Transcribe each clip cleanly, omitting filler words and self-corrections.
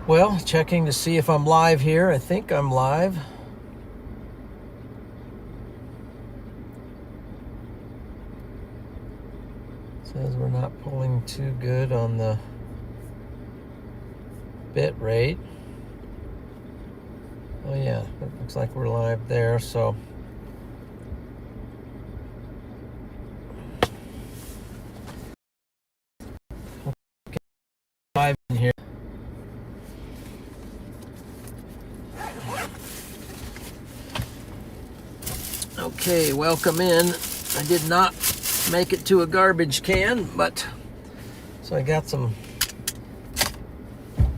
Well, checking to see if I'm live here. I think I'm live. Says we're not pulling too good on the bit rate. Oh yeah, it looks like we're live there, so live in here. Okay, welcome in. I did not make it to a garbage can, but so I got some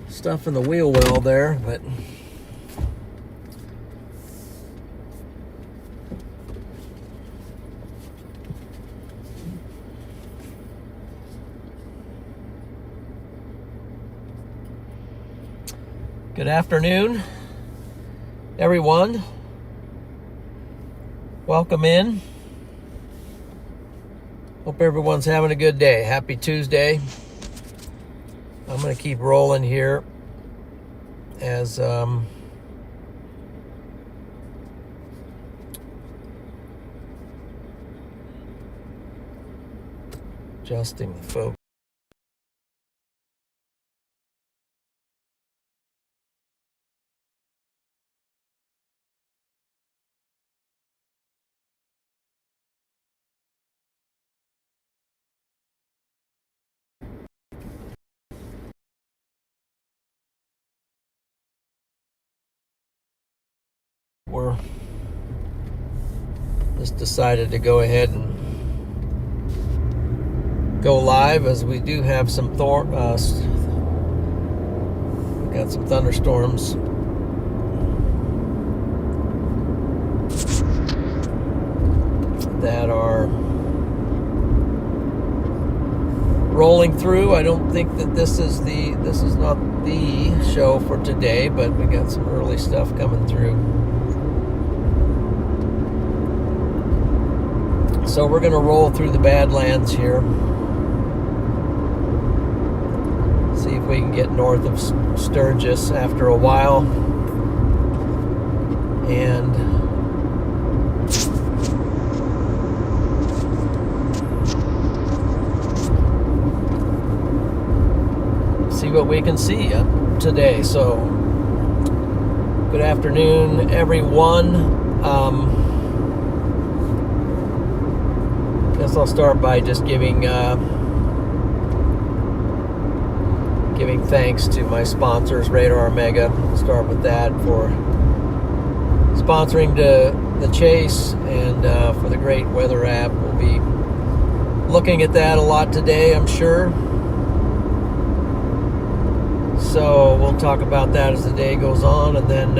stuff in the wheel well there, but good afternoon, everyone. Welcome in. Hope everyone's having a good day. Happy Tuesday. I'm going to keep rolling here as adjusting the focus. We're just decided to go ahead and go live as we do have some we got some thunderstorms that are rolling through. I don't think that this is not the show for today, but we got some early stuff coming through. So we're going to roll through the Badlands here. See if we can get north of Sturgis after a while. And see what we can see today. So good afternoon, everyone. Guess I'll start by just giving thanks to my sponsors, RadarOmega. Start with that for sponsoring the Chase and for the great weather app. We'll be looking at that a lot today, I'm sure. So we'll talk about that as the day goes on, and then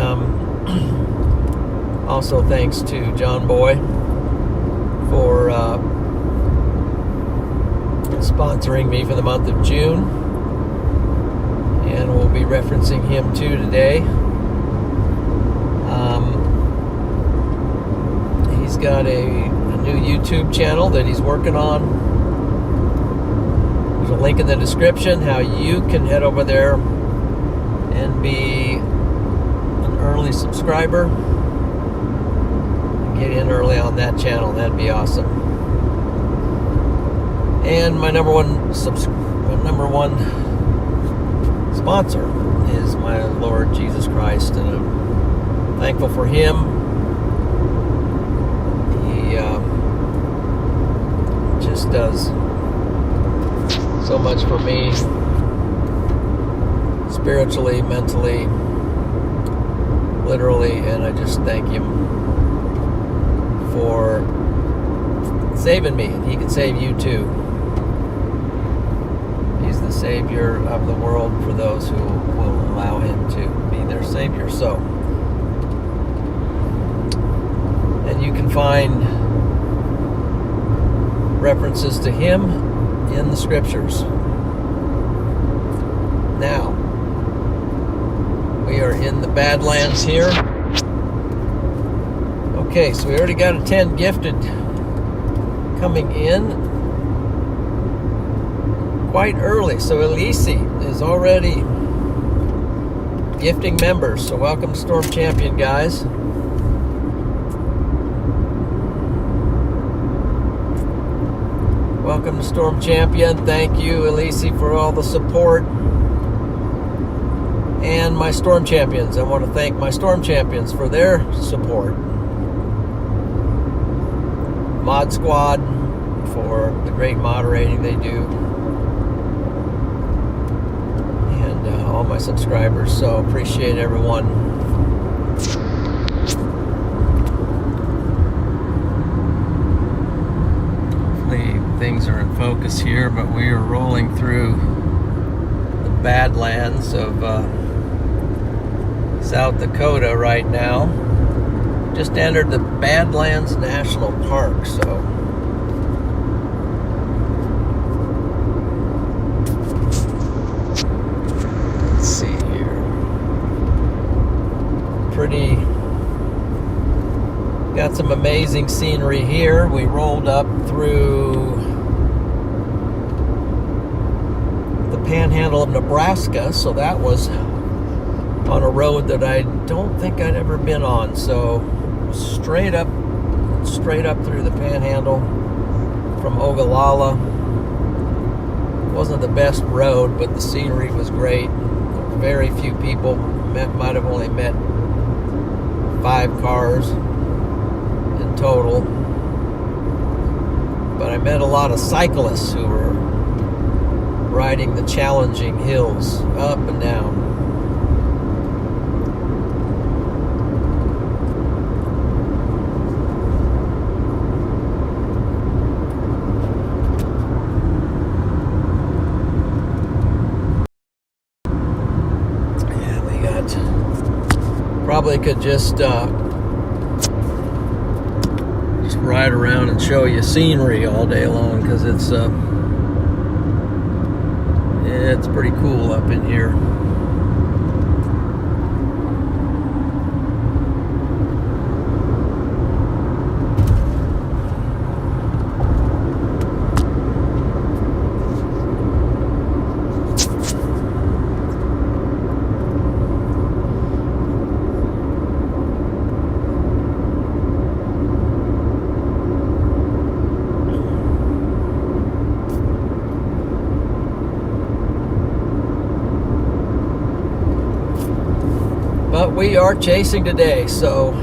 also thanks to John Boy for sponsoring me for the month of June, and we'll be referencing him too today. He's got a new YouTube channel that he's working on. There's a link in the description how you can head over there and be an early subscriber and get in early on that channel. That'd be awesome. And my number one sponsor is my Lord Jesus Christ, and I'm thankful for him. He just does so much for me, spiritually, mentally, literally, and I just thank him for saving me, and he can save you too. He's the Savior of the world for those who will allow him to be their Savior. So, and you can find references to him in the scriptures. Now, we are in the Badlands here. Okay, so we already got a 10 gifted coming in quite early. So Elise is already gifting members. So welcome to Storm Champion, guys. Welcome to Storm Champion. Thank you, Elise, for all the support. And my Storm Champions. I want to thank my Storm Champions for their support. Mod Squad for the great moderating they do. And all my subscribers. So appreciate everyone. Hopefully things are in focus here, but we are rolling through the Badlands of South Dakota right now. Just entered the Badlands National Park, so let's see here. Pretty, got some amazing scenery here. We rolled up through the Panhandle of Nebraska, so that was on a road that I don't think I'd ever been on. So straight up through the Panhandle from Ogallala. Wasn't the best road, but the scenery was great. Very few people. Might have only met 5 cars in total. But I met a lot of cyclists who were riding the challenging hills up and down. Probably could just ride around and show you scenery all day long, because it's pretty cool up in here. But we are chasing today, so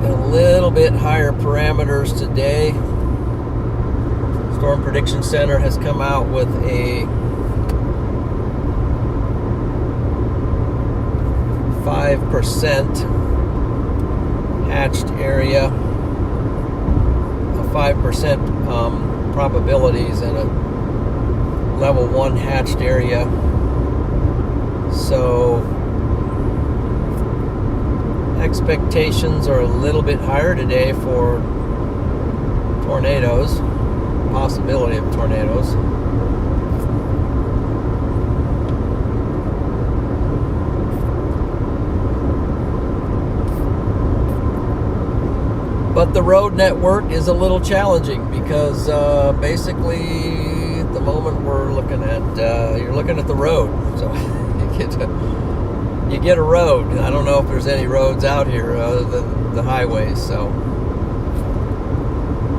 a little bit higher parameters today. Storm Prediction Center has come out with a 5% hatched area, a 5% probabilities, and a level 1 hatched area. So expectations are a little bit higher today for tornadoes, possibility of tornadoes. But the road network is a little challenging because basically at the moment we're looking at, you're looking at the road. So you get a road. I don't know if there's any roads out here other than the highways. So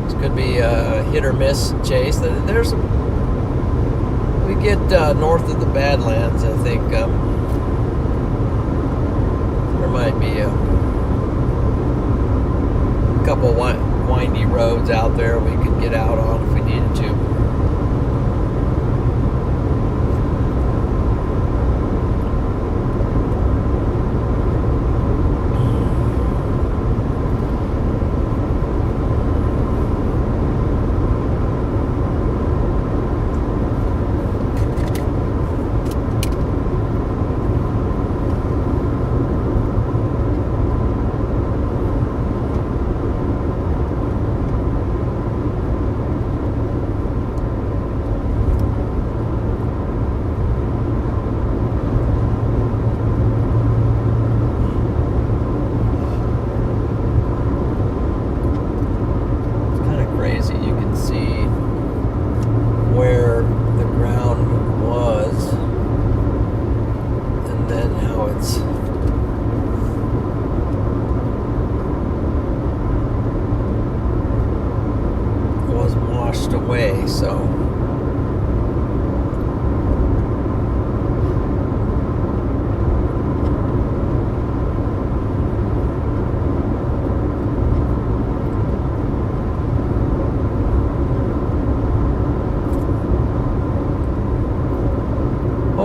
this could be a hit or miss chase. There's some, we get north of the Badlands, I think there might be a couple windy roads out there we could get out on if we needed to.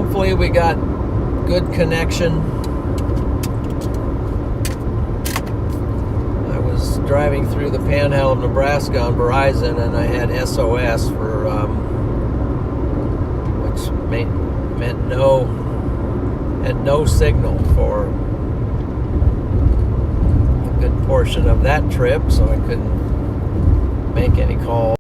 Hopefully we got good connection. I was driving through the Panhandle of Nebraska on Verizon, and I had SOS for which meant had no signal for a good portion of that trip, so I couldn't make any calls.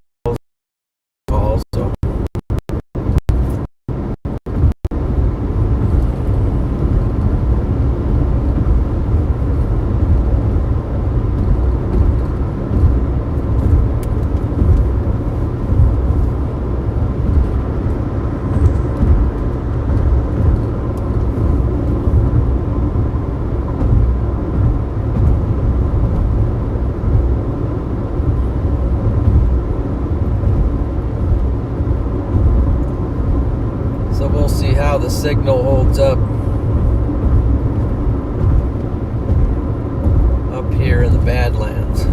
So we'll see how the signal holds up here in the Badlands.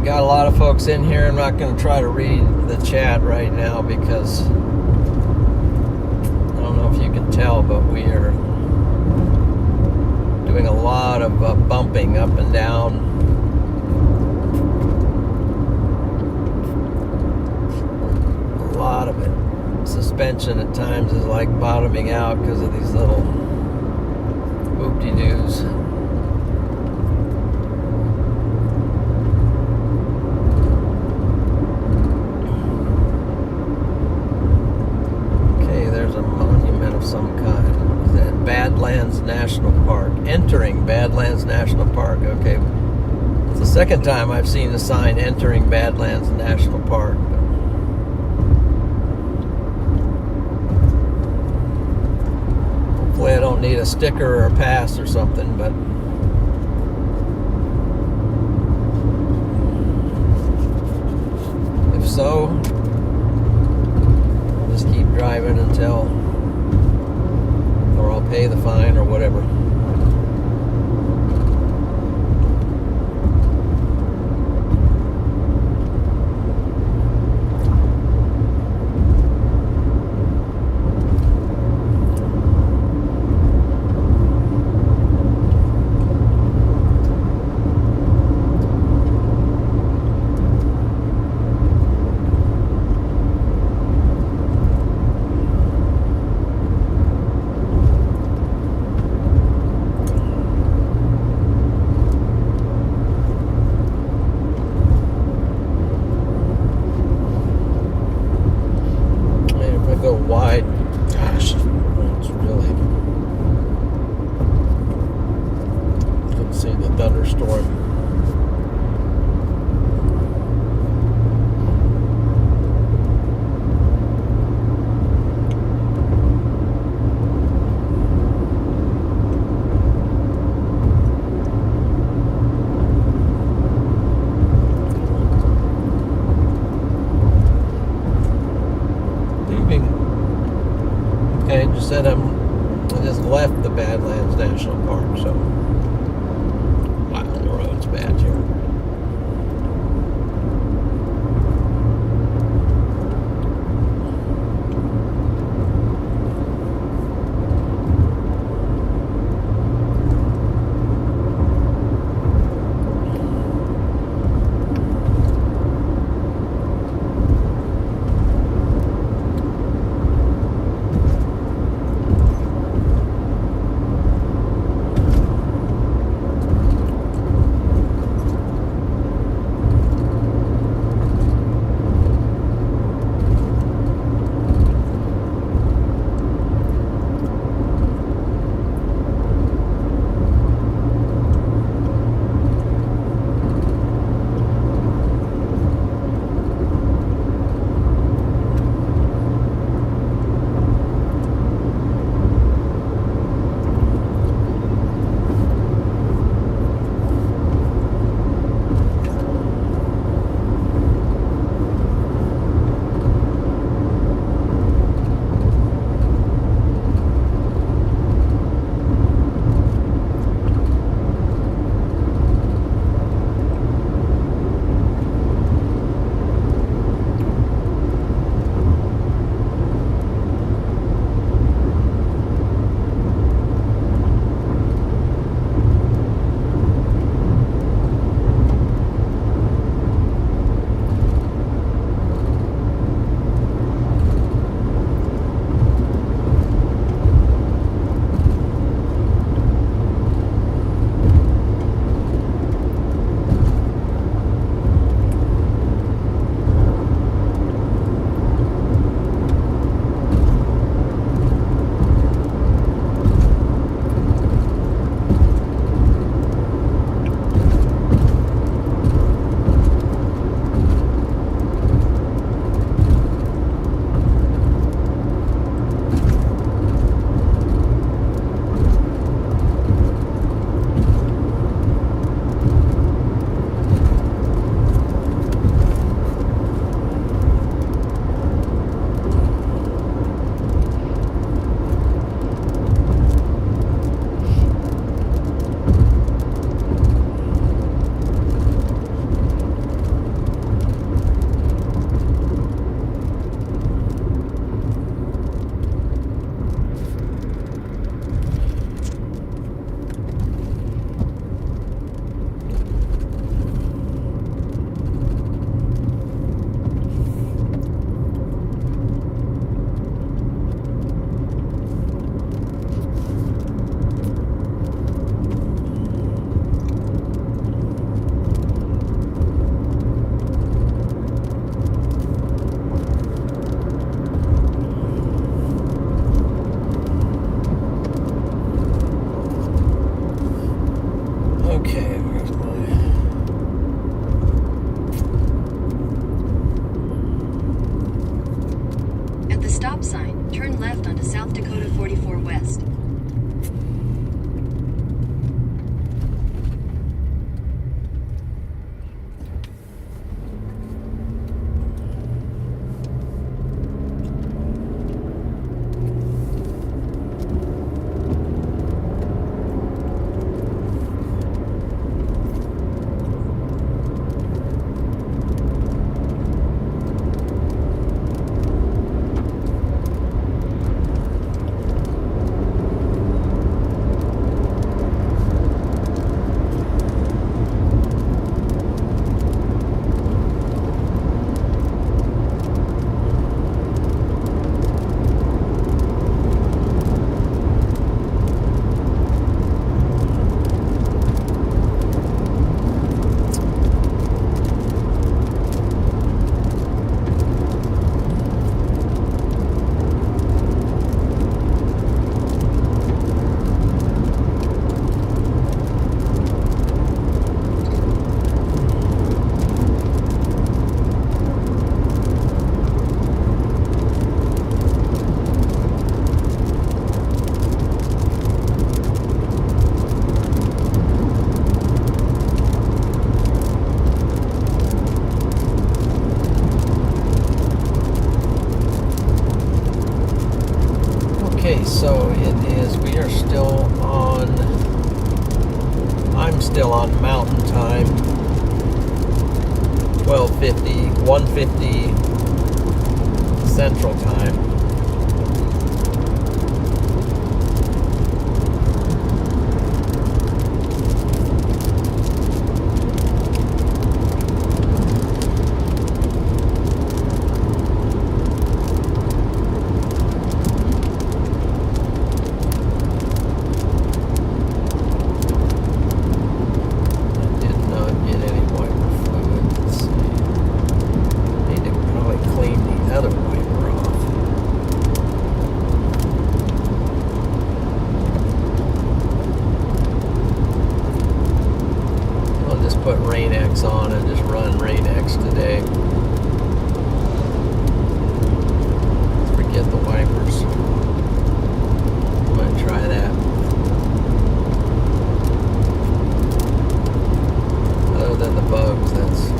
Got a lot of folks in here. I'm not going to try to read the chat right now because I don't know if you can tell, but we are doing a lot of bumping up and down. A lot of it. Suspension at times is like bottoming out because of these little whoop-de-doos. Some kind. Is that Badlands National Park? Entering Badlands National Park. Okay. It's the second time I've seen the sign entering Badlands National Park. Hopefully I don't need a sticker or a pass or something, but if so, I'll just keep driving until I'll pay the fine or whatever. Wide. Gosh, it's really couldn't see the thunderstorm. Okay, just said I just left the Badlands National Park, so wow, the road's bad here. 9, turn left onto South Dakota 44 West. So it is, we are still on, I'm still on Mountain Time, 12:50, 1:50 Central Time. Put Rain-X on and just run Rain-X today. Forget the wipers. I'm gonna try that. Other than the bugs, that's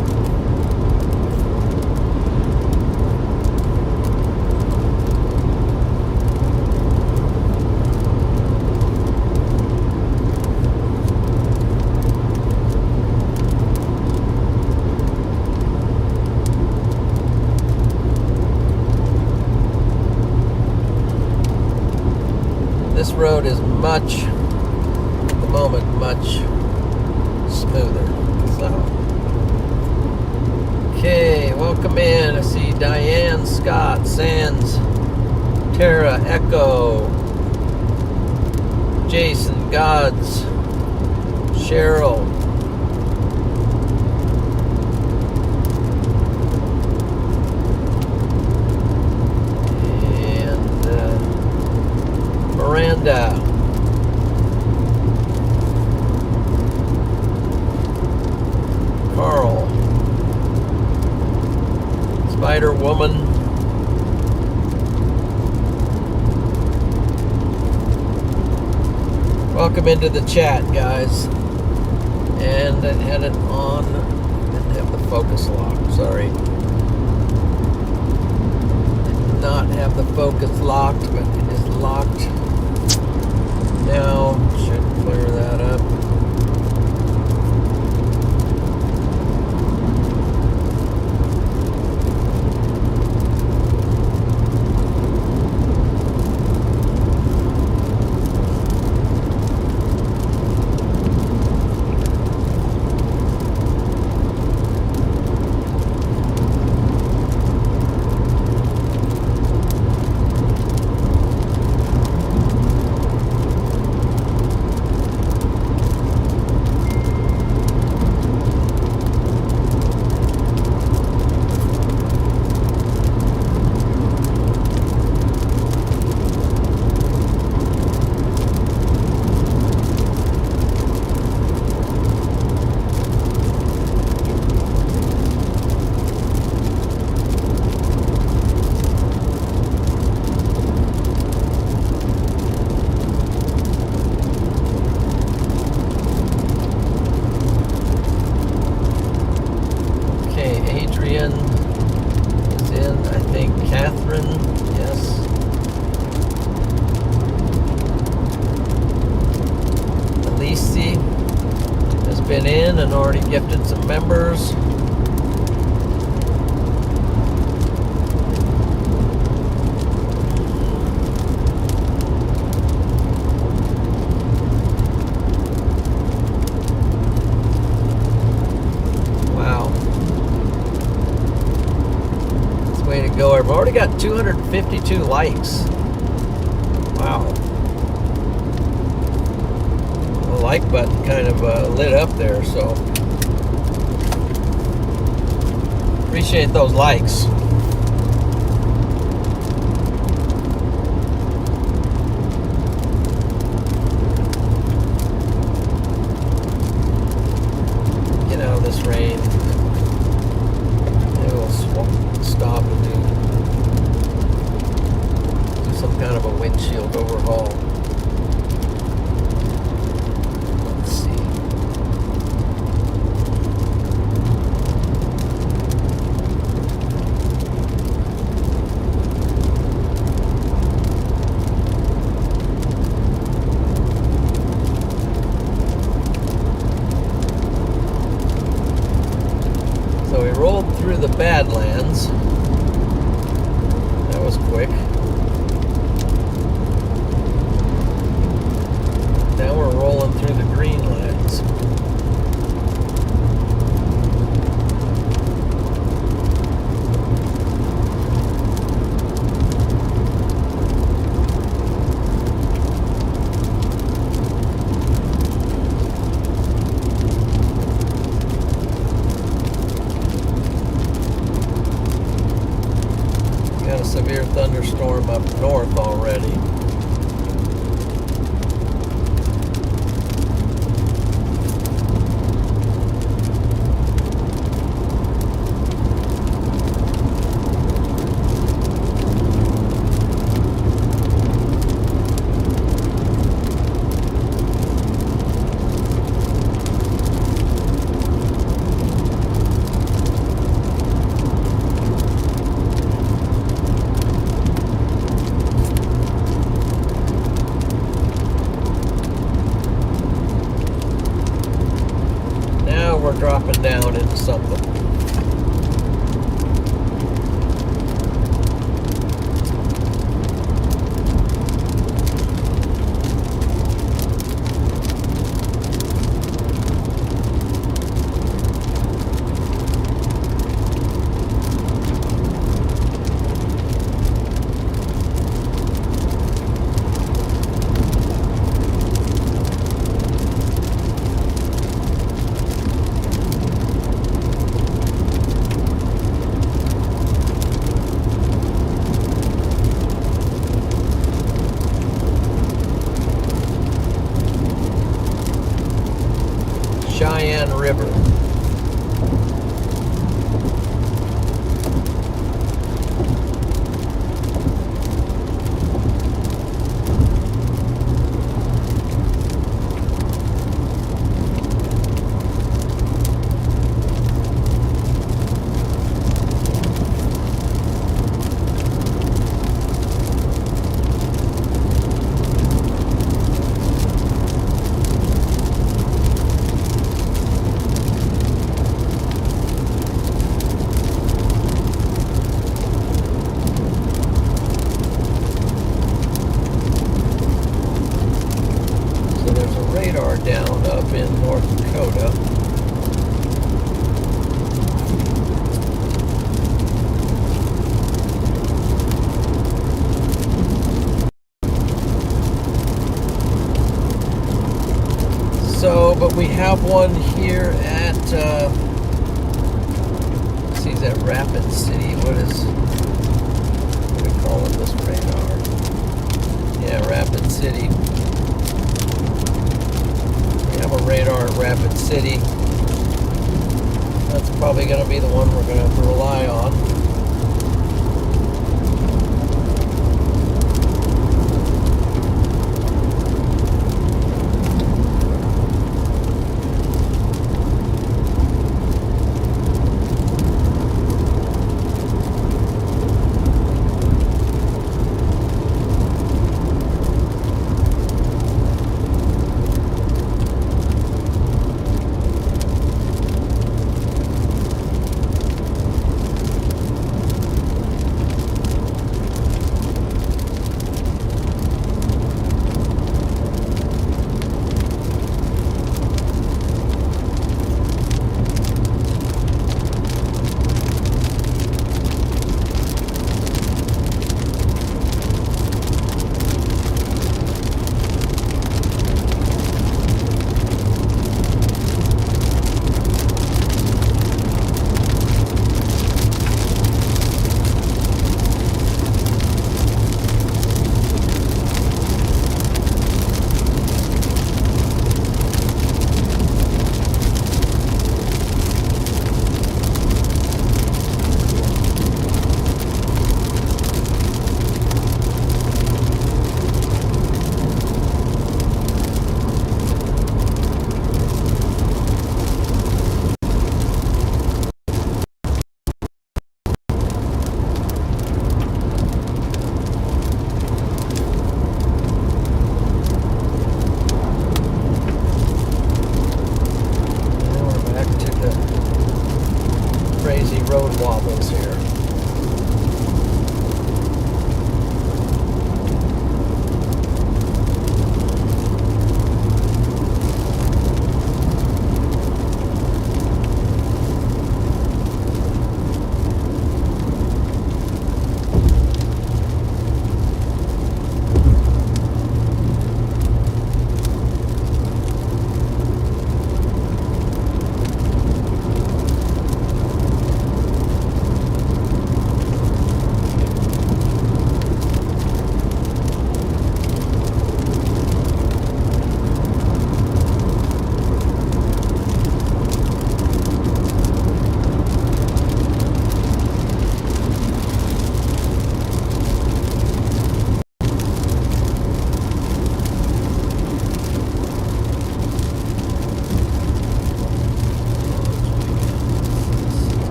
this road is much, at the moment, much smoother. So, okay, welcome in. I see Diane, Scott, Sands, Tara, Echo, Jason, Gods, Cheryl. Miranda, Carl, Spider Woman, welcome into the chat, guys. And I had it on, didn't have the focus lock, sorry. Did not have the focus locked, but it is locked. Now, should clear that up. in and already gifted some members. Wow. It's the way to go. I've already got 252 likes. Wow. The like button kind of lit up there, so appreciate those likes. Get out of this rain. Maybe we'll stop and do some kind of a windshield overhaul. Let's see. So we rolled through the Badlands. That was quick. Now we're rolling through the Greenlands. Got a severe thunderstorm up north already. We're dropping down into something. Cheyenne River. Radar down up in North Dakota. So, but we have one here at, let's see, is that Rapid City? What do we call it, this radar? Yeah, Rapid City. We have a radar at Rapid City. That's probably going to be the one we're going to have to rely on.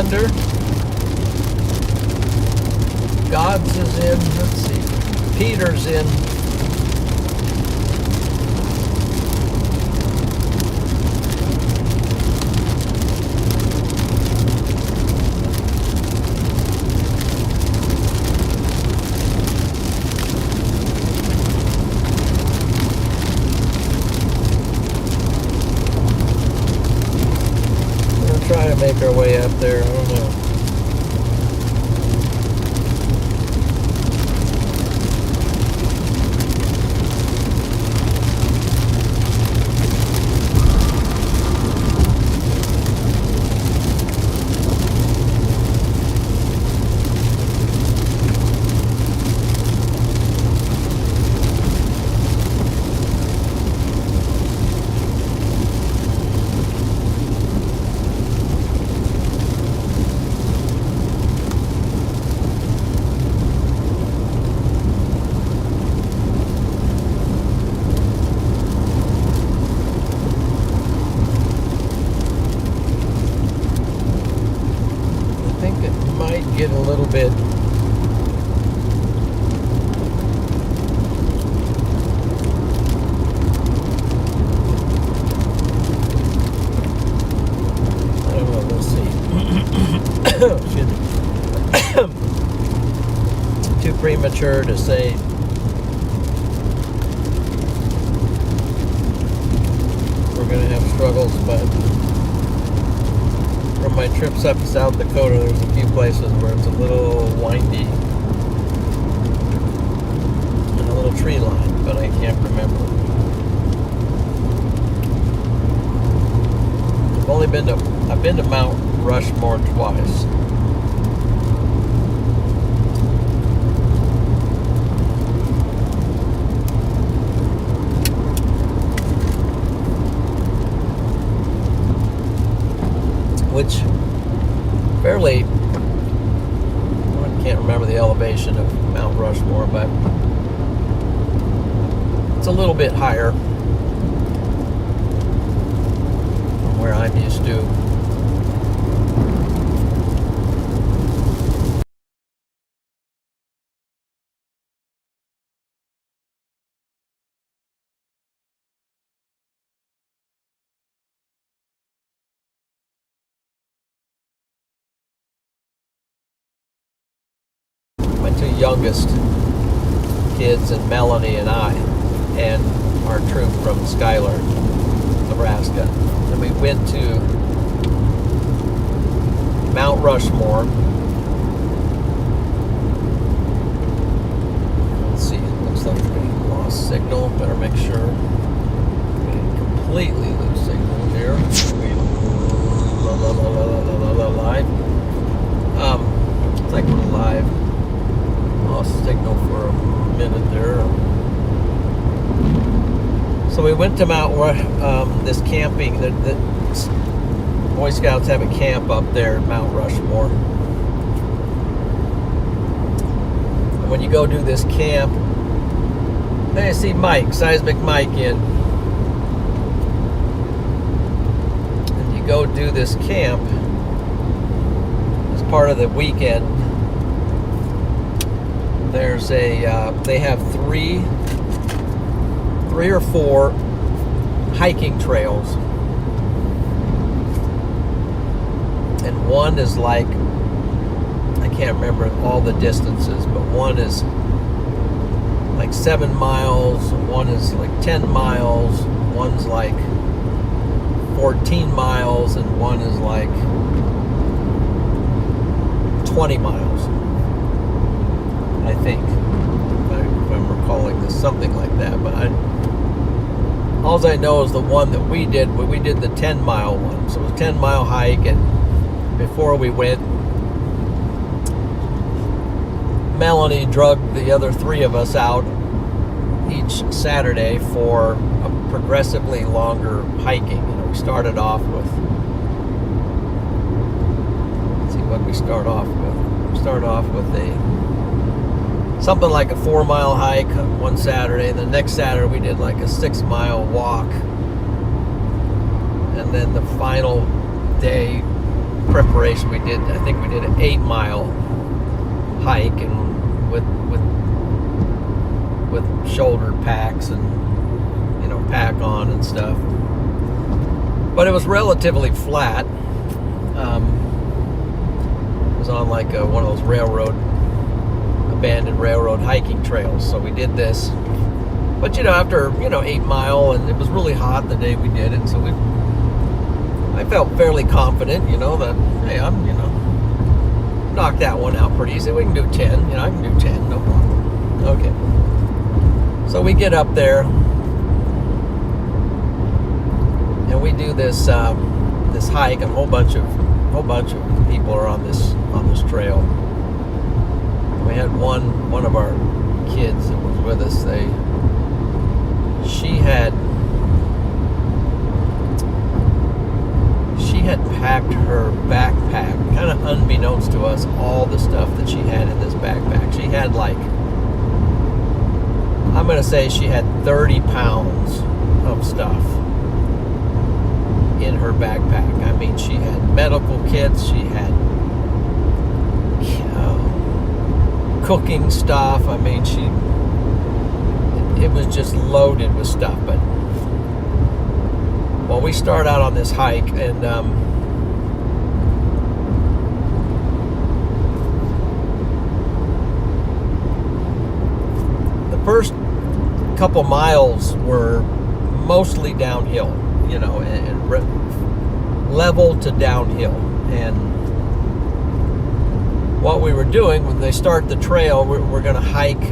Commander. Gods is in. Let's see. Peter's in. We'll try to make our way up there. I don't know. Get a little bit I don't know, we'll see. Too premature to say. We're gonna have struggles, but from my trips up to South Dakota, there's a few places where it's a little windy and a little tree line, but I can't remember. I've been to Mount Rushmore twice. Which fairly, I can't remember the elevation of Mount Rushmore, but it's a little bit higher from where I'm used to. My two youngest kids, and Melanie and I, and our troop from Schuyler, Nebraska. And we went to Mount Rushmore. Let's see, it looks like we lost signal. Better make sure. We completely lose signal here. Live. It's like we're live. Lost signal for a minute there. So we went to this camping. The Boy Scouts have a camp up there at Mount Rushmore. And when you go do this camp, I see Mike, Seismic Mike in. And you go do this camp as part of the weekend. There's they have three or four hiking trails. And one is like, I can't remember all the distances, but one is like 7 miles, one is like 10 miles, one's like 14 miles, and one is like 20 miles. I think, if I'm recalling this, something like that. But all I know is the one that we did the 10-mile one. So it was a 10-mile hike, and before we went, Melanie drugged the other three of us out each Saturday for a progressively longer hiking. You know, we started off with, let's see what we start off with. We start off with something like a 4-mile hike one Saturday, and the next Saturday we did like a 6-mile walk, and then the final day preparation. I think we did an 8-mile hike, and with shoulder packs and pack on and stuff. But it was relatively flat. It was on like one of those abandoned railroad hiking trails. So we did this. But after 8-mile, and it was really hot the day we did it, so I felt fairly confident, that hey, I'm knocked that one out pretty easy. We can do 10. I can do 10, no problem. Okay. So we get up there, and we do this hike. A whole bunch of people are on this trail. We had one of our kids that was with us. She had packed her backpack, kind of unbeknownst to us, all the stuff that she had in this backpack. She had I'm going to say she had 30 pounds of stuff in her backpack. I mean, she had medical kits, she had cooking stuff. I mean, it was just loaded with stuff. But we start out on this hike, and the first couple miles were mostly downhill, and level to downhill. And what we were doing when they start the trail, we're going to hike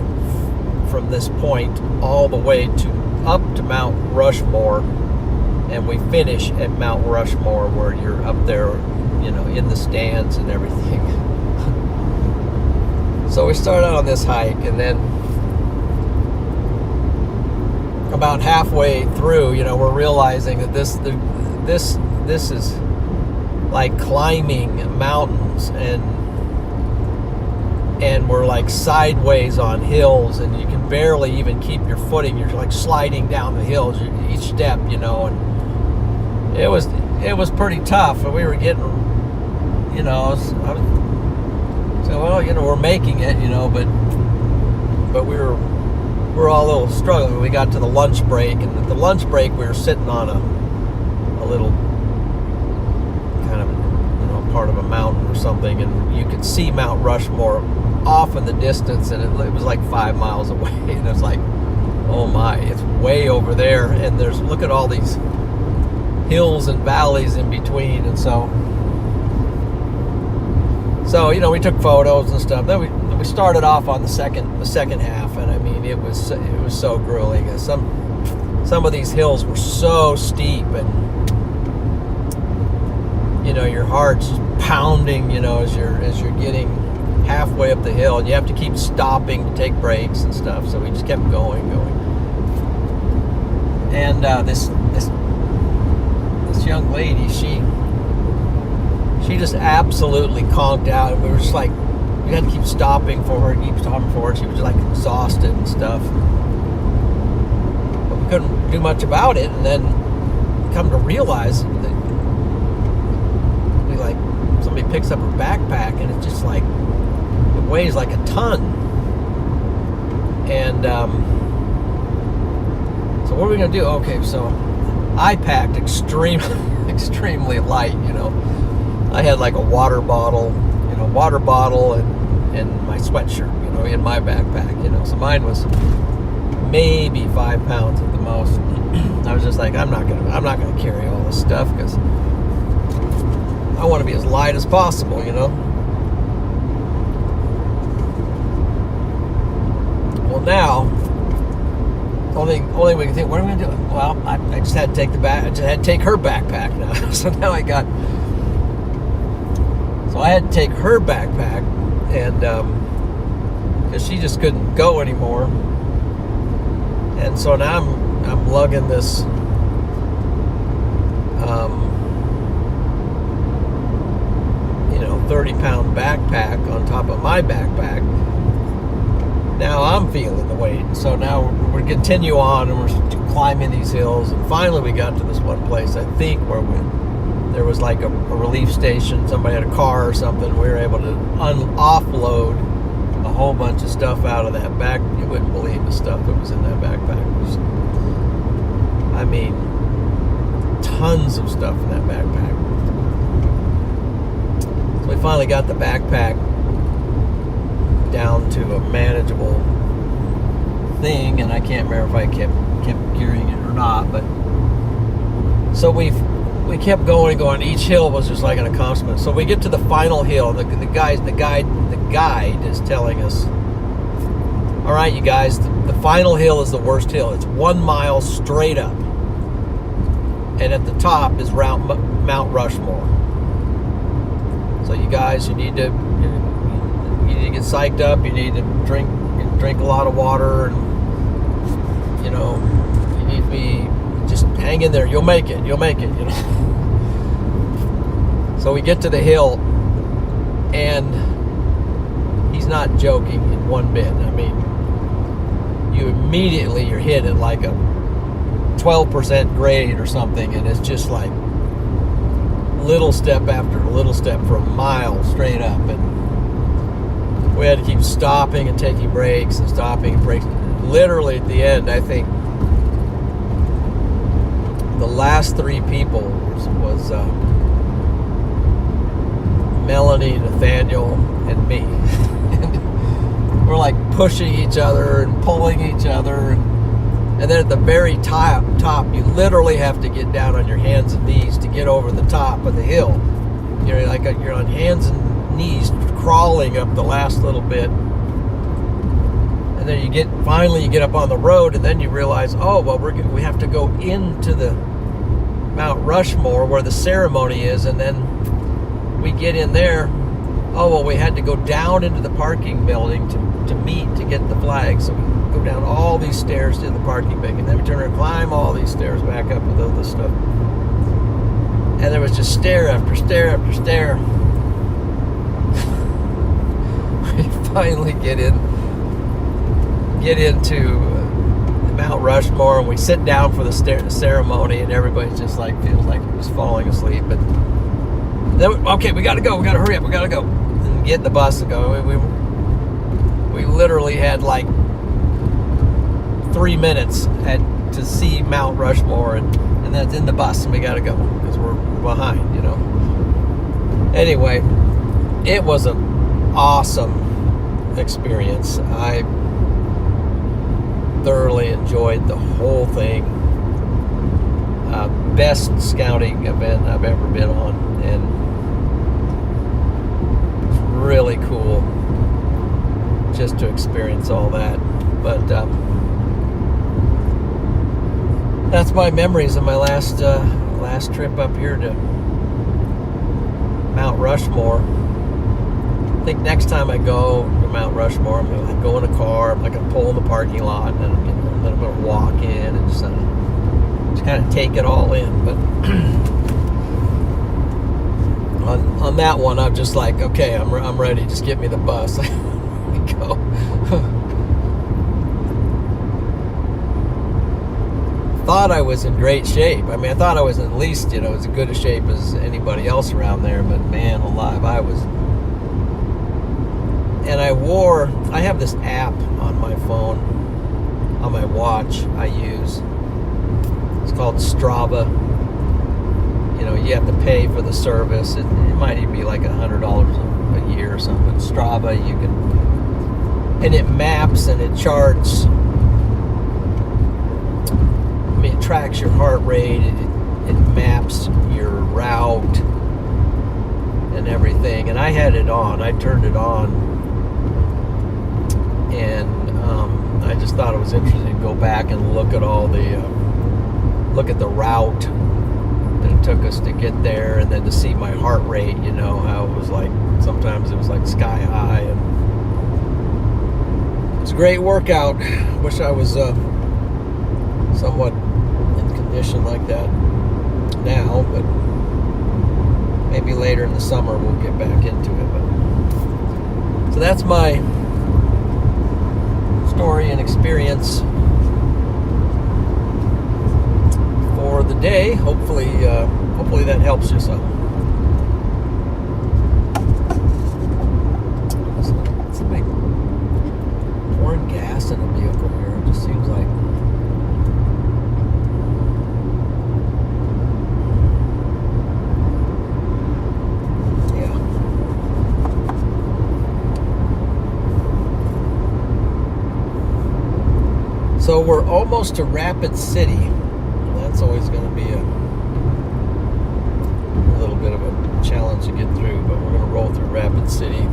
from this point all the way up to Mount Rushmore, and we finish at Mount Rushmore, where you're up there, in the stands and everything. So we start out on this hike, and then about halfway through, we're realizing that this is like climbing mountains, and we're like sideways on hills, and you can barely even keep your footing. You're like sliding down the hills each step, and it was pretty tough. And we were getting, we're making it, but we're all a little struggling. We got to the lunch break, and at the lunch break we were sitting on a little kind of part of a mountain or something, and you could see Mount Rushmore off in the distance, and it was like 5 miles away, and it was like, oh my, it's way over there, and look at all these hills and valleys in between. And so we took photos and stuff. Then we started off on the second half, and I mean, it was so grueling. Some of these hills were so steep, and your heart's pounding, as you're getting halfway up the hill, and you have to keep stopping to take breaks and stuff. So we just kept going. And this young lady, she just absolutely conked out, and we were just like, we had to keep stopping for her. She was just like exhausted and stuff, but we couldn't do much about it. And then come to realize that somebody picks up her backpack, and it's just like, it weighs like a ton. And so what are we gonna do? Okay, so I packed extremely light. I had like a water bottle and my sweatshirt, in my backpack. So mine was maybe 5 pounds at the most. I was just like, I'm not gonna carry all this stuff, because I want to be as light as possible, Well, now, only we can think, what are we gonna do? Well, I just had to take I just had to take her backpack now. So now I had to take her backpack, and because she just couldn't go anymore. And so now I'm lugging this 30-pound backpack on top of my backpack. Now I'm feeling the weight. So now we continue on, and we're climbing these hills, and finally we got to this one place, I think, where there was like a relief station. Somebody had a car or something. We were able to offload a whole bunch of stuff out of that back. You wouldn't believe the stuff that was in that backpack. It was, I mean, tons of stuff in that backpack. So we finally got the backpack down to a manageable thing, and I can't remember if I kept carrying it or not, but so we kept going. Each hill was just like an accomplishment. So we get to the final hill. The guide is telling us, all right, you guys, the final hill is the worst hill. It's 1 mile straight up, and at the top is Mount Rushmore. So you guys, you need to get psyched up. You need to drink a lot of water, and you know, you need to be just hang in there. You'll make it. You know. So we get to the hill, and he's not joking in one bit. I mean, you're hit at like a 12% grade or something, and it's just like little step after little step for a mile straight up, and we had to keep stopping and taking breaks and stopping and breaks. Literally at the end, I think the last 3 people was Melanie, Nathaniel, and me. And we're like pushing each other and pulling each other, and then at the very top, you literally have to get down on your hands and knees to get over the top of the hill. You're on hands and knees crawling up the last little bit, and then you finally get up on the road, and then you realize, oh well, we have to go into the Mount Rushmore where the ceremony is, and then we get in there. Oh well, we had to go down into the parking building to meet to get the flag. So we go down all these stairs to the parking building, and then we turn around and climb all these stairs back up with all this stuff. And there was just stair after stair after stair. We finally get into Mount Rushmore, and we sit down for the ceremony, and everybody just like feels like we're just falling asleep. But then, okay, we gotta go. We gotta hurry up. We gotta go and get in the bus and go. We literally had like 3 minutes to see Mount Rushmore, and that's in the bus, and we gotta go because we're behind, you know. Anyway, it was an awesome experience. I thoroughly enjoyed the whole thing. Best scouting event I've ever been on, and it's really cool just to experience all that. But that's my memories of my last trip up here to Mount Rushmore. I think next time I go to Mount Rushmore, I'm gonna go in a car. I'm not gonna pull in the parking lot, and then I'm gonna walk in and just kind of take it all in. But on that one, I'm just like, okay, I'm ready. Just give me the bus. Here we go. Thought I was in great shape. I mean, I thought I was at least, as good a shape as anybody else around there. But man alive, I was. And I have this app on my phone, on my watch I use. It's called Strava. You have to pay for the service. It might even be like $100 a year or something. Strava, you can, and it maps and it charts. I mean, it tracks your heart rate. It maps your route and everything. And I had it on. I turned it on. And I just thought it was interesting to go back and look at the route that it took us to get there, and then to see my heart rate, how it was like, sometimes it was like sky high, and it's a great workout. Wish I was somewhat in condition like that now, but maybe later in the summer we'll get back into it. But so that's my story and experience for the day. Hopefully hopefully that helps you some. Somebody pouring gas in a vehicle here. It just seems like. Yeah. So we're almost to Rapid City. That's always going to be a little bit of a challenge to get through, but we're going to roll through Rapid City.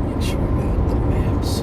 Make sure I got the maps.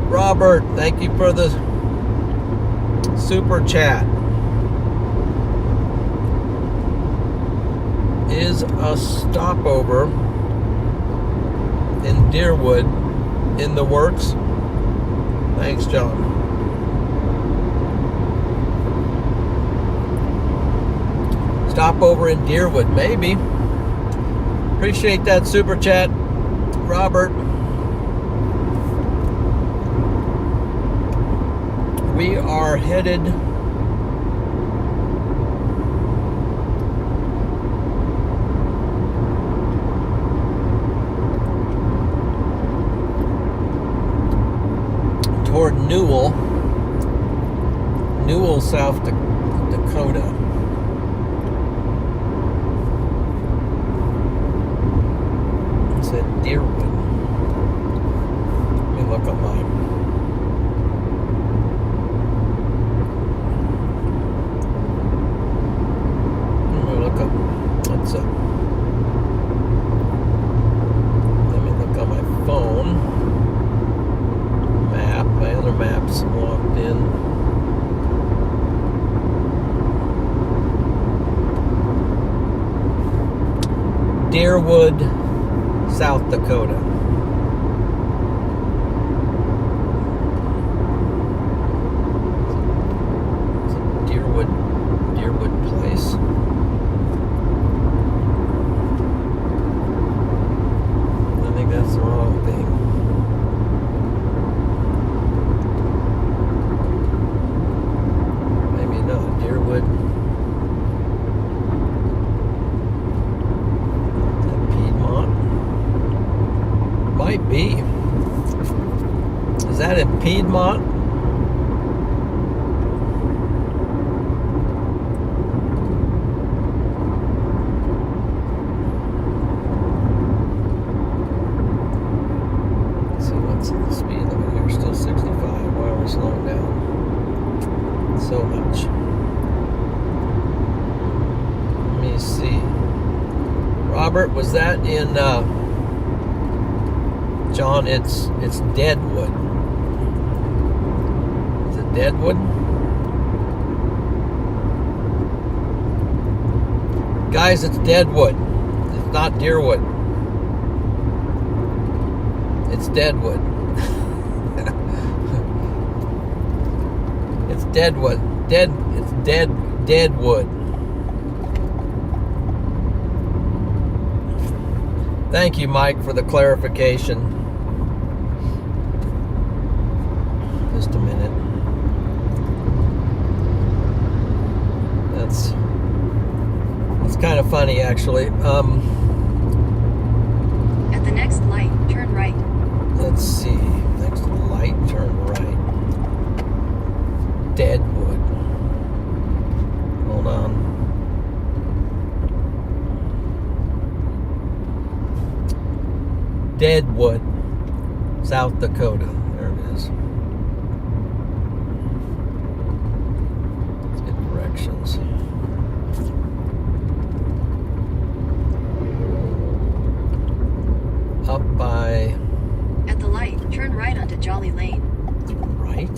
Robert, thank you for the super chat. Is a stopover in Deerwood in the works? Thanks, John. Stopover in Deerwood, maybe. Appreciate that super chat, Robert. We are headed toward Newell, South Dakota. It said Deerwood. Let me look on mine. Let me look on my phone. Map. My other map's logged in. Deerwood, South Dakota. Is it Deerwood Place? That's the wrong thing. Maybe not. Deerwood. Is that Piedmont? Might be. Is that in Piedmont? Slowing down so much. Let me see. Robert, was that in John? It's Deadwood. Is it Deadwood? Guys, it's Deadwood. It's not Deerwood. It's Deadwood. It's Deadwood. It's Deadwood. Thank you, Mike, for the clarification. Just a minute. That's kind of funny, actually. At the next light, turn right. Let's see. Next light, turn right. Deadwood. Hold on. Deadwood, South Dakota. There it is. Let's get directions. Up by... At the light, turn right onto Jolly Lane. Right?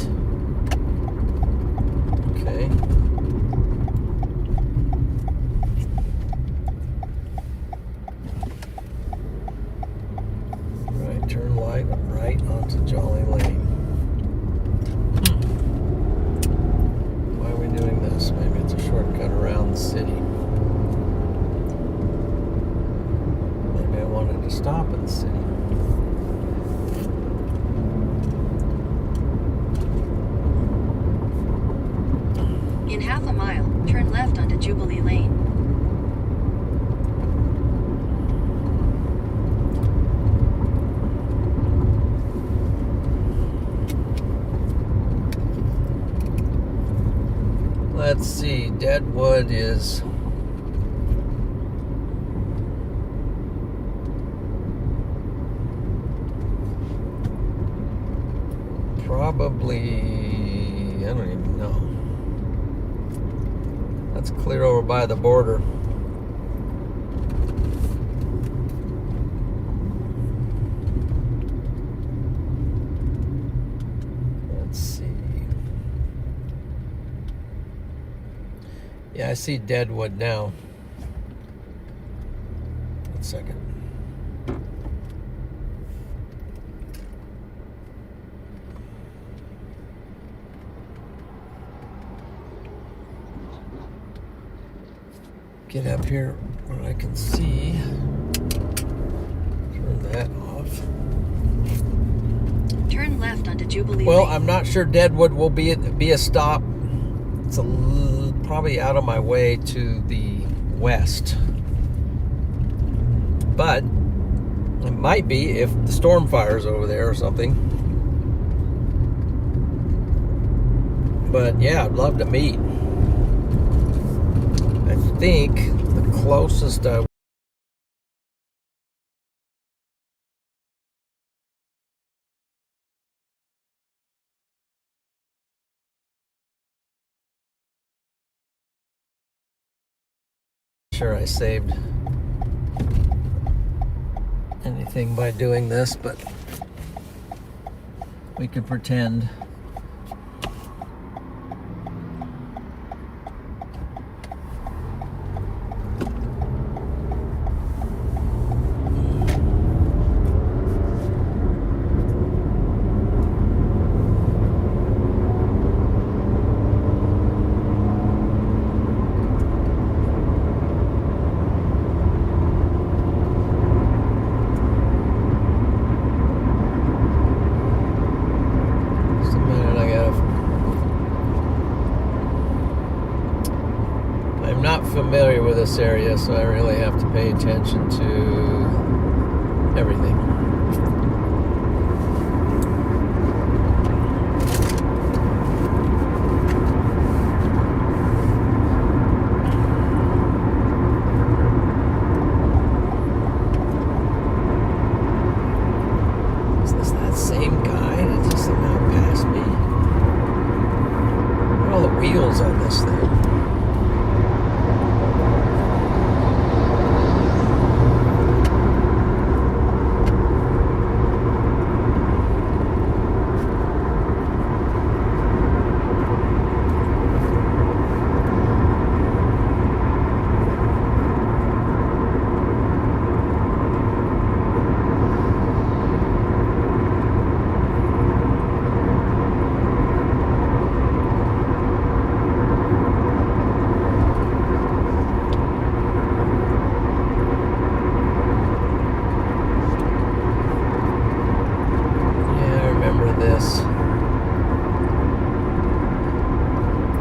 Okay. Right, turn right onto Jolly Lane. Why are we doing this? Maybe it's a shortcut around the city. Maybe I wanted to stop in the city. In half a mile, turn left onto Jubilee Lane. Let's see, Deadwood is... probably... I don't even know. That's clear over by the border. Let's see. Yeah, I see Deadwood now. 1 second. Get up here where I can see. Turn that off. Turn left onto Jubilee Well, Lane. I'm not sure Deadwood will be a stop. It's probably out of my way to the west. But it might be if the storm fire's over there or something. But yeah, I'd love to meet. I think the closest I sure I saved anything by doing this, but we could pretend. Familiar with this area, so I really have to pay attention to everything. Is this that same guy that just somehow passed me? Look at all the wheels on this thing.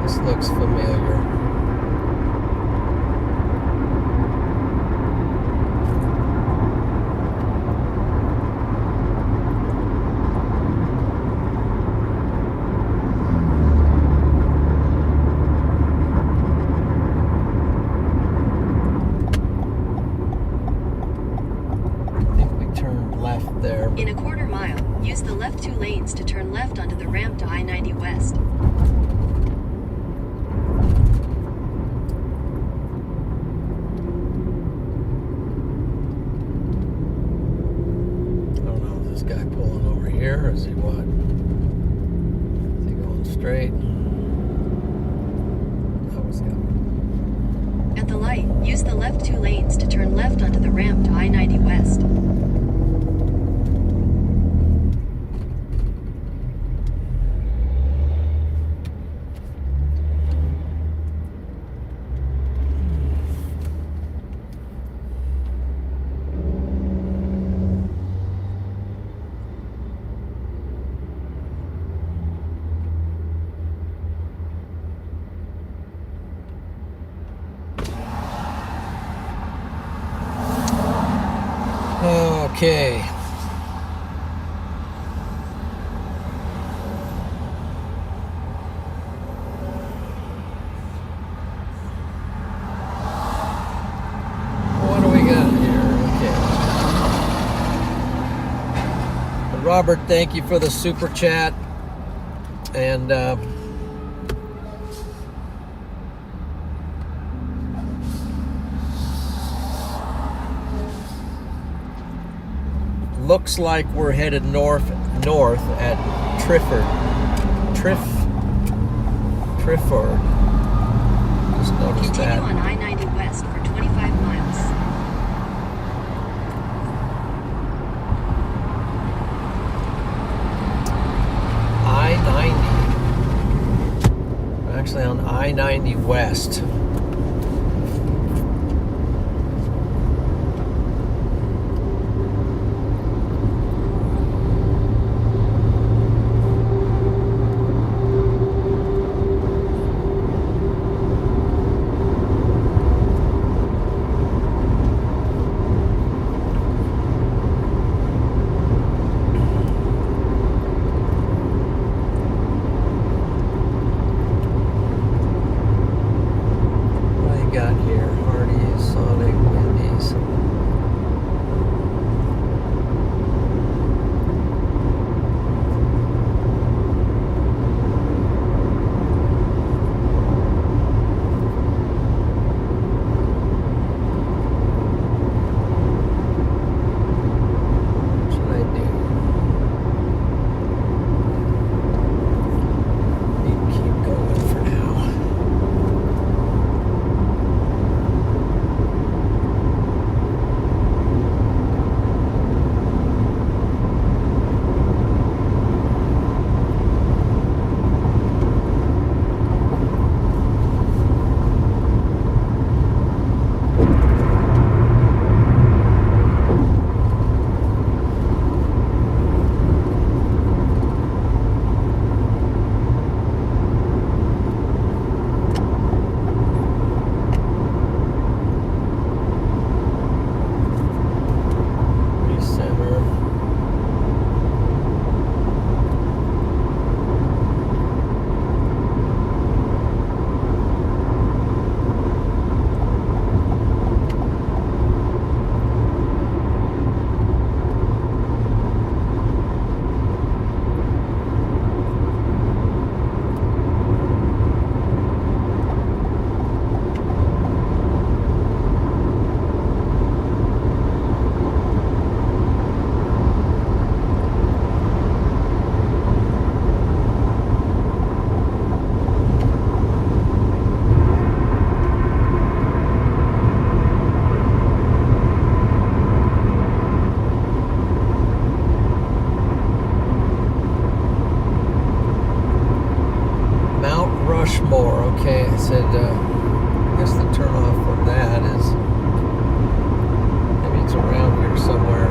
This looks familiar. I think we turned left there. lanes to turn left onto the ramp to I-90 West. I don't know, is this guy pulling over here, or is he what? Is he going straight? That was him. At the light, use the left 2 lanes to turn left onto the ramp to I-90 West. Okay. What do we got here? Okay. Robert, thank you for the super chat. And looks like we're headed north at Trifford. Just noticed Continue that. on I-90 West for 25 miles. I-90. We're actually on I-90 West. Okay, I said, I guess the turnoff for that is, maybe it's around here somewhere.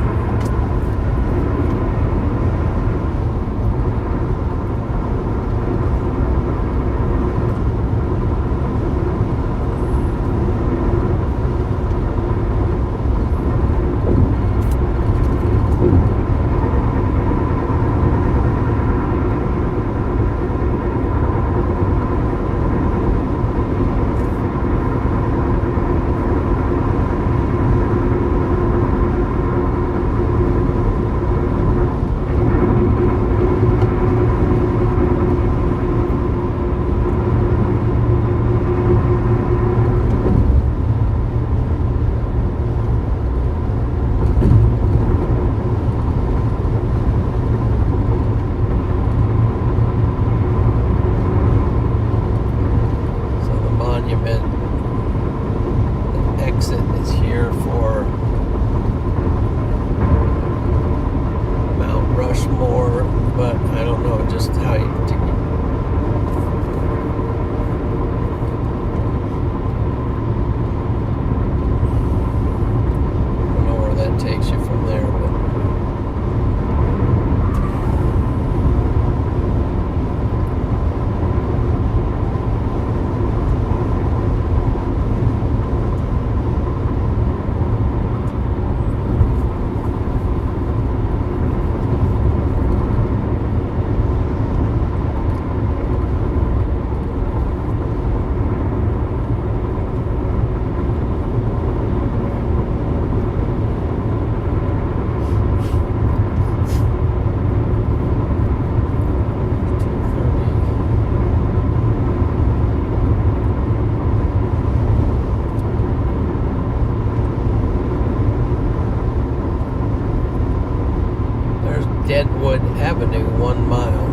1 mile.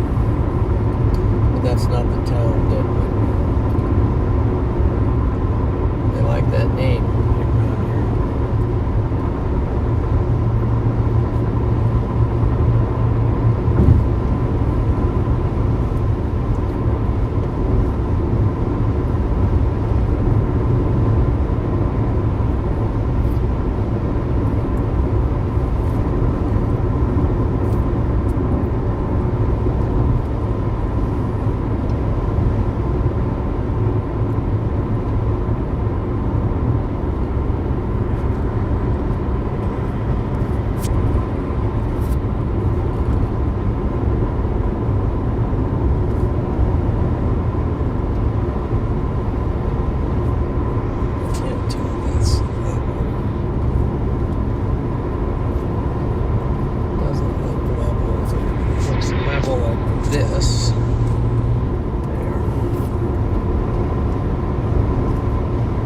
But that's not the town, Deadwood. They like that name around here. This. There.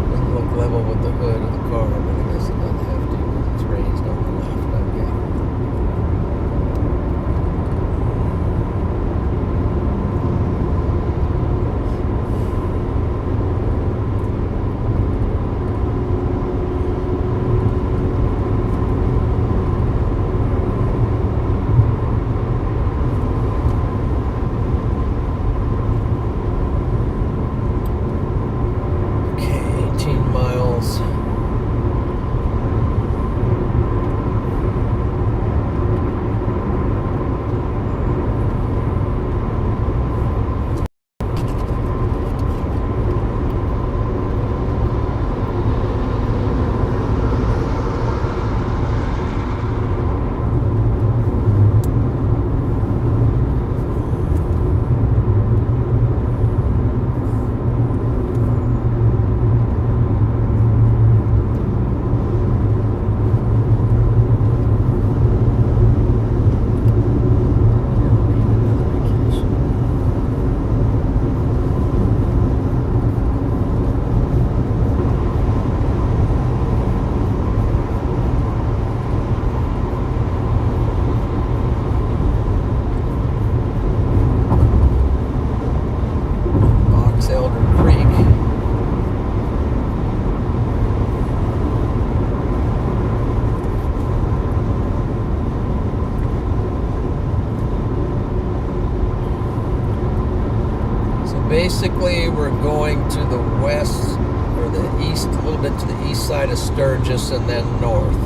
Doesn't look level with the hood of the car, but I guess it doesn't have to. It's raised on the left. Okay. Basically, we're going to the west or the east, a little bit to the east side of Sturgis and then north.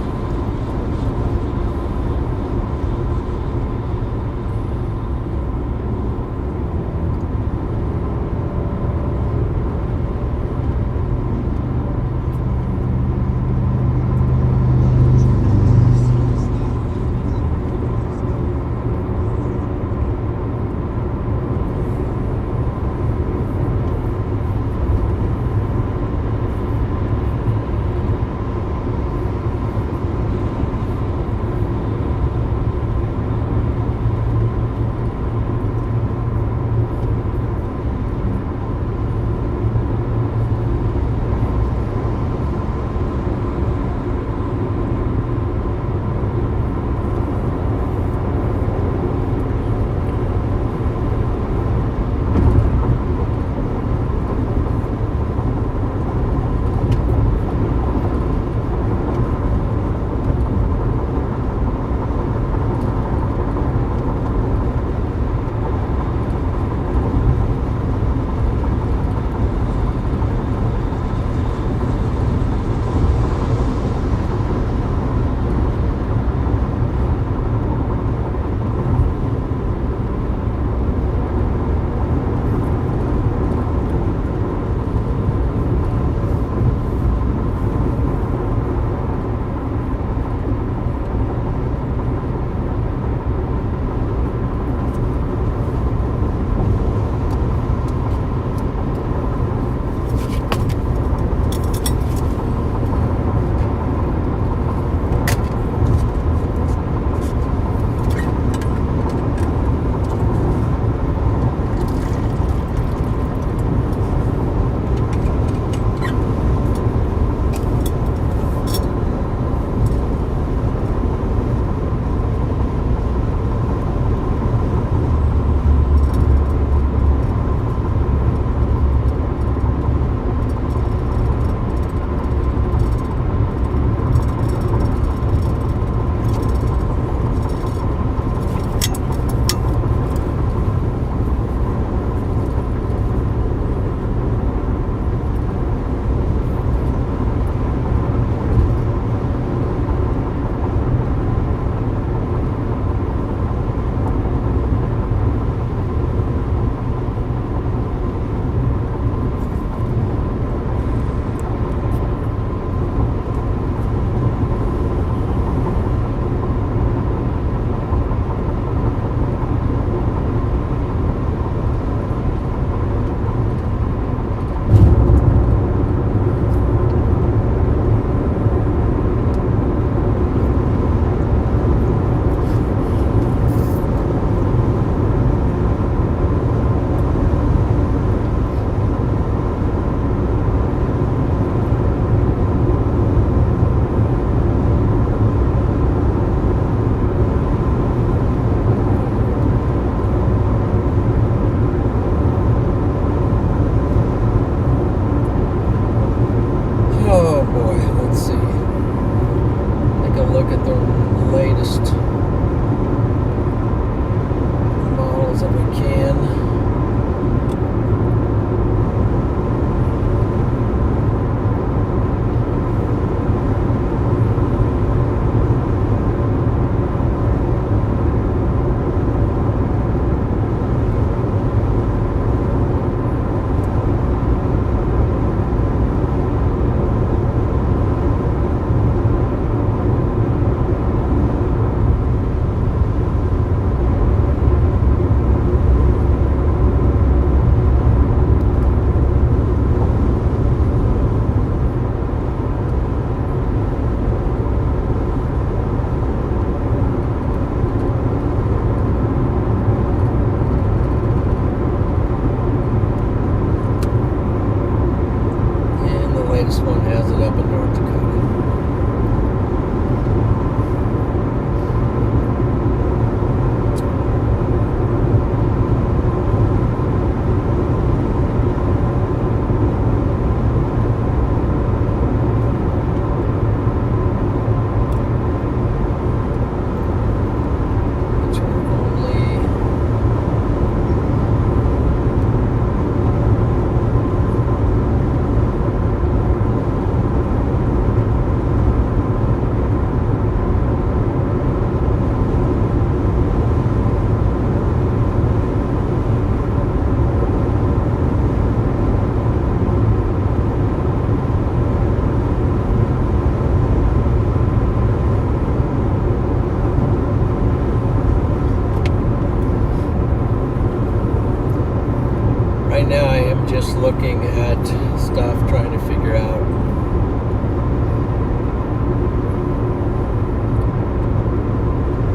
just looking at stuff, trying to figure out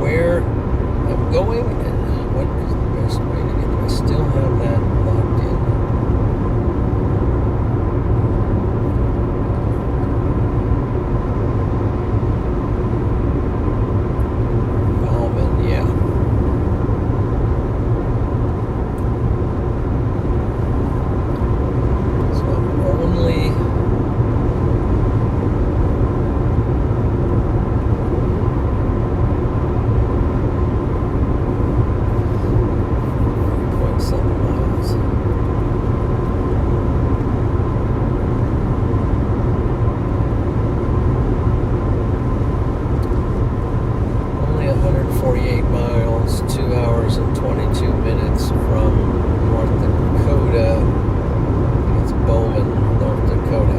where I'm going and what is the best way to get there. I still have that locked in. Bauman, yeah. So I'm only only 148 miles, 2 hours and 22 minutes from North Dakota. I think it's Bowman, North Dakota.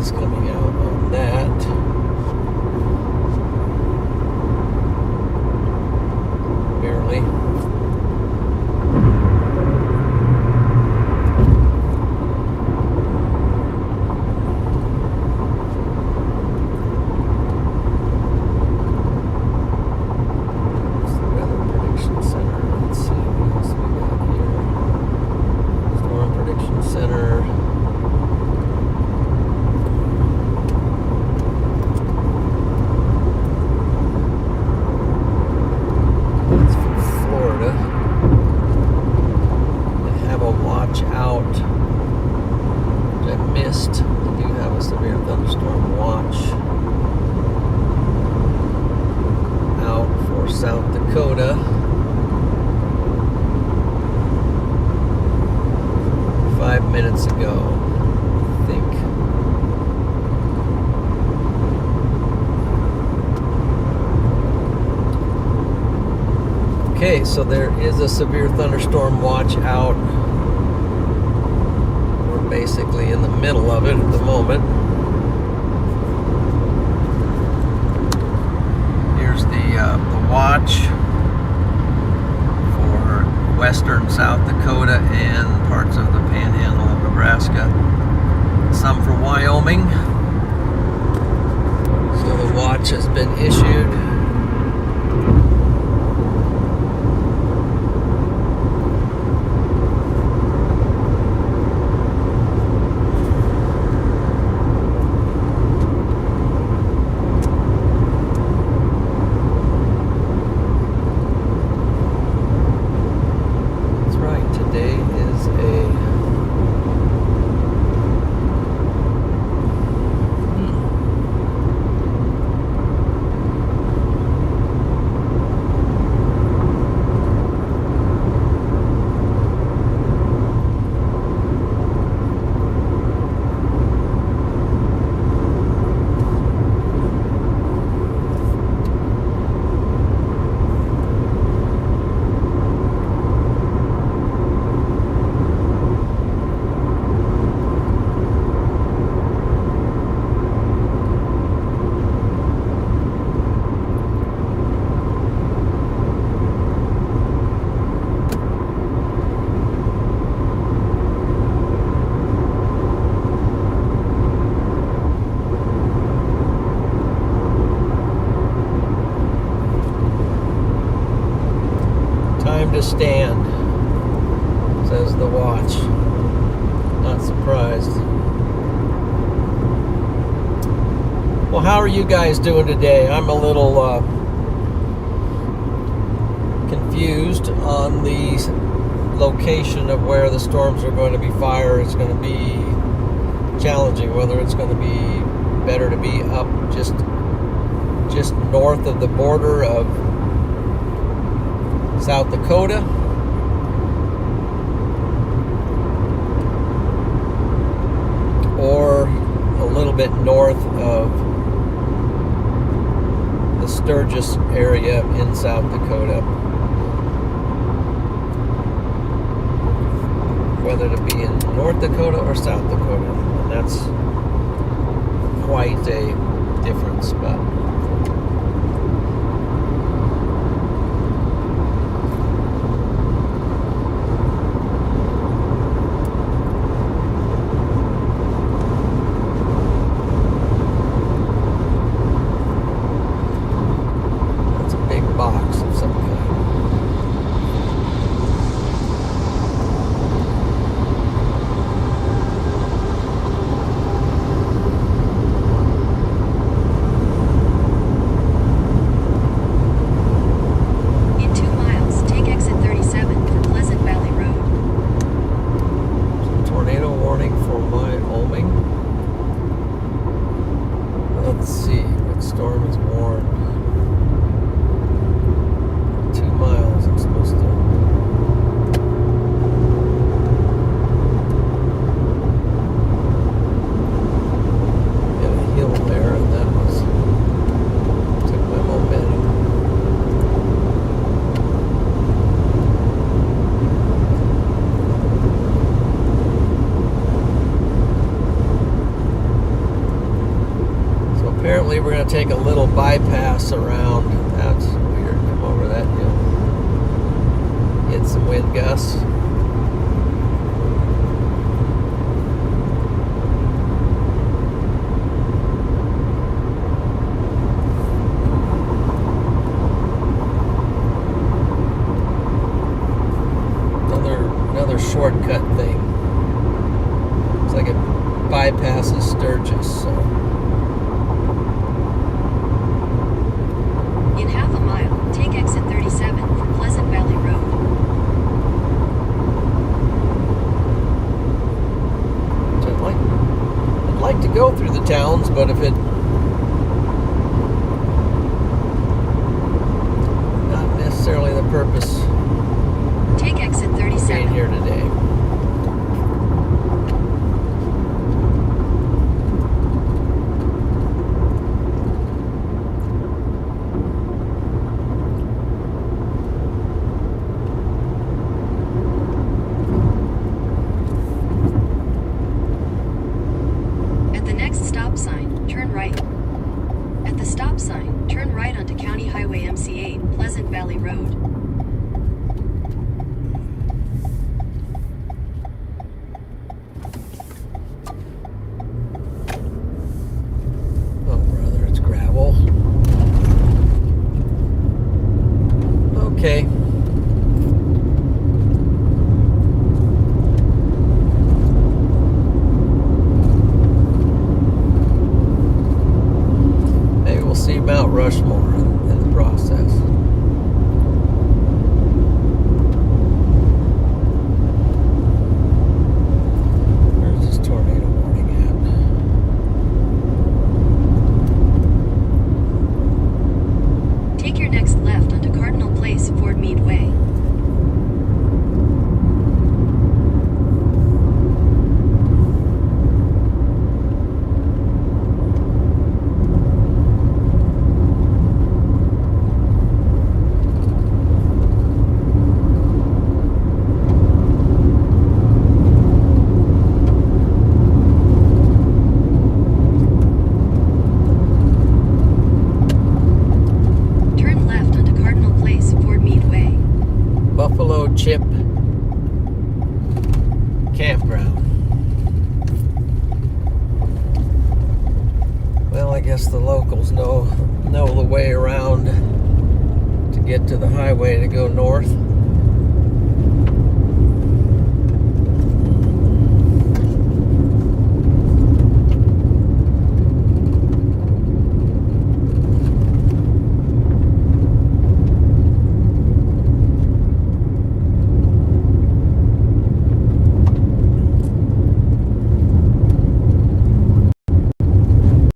Coming out on that. Barely. What's the Weather Prediction Center? Let's see what else we got here. Storm Prediction Center. Out. Which I missed. They do have a severe thunderstorm watch out for South Dakota. 5 minutes ago, I think. Okay, so there is a severe thunderstorm watch out. Basically in the middle of it at the moment. Here's the watch for western South Dakota and parts of the panhandle of Nebraska. Some for Wyoming. So the watch has been issued. Time to stand, says the watch. Not surprised. Well, how are you guys doing today? I'm a little confused on the location of where the storms are going to be fire. It's going to be challenging, whether it's going to be better to be up just north of the border of South Dakota. Or a little bit north of the Sturgis area in South Dakota. Whether to be in North Dakota or South Dakota. And that's quite a difference, but that's a big box of some kind. Wyoming. Let's see what storm is warned. 2 miles. I'm supposed to. Get a hill there, and that was took my momentum. Apparently we're going to take a little bypass around. That's weird. Come over that hill. Hit some wind gusts. Another shortcut thing. It's like it bypasses Sturgis, so. In half a mile, take exit 37 for Pleasant Valley Road. I'd like to go through the towns, but if it not necessarily the purpose Take exit of 37. being here today. At the next stop sign, turn right. At the stop sign, turn right onto County Highway MC8, Pleasant Valley Road. Oh, brother, it's gravel. Okay. Maybe we'll see Mount Rushmore in the process. Where's this tornado warning at? Take your next left onto Cardinal Place, Ford Meade Way. Turn left onto Cardinal Place, Ford Meade Way. Buffalo Chip Campground. Well, I guess the locals know the way around to get to the highway to go north.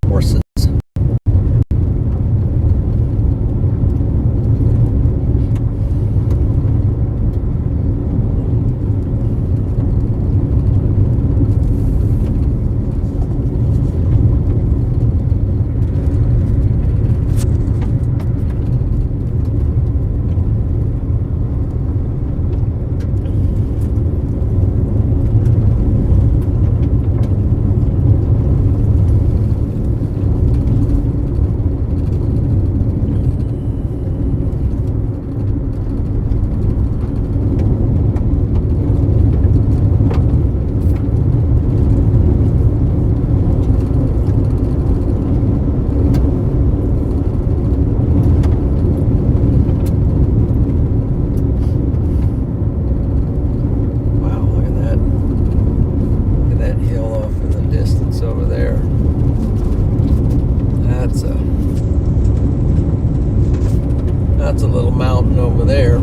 Horses. over there.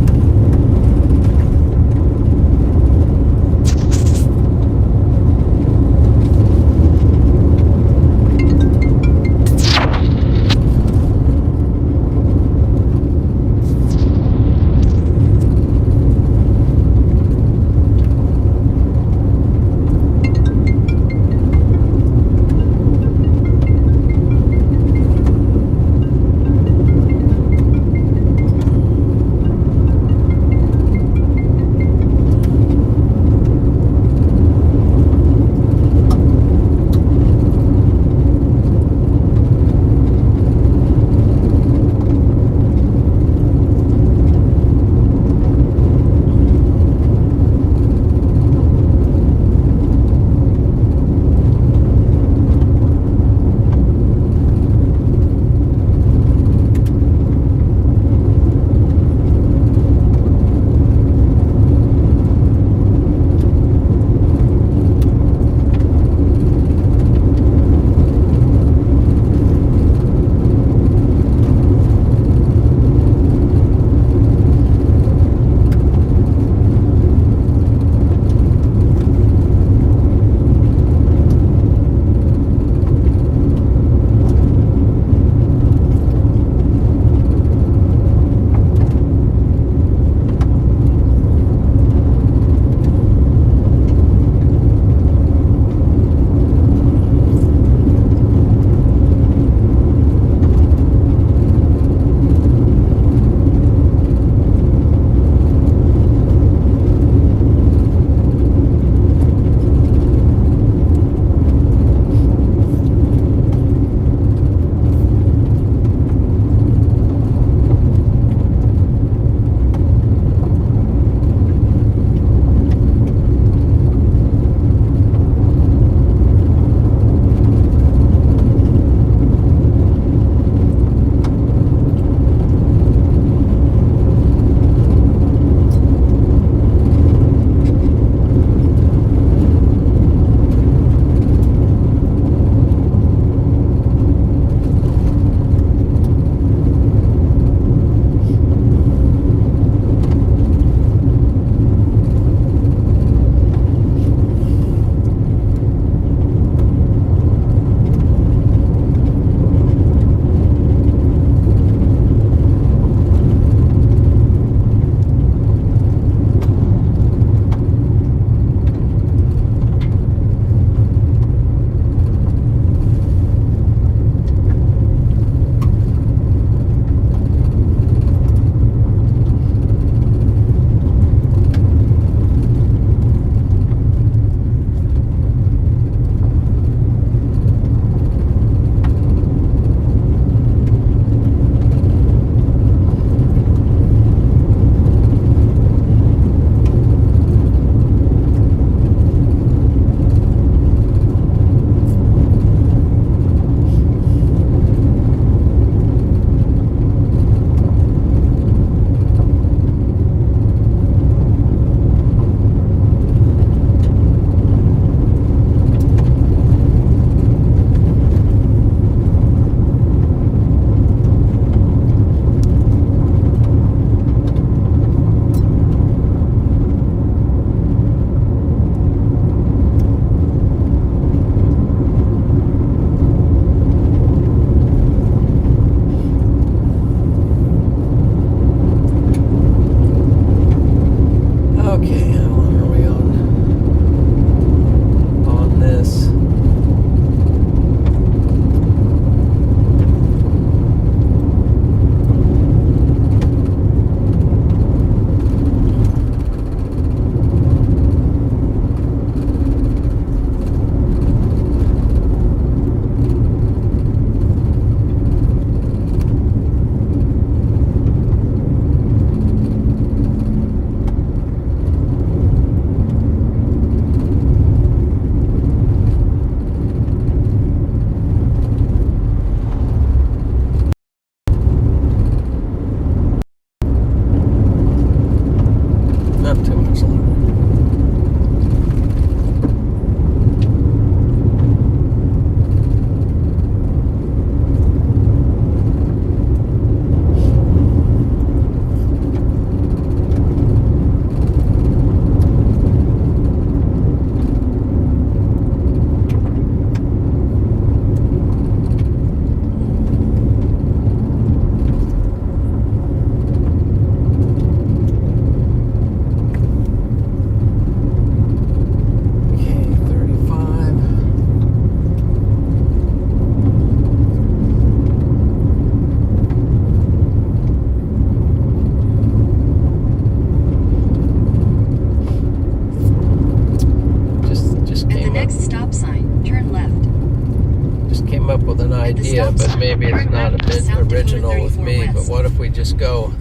maybe it's not original with me, but what if we just go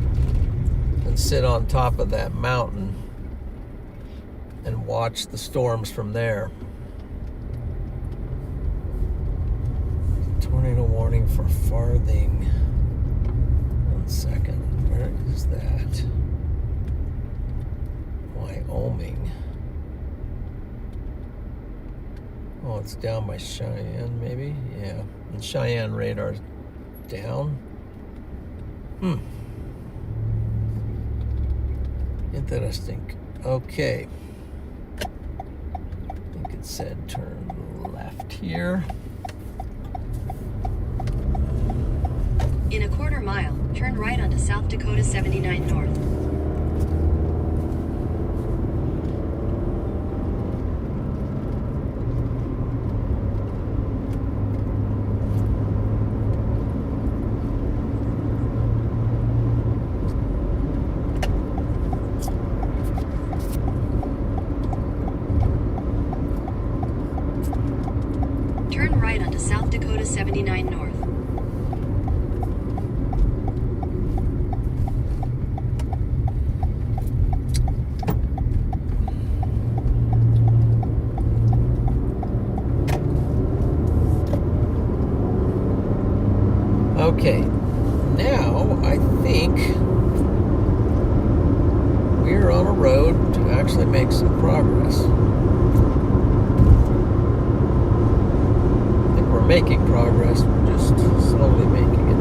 and sit on top of that mountain and watch the storms from there? Tornado warning for Farthing. 1 second. Where is that? Wyoming. Oh, it's down by Cheyenne, maybe? Yeah. And Cheyenne radar's down. Interesting. Okay. I think it said turn left here. In a quarter mile, turn right onto South Dakota 79 North. Turn right onto South Dakota 79 North. Okay, now I think we're on a road to actually make some progress. I think we're making progress, we're just slowly making it.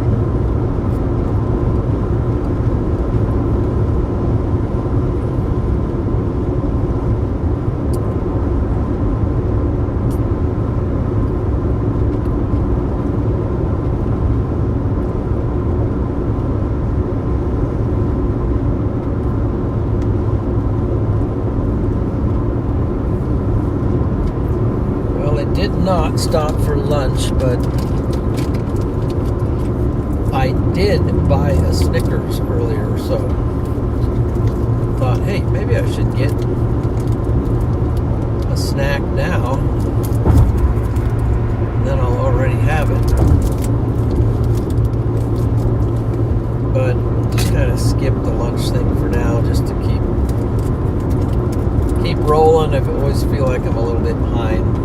Did not stop for lunch, but I did buy a Snickers earlier, so thought, hey, maybe I should get a snack now, then I'll already have it. But just kind of skip the lunch thing for now, just to keep rolling. I always feel like I'm a little bit behind.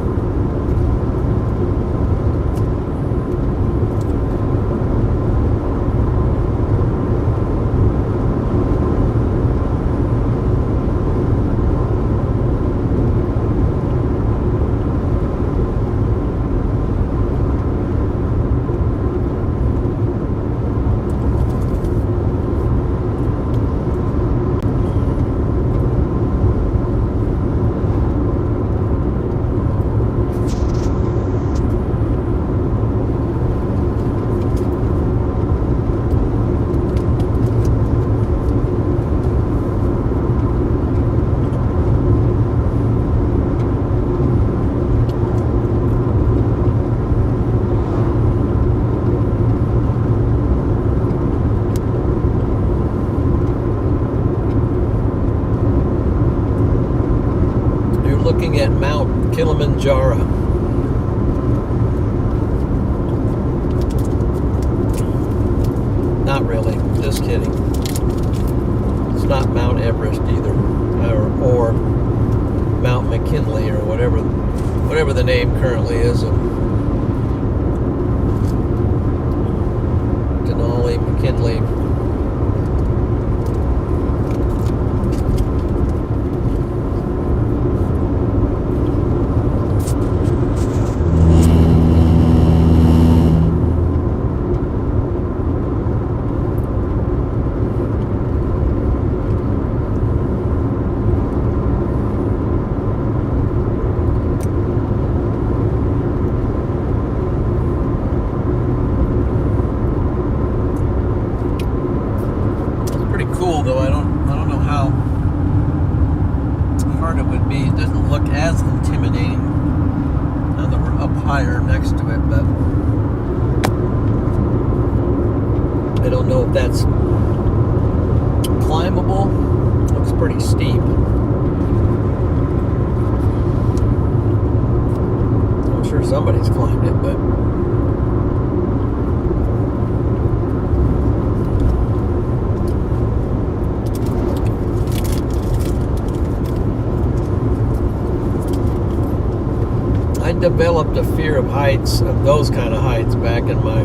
Looking at Mount Kilimanjaro. Not really, just kidding. It's not Mount Everest either, or Mount McKinley, or whatever the name currently is of Denali, McKinley. Cool, though. I don't know how hard it would be. It doesn't look as intimidating now that we're up higher next to it, but I don't know if that's climbable. It looks pretty steep. I'm sure somebody's climbed it, but developed a fear of heights, of those kind of heights, back in my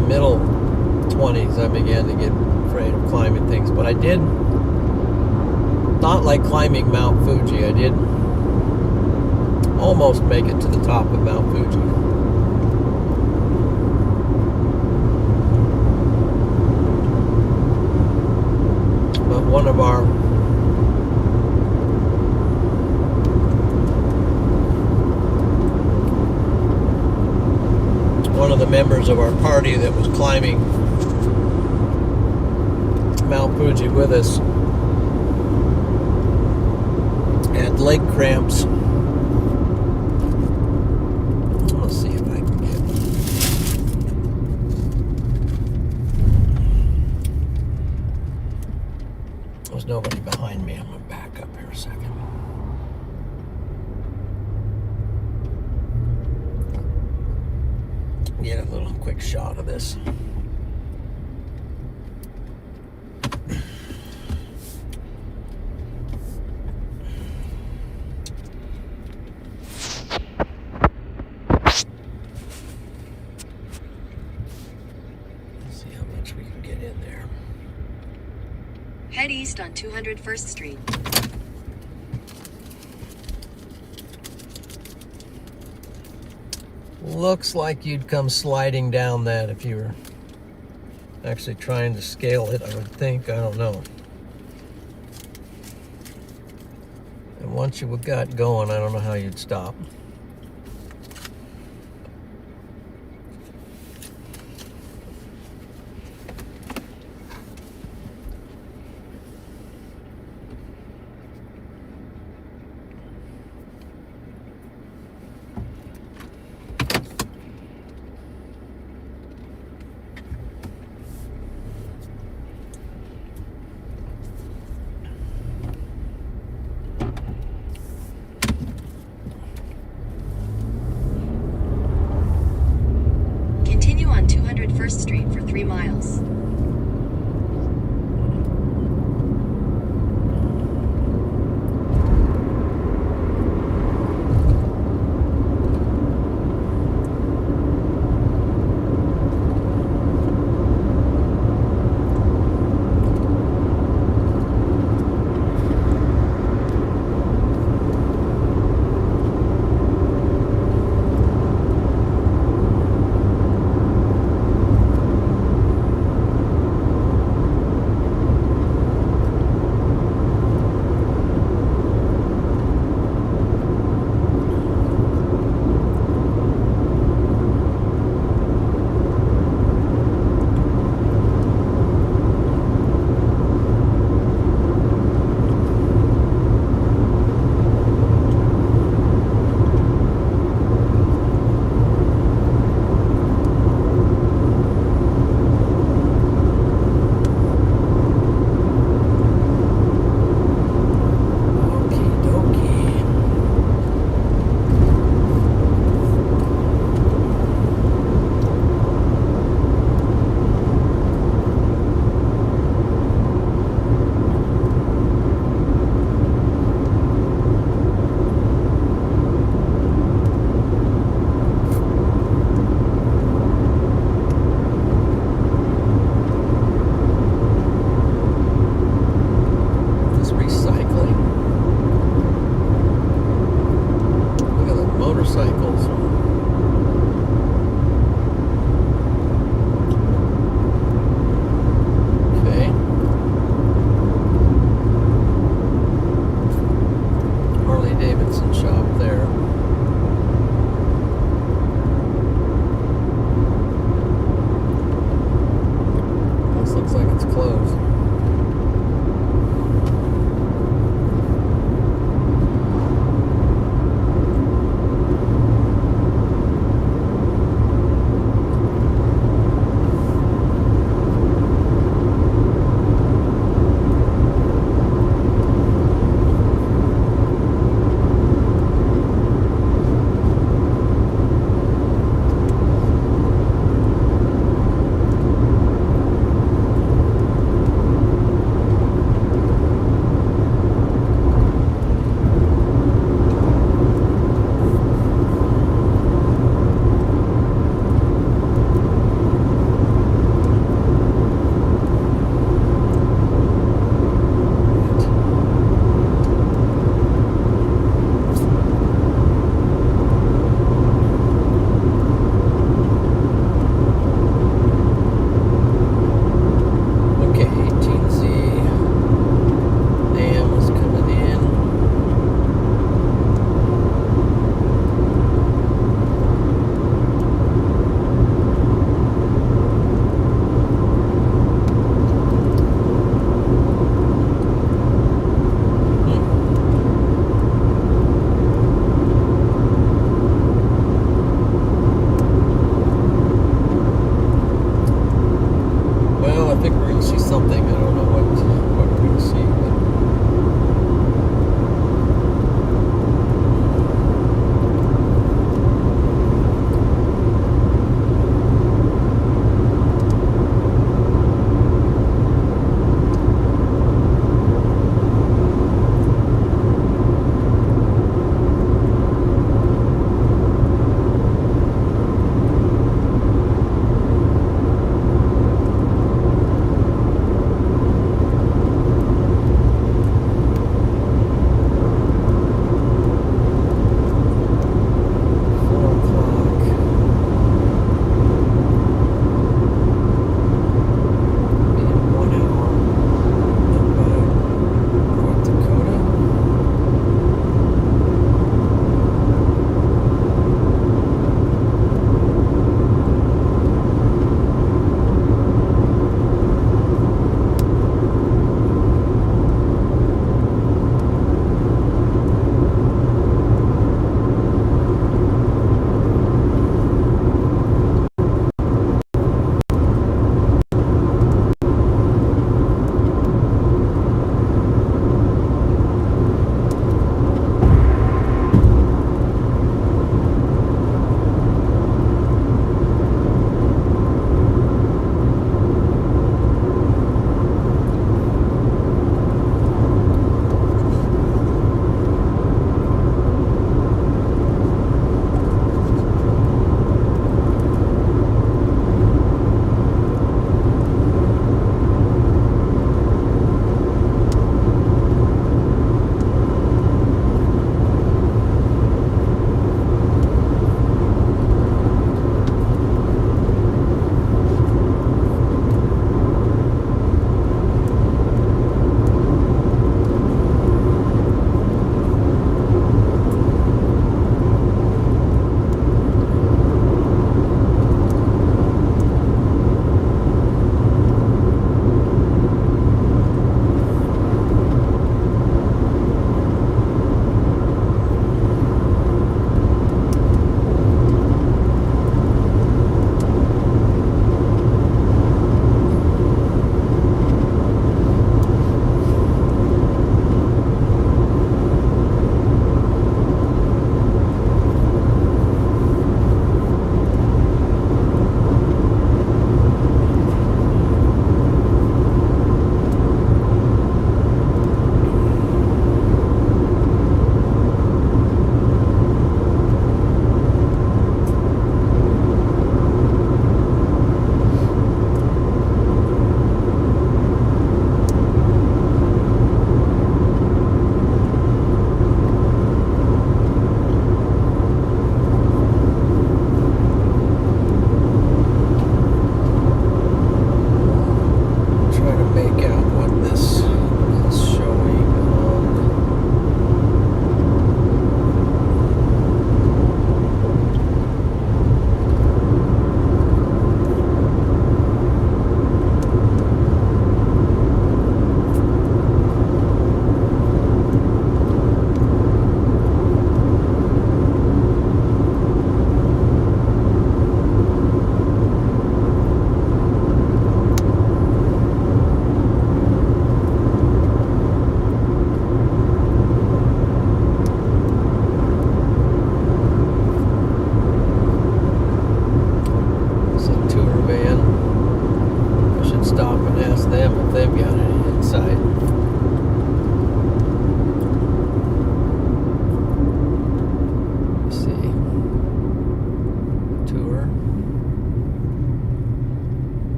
middle 20s. I began to get afraid of climbing things, but I did not like climbing Mount Fuji. I did almost make it to the top of Mount Fuji. But one of the members of our party that was climbing Mount Fuji with us had leg cramps. Let's see if I can get... There's nobody behind me. I'm going to back up here a second. Get a little quick shot of this. Let's see how much we can get in there. Head east on 201st Street. Looks like you'd come sliding down that if you were actually trying to scale it, I would think. I don't know. And once you got going, I don't know how you'd stop. Continue on 201st Street for 3 miles.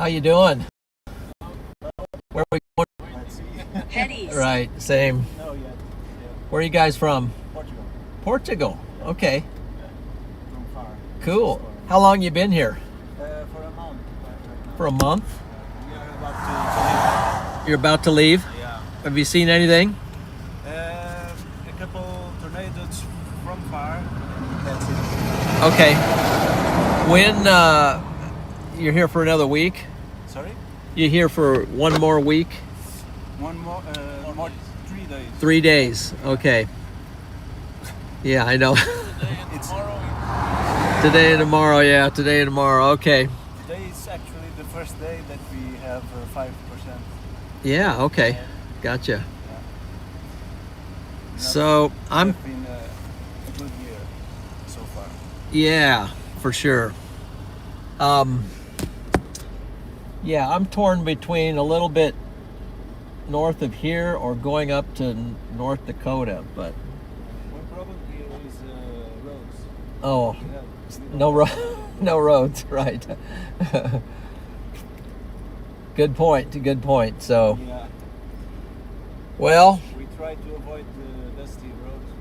you doing? Where are we going? Head east. Right, same. No, yeah. Where are you guys from? Portugal. Portugal. Okay, From far. cool. How long you been here? For a month. Right now. For a month? We are about You're about to leave? to leave. Yeah. Have you seen anything? A couple tornadoes from far. That's it. Okay. When you're here for another week? Sorry? You here for one more week? One more, 3 days. 3 days. Okay. Yeah, I know. It's Today and tomorrow. Yeah, today and tomorrow. Okay. Today is actually the first day that we have 5%. Yeah. Okay. Gotcha. Yeah. So I'm. It's been a good year so far. Yeah, for sure. Yeah, I'm torn between a little bit north of here or going up to North Dakota, but One problem here is roads. oh, Yeah, no roads, right? Good point. So, Yeah. well, We try to avoid the dusty roads.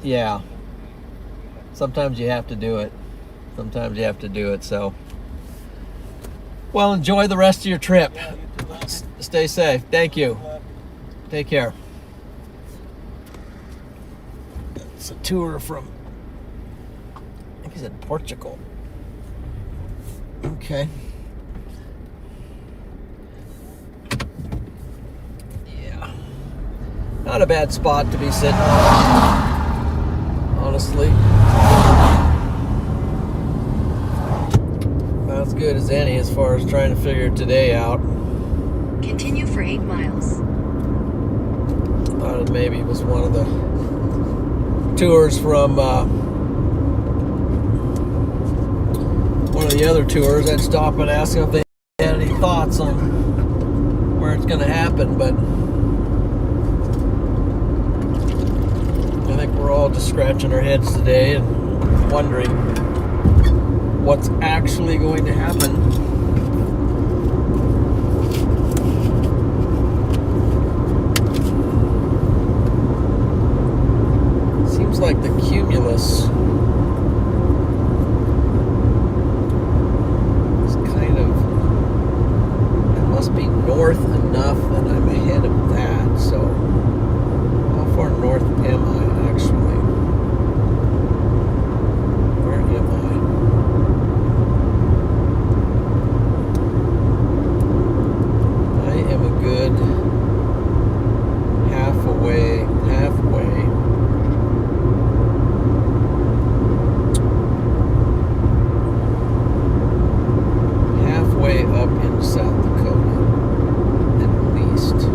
yeah. Sometimes you have to do it. So, well, enjoy the rest of your trip. Yeah, you too. Stay safe. Thank you. Take care. It's a tour from, I think he said Portugal. Okay. Yeah. Not a bad spot to be sitting, honestly. About as good as any as far as trying to figure today out. Continue for 8 miles. Thought it maybe was one of the tours from one of the other tours. I'd stop and ask them if they had any thoughts on where it's going to happen, but I think we're all just scratching our heads today and wondering what's actually going to happen. Like the cumulus is kind of, it must be north enough that I'm ahead of that. So how far north am I actually? Where am I? I am a good halfway up in South Dakota, at least.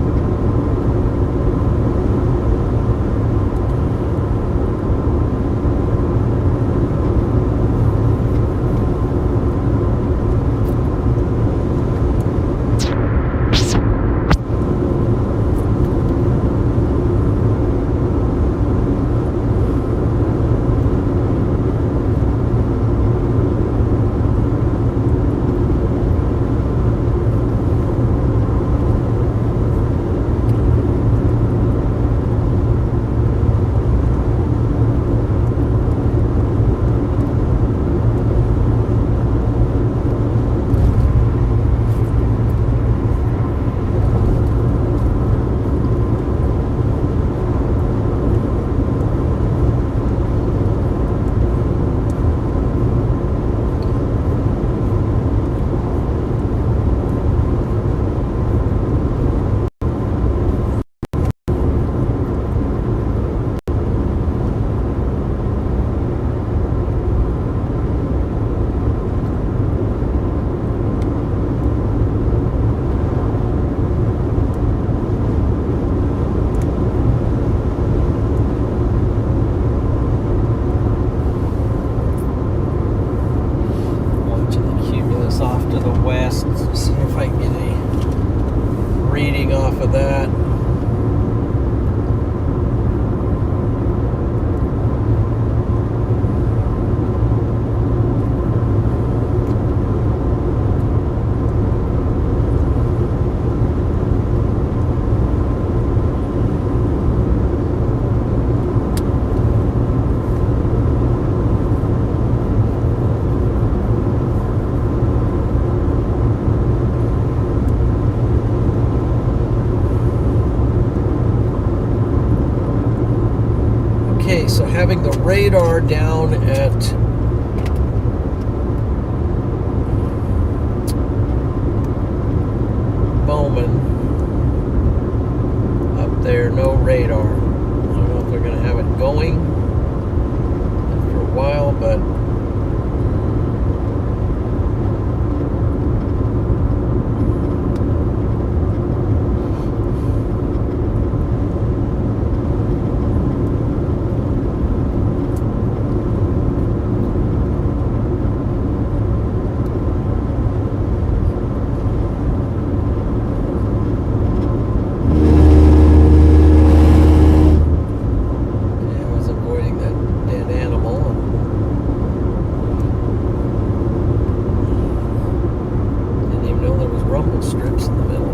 the radar down at Bowman. Up there, no radar. I don't know if they're going to have it going after a while, but strips in the middle.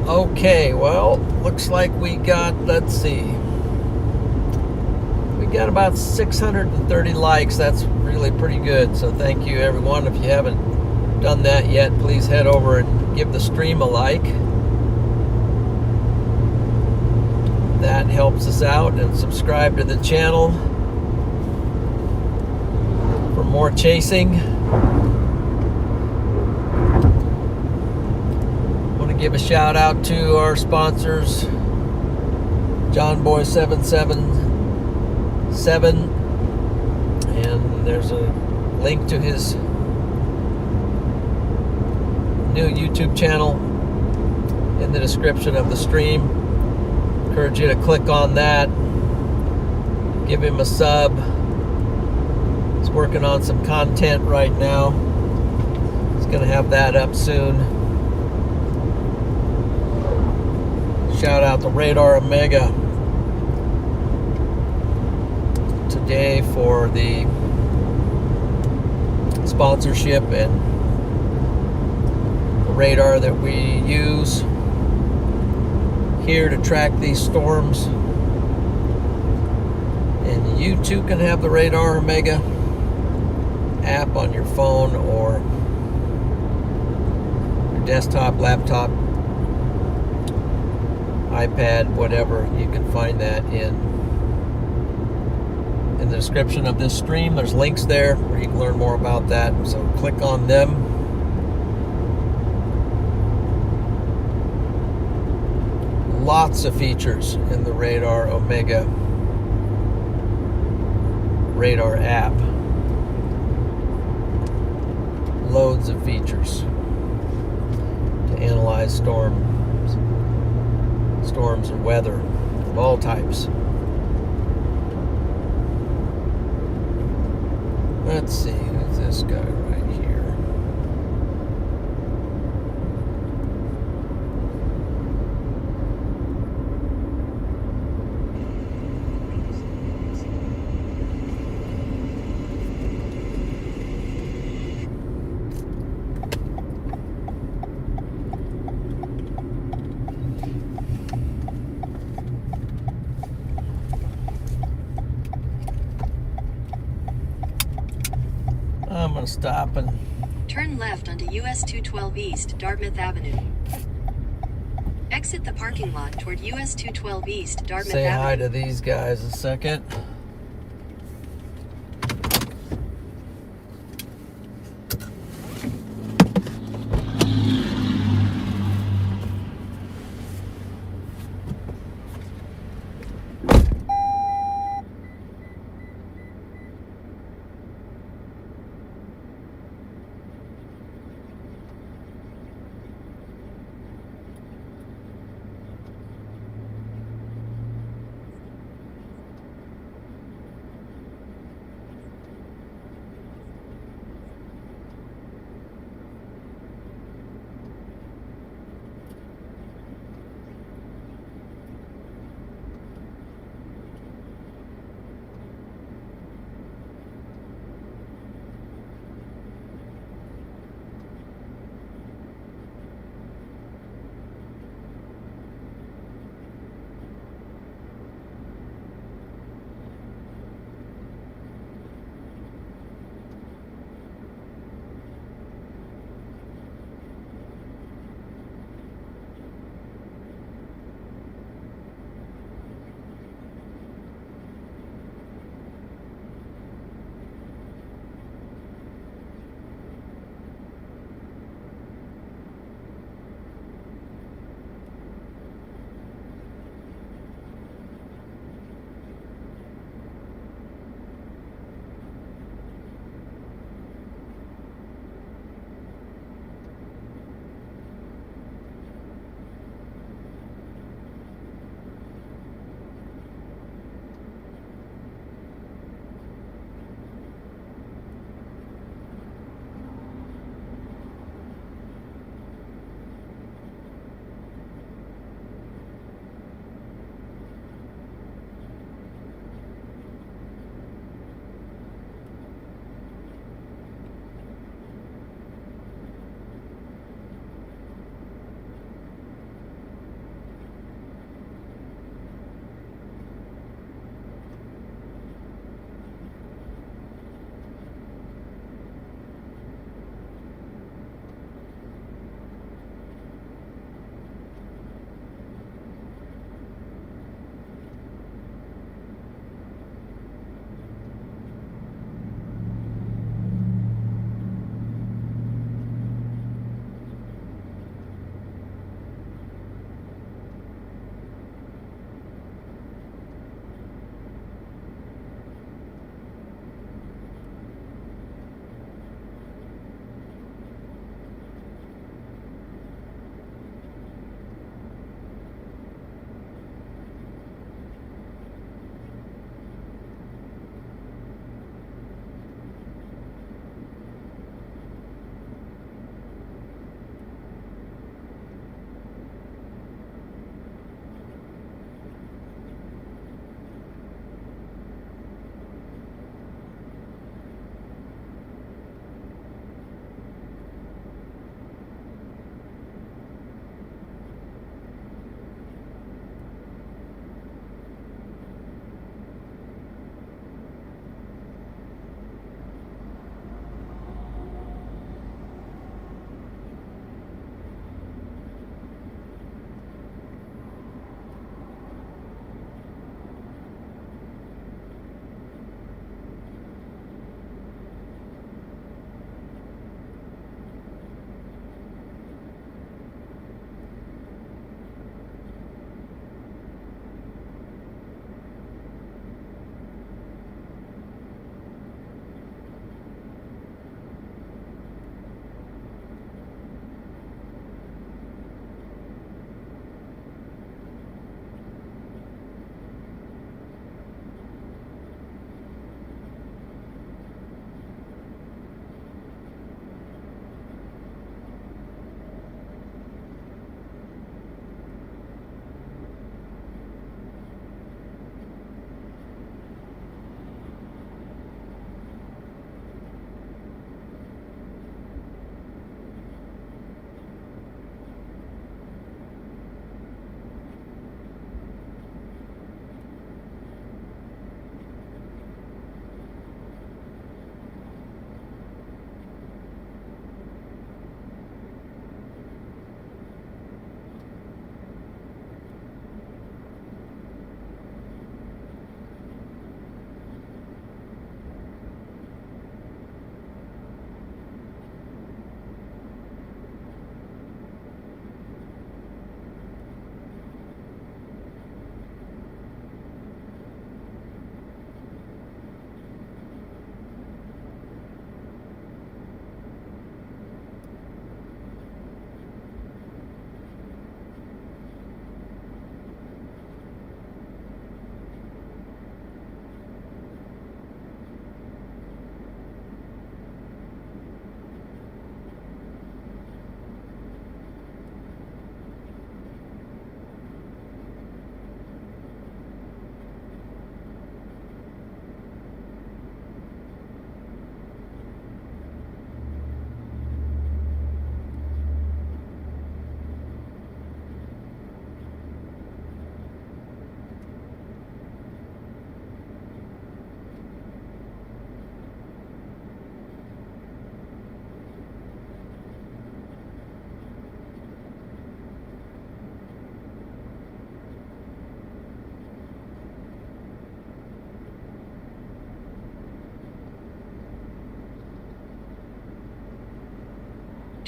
Okay, well, looks like we got, let's see, we got about 630 likes. That's really pretty good. So thank you, everyone. If you haven't done that yet, please head over and give the stream a like. That helps us out, and subscribe to the channel for more chasing. Want to give a shout out to our sponsors, John Boy 777, and there's a link to his new YouTube channel in the description of the stream. Encourage you to click on that, give him a sub. He's working on some content right now. He's going to have that up soon. Shout out to RadarOmega today for the sponsorship and the radar that we use here to track these storms. And you too can have the RadarOmega app on your phone or your desktop, laptop, iPad, whatever. You can find that in the description of this stream. There's links there where you can learn more about that, so click on them. Lots of features in the RadarOmega radar app. Loads of features to analyze storms and weather of all types. Let's see, who's this guy right here? I'm going to stop and Turn left onto US 212 East, Dartmouth Avenue. Exit the parking lot toward US 212 East, Dartmouth say Avenue. hi to these guys a second.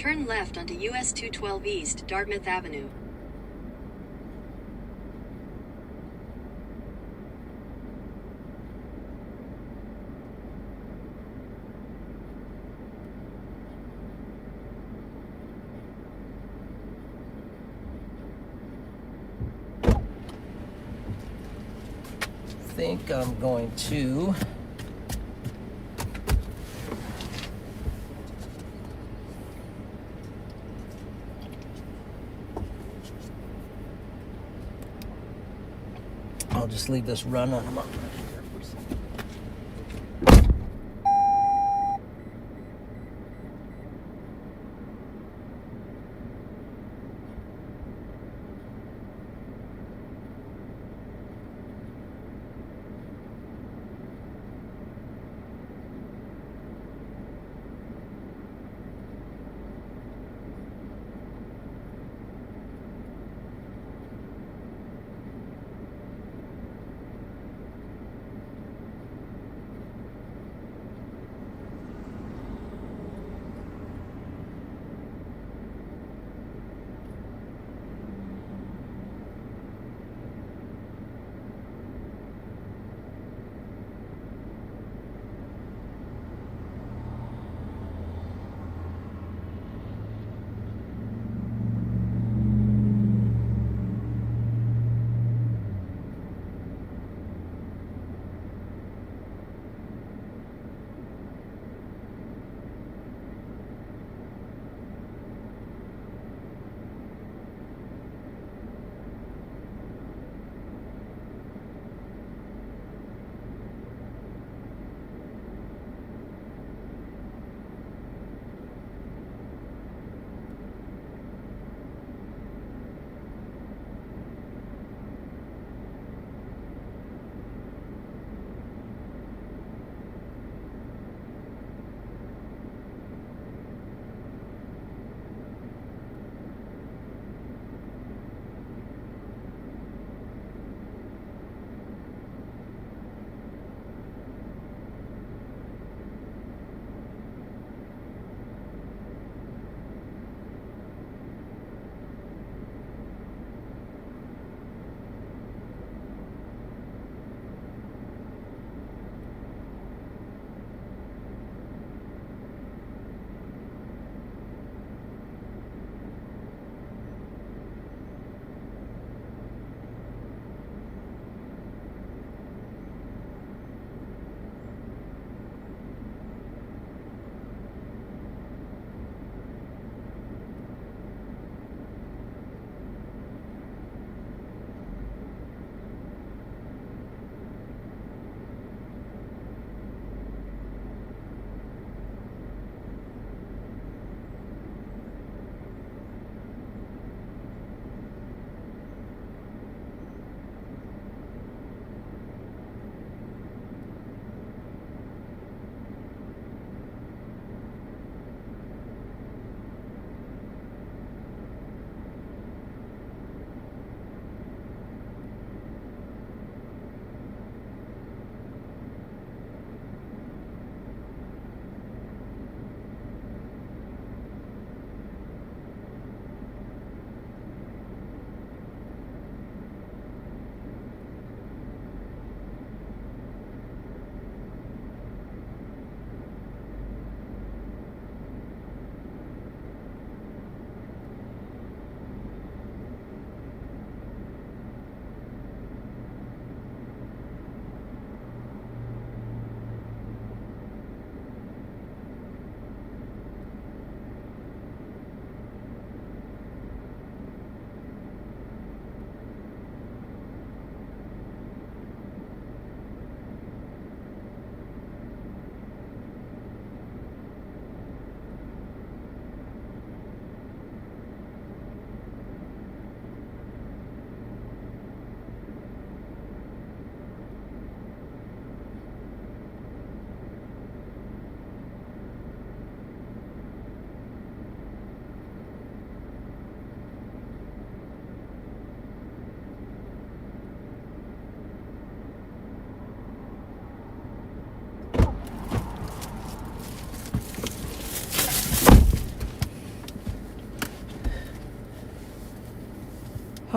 Turn left onto US 212 East, Dartmouth Avenue. I think I'm going to I'll just leave this run on my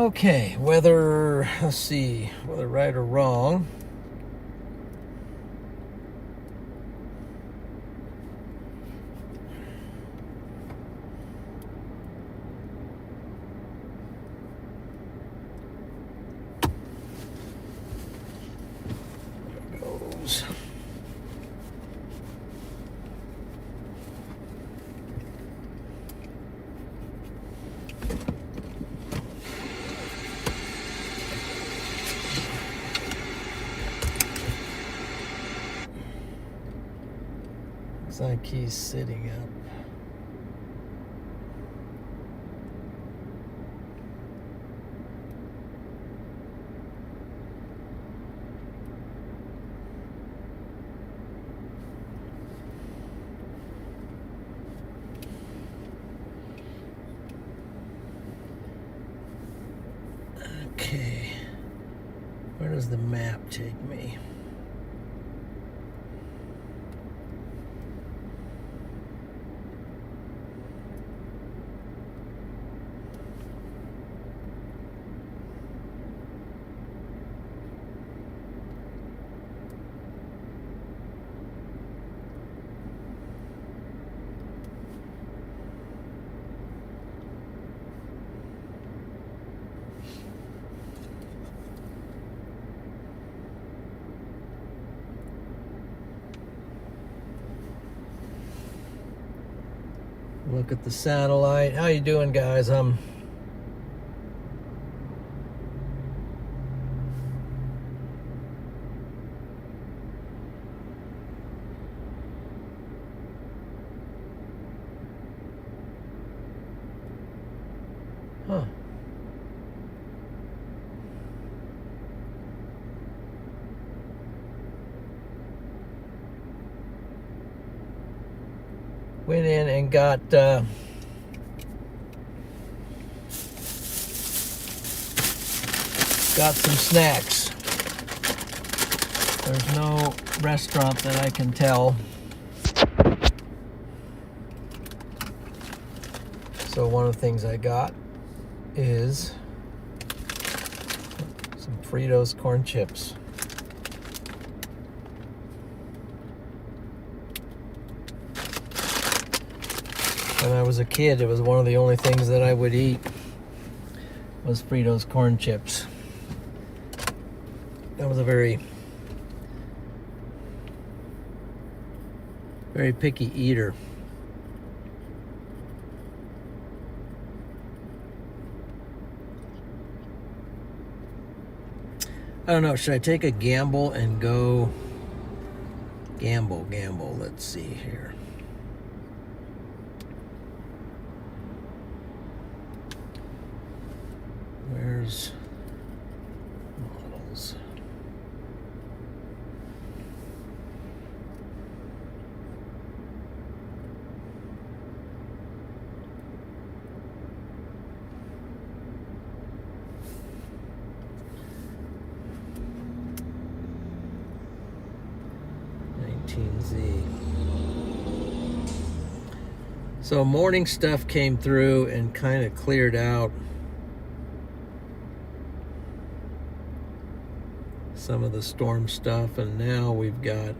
Okay, whether, let's see, whether right or wrong. There goes. Looks like he's sitting up. Okay, where does the map take me? Look at the satellite. How you doing, guys? Huh. Went in and got some snacks. There's no restaurant that I can tell. So one of the things I got is some Fritos corn chips. When I was a kid, it was one of the only things that I would eat was Fritos corn chips. I was a very picky eater. I don't know, should I take a gamble and go gamble, let's see here. Where's models? Z. So morning stuff came through and kind of cleared out some of the storm stuff, and now we've got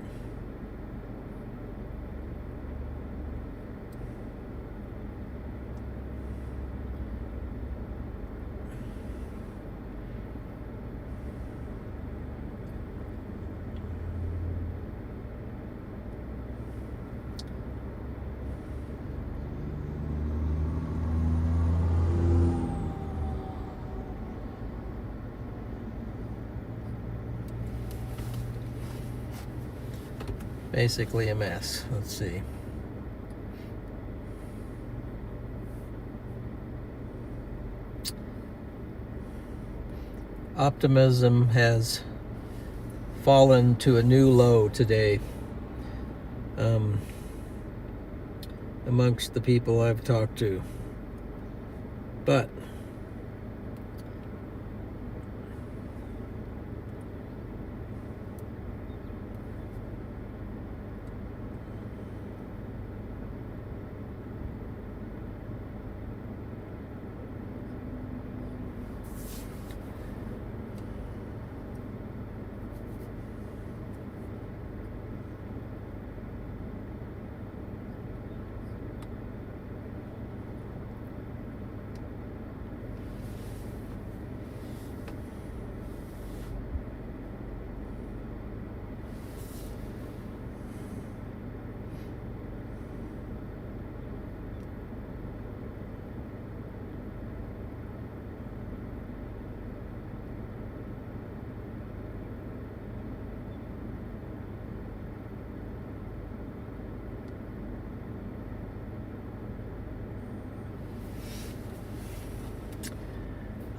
basically a mess. Let's see. Optimism has fallen to a new low today amongst the people I've talked to. But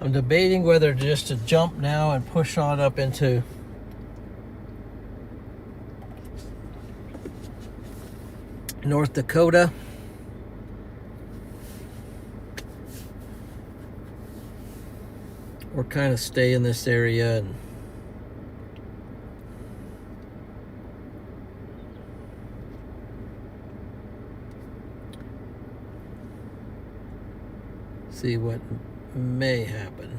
I'm debating whether just to jump now and push on up into North Dakota, or kind of stay in this area and see what may happen.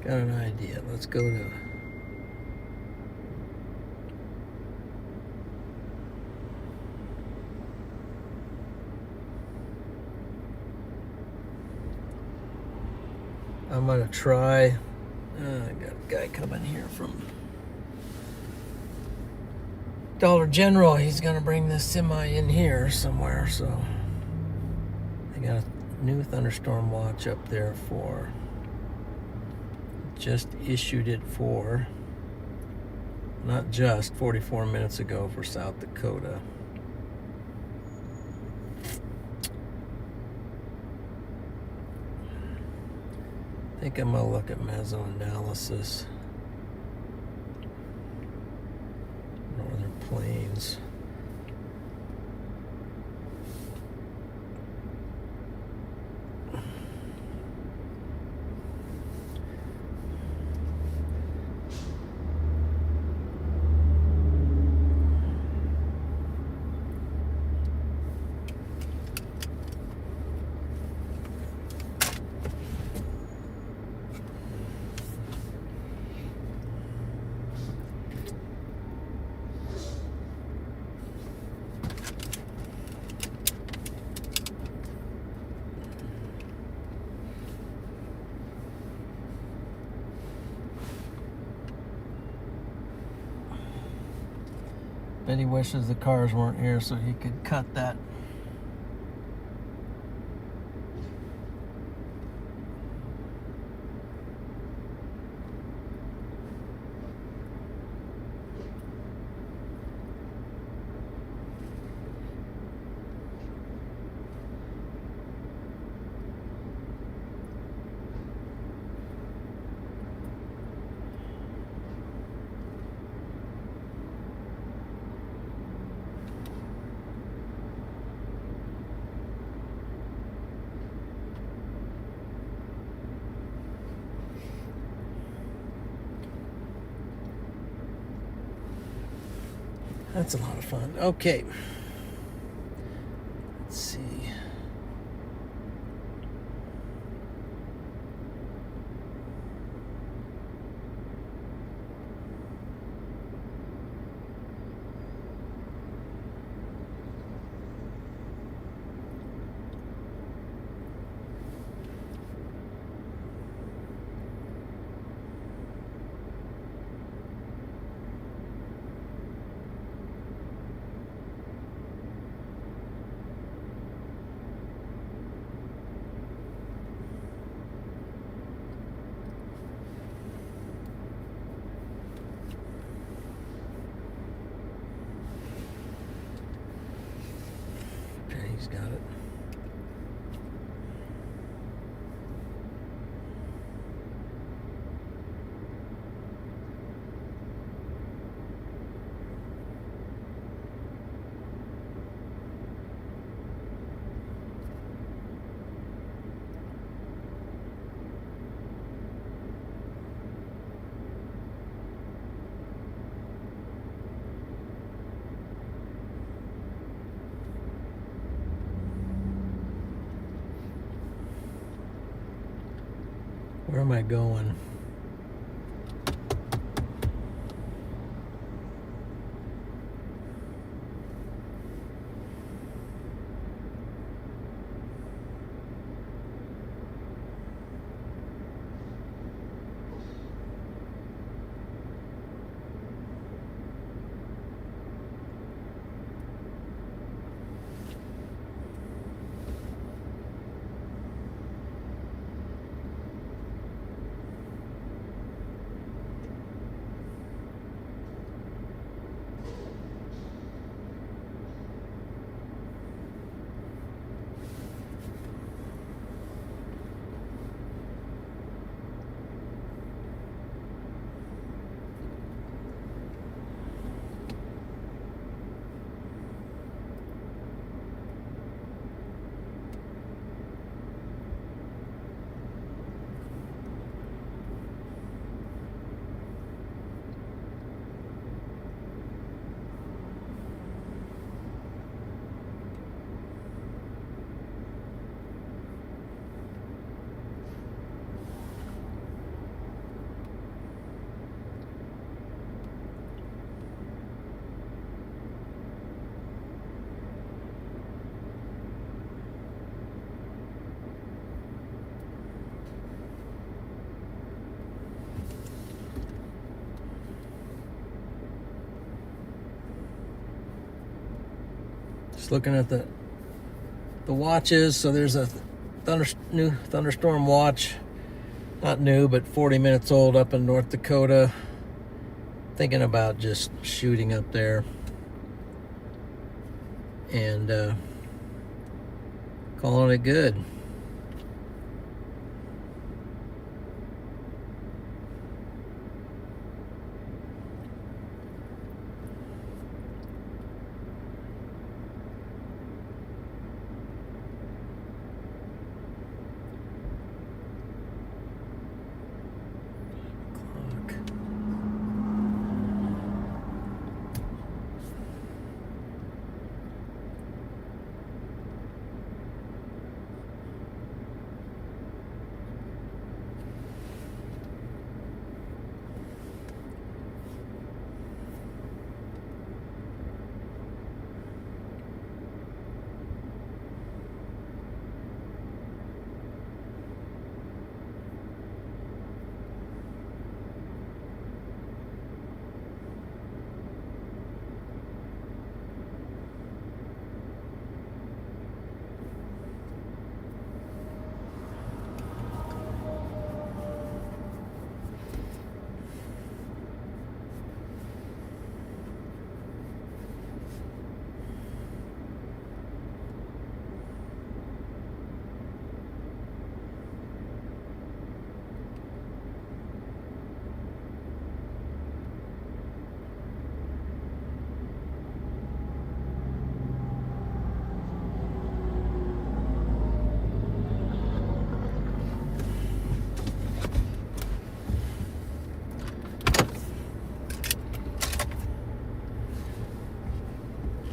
Got an idea. Let's go to I'm gonna try. I got a guy coming here from Dollar General. He's gonna bring this semi in here somewhere. So they got a new thunderstorm watch up there for. Just issued it for. Not just 44 minutes ago for South Dakota. I think I'm gonna look at mesoanalysis. Northern Plains. Bet he wishes the cars weren't here so he could cut that. That's a lot of fun. Okay. Let's see. He's got it. Where am I going? Just looking at the watches. So there's a new thunderstorm watch, not new, but 40 minutes old up in North Dakota. Thinking about just shooting up there and calling it good.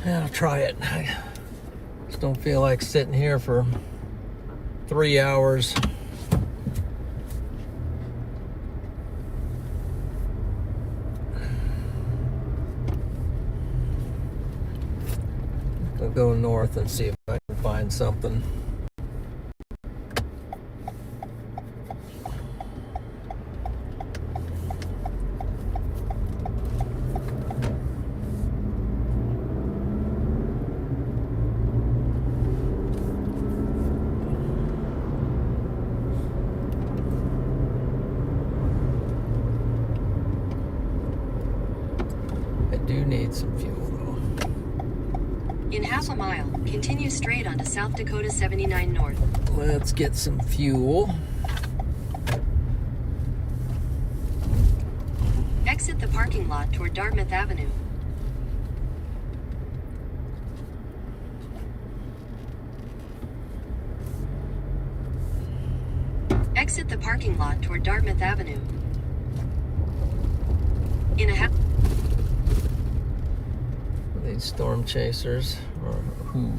Yeah, I'll try it. I just don't feel like sitting here for 3 hours. I'll go north and see if I can find something. Do need some fuel though. In half a mile, continue straight onto South Dakota 79 North. Let's get some fuel. Exit the parking lot toward Dartmouth Avenue. Exit the parking lot toward Dartmouth Avenue. In a half... These storm chasers, or who?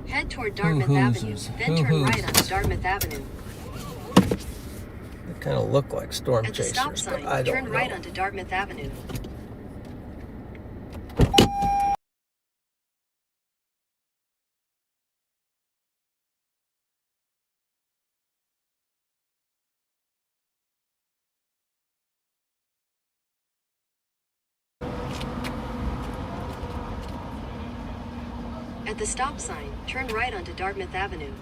Head toward Dartmouth Avenue, then turn right onto Dartmouth Avenue. They kind of look like storm At the chasers, stop sign, but I don't turn know. right onto Dartmouth Avenue. At the stop sign, turn right onto Dartmouth Avenue.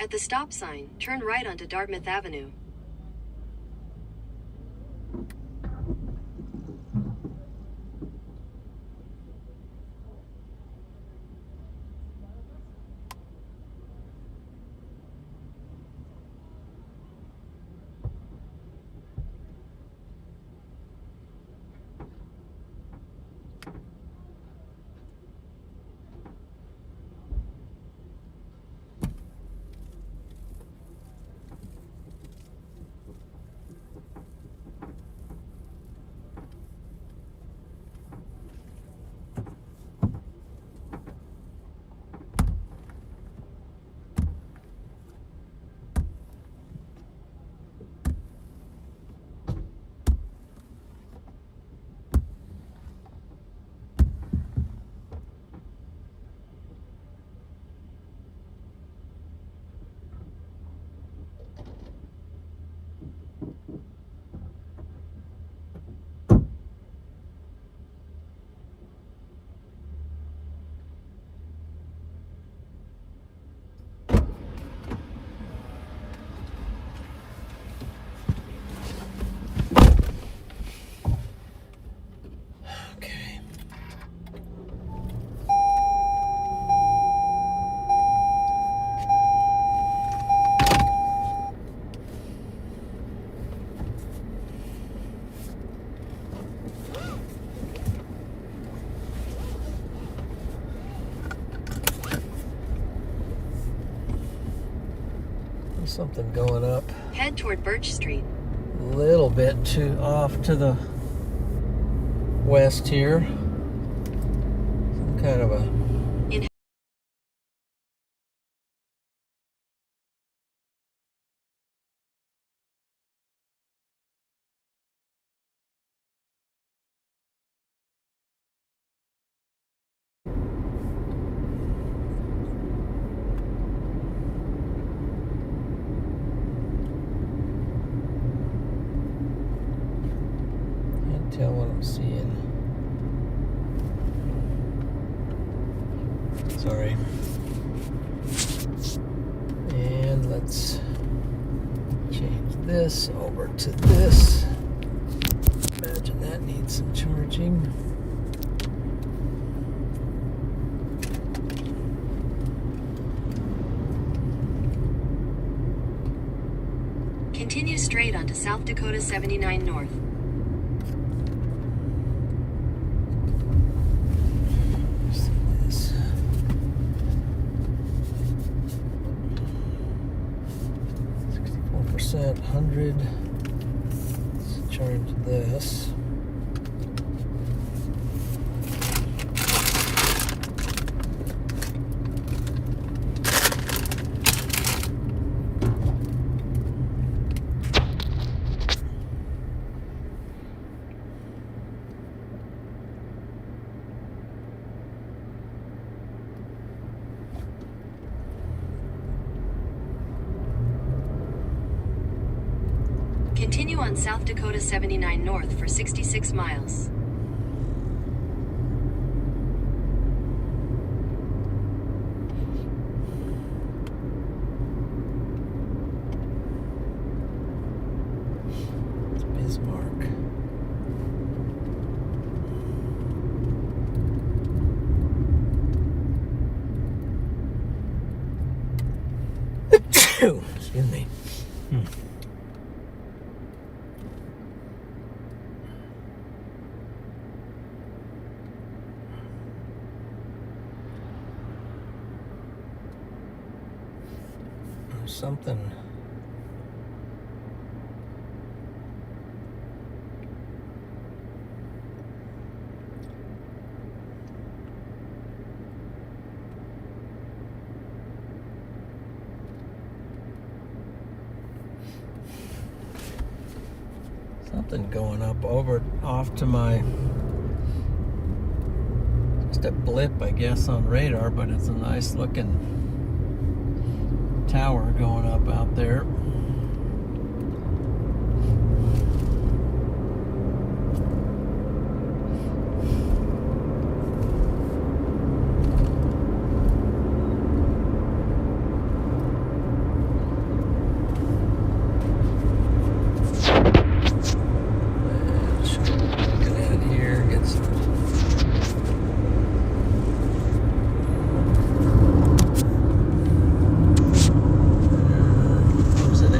At the stop sign, turn right onto Dartmouth Avenue. Something going up Head toward Birch Street. a little bit off to the west here. Some kind of a In can't tell what I'm seeing. Sorry. And let's change this over to this. Imagine that needs some charging. Continue straight onto South Dakota 79 North. See this. 64%, 100. Let's charge this. Continue on South Dakota 79 North for 66 miles. It's Bismarck. Excuse me. There's something. Something going up off to my, just a blip I guess on radar, but it's a nice looking tower going up out there. Looking at it here, get some there's an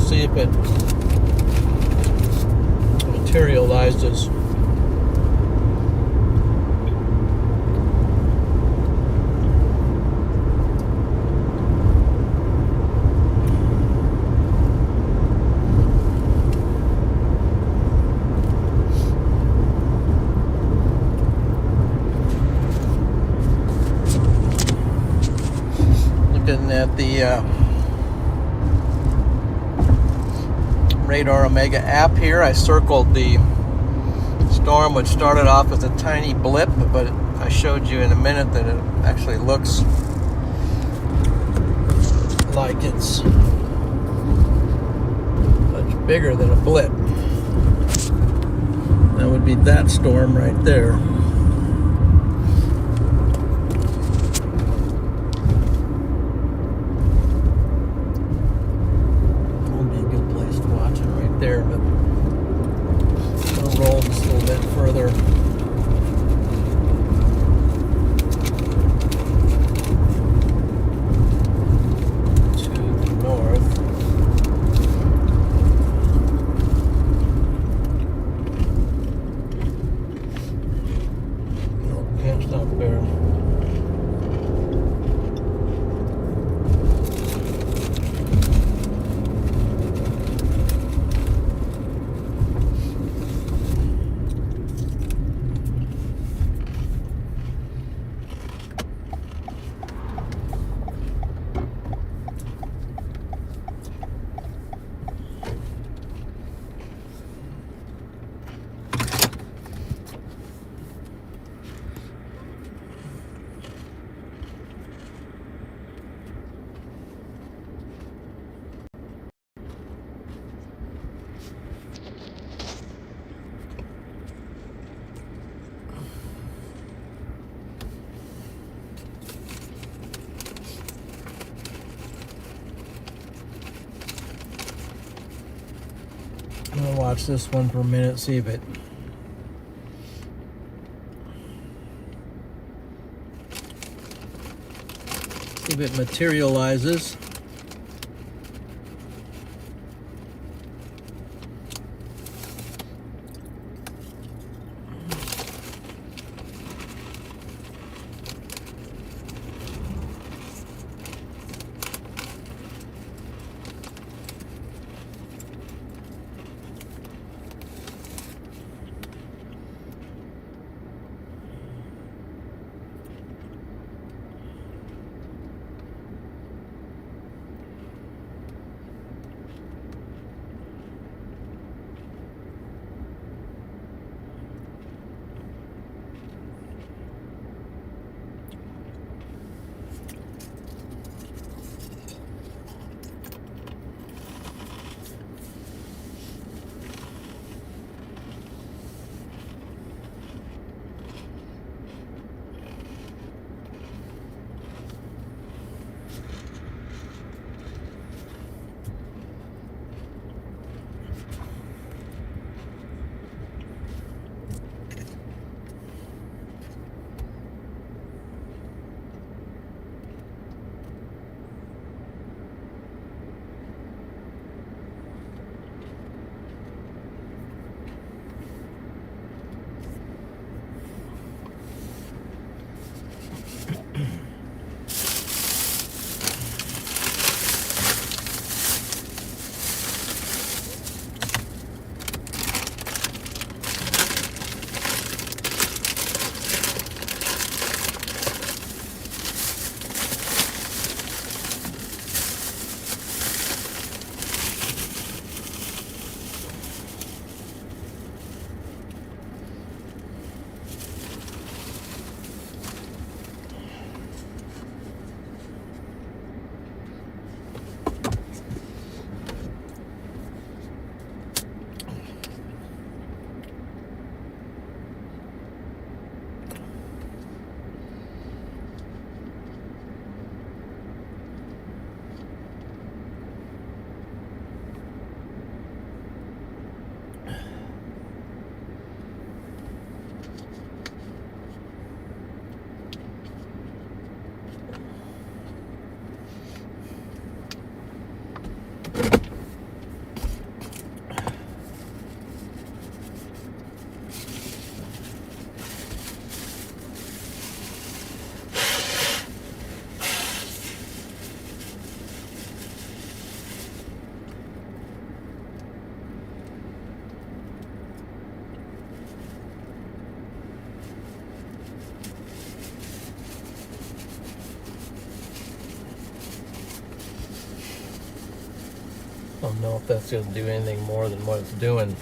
see if it materializes. Looking at the RadarOmega app here, I circled the storm, which started off as a tiny blip, but I showed you in a minute that it actually looks like it's much bigger than a blip. That would be that storm right there. There, but I'll roll just a little bit further. To the north. No, can't stop there. I'm gonna watch this one for a minute, see if it materializes. I don't know if that's going to do anything more than what it's doing.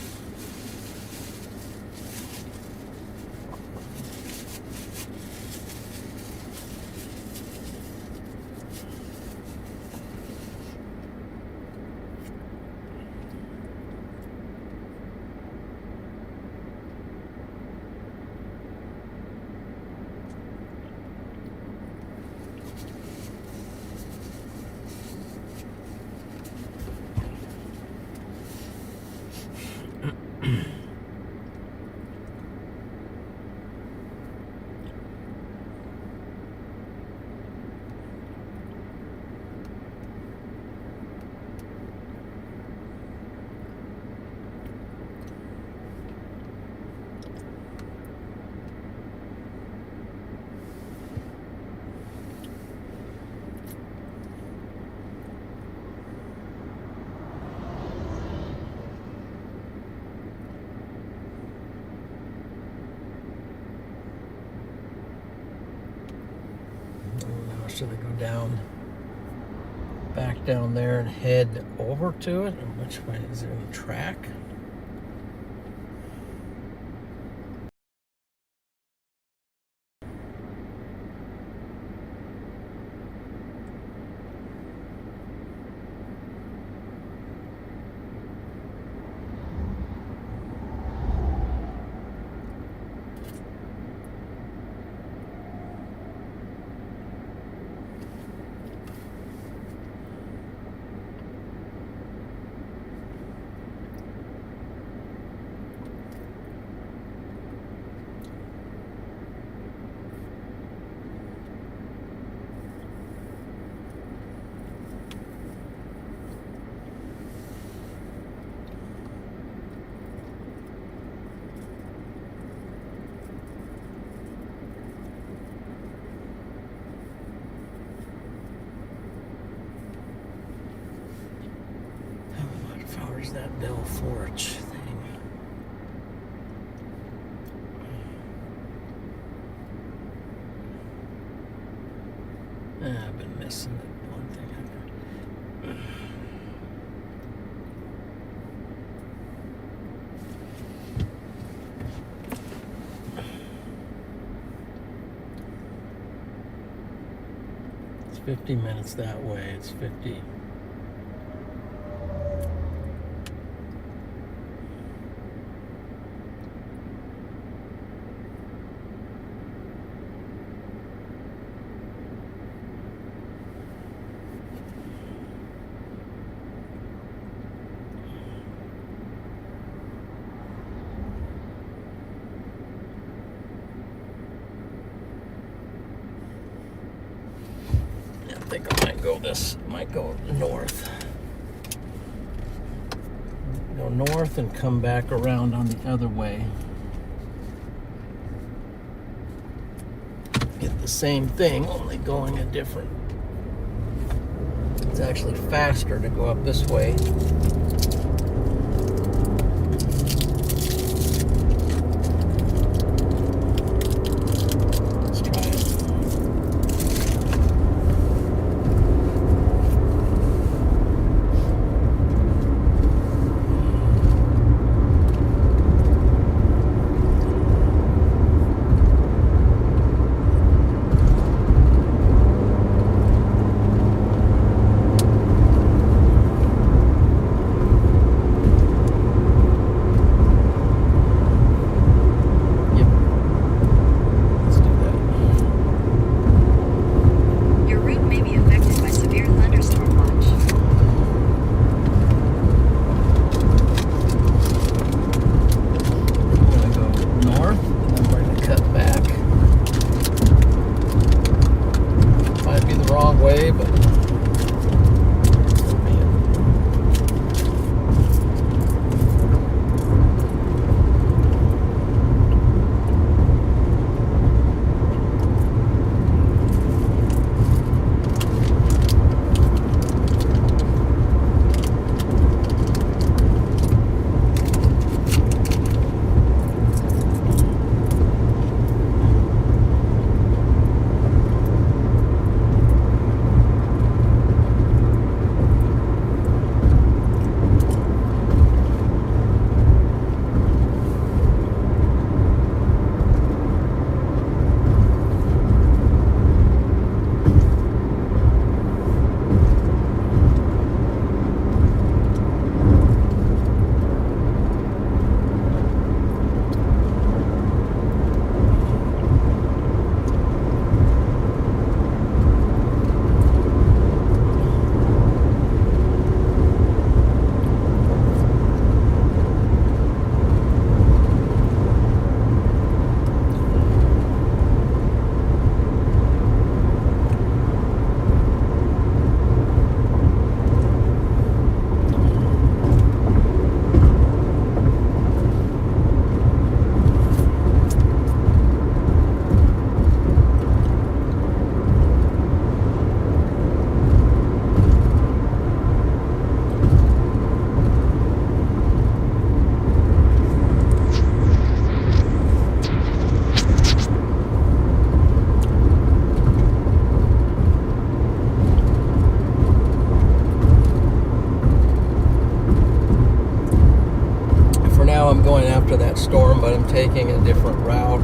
Should I go down, back down there and head over to it? Or which way? Is there any track? Where's that Bell Forge thing? I've been missing that one thing. It's 50 minutes that way. It's 50. I think I might go north. Go north and come back around on the other way. Get the same thing, only going a different. It's actually faster to go up this way. now I'm going after that storm, but I'm taking a different route.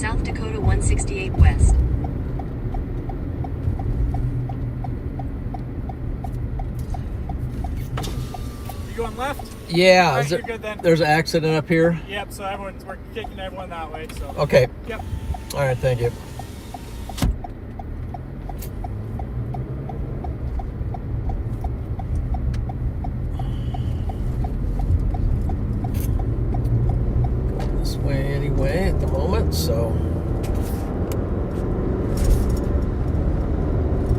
South Dakota 168 West. You going left? Yeah, All right, is there- you're good then. there's an accident up here. Yep, so we're kicking everyone that way, so. Okay. Yep. All right, thank you. Going this way anyway at the moment, so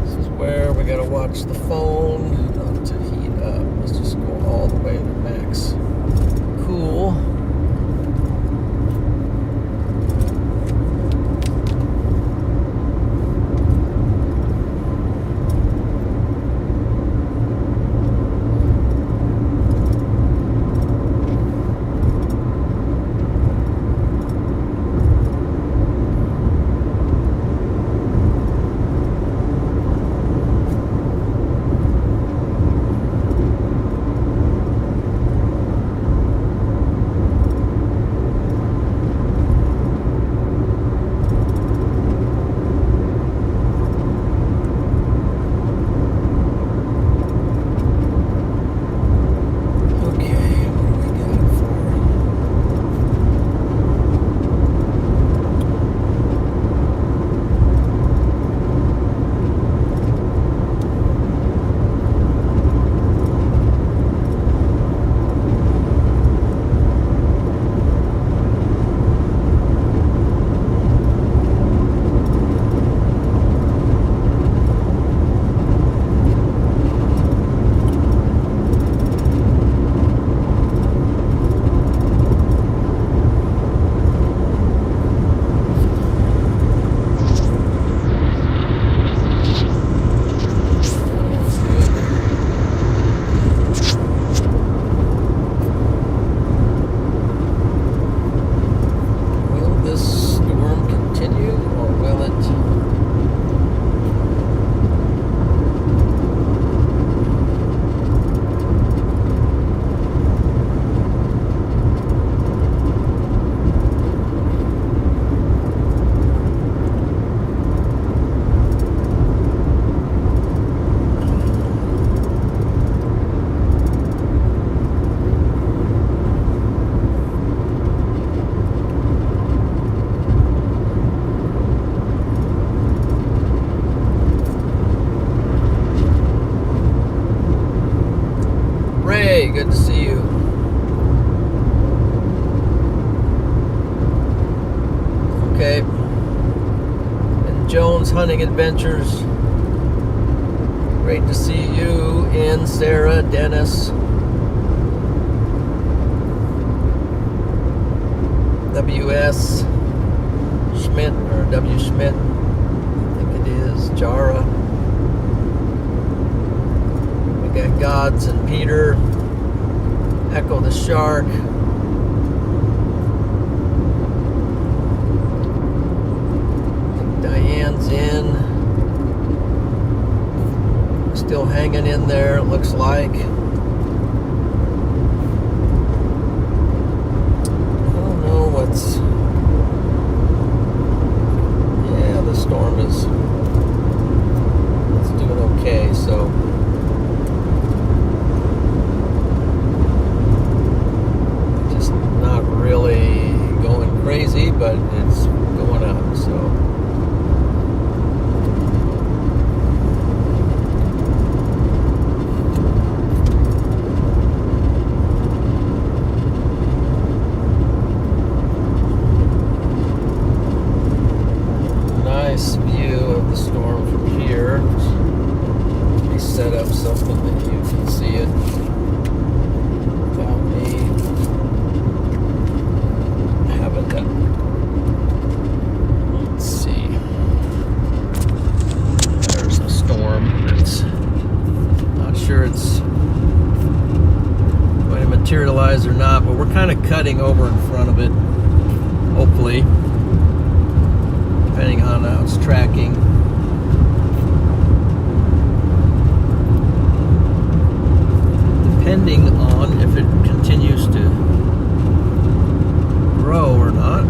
this is where we gotta watch the phone not to heat up. Let's just go all the way to max cool. Good to see you. Okay. And Jones Hunting Adventures. Great to see you in Sarah, Dennis. W.S. Schmidt, or W. Schmidt, I think it is. Jara. We got Gods and Peter. Echo the Shark. Diane's in. Still hanging in there, it looks like. I don't know what's... Yeah, the storm is... It's doing okay, so... Really going crazy, but it's going up, so nice view of the storm from here. Let me set up something that you can see it without me. Let's see. There's a storm. It's not sure it's going to materialize or not, but we're kind of cutting over in front of it, hopefully, depending on how it's tracking. Depending on if it continues to grow or not.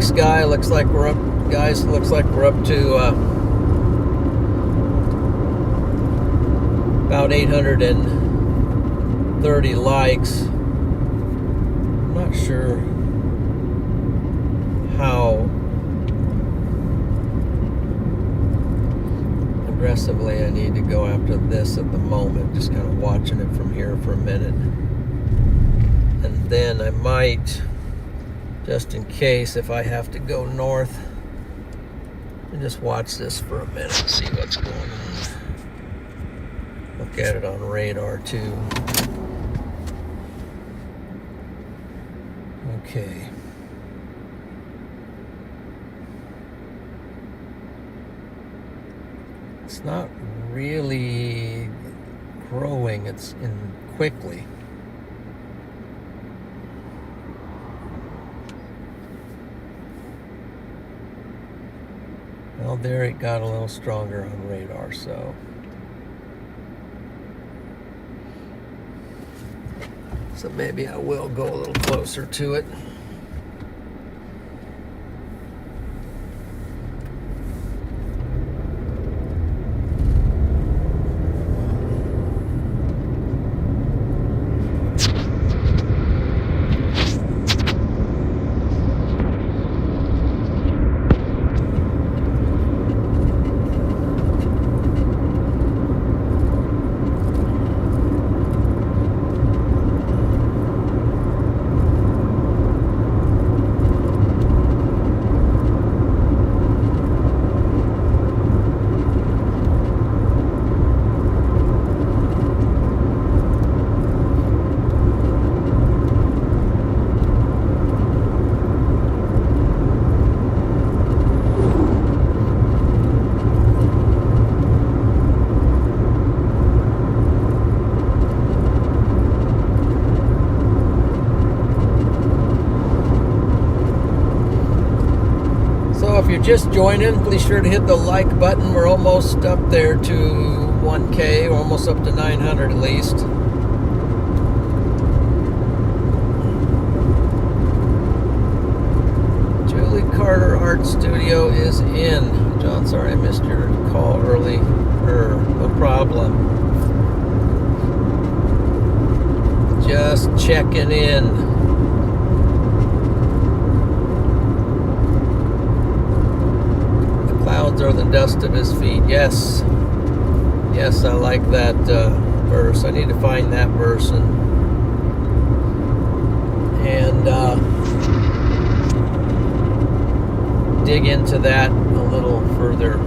sky. Looks like we're up, guys. Looks like we're up to about 830 likes. I'm not sure how aggressively I need to go after this at the moment. Just kind of watching it from here for a minute, and then I might, just in case, if I have to go north, and just watch this for a minute, see what's going on. Look at it on radar too. Okay. It's not really growing, it's in quickly. Well, there it got a little stronger on radar, so maybe I will go a little closer to it. If you're just joining, please sure to hit the like button. We're almost up there to 1K, we're almost up to 900 at least. Julie Carter Art Studio is in. John, sorry I missed your call early. No problem. Just checking in. Or the dust of his feet. Yes, I like that verse. I need to find that verse and dig into that a little further.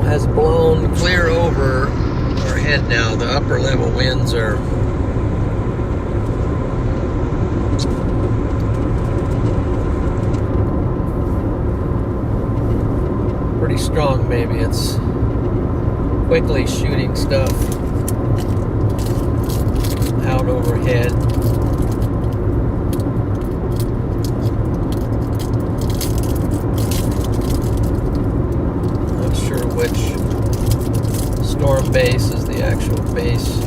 Has blown clear over our head now. The upper level winds are pretty strong. Maybe it's quickly shooting stuff out overhead. Which storm base is the actual base.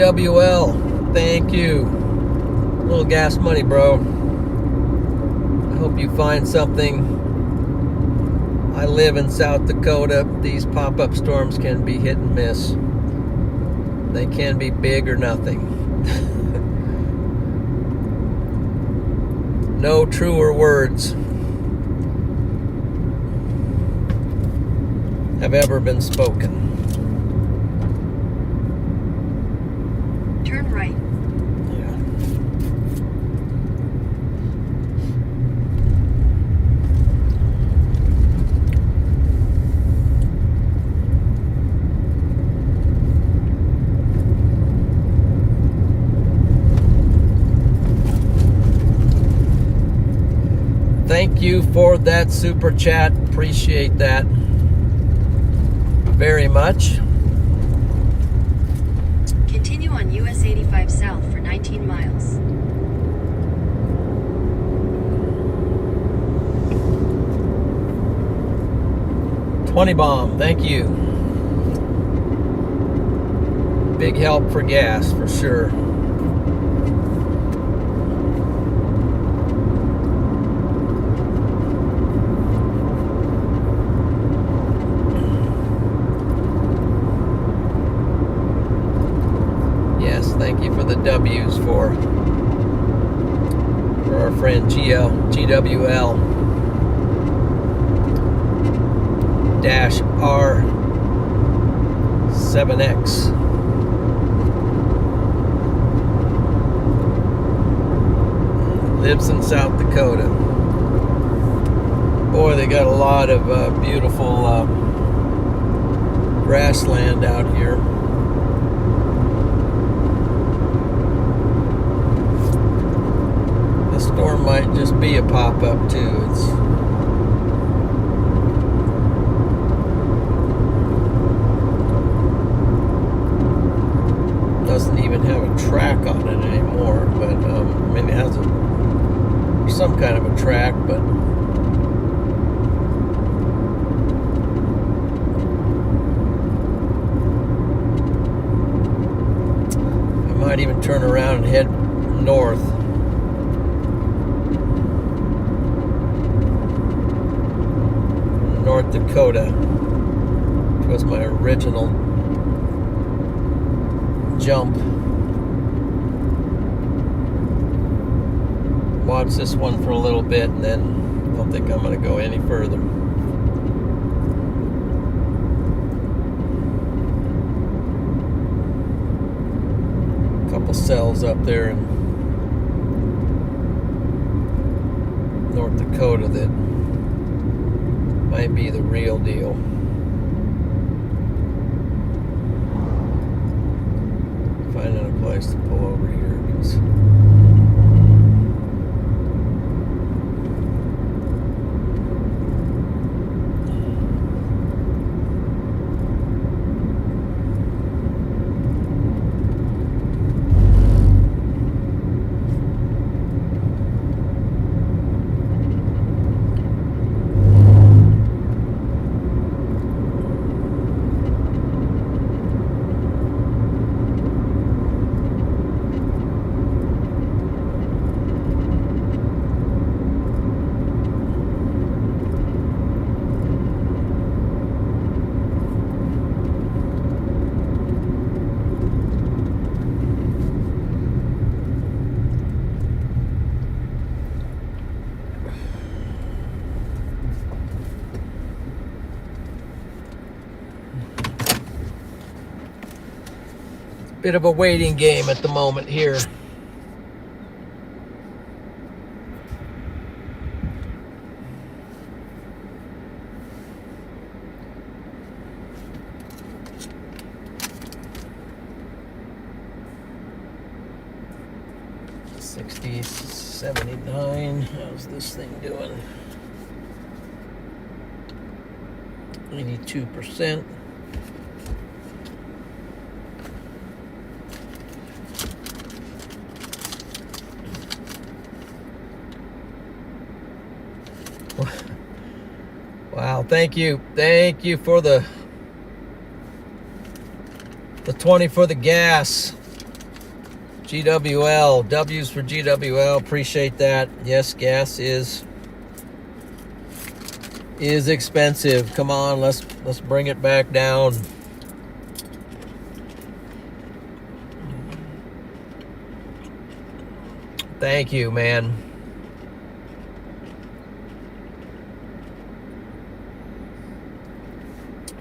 GWL, thank you. A little gas money, bro. I hope you find something. I live in South Dakota. These pop-up storms can be hit and miss. They can be big or nothing. No truer words have ever been spoken. Turn right. Yeah. Thank you for that super chat. Appreciate that very much. Continue on US 85 South for 19 miles. $20 bomb, thank you. Big help for gas, for sure. Yes, thank you for the W's for our friend GWL dash R7X. Lives in South Dakota. Boy, they got a lot of beautiful grassland out here. The storm might just be a pop-up too. Doesn't even have a track on it anymore, but I mean it has some kind of a track, but I might even turn around and head north. North Dakota, which was my original jump. Watch this one for a little bit and then I don't think I'm going to go any further. A couple cells up there in North Dakota that might be the real deal. Finding a place to pull over here because bit of a waiting game at the moment here. $60.79. How's this thing doing? 82%. Wow, thank you for the 20 for the gas. GWL, W's for GWL, appreciate that. Yes, gas is expensive. Come on, let's bring it back down. Thank you, man.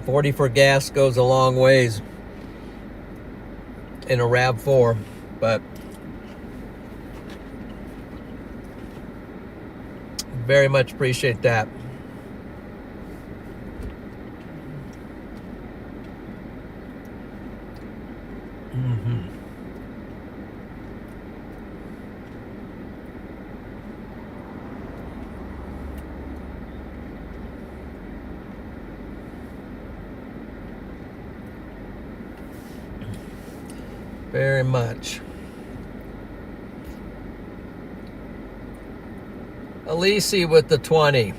$40 for gas goes a long ways in a RAV4, but very much appreciate that. Very much. Alisi with the 20.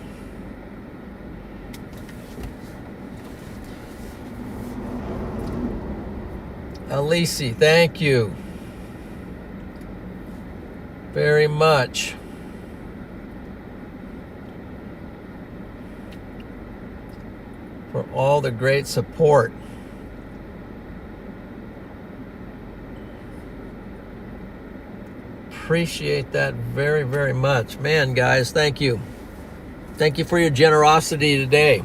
Alisi, thank you very much. For all the great support. Appreciate that very, very much. Man, guys, thank you. Thank you for your generosity today.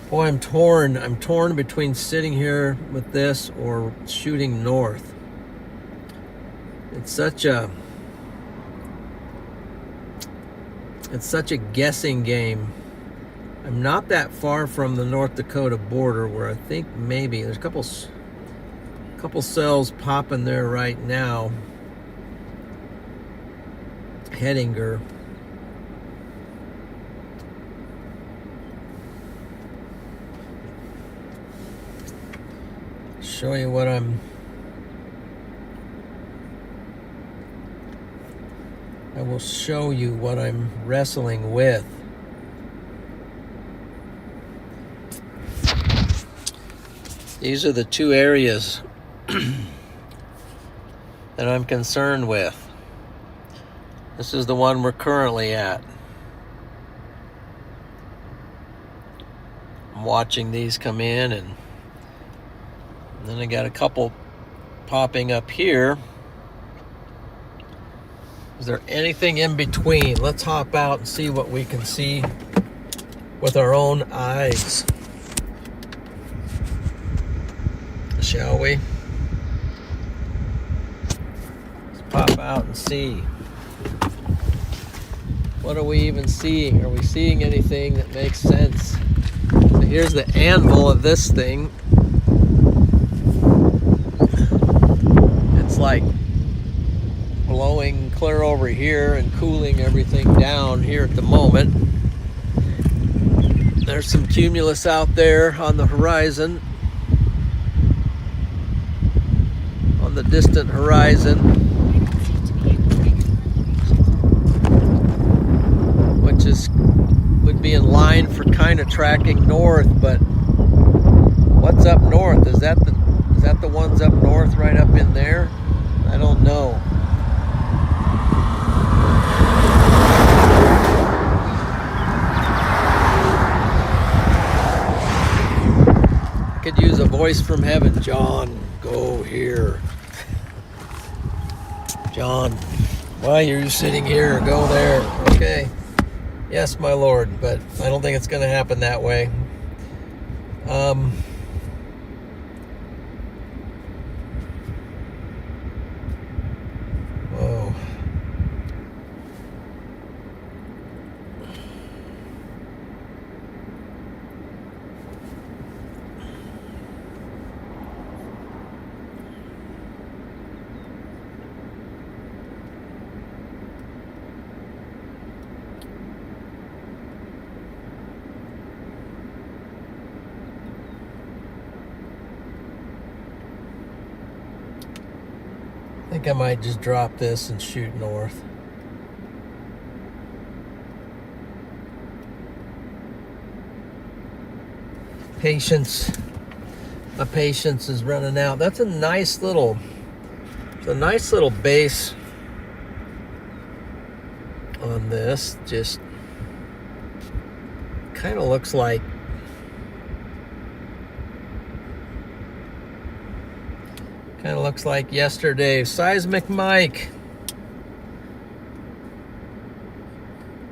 Boy, I'm torn. I'm torn between sitting here with this or shooting north. It's such a guessing game. I'm not that far from the North Dakota border, where I think maybe there's a couple cells popping there right now. Hettinger. Show you what I will show you what I'm wrestling with. These are the two areas that I'm concerned with. This is the one we're currently at. I'm watching these come in, and then I got a couple popping up here. Is there anything in between? Let's hop out and see what we can see with our own eyes. Shall we? Let's pop out and see. What are we even seeing? Are we seeing anything that makes sense? So here's the anvil of this thing. It's like blowing clear over here and cooling everything down here at the moment. There's some cumulus out there on the horizon. On the distant horizon, which would be in line for kind of tracking north, but what's up north? Is that the ones up north right up in there? I don't know. I could use a voice from heaven. John, go here. John, why are you sitting here? Go there. Okay. Yes, my Lord, but I don't think it's going to happen that way. Whoa. I think I might just drop this and shoot north. Patience. My patience is running out. That's a nice little, it's a nice little base on this. Just kind of looks like yesterday. Seismic Mike.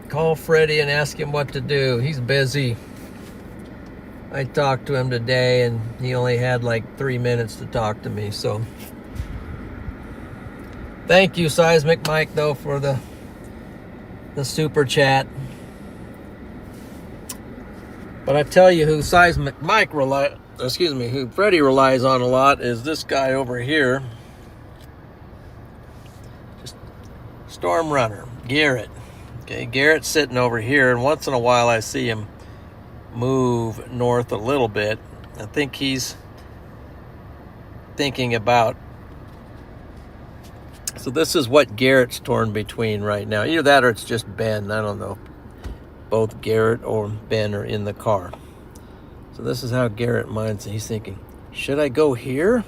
Call Freddie and ask him what to do. He's busy. I talked to him today and he only had like 3 minutes to talk to me, so thank you, Seismic Mike, though, for the super chat. But I tell you who Seismic Mike who Freddie relies on a lot is this guy over here. Just Storm Runner, Garrett. Okay, Garrett's sitting over here, and once in a while I see him move north a little bit. I think he's thinking about, so this is what Garrett's torn between right now. Either that or it's just Ben. I don't know. Both Garrett or Ben are in the car. So this is how Garrett minds it. He's thinking, should I go here?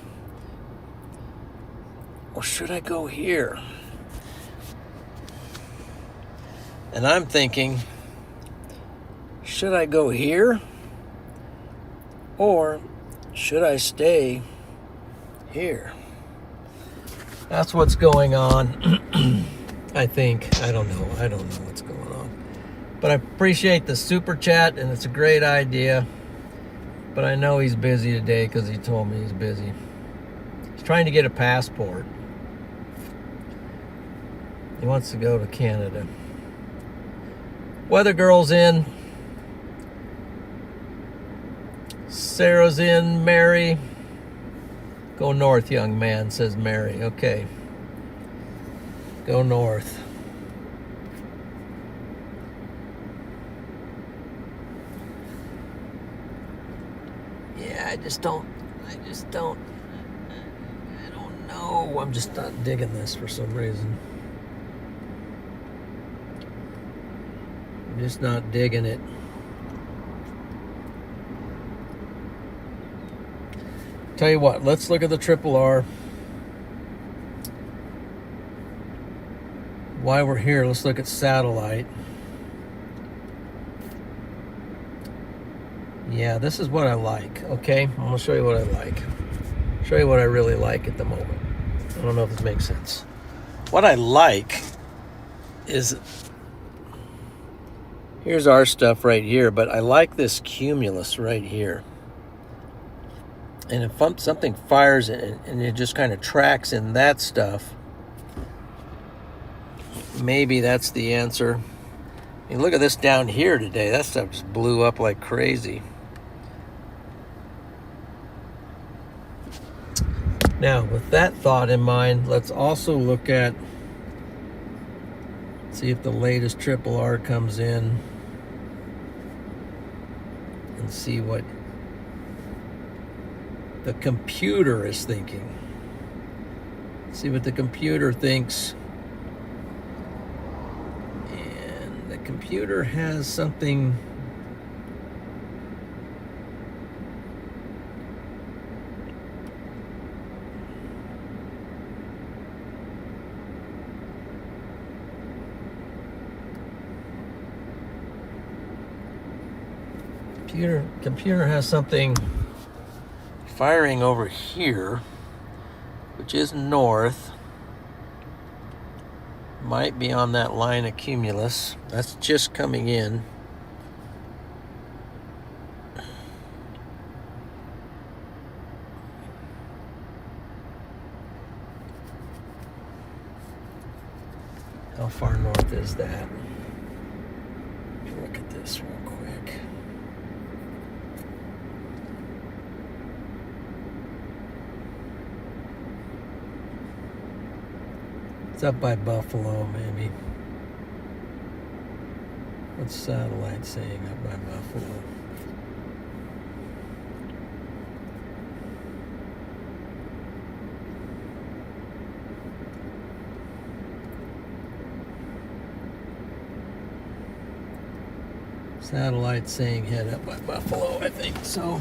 Or should I go here? And I'm thinking, should I go here? Or should I stay here? That's what's going on. I think. I don't know what's going on. But I appreciate the super chat, and it's a great idea. But I know he's busy today because he told me he's busy. He's trying to get a passport. He wants to go to Canada. Weather Girl's in. Sarah's in. Mary. Go north, young man, says Mary. Okay. Go north. Yeah, I don't know. I'm just not digging this for some reason. I'm just not digging it. Tell you what, let's look at the Triple R. While we're here, let's look at satellite. Yeah, this is what I like, okay? I'm gonna show you what I like. Show you what I really like at the moment. I don't know if this makes sense. What I like is, here's our stuff right here, but I like this cumulus right here. And if something fires and it just kind of tracks in that stuff, maybe that's the answer. I mean, look at this down here today. That stuff just blew up like crazy. Now, with that thought in mind, let's also look at, see if the latest Triple R comes in and see what the computer is thinking. See what the computer thinks. And the computer has something. Computer has something firing over here, which is north. Might be on that line of cumulus. That's just coming in. How far north is that? Look at this real quick. It's up by Buffalo, maybe. What's satellite saying up by Buffalo? Satellite saying head up by Buffalo, I think so.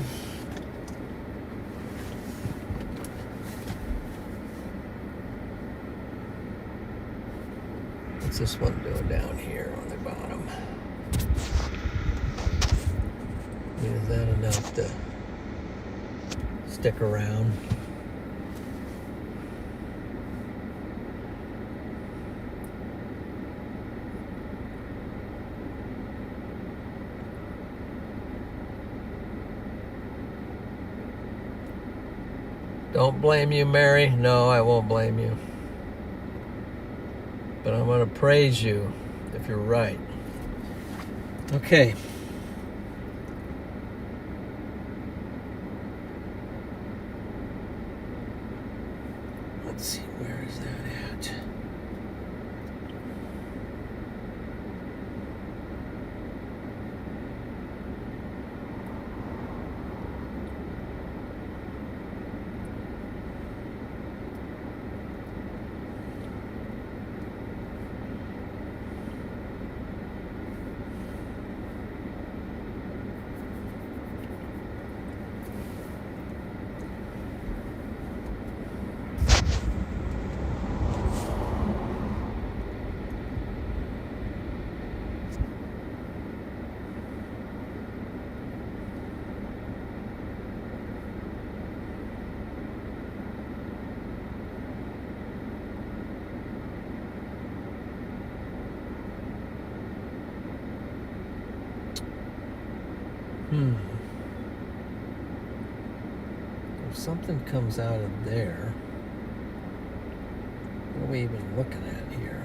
What's this one doing down here on the bottom? Is that enough to stick around? Don't blame you, Mary. No, I won't blame you. But I'm going to praise you if you're right. Okay. Let's see, where is that at? If something comes out of there, what are we even looking at here?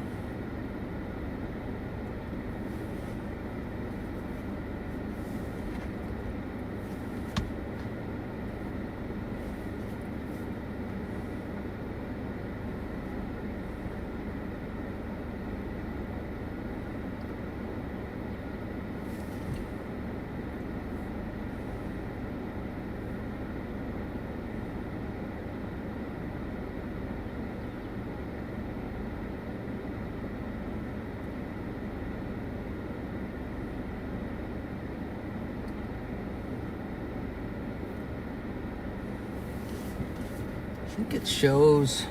I think it shows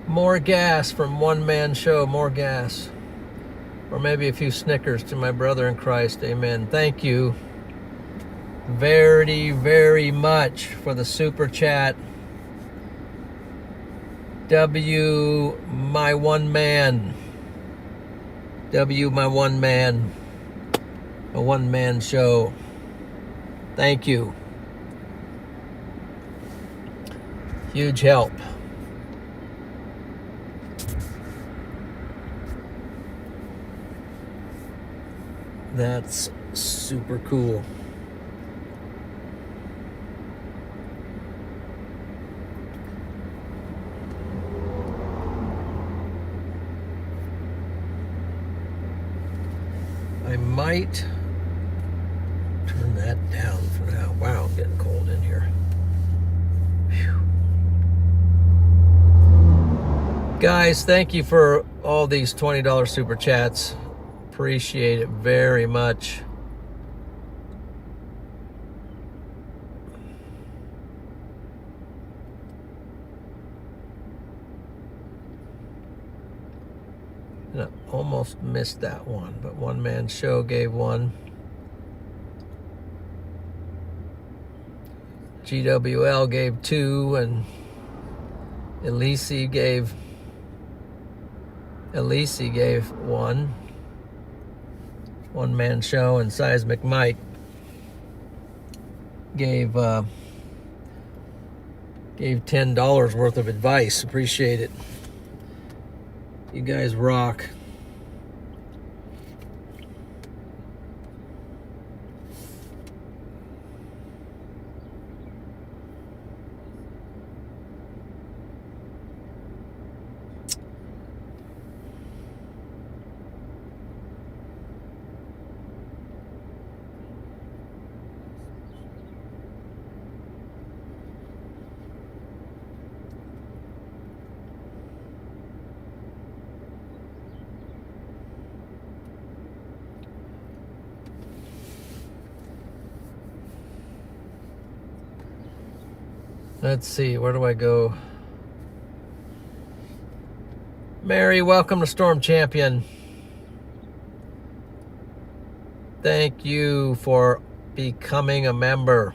more gas from One Man Show, more gas. Or maybe a few Snickers to my brother in Christ, amen. Thank you very, very much for the super chat. W, my one man. W, my one man. A one-man show. Thank you. Huge help. That's super cool. I might turn that down for now. Wow, I'm getting cold in here. Whew. Guys, thank you for all these $20 super chats. Appreciate it very much. And I almost missed that one, but One Man Show gave one. GWL gave two, and Elise gave one. One Man Show and Seismic Mike gave $10 worth of advice. Appreciate it. You guys rock. Let's see, where do I go? Mary, welcome to Storm Champion. Thank you for becoming a member.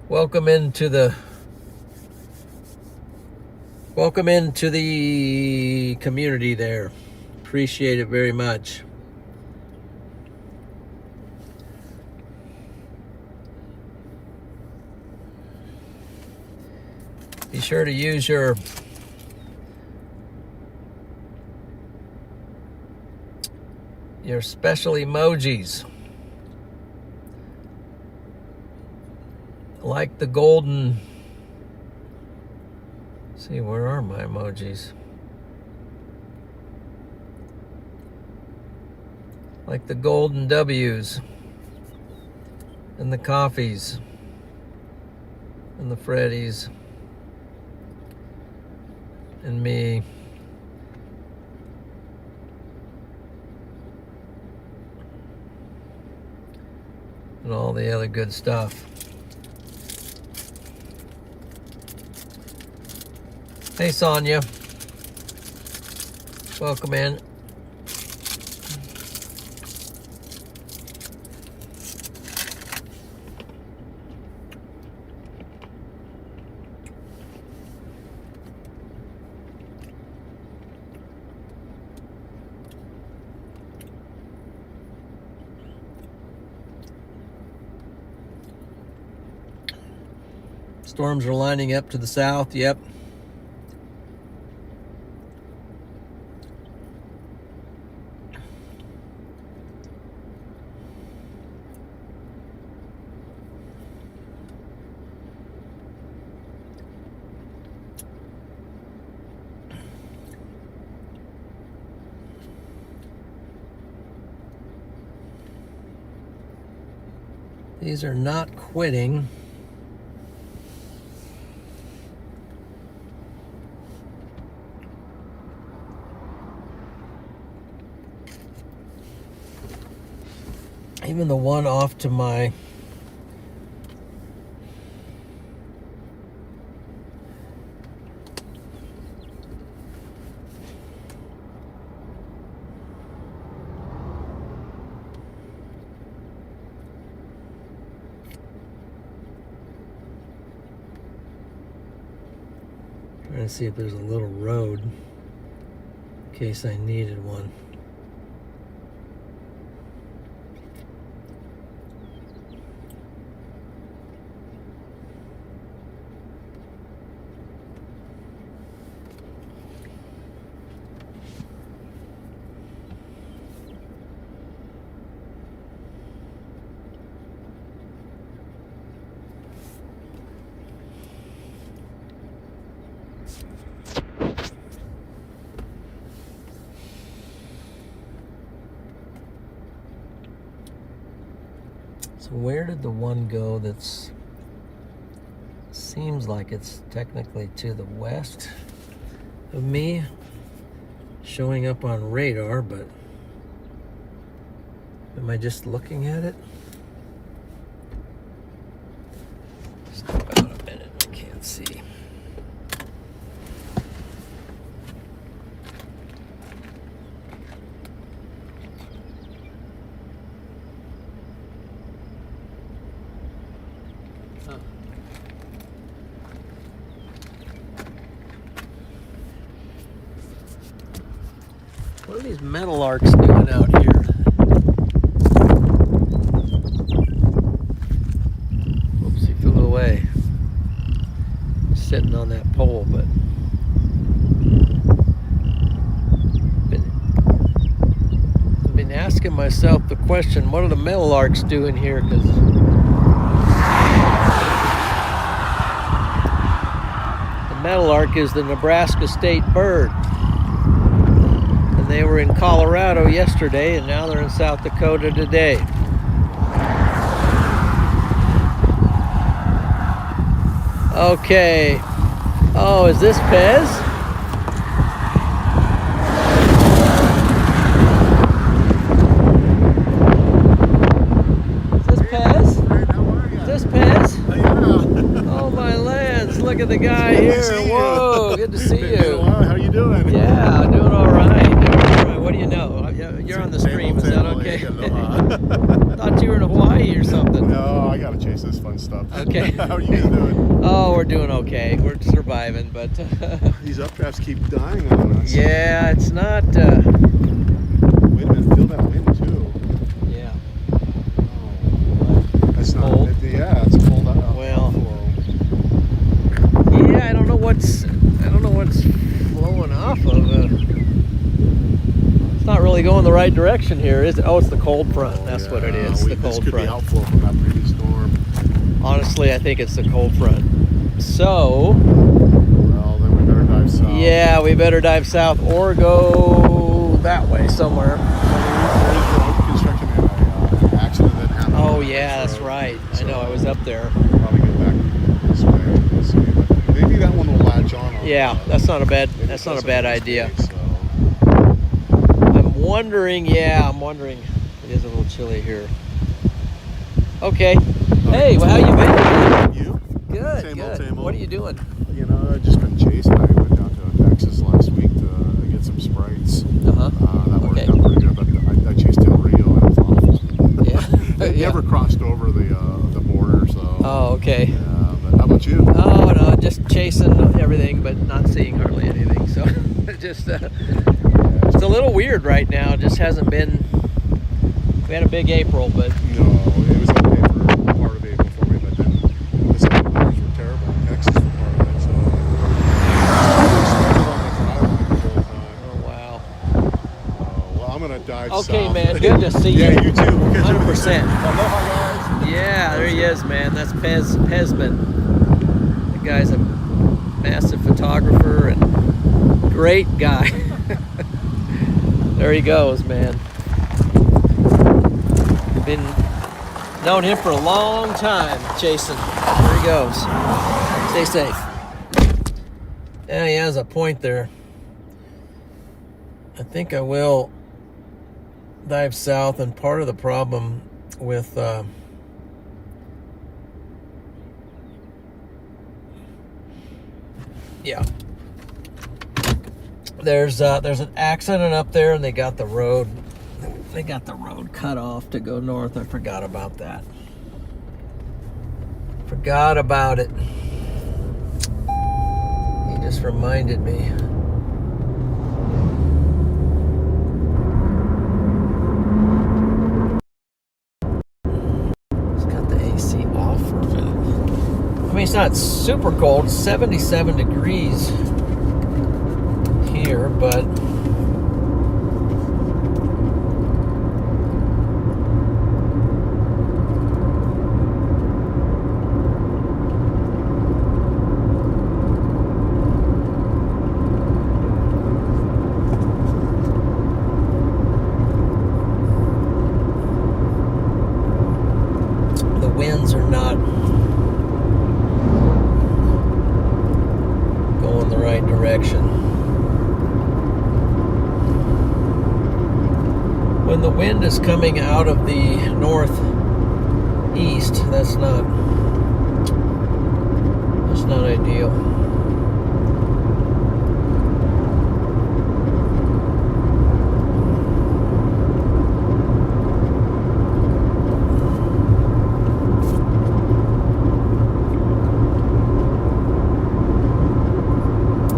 Welcome into the community there. Appreciate it very much. Be sure to use your special emojis. Like the golden... See, where are my emojis? Like the golden W's and the coffees and the Freddies and me. And all the other good stuff. Hey, Sonia. Welcome in. Storms are lining up to the south. Yep. These are not quitting. Even the one off to my trying to see if there's a little road in case I needed one. So where did the one go that's seems like it's technically to the west of me, showing up on radar, but am I just looking at it? Step out a minute, I can't see. What are these metal arcs doing out here? Oops, he flew away. Sitting on that pole, but I've been asking myself the question, what are the metal arcs doing here? Because the metal arc is the Nebraska state bird. They were in Colorado yesterday, and now they're in South Dakota today. Okay. Oh, is this Pez? Oh my lands! Look at the guy Good to here. see you. Whoa, good to see Been a you. while. How you doing? Yeah, doing all right. What do you know? You're on the stream. Is that okay? Thought you were in Hawaii or something. No, I gotta chase this fun stuff. Okay. How are you guys doing? Oh, we're doing okay. We're surviving, but These updrafts keep dying on us. yeah, it's not. Wait a minute, feel that wind too. Yeah. Oh, that's not. Cold. Yeah, it's cold. Well. Outflow. Yeah, I don't know what's flowing off of. It's not really going the right direction here, is it? Oh, it's the cold front. That's what it is. The This cold could front. be outflow from that previous storm. Honestly, I think it's the cold front. So, Well, then we better dive south. yeah, we better dive south or go that way somewhere. There is road construction and an accident that happened. Oh on this yeah, that's road. right. I So know. I was up there. Probably get back this way. We'll see. But maybe that one will latch on. Yeah, that's not a bad. Maybe That's not a it's bad a idea. mistake, so. I'm wondering. Yeah, I'm wondering. It is a little chilly here. Okay. Hey, well, how you been? You? Good. Same good. old, same old. What are you doing? You know, I've just been chasing. I went down to Texas last week to get some sprites. Uh-huh. That worked Okay. out pretty good, but I chased Del Rio and it was awful. Yeah. They Yeah. never crossed over the border, so. Oh, okay. Yeah, but how about you? Oh no, just chasing everything, but not seeing hardly anything. So, just it's a little weird right now. It just hasn't been. We had a big April, but No, it was okay for part of April for me, but then the second numbers were terrible in Texas for part of it, so I was stranded on the dry line the whole time. oh wow. Well, I'm gonna dive Okay, south. man. Good to see you. Yeah, you too. We'll catch up with you 100%. soon. Aloha, guys. Yeah, there he is, man. That's Pesman. The guy's a massive photographer and great guy. There he goes, man. Been known him for a long time, chasing. There he goes. Stay safe. Yeah, he has a point there. I think I will dive south, and part of the problem with yeah, there's an accident up there, and they got the road cut off to go north. I forgot about that. Forgot about it. He just reminded me. Just got the AC off for a minute. I mean, it's not super cold. It's 77 degrees here, but the winds are not going the right direction. When the wind is coming out of the northeast, that's not ideal.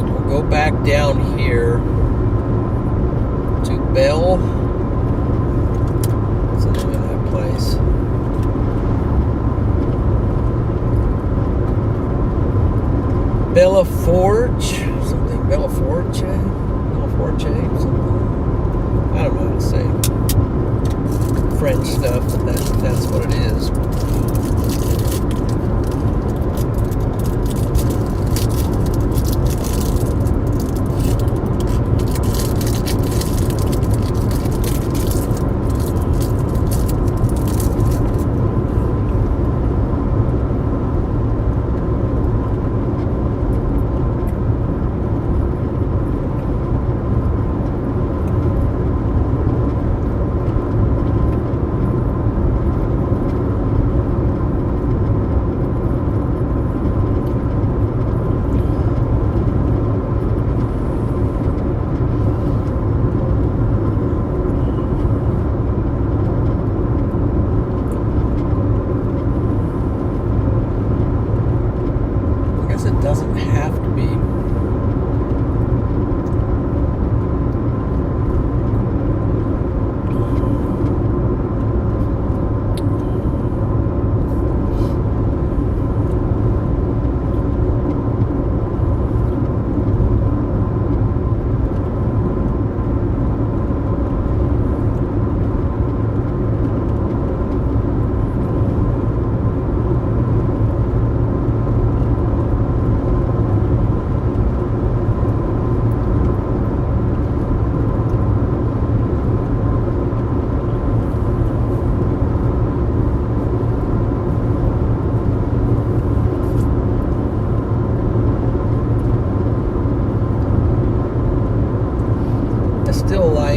We'll go back down here to Bell. What's the name of that place? Bella Forge, something. Bella Forge, something. I don't know how to say French stuff, but that's what it is.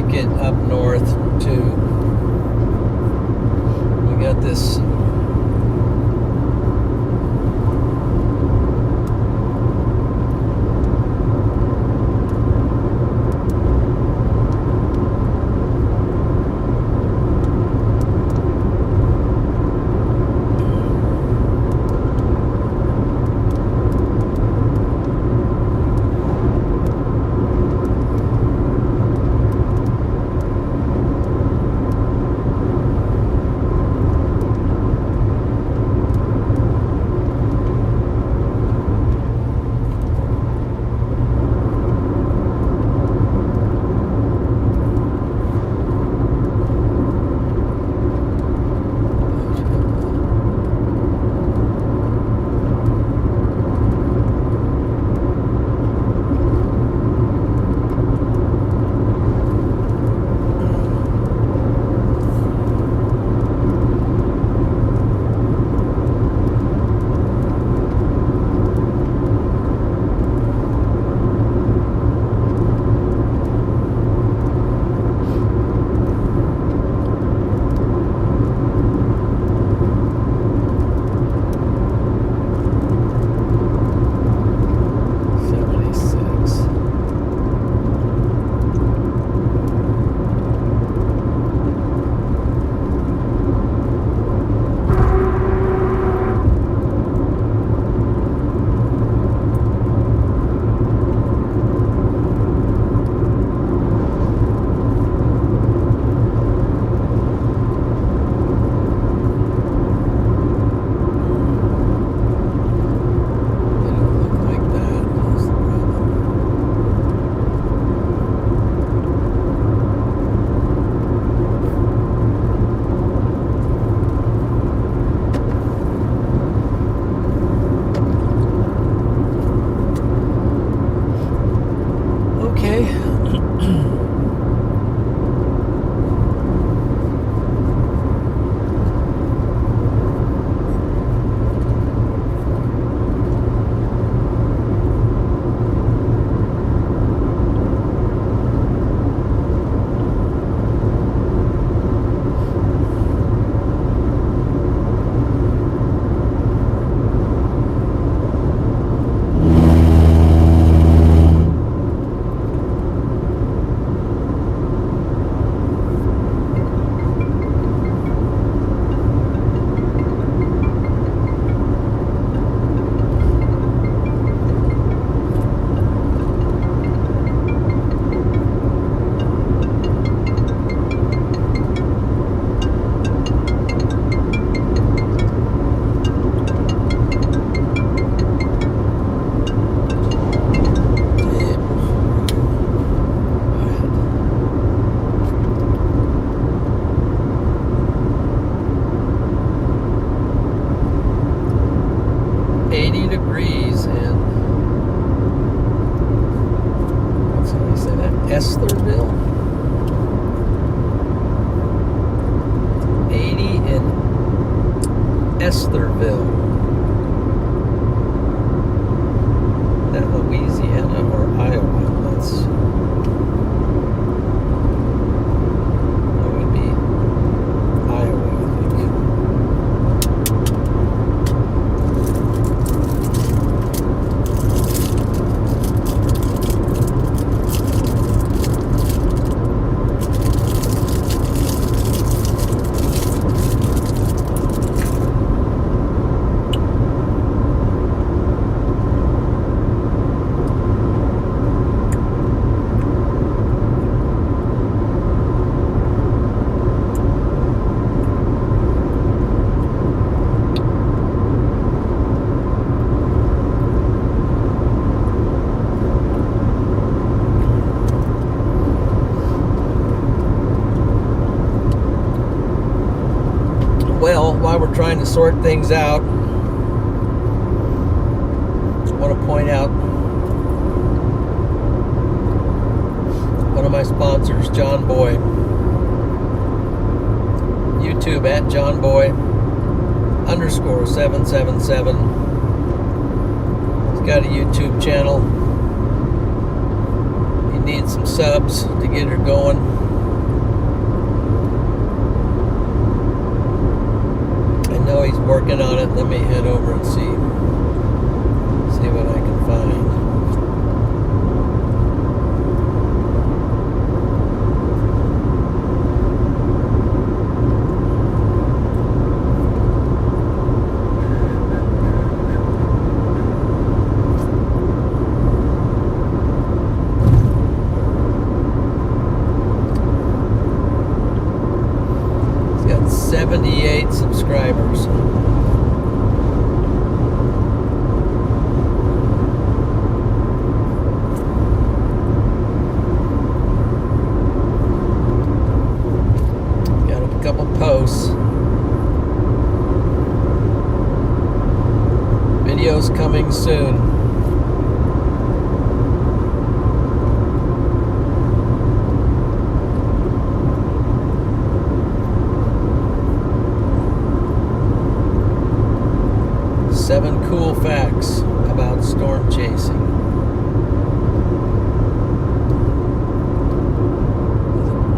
make it up north too. We got this Estherville. 80 in Estherville. That Louisiana or Iowa? That would be Iowa, I think. Well, while we're trying to sort things out, I want to point out one of my sponsors, John Boy. YouTube at JohnBoy_777. He's got a YouTube channel. He needs some subs to get it going. he's working on it, let me head over and see what I can find. He's got 78 subscribers. Posts. Videos coming soon. Seven cool facts about storm chasing.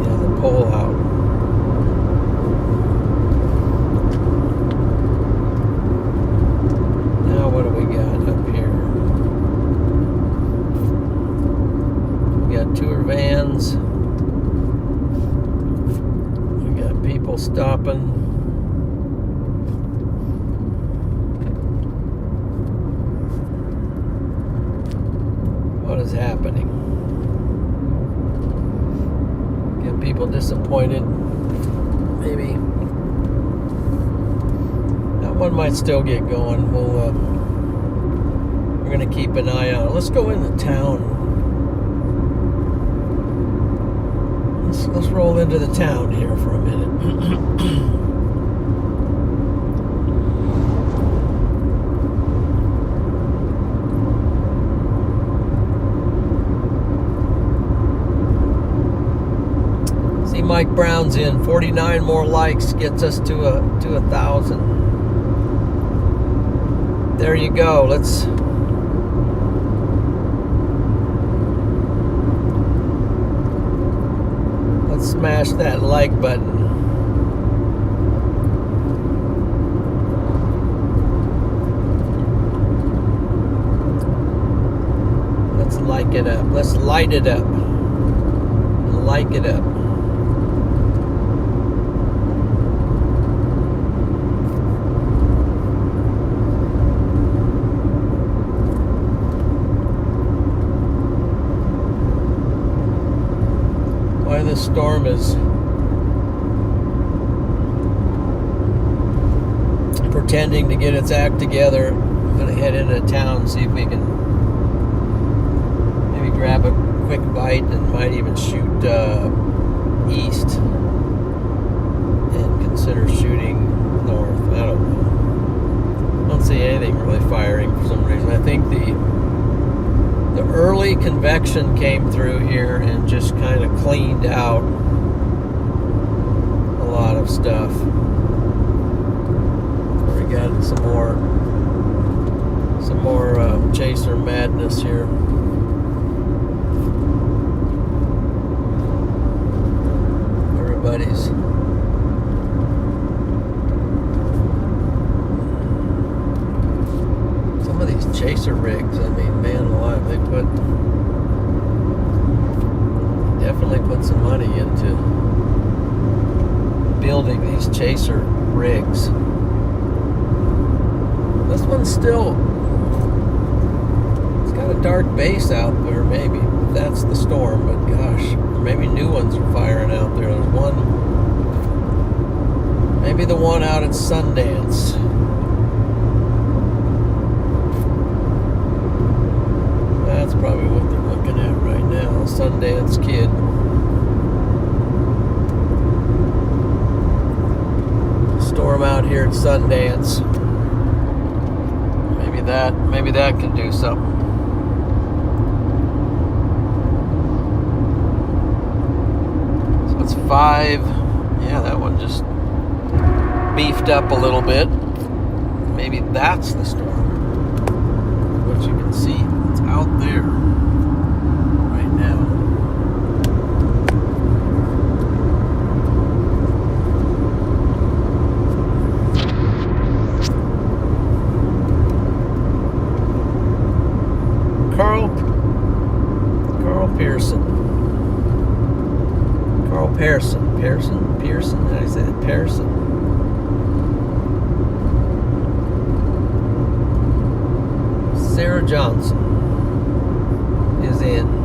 Yeah, the pole out. What do we got up here? We got tour vans. We got people stopping. What is happening? Get people disappointed. Maybe that one might still get going. We're going to keep an eye on it. Let's go into town. Let's roll into the town here for a minute. See, Mike Brown's in. 49 more likes gets us to 1,000. There you go. Let's smash that like button. Let's like it up. Let's light it up. Like it up. Why this storm is pretending to get its act together. I'm going to head into town, see if we can maybe grab a quick bite and might even shoot east and consider shooting north. I don't know. I don't see anything really firing for some reason. I think the early convection came through here and just kind of cleaned out a lot of stuff. We got some more chaser madness here. Everybody's some of these chaser rigs, I mean, man alive, they definitely put some money into building these chaser rigs. This one's still, it's got a dark base out there, maybe that's the storm, but gosh, maybe new ones are firing out there. There's one, maybe the one out at Sundance. That's probably what they're looking at right now, Sundance Kid. Storm out here at Sundance. Maybe that can do something. So it's 5. Yeah, that one just beefed up a little bit. Maybe that's the storm. What you can see, it's out there right now. Chaser Johnson is in.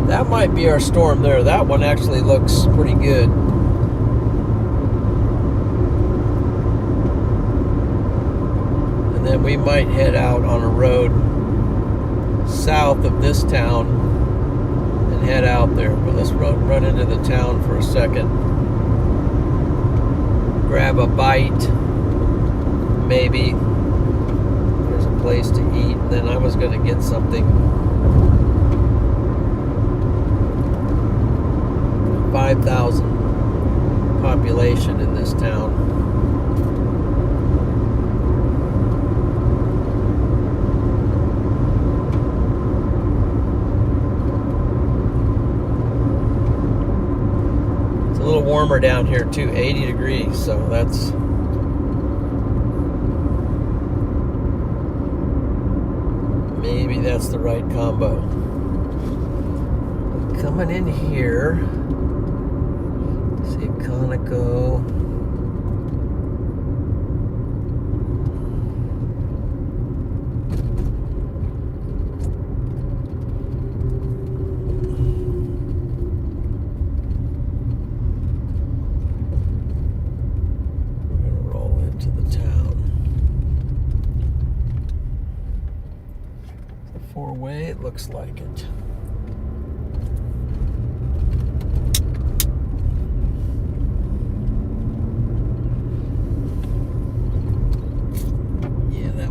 That might be our storm there. That one actually looks pretty good. And then we might head out on a road south of this town and head out there. But let's run into the town for a second. Grab a bite. Maybe there's a place to eat. And then I was going to get something. 5,000 population in this town. It's a little warmer down here too, 80 degrees, so that's maybe that's the right combo. Coming in here, see Conoco. We're going to roll into the town. It's a four-way, it looks like it.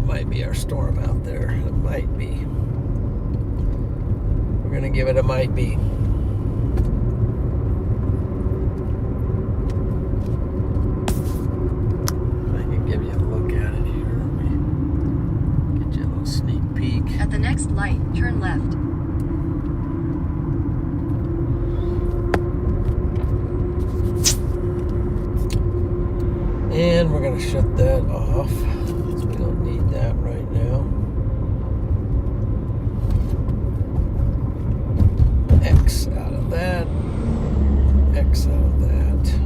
Might be our storm out there. It might be. We're gonna give it a might be. I can give you a look at it here. Get you a little sneak peek. At the next light, turn left. And we're gonna shut that off. We don't need that right now. X out of that. X out of that.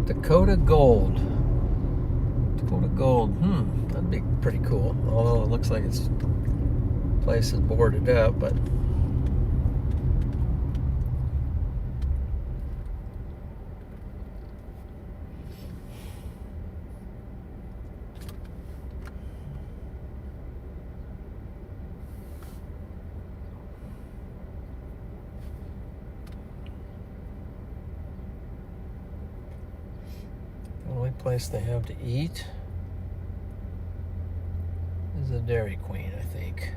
Dakota Gold. Dakota Gold. That'd be pretty cool. Although it looks like it's place is boarded up, but the only place they have to eat is the Dairy Queen, I think.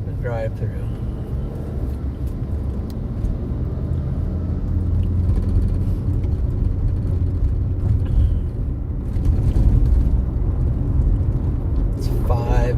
The drive-through. It's 5.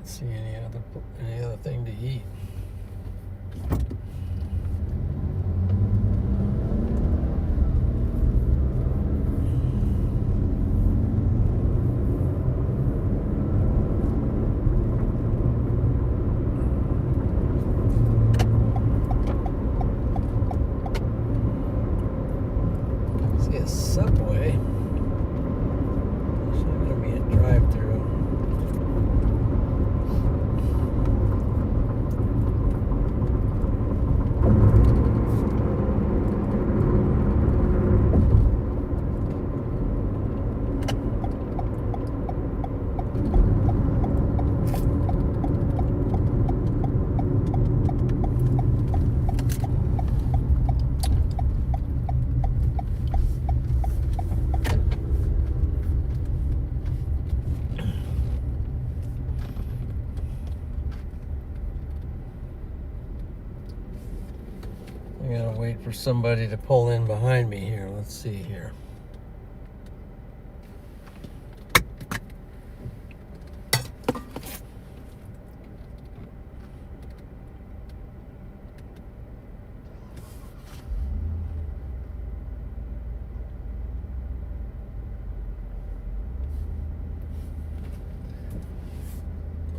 Don't see any other thing to eat. See a Subway. It's not gonna be a drive-through. I gotta wait for somebody to pull in behind me here. Let's see here.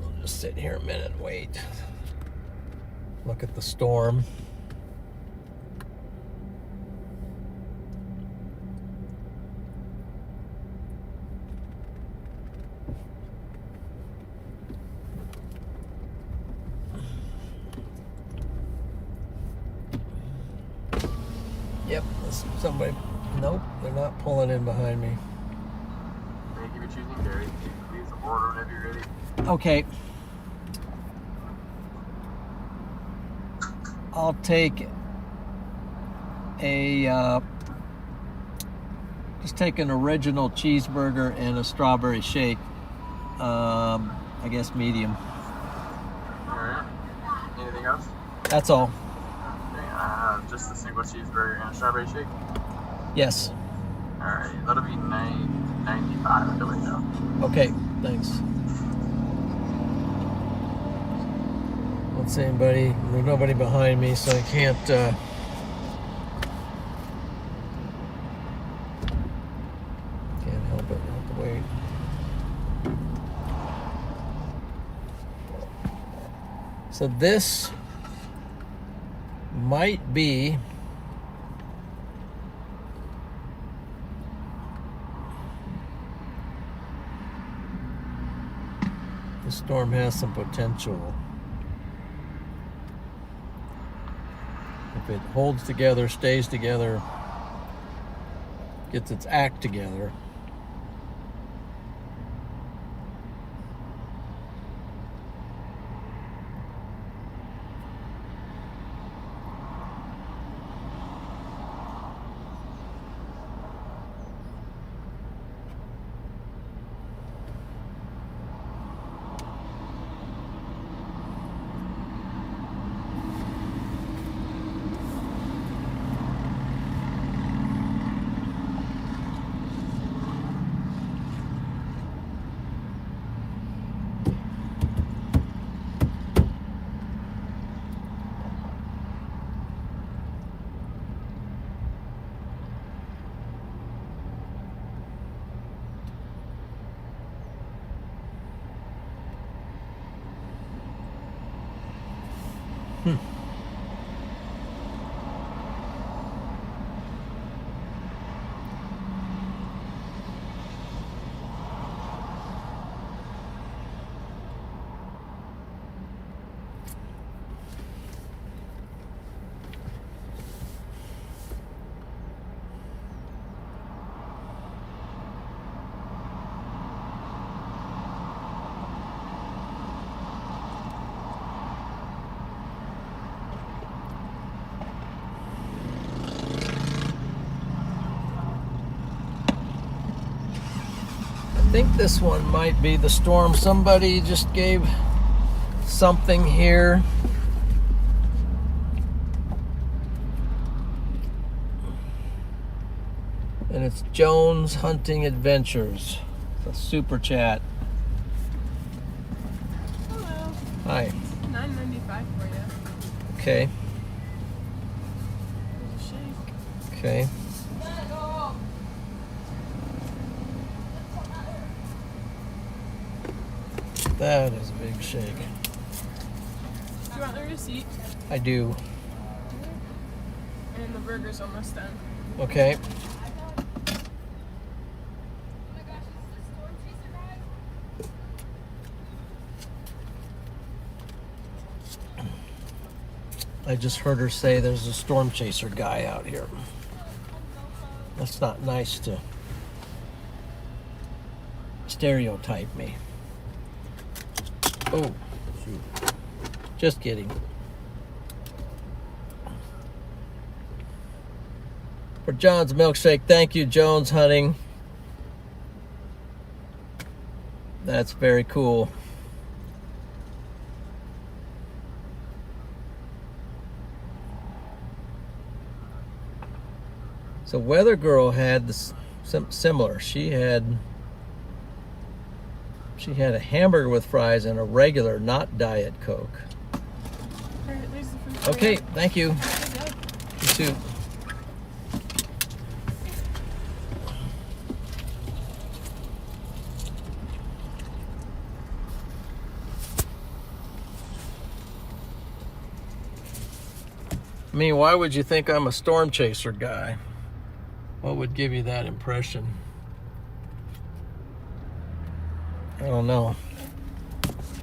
I'll just sit here a minute and wait. Look at the storm. Yep, somebody. Nope, they're not pulling in behind me. Thank you for choosing Gary. Please order whenever you're ready. Okay. I'll take just take an original cheeseburger and a strawberry shake. I guess medium. Alright. Anything else? That's all. Okay, just a single cheeseburger and a strawberry shake. Yes. Alright, that'll be $9.95 at the window. Okay, thanks. Don't see anybody. There's nobody behind me, so I can't. Can't help it. I have to wait. So this might be the storm has some potential. If it holds together, stays together, gets its act together, I think this one might be the storm. Somebody just gave something here. And it's Jones Hunting Adventures. It's a super chat. Hi. $9.95 for you. Okay. There's a shake. Okay. That is a big shake. Do you want the receipt? I do. And the burger's almost done. Okay. I just heard her say there's a storm chaser guy out here. That's not nice to stereotype me. Oh, shoot. Just kidding. For John's milkshake, thank you, Jones Hunting. That's very cool. So Weather Girl had this similar. She had a hamburger with fries and a regular, not Diet Coke. All right, there's the food for Okay, you. thank you. Have a good day. You too. I mean, why would you think I'm a storm chaser guy? What would give you that impression? I don't know.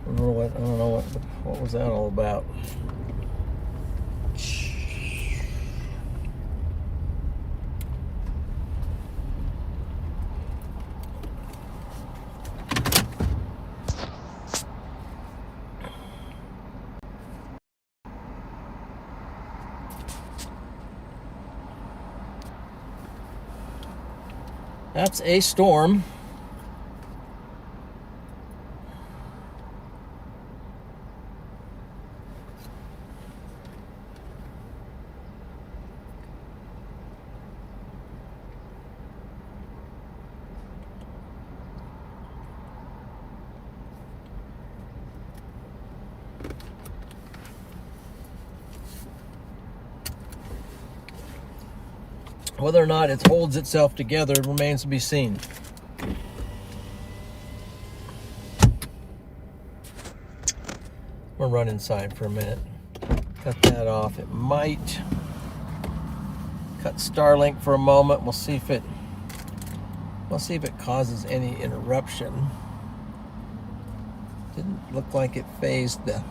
I don't know what was that all about. That's a storm. Whether or not it holds itself together remains to be seen. We'll run inside for a minute. Cut that off. It might cut Starlink for a moment. We'll see if it causes any interruption. Didn't look like it phased the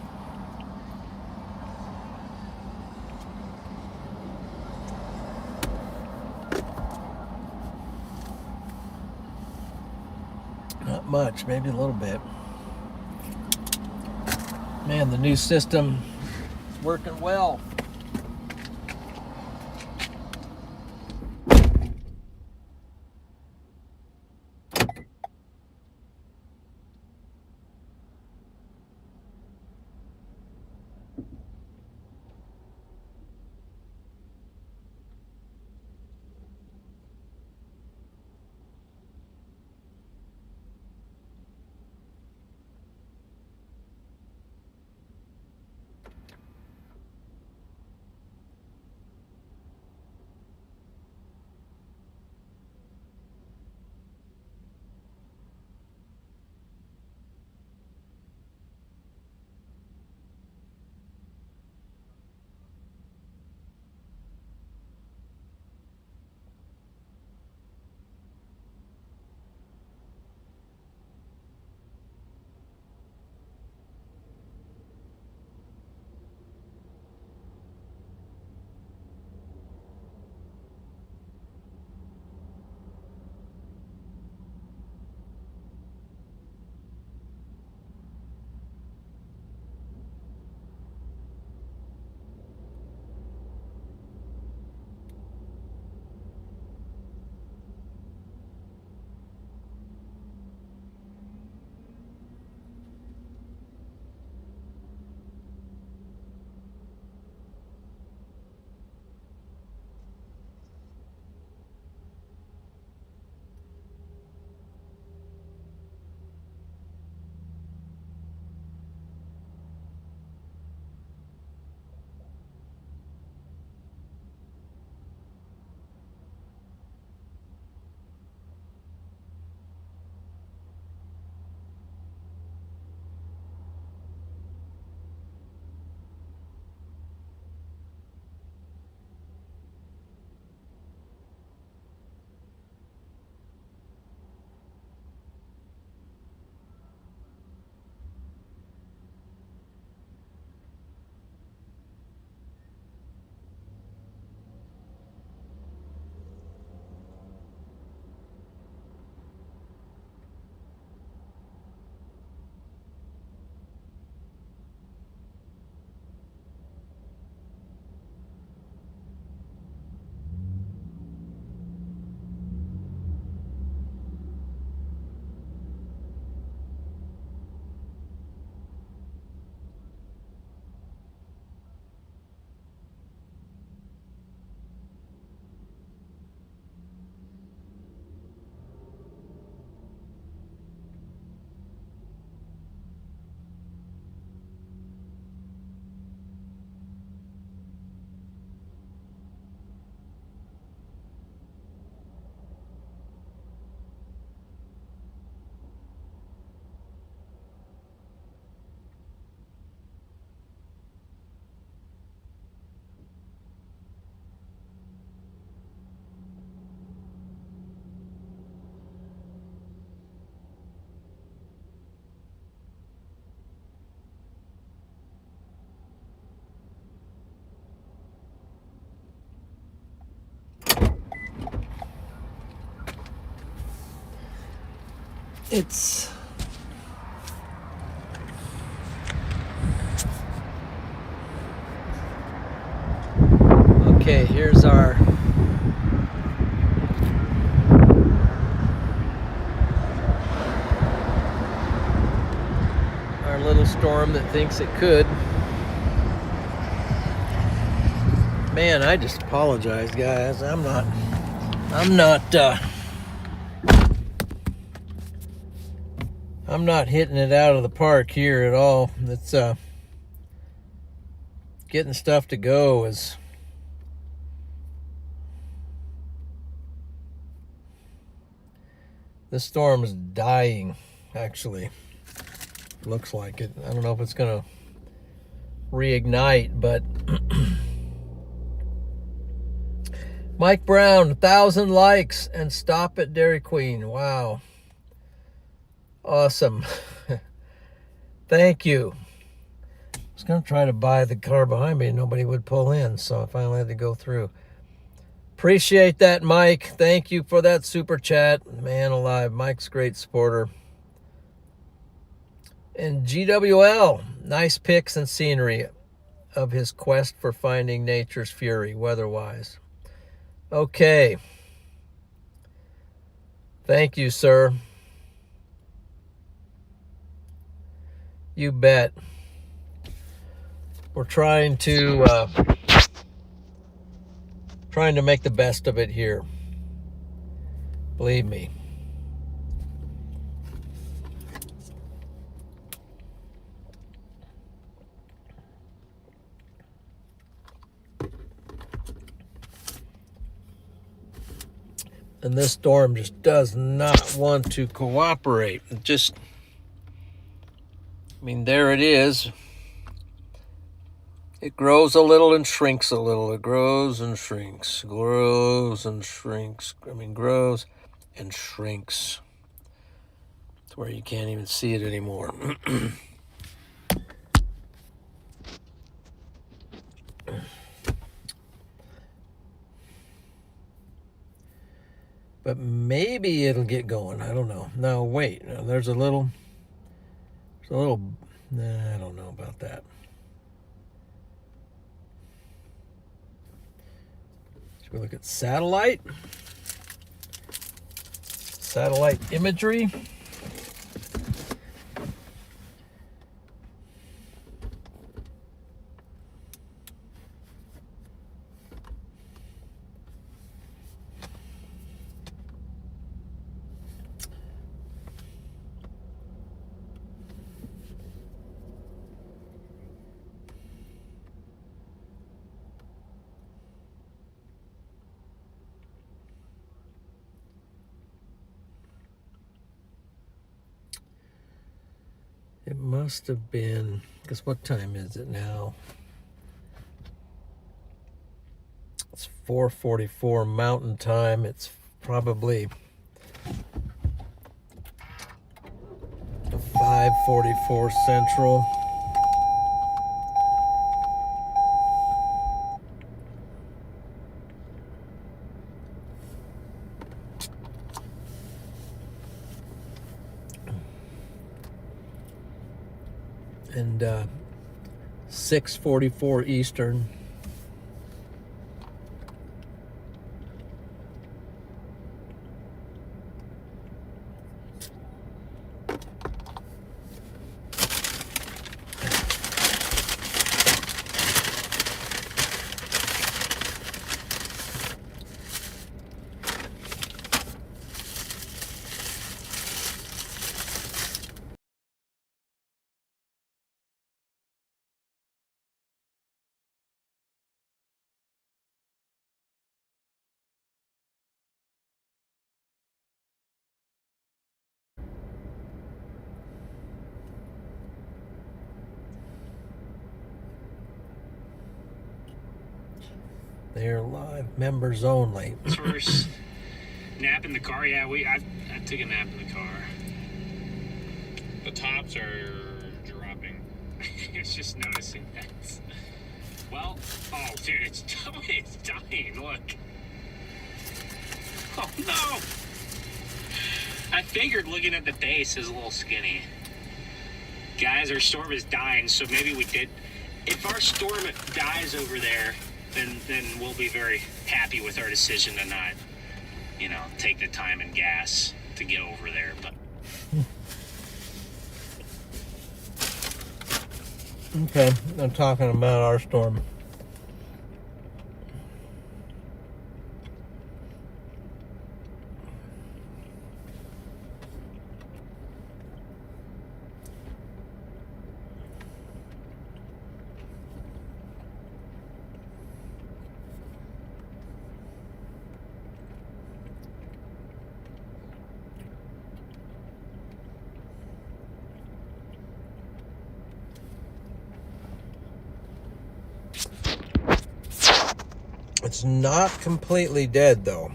not much, maybe a little bit. Man, the new system is working well. it's okay. Here's our little storm that thinks it could. Man, I just apologize, guys. I'm not hitting it out of the park here at all. It's getting stuff to go is this storm is dying, actually. Looks like it. I don't know if it's gonna reignite, but Mike Brown, 1,000 likes and stop at Dairy Queen. Wow. Awesome. Thank you. I was going to try to buy the car behind me and nobody would pull in, so I finally had to go through. Appreciate that, Mike. Thank you for that super chat. Man alive, Mike's a great supporter. And GWL, nice pics and scenery of his quest for finding nature's fury, weather-wise. Okay. Thank you, sir. You bet. We're trying to make the best of it here. Believe me. And this storm just does not want to cooperate. There it is. It grows a little and shrinks a little. It grows and shrinks. Grows and shrinks. Grows and shrinks. To where you can't even see it anymore. But maybe it'll get going. I don't know. No, wait. No, there's a little. I don't know about that. Should we look at satellite imagery? It must have been, because what time is it now? It's 4:44 Mountain Time. It's probably 5:44 Central. And 6:44 Eastern. They're live, members only. First nap in the car. Yeah, I took a nap in the car. The tops are dropping. It's just noticing that. Well, oh dude, it's dying. Look. Oh no! I figured looking at the base is a little skinny. Guys, our storm is dying, so maybe we did. If our storm dies over there, then we'll be very happy with our decision to not, take the time and gas to get over there. But Okay, I'm talking about our storm. It's not completely dead, though.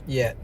Yet.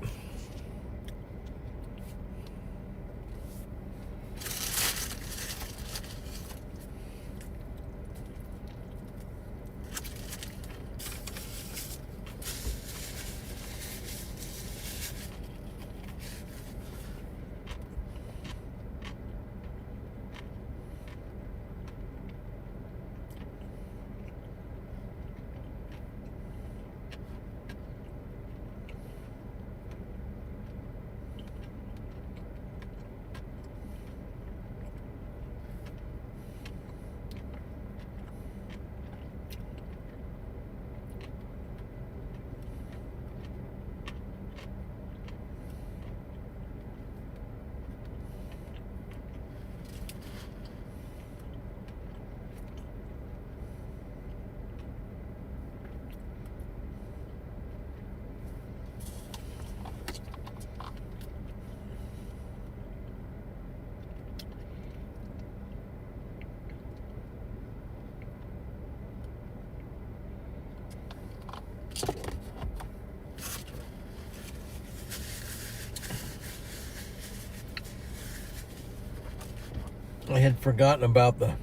I had forgotten about the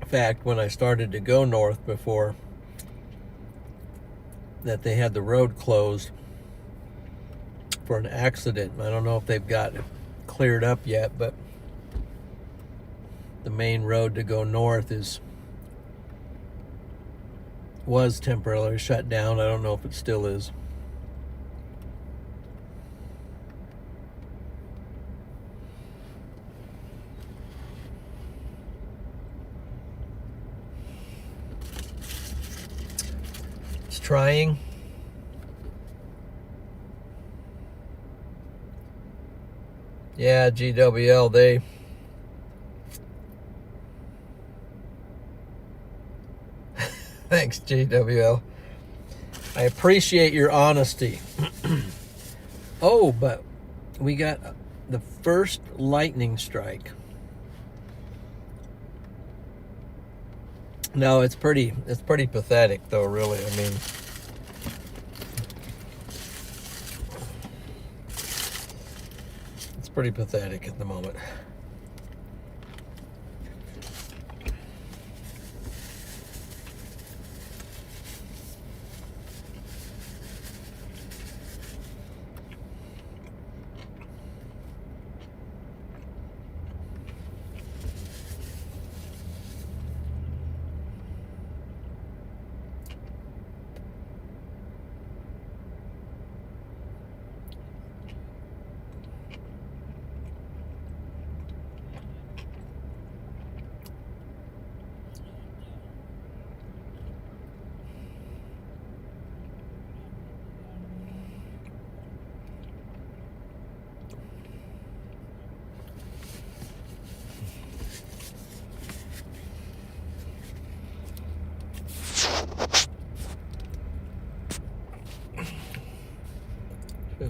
fact when I started to go north before that they had the road closed for an accident. I don't know if they've got it cleared up yet, but the main road to go north was temporarily shut down. I don't know if it still is. Trying. Yeah, GWL, thanks, GWL. I appreciate your honesty. Oh, but we got the first lightning strike. No, it's pretty pathetic, though, really. I mean, it's pretty pathetic at the moment.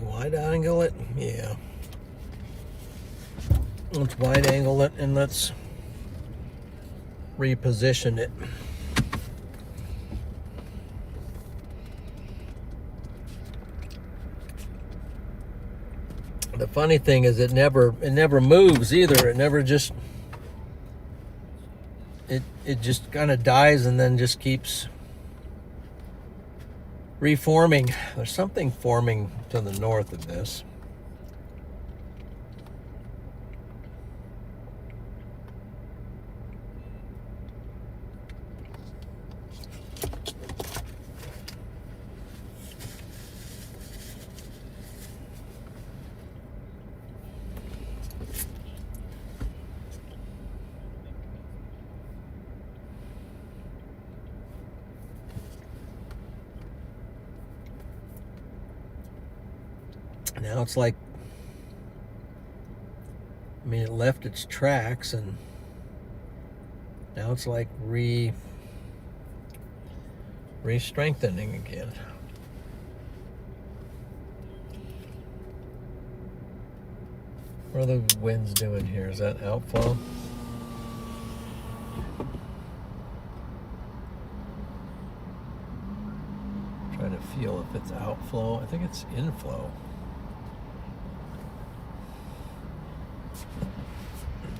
Wide angle it? Yeah. Let's wide angle it and let's reposition it. The funny thing is it never moves either. It never just it just kind of dies and then just keeps reforming. There's something forming to the north of this. Now it's like, I mean, it left its tracks, and now it's like re-strengthening again. What are the winds doing here? Is that outflow? Trying to feel if it's outflow. I think it's inflow.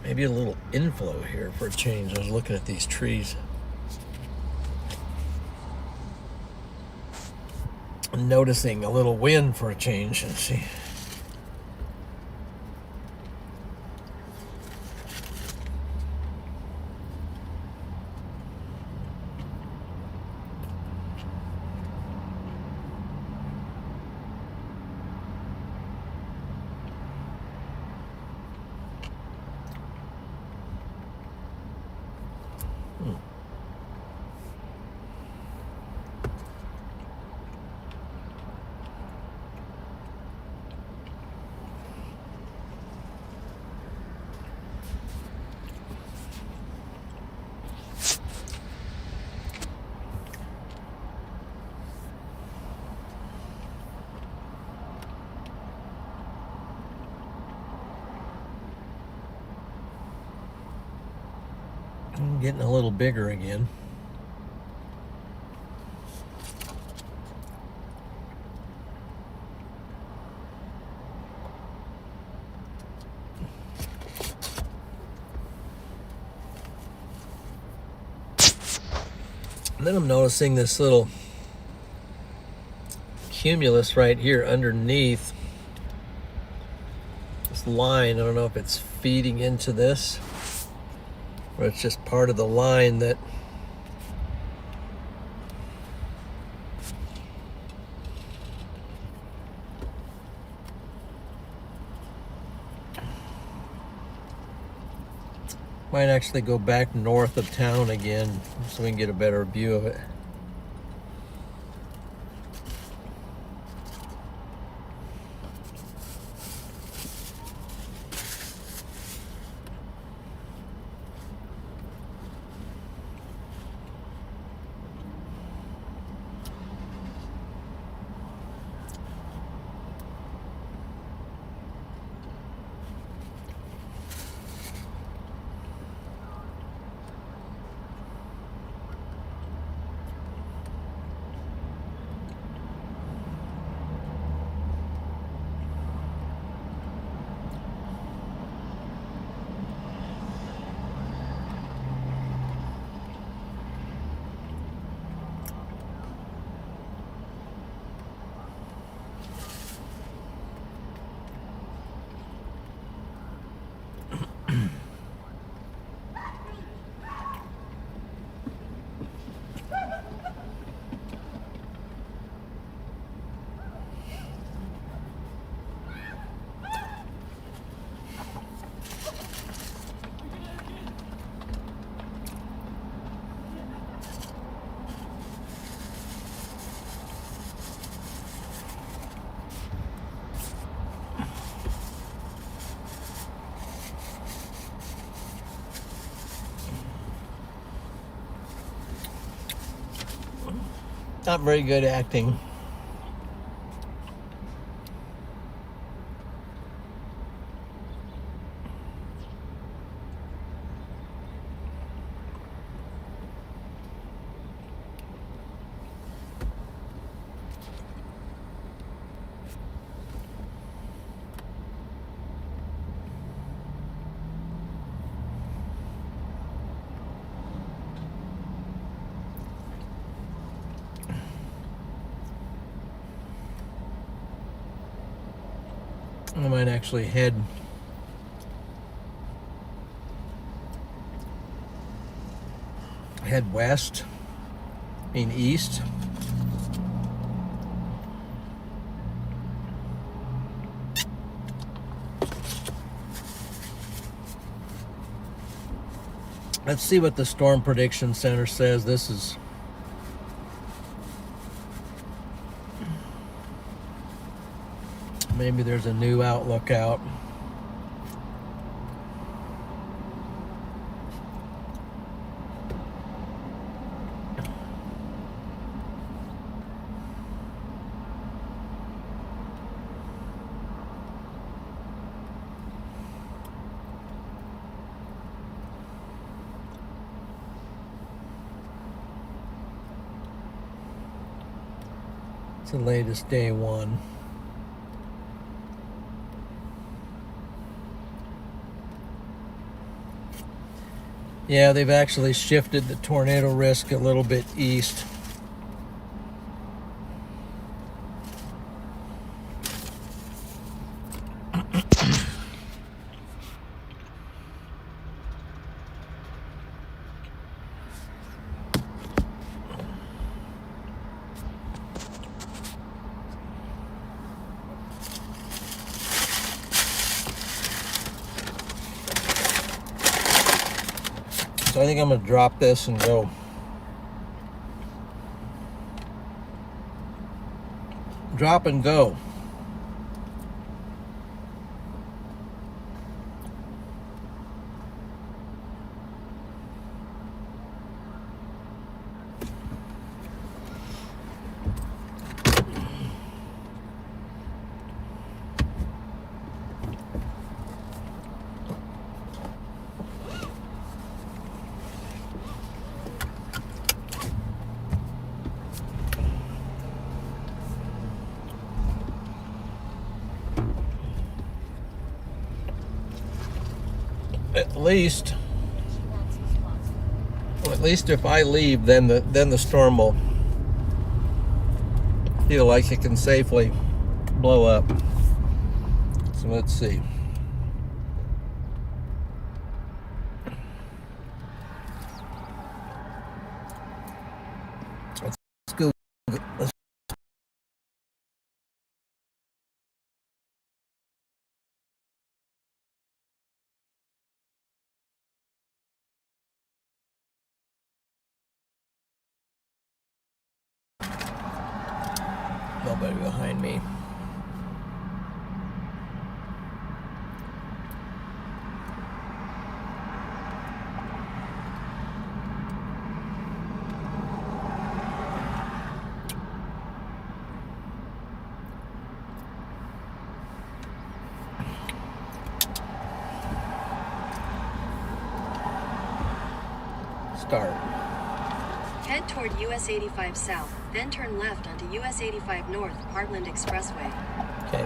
Maybe a little inflow here for a change. I was looking at these trees. I'm noticing a little wind for a change. Let's see. Getting a little bigger again. And then I'm noticing this little cumulus right here underneath this line. I don't know if it's feeding into this, or it's just part of the line that might actually go back north of town again so we can get a better view of it. Not very good acting. I might actually head west, east. Let's see what the Storm Prediction Center says. This is maybe there's a new outlook out. It's the latest day one. Yeah, they've actually shifted the tornado risk a little bit east. So I think I'm going to drop this and go. Drop and go. At least if I leave, then the storm will feel like it can safely blow up. So let's see. Let's go. Nobody behind me. Start. Head toward US 85 South, then turn left onto US 85 North, Heartland Expressway. Okay.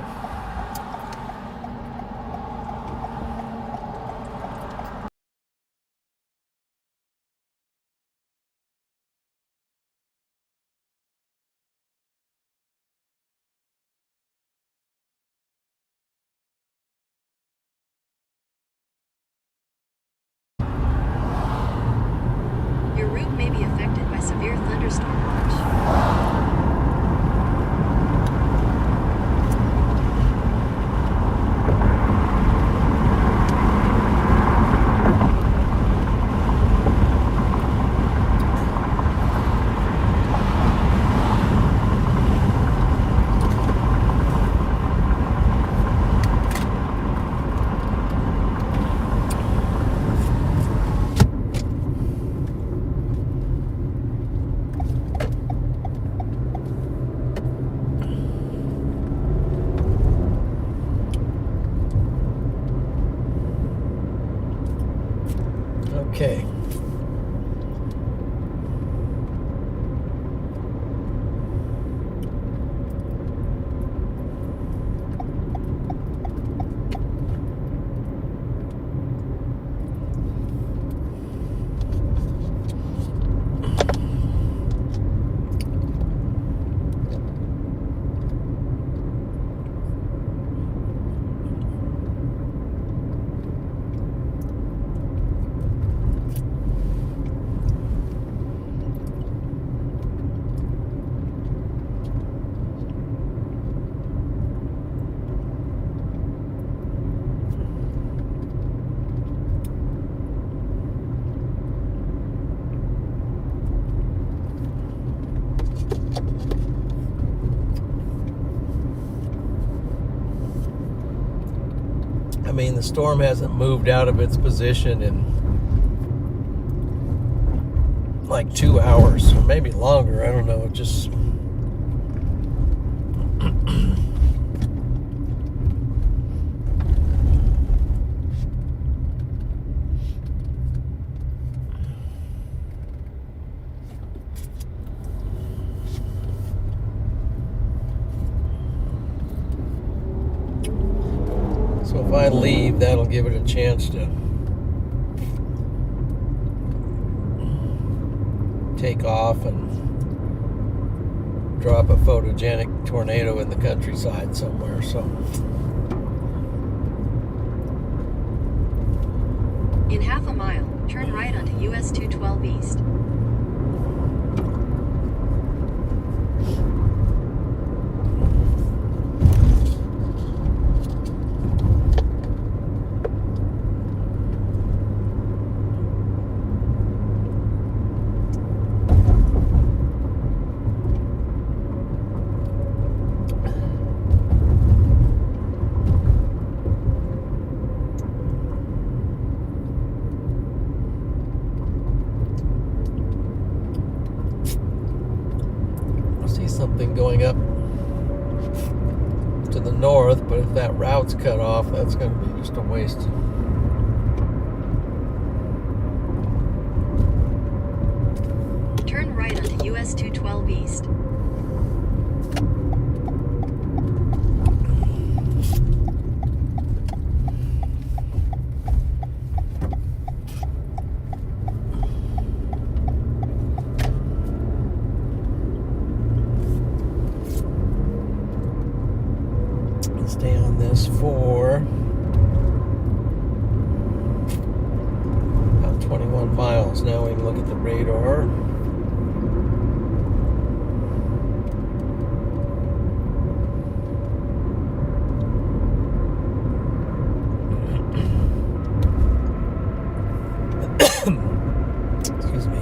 Your route may be affected by severe thunderstorm watch. mean, the storm hasn't moved out of its position in like 2 hours, or maybe longer. I don't know. It just so if I leave, that'll give it a chance to take off and drop a photogenic tornado in the countryside somewhere. So In half a mile, turn right onto US 212 East. something going up to the north, but if that route's cut off, that's going to be just a waste. Turn right onto US 212 East. Stay on this for about 21 miles. Now we can look at the radar. Excuse me.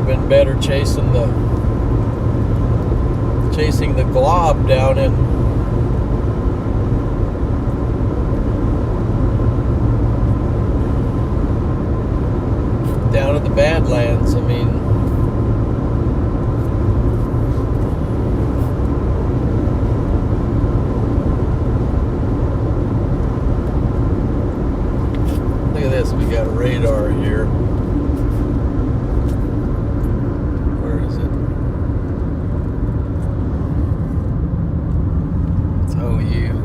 been better chasing the glob down at the Badlands. I mean, look at this, we got a radar here. Where is it? It's OU.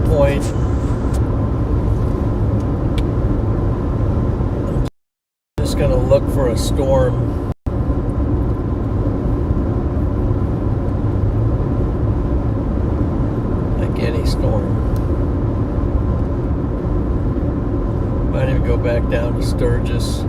point. I'm just going to look for a storm. Like any storm. Might even go back down to Sturgis.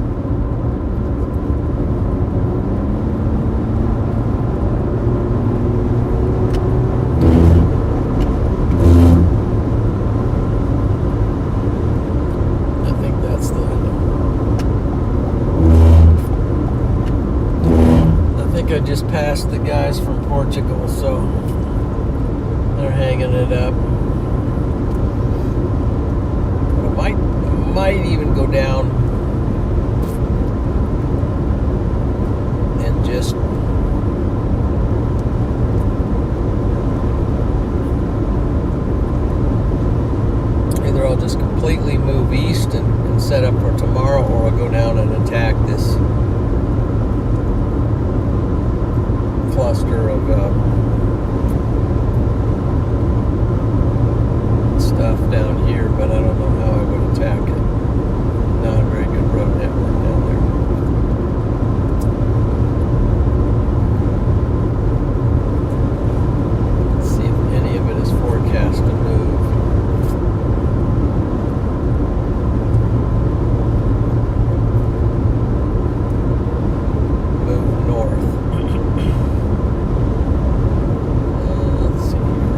lost the guys from Portugal, so they're hanging it up. But I might even go down and just either I'll just completely move east and set up for tomorrow, or I'll go down and attack this cluster of stuff down here, but I don't know how I would attack it. Not a very good road network down there. Let's see if any of it is forecast to move. Move north. Let's see here.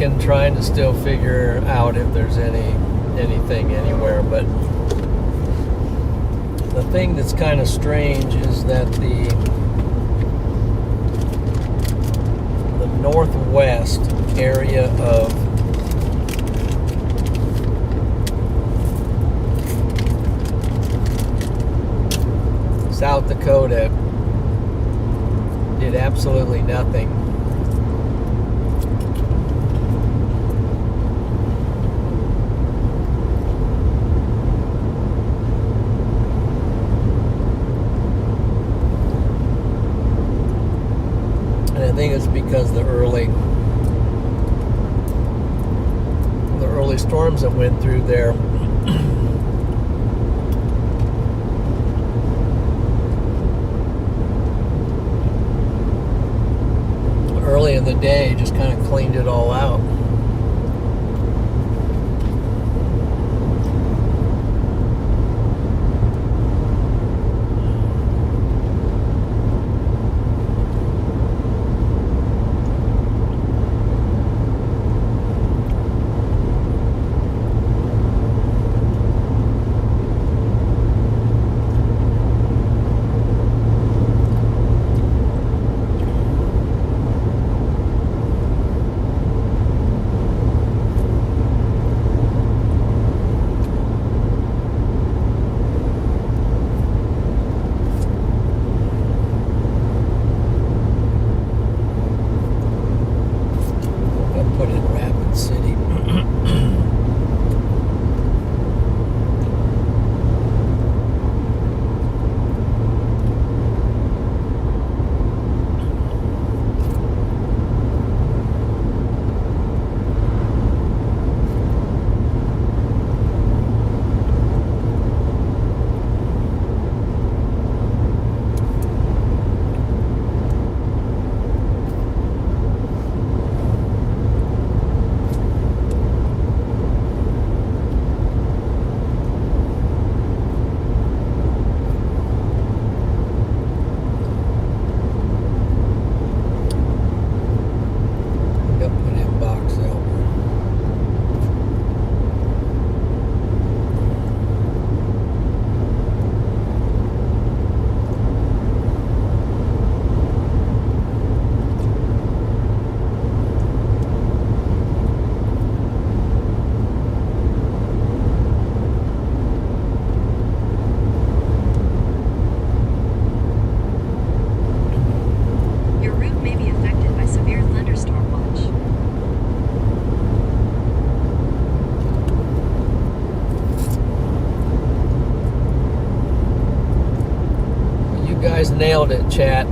looking, trying to still figure out if there's anything anywhere. But the thing that's kind of strange is that the northwest area of South Dakota did absolutely nothing. And I think it's because the early storms that went through there early in the day just kind of cleaned it all out. Nailed it, chat.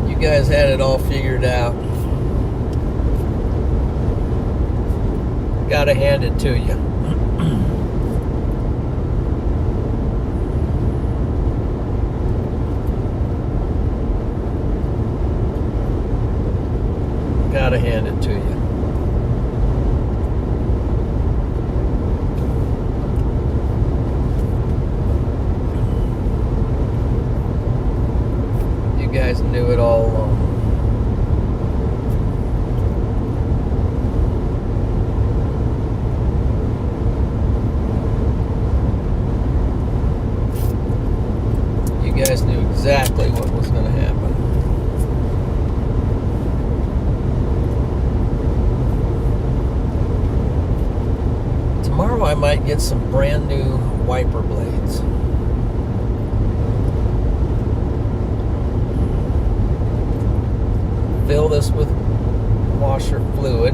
You guys had it all figured out. Gotta hand it to you. Gotta hand it to you. You guys knew it all along. You guys knew exactly what was going to happen. Tomorrow I might get some brand new wiper blades. Fill this with washer fluid.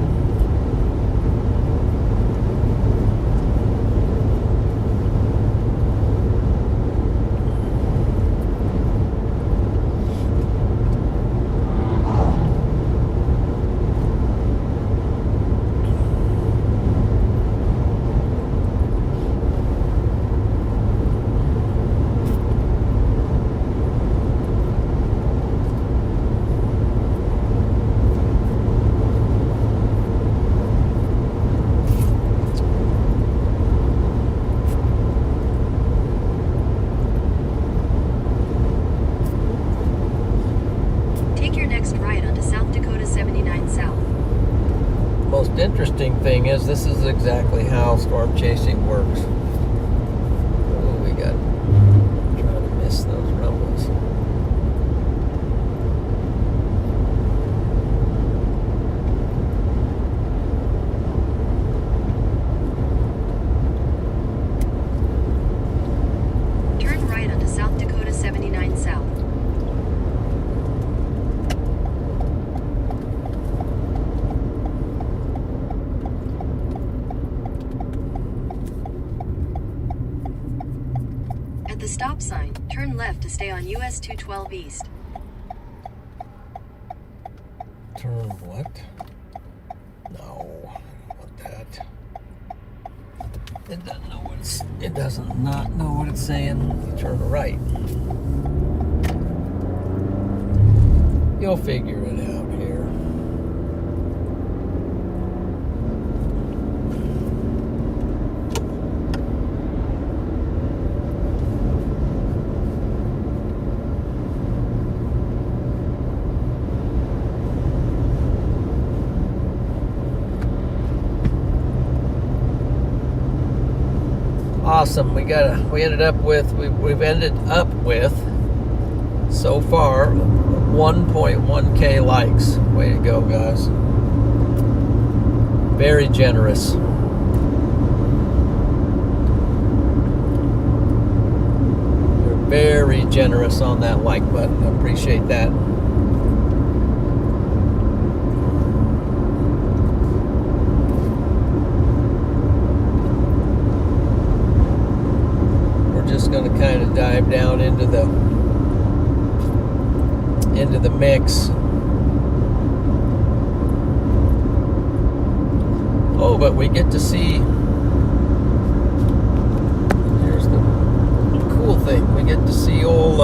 interesting thing is this is exactly how storm chasing works. Oh, we got trying to miss those rumbles. Turn right onto South Dakota 79 South. At the stop sign, turn left to stay on US 212 East. Turn what? No, I don't want that. It doesn't know what it's. It doesn't not know what it's saying. You turn right. You'll figure it out here. Awesome. We've ended up with so far 1.1k likes. Way to go, guys. Very generous. You're very generous on that like button. I appreciate that. Just going to kind of dive down into the mix. Oh, but we get to see. Here's the cool thing. We get to see old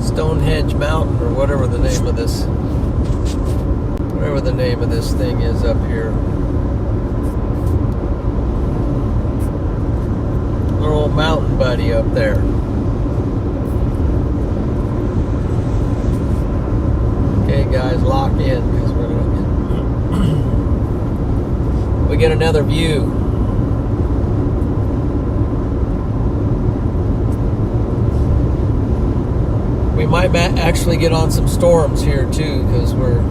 Stonehenge Mountain, or whatever the name of this thing is up here. Little mountain buddy up there. Okay, guys, lock in because we're gonna we get another view. We might actually get on some storms here too, because we're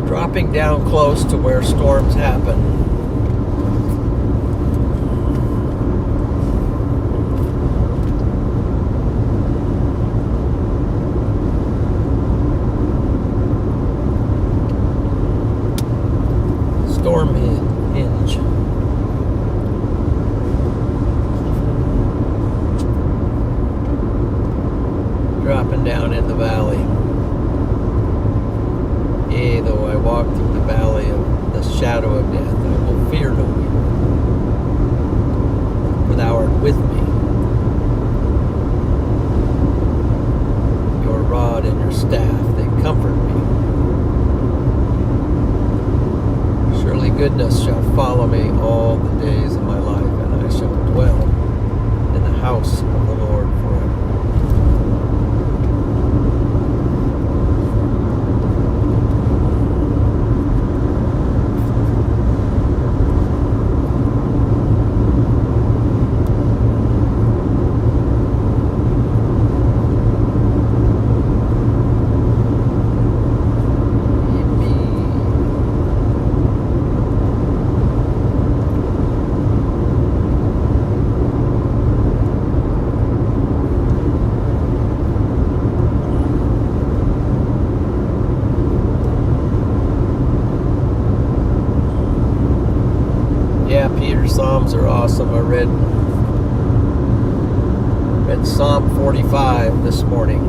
dropping down close to where storms happen. Storm hinge. Dropping down in the valley. Yea, though I walk through the valley of the shadow of death, I will fear no evil, for thou art with me. Your rod and your staff, they comfort me. Surely goodness shall follow me all the days of my life, and I shall dwell in the house of the Lord forever. Psalms are awesome. I read Psalm 45 this morning.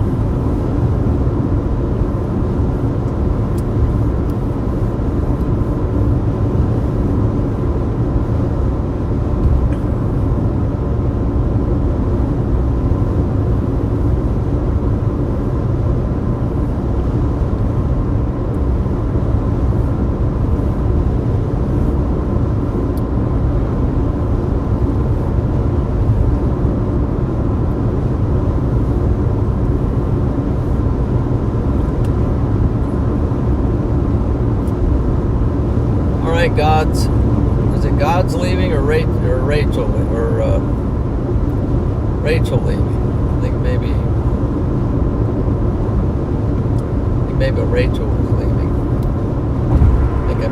God's leaving or Rachel Rachel leaving? I think maybe Rachel was leaving. I think I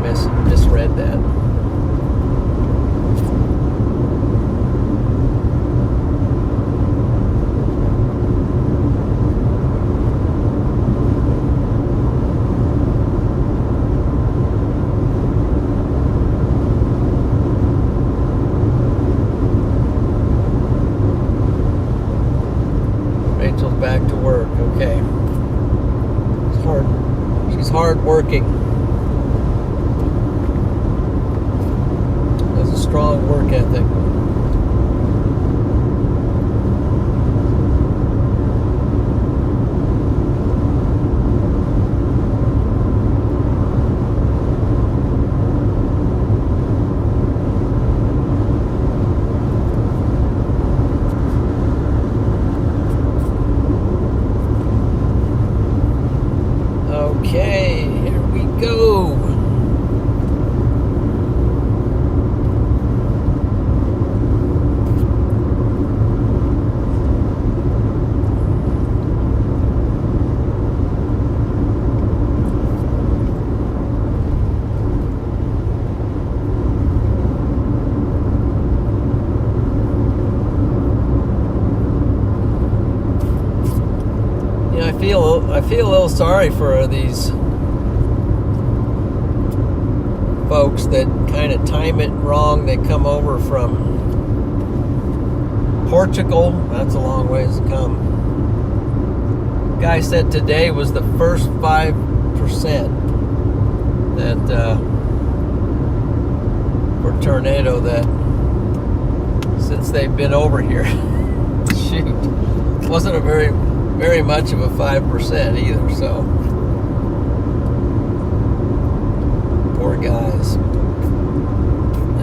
misread that. Rachel's back to work. Okay. It's hard. She's hard working. Has a strong work ethic. Okay, here we go. Yeah, I feel a little sorry for these folks that kind of time it wrong. They come over from Portugal. That's a long ways to come. Guy said today was the first 5% that for tornado that since they've been over here. Shoot, wasn't a very much of a 5% either. So poor guys.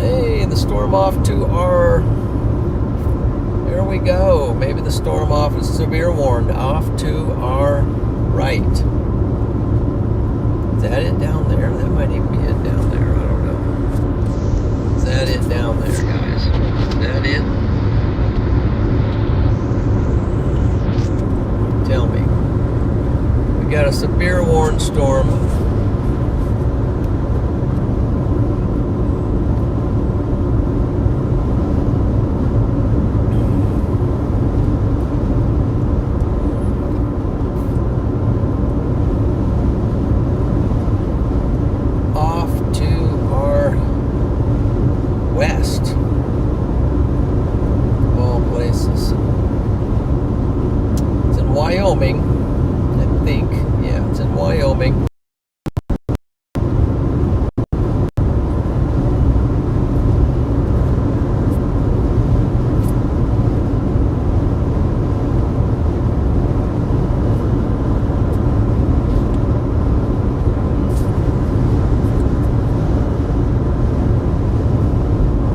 Hey, the storm off to our... There we go. Maybe the storm off is severe warned. Off to our right. Is that it down there? That might even be it down there. I don't know. Is that it down there, guys? Is that it? Tell me. We got a severe warned storm. Wyoming, I think. Yeah, it's in Wyoming.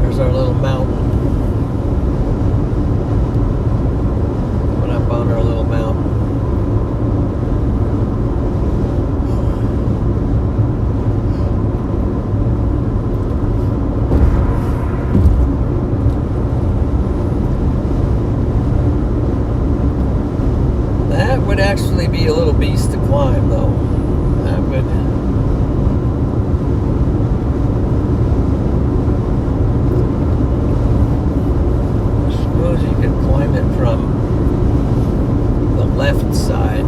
There's our little mountain. Coming up on our little mountain. Would actually be a little beast to climb, though. That would. I suppose you could climb it from the left side.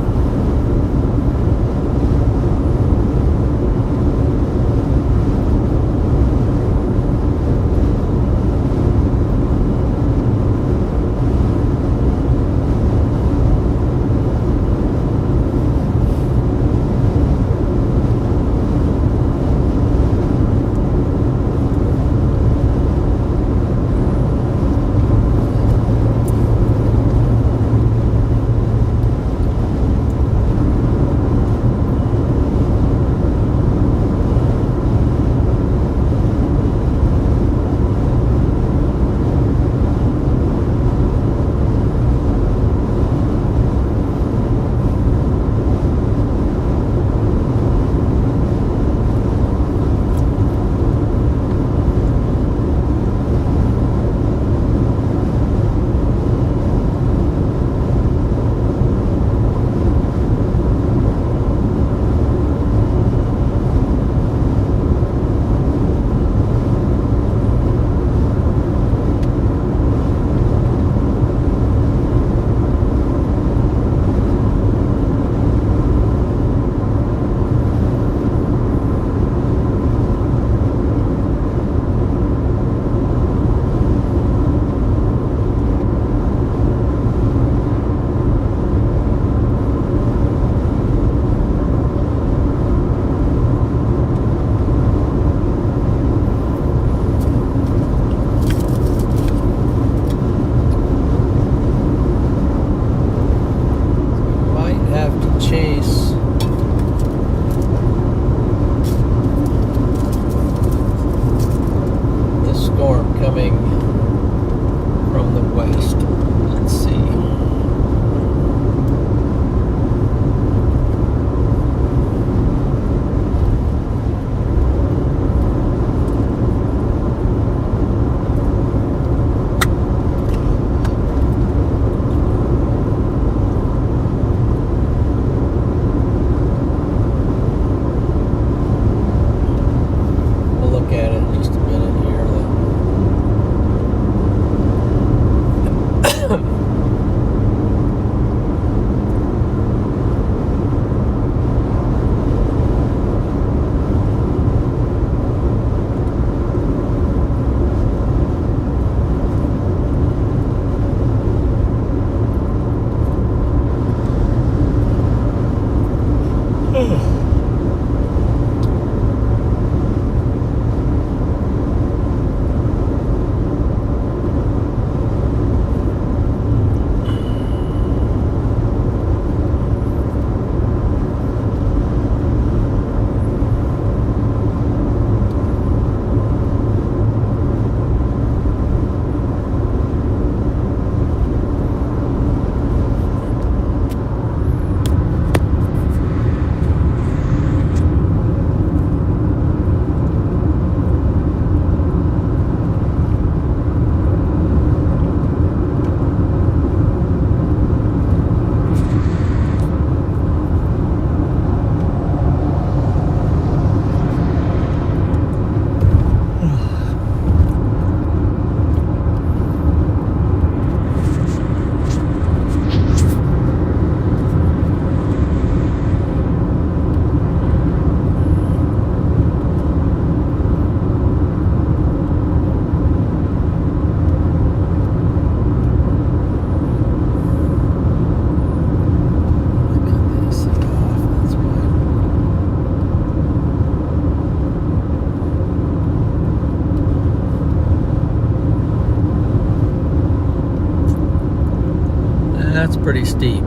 That's pretty steep.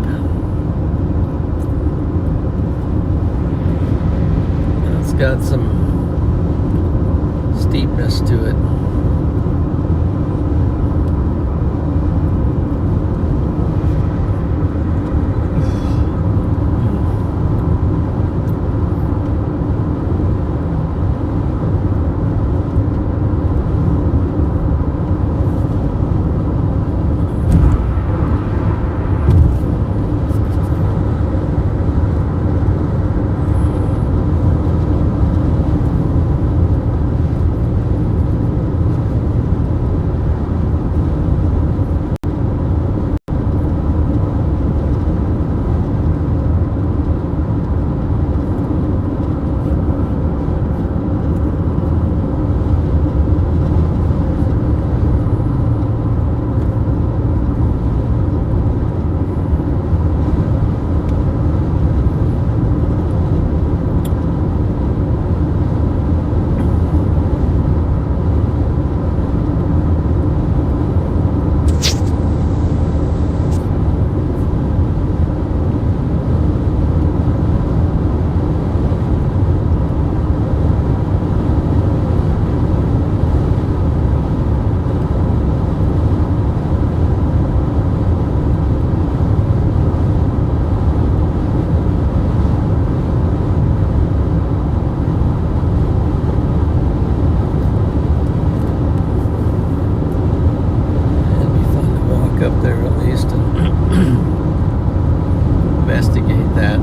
It's got some steepness to it. Up there at least and investigate that.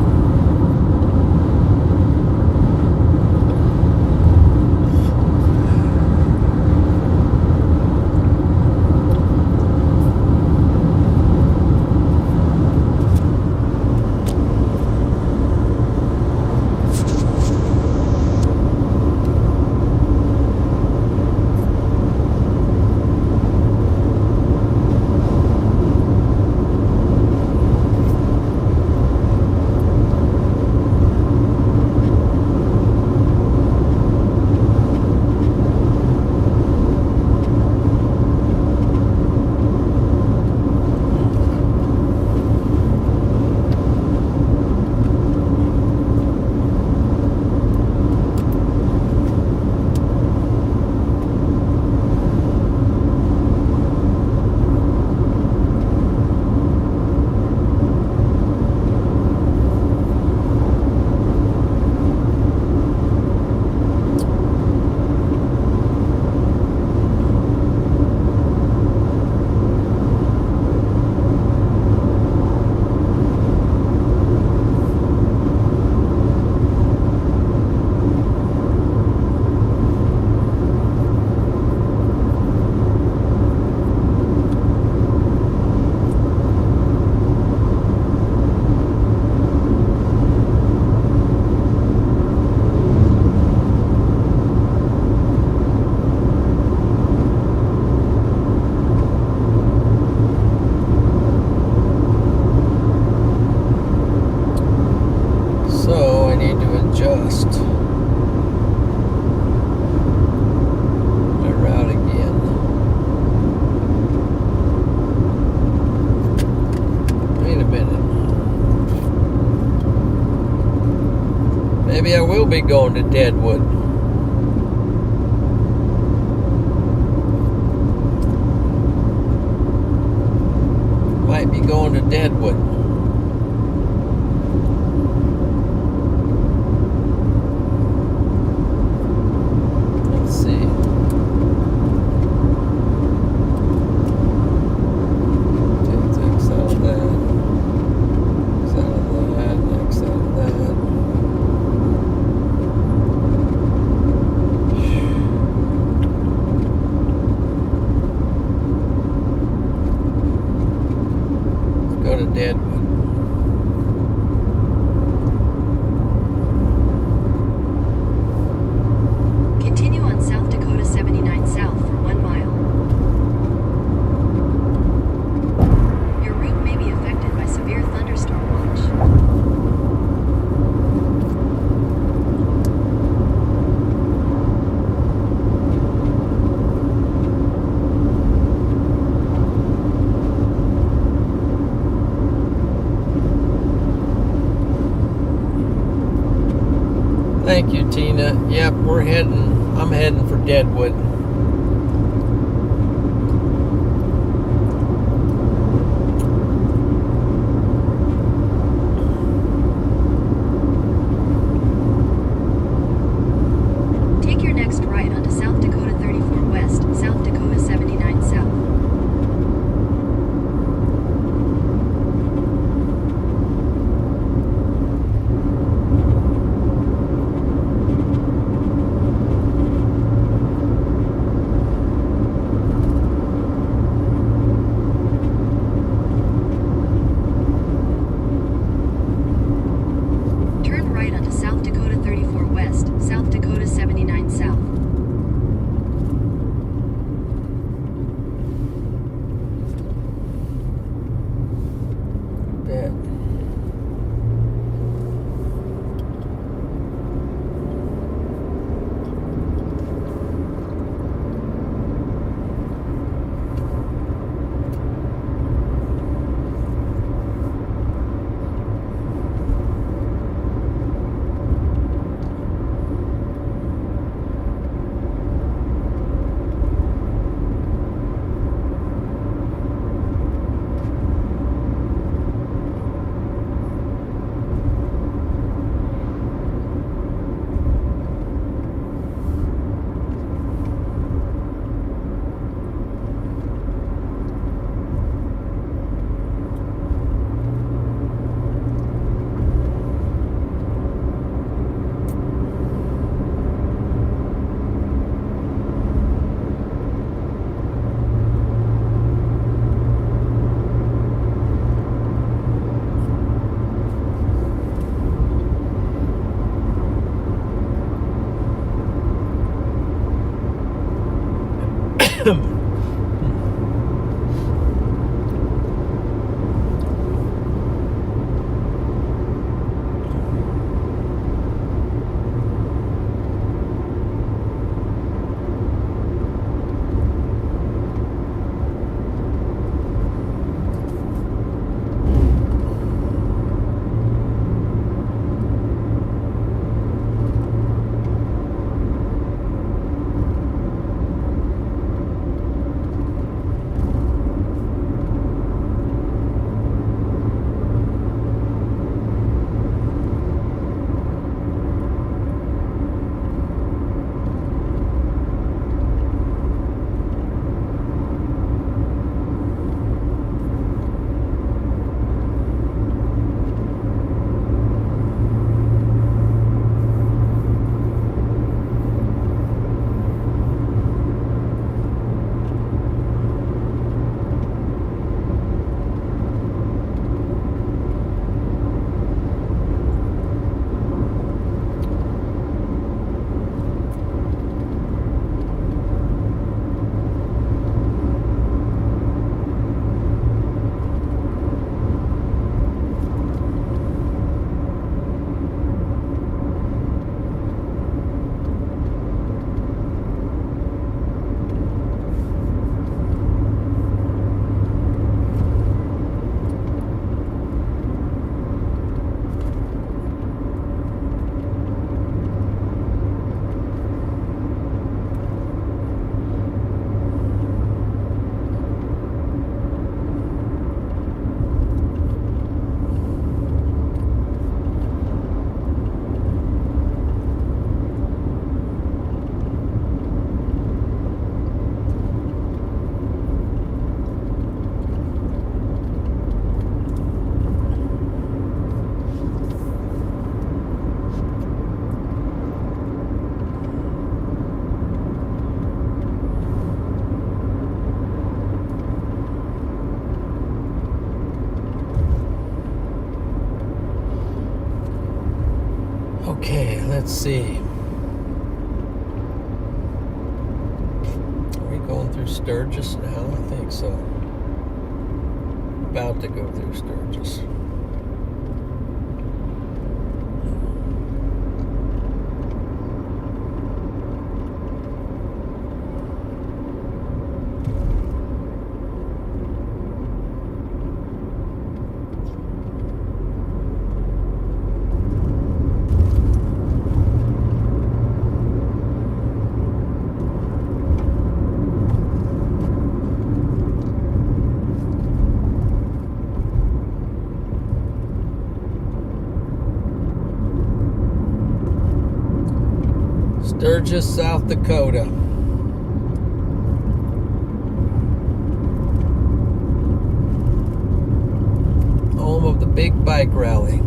Maybe I will be going to Deadwood. Might be going to Deadwood. Let's see. X out of that. X out of that. X out of that. Go to Deadwood. Continue on South Dakota 79 South for 1 mile. Your route may be affected by severe thunderstorm watch. Thank you, Tina. Yep, I'm heading for Deadwood. Take your next right onto South Dakota 34 West, South Dakota 79 South. Turn right onto South Dakota 34 West, South Dakota 79 South. Bet. Okay, let's see. Are we going through Sturgis now? I think so. About to go through Sturgis. Sturgis, South Dakota. Home of the big bike rally.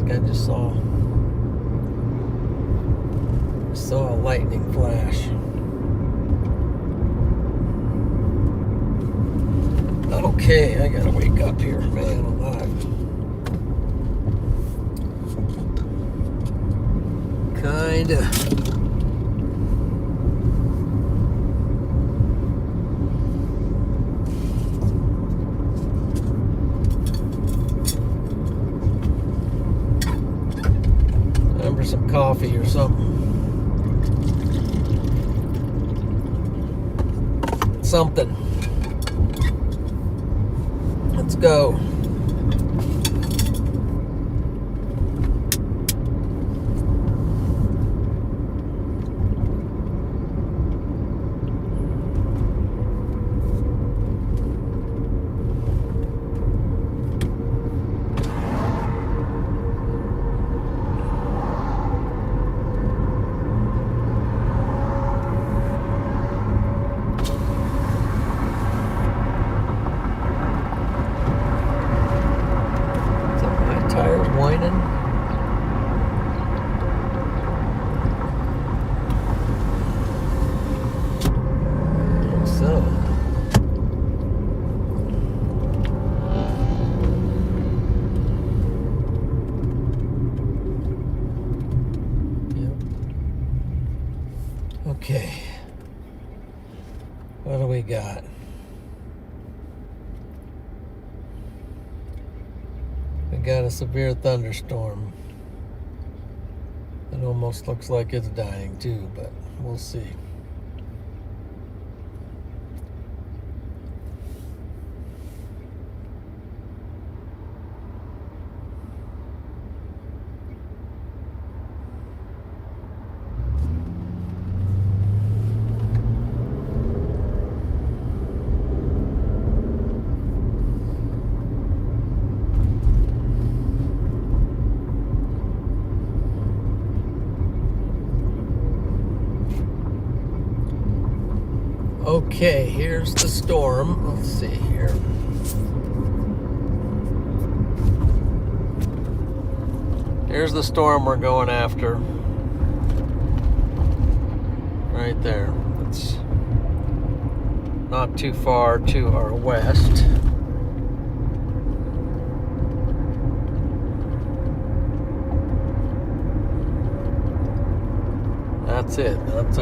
I just saw a lightning flash. Okay, I gotta wake up here, man, alive. Kinda. For some coffee or something. Something. Let's go. Tires whining. So. Yep. Okay. What do we got? Got a severe thunderstorm. It almost looks like it's dying too, but we'll see. Okay, here's the storm. Let's see here. Here's the storm we're going after. Right there. It's not too far to our west. That's it. That's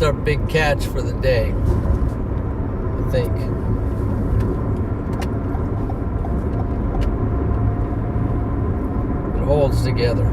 our big catch for the day, I think. It holds together.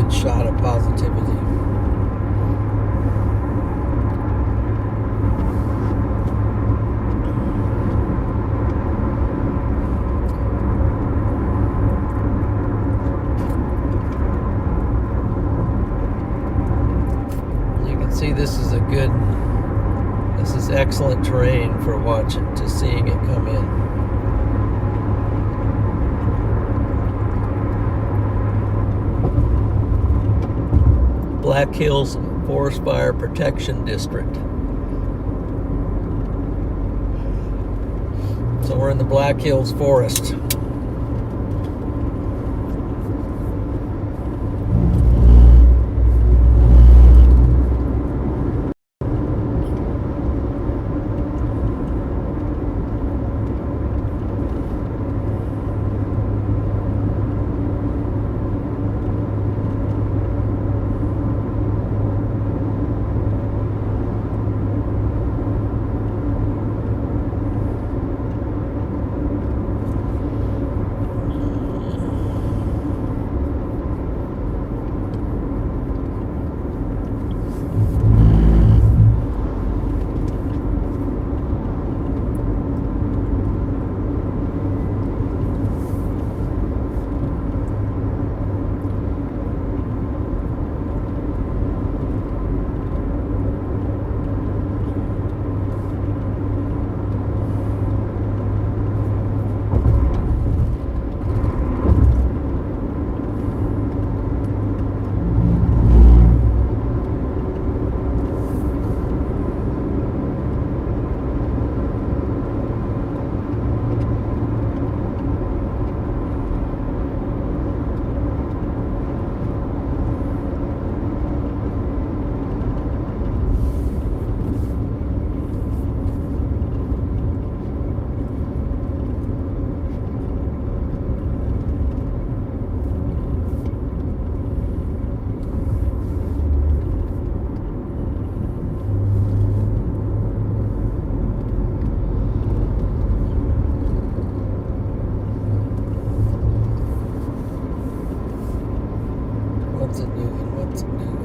Shot of positivity. excellent terrain for watching, to seeing it come in. Black Hills Forest Fire Protection District. So we're in the Black Hills Forest. What's it doing? What's it doing?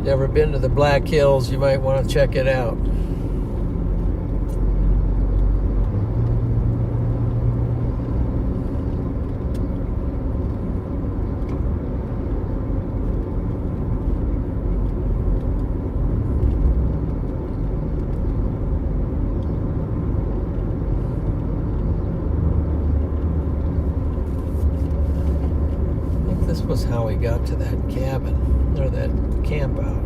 Never been to the Black Hills, you might want to check it out. I think this was how we got to that cabin, or that campground.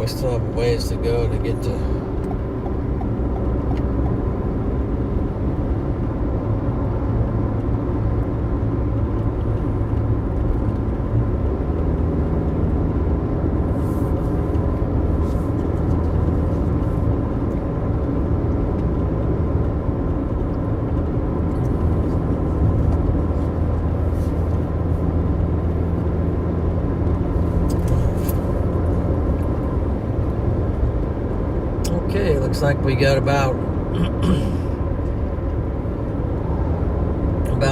We still have a ways to go to get to Looks like we got about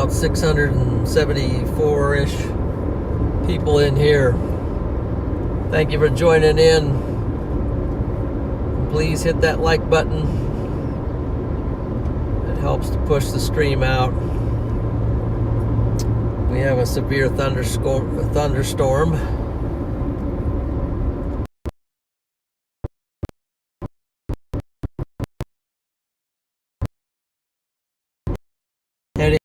674-ish people in here. Thank you for joining in. Please hit that like button. It helps to push the stream out. We have a severe thunderstorm. Heading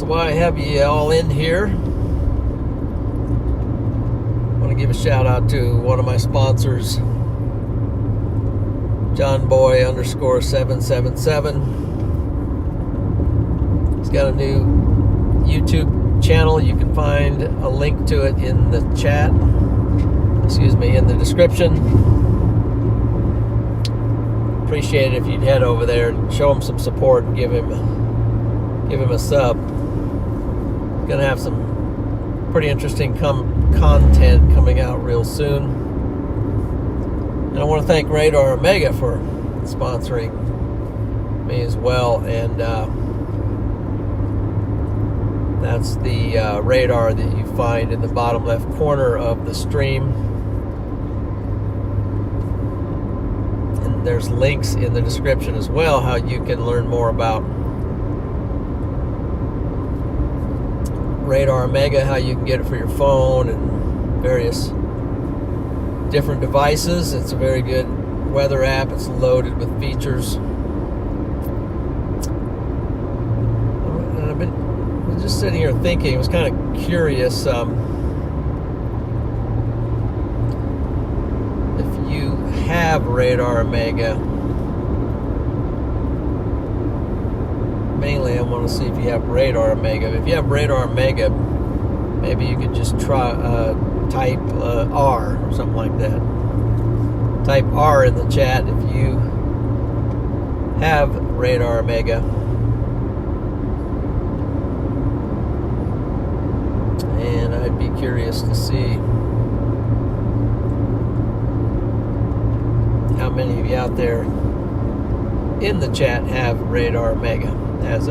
While I have you all in here, I want to give a shout out to one of my sponsors, JohnBoy_777. He's got a new YouTube channel. You can find a link to it in the chat. In the description. Appreciate it if you'd head over there and show him some support and give him a sub. Gonna have some pretty interesting content coming out real soon. And I want to thank RadarOmega for sponsoring me as well. And that's the radar that you find in the bottom left corner of the stream. And there's links in the description as well how you can learn more about RadarOmega, how you can get it for your phone and various different devices. It's a very good weather app. It's loaded with features. And I've been just sitting here thinking, I was kind of curious if you have RadarOmega. Mainly I want to see if you have RadarOmega. If you have RadarOmega, maybe you could just try type R or something like that. Type R in the chat if you have RadarOmega. And I'd be curious to see how many of you out there in the chat have RadarOmega as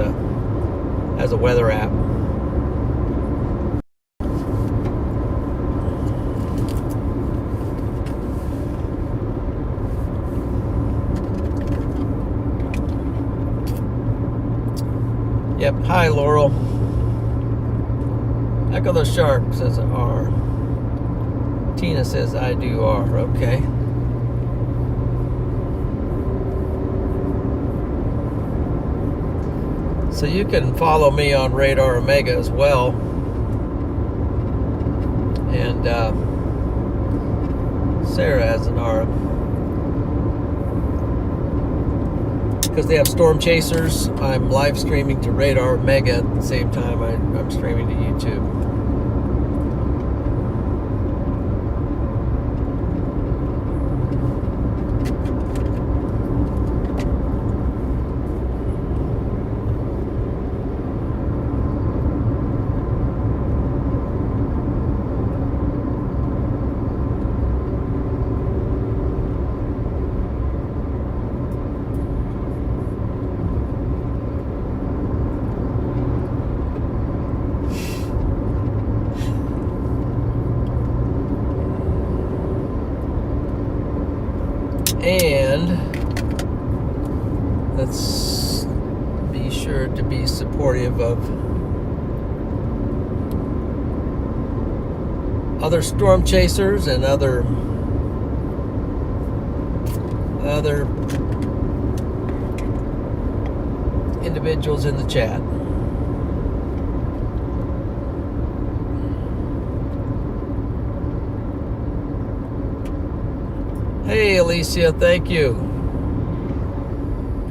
a weather app. Yep. Hi, Laurel. Echo the Shark says R. Tina says I do R. Okay. So you can follow me on RadarOmega as well. And Sarah has an R. Because they have storm chasers, I'm live streaming to RadarOmega at the same time I'm streaming to YouTube. And let's be sure to be supportive of other storm chasers and other individuals in the chat. Hey, Alicia, thank you.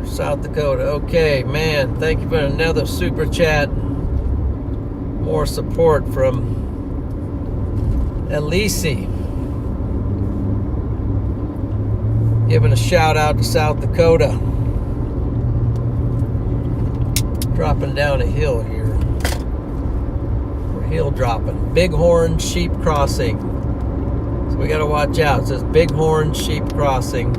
South Dakota. Okay, man, thank you for another super chat. More support from Alicia. Giving a shout out to South Dakota. Dropping down a hill here. We're hill dropping. Bighorn Sheep Crossing. So we got to watch out. It says Bighorn Sheep Crossing.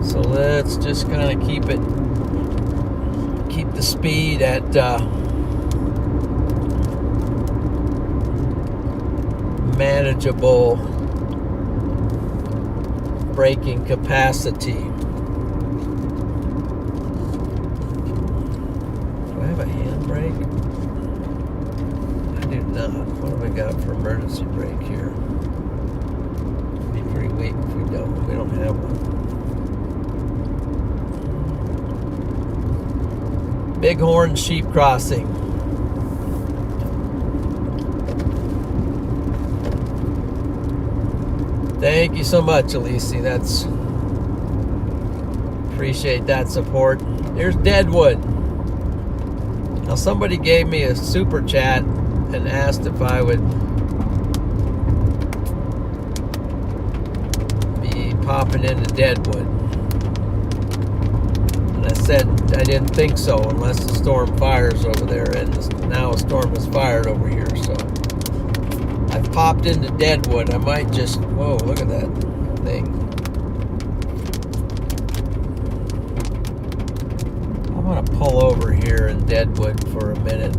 So let's just kind of keep the speed at manageable braking capacity. Do I have a handbrake? I do not. What have we got for emergency brake here? It'd be pretty weak if we don't. We don't have one. Bighorn Sheep Crossing. Thank you so much, Alicia. Appreciate that support. Here's Deadwood. Now somebody gave me a super chat and asked if I would be popping into Deadwood. And I said I didn't think so unless the storm fires over there, and now a storm has fired over here, so I've popped into Deadwood. I might just, whoa, look at that thing. I'm gonna pull over here in Deadwood for a minute.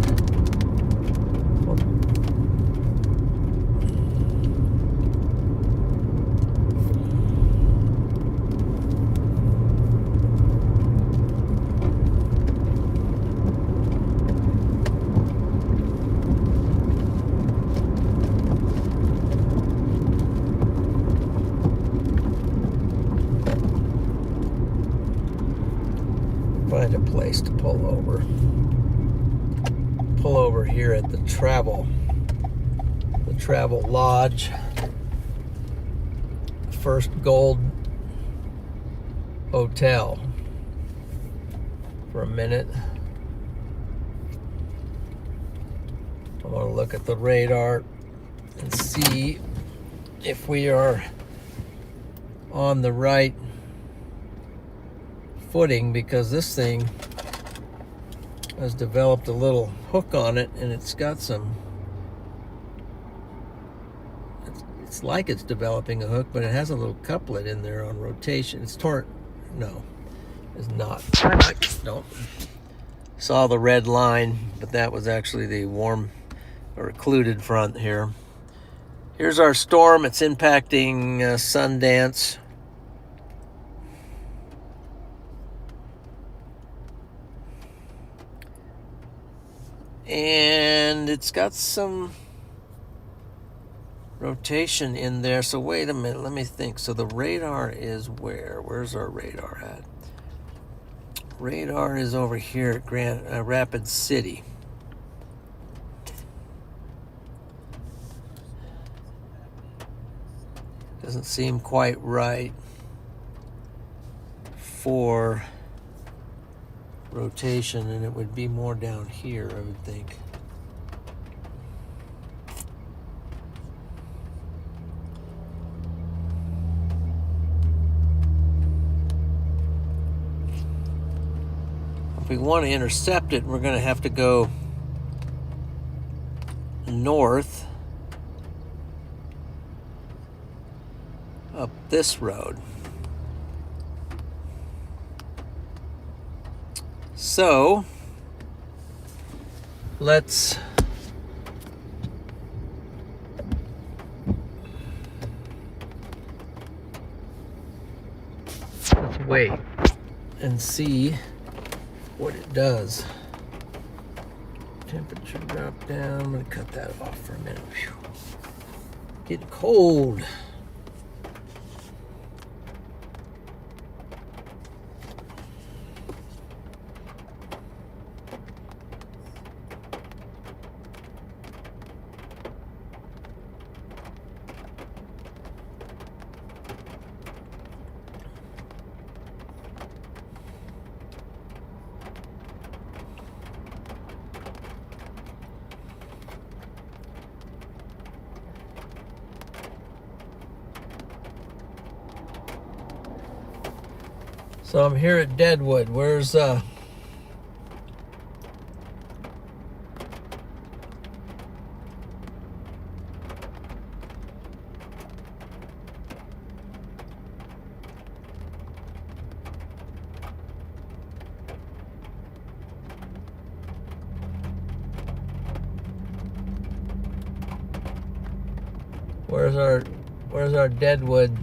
Find a place to pull over. Pull over here at the Travel Lodge. First Gold Hotel for a minute. I want to look at the radar and see if we are on the right footing, because this thing has developed a little hook on it, and it's got some, it's like it's developing a hook, but it has a little couplet in there on rotation. It's torn. No, it's not. I don't. Saw the red line, but that was actually the warm or occluded front here. Here's our storm. It's impacting Sundance. And it's got some rotation in there. So wait a minute, let me think. So the radar is where? Where's our radar at? Radar is over here at Rapid City. Doesn't seem quite right for rotation, and it would be more down here, I would think. If we want to intercept it, we're going to have to go north up this road. So let's wait and see what it does. Temperature drop down. I'm gonna cut that off for a minute. Whew. Getting cold. So I'm here at Deadwood. Where's our Deadwood?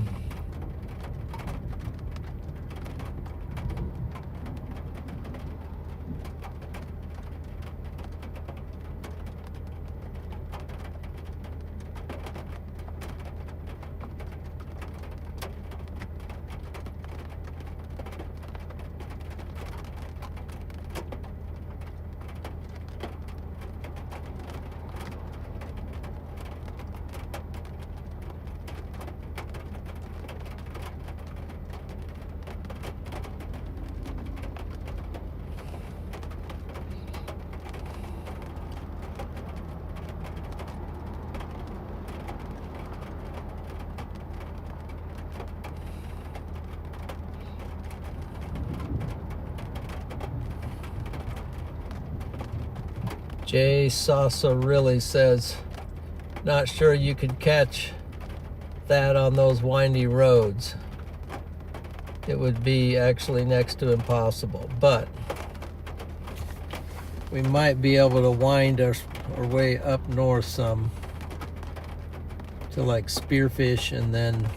Jay Sasa really says, not sure you could catch that on those windy roads. It would be actually next to impossible, but we might be able to wind our way up north some to like Spearfish and then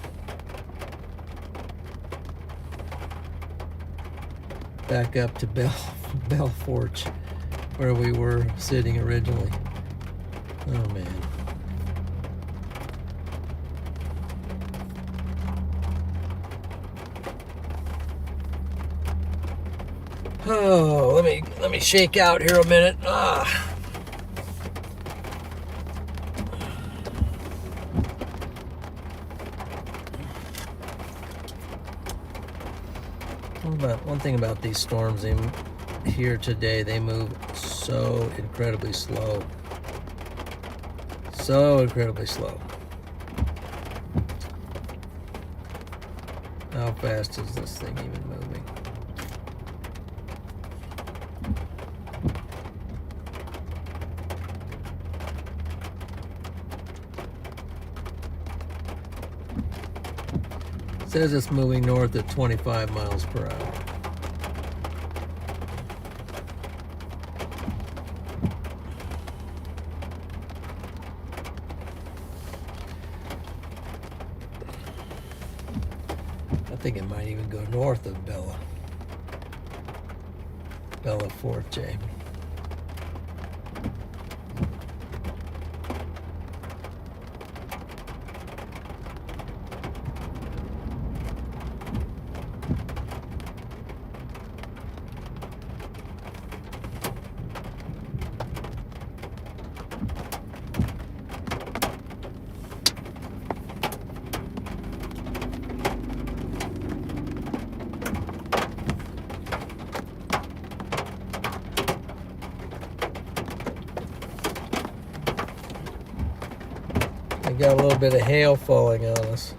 back up to Bell Forge, where we were sitting originally. Oh man. Oh, let me shake out here a minute. One thing about these storms here today, they move so incredibly slow. So incredibly slow. How fast is this thing even moving? It says it's moving north at 25 miles per hour. I think it might even go north of Bella Forte. Got a little bit of hail falling on us.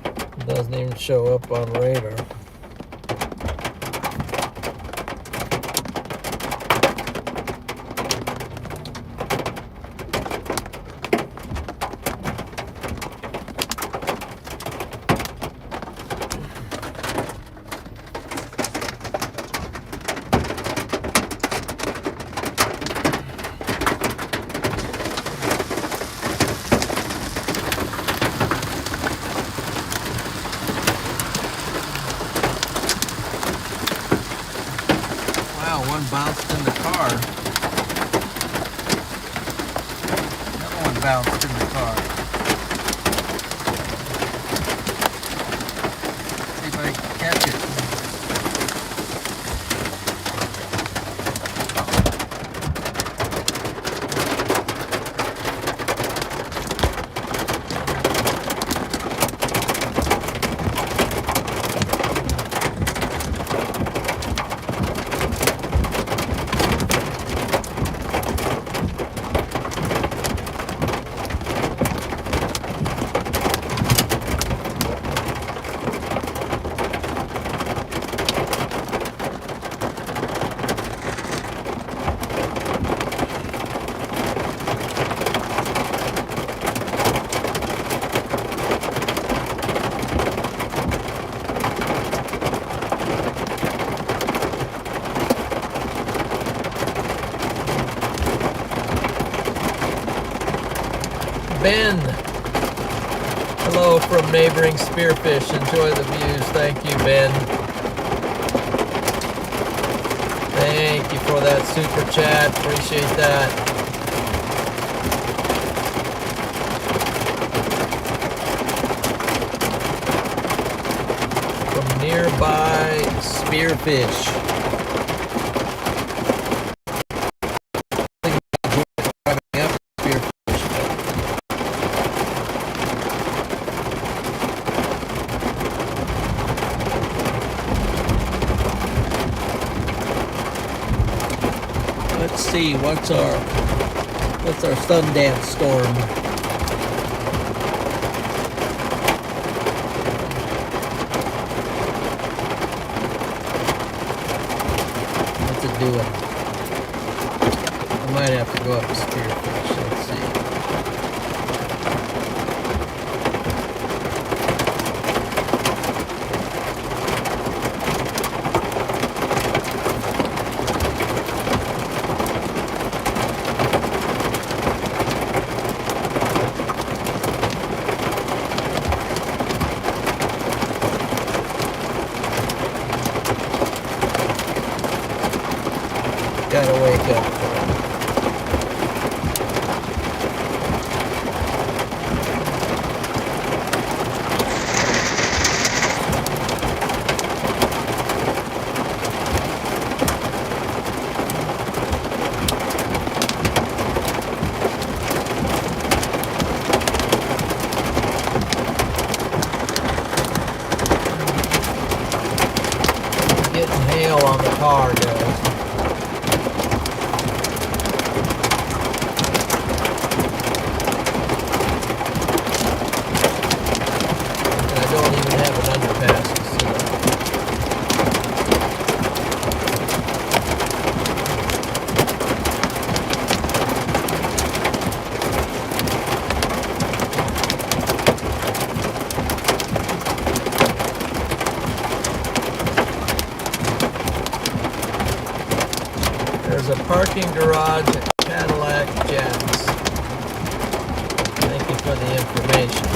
It doesn't even show up on radar. One bounced in the car. bounced in the car. See if I can catch it. Ben, hello from neighboring Spearfish. Enjoy the views. Thank you, Ben. Thank you for that super chat. Appreciate that. From nearby Spearfish. Let's see, what's our Sundance storm? What's it doing? I might have to go up to Spearfish. Let's see. Gotta wake up. Getting hail on the car, guys. There's a parking garage at Cadillac Jets. Thank you for the information.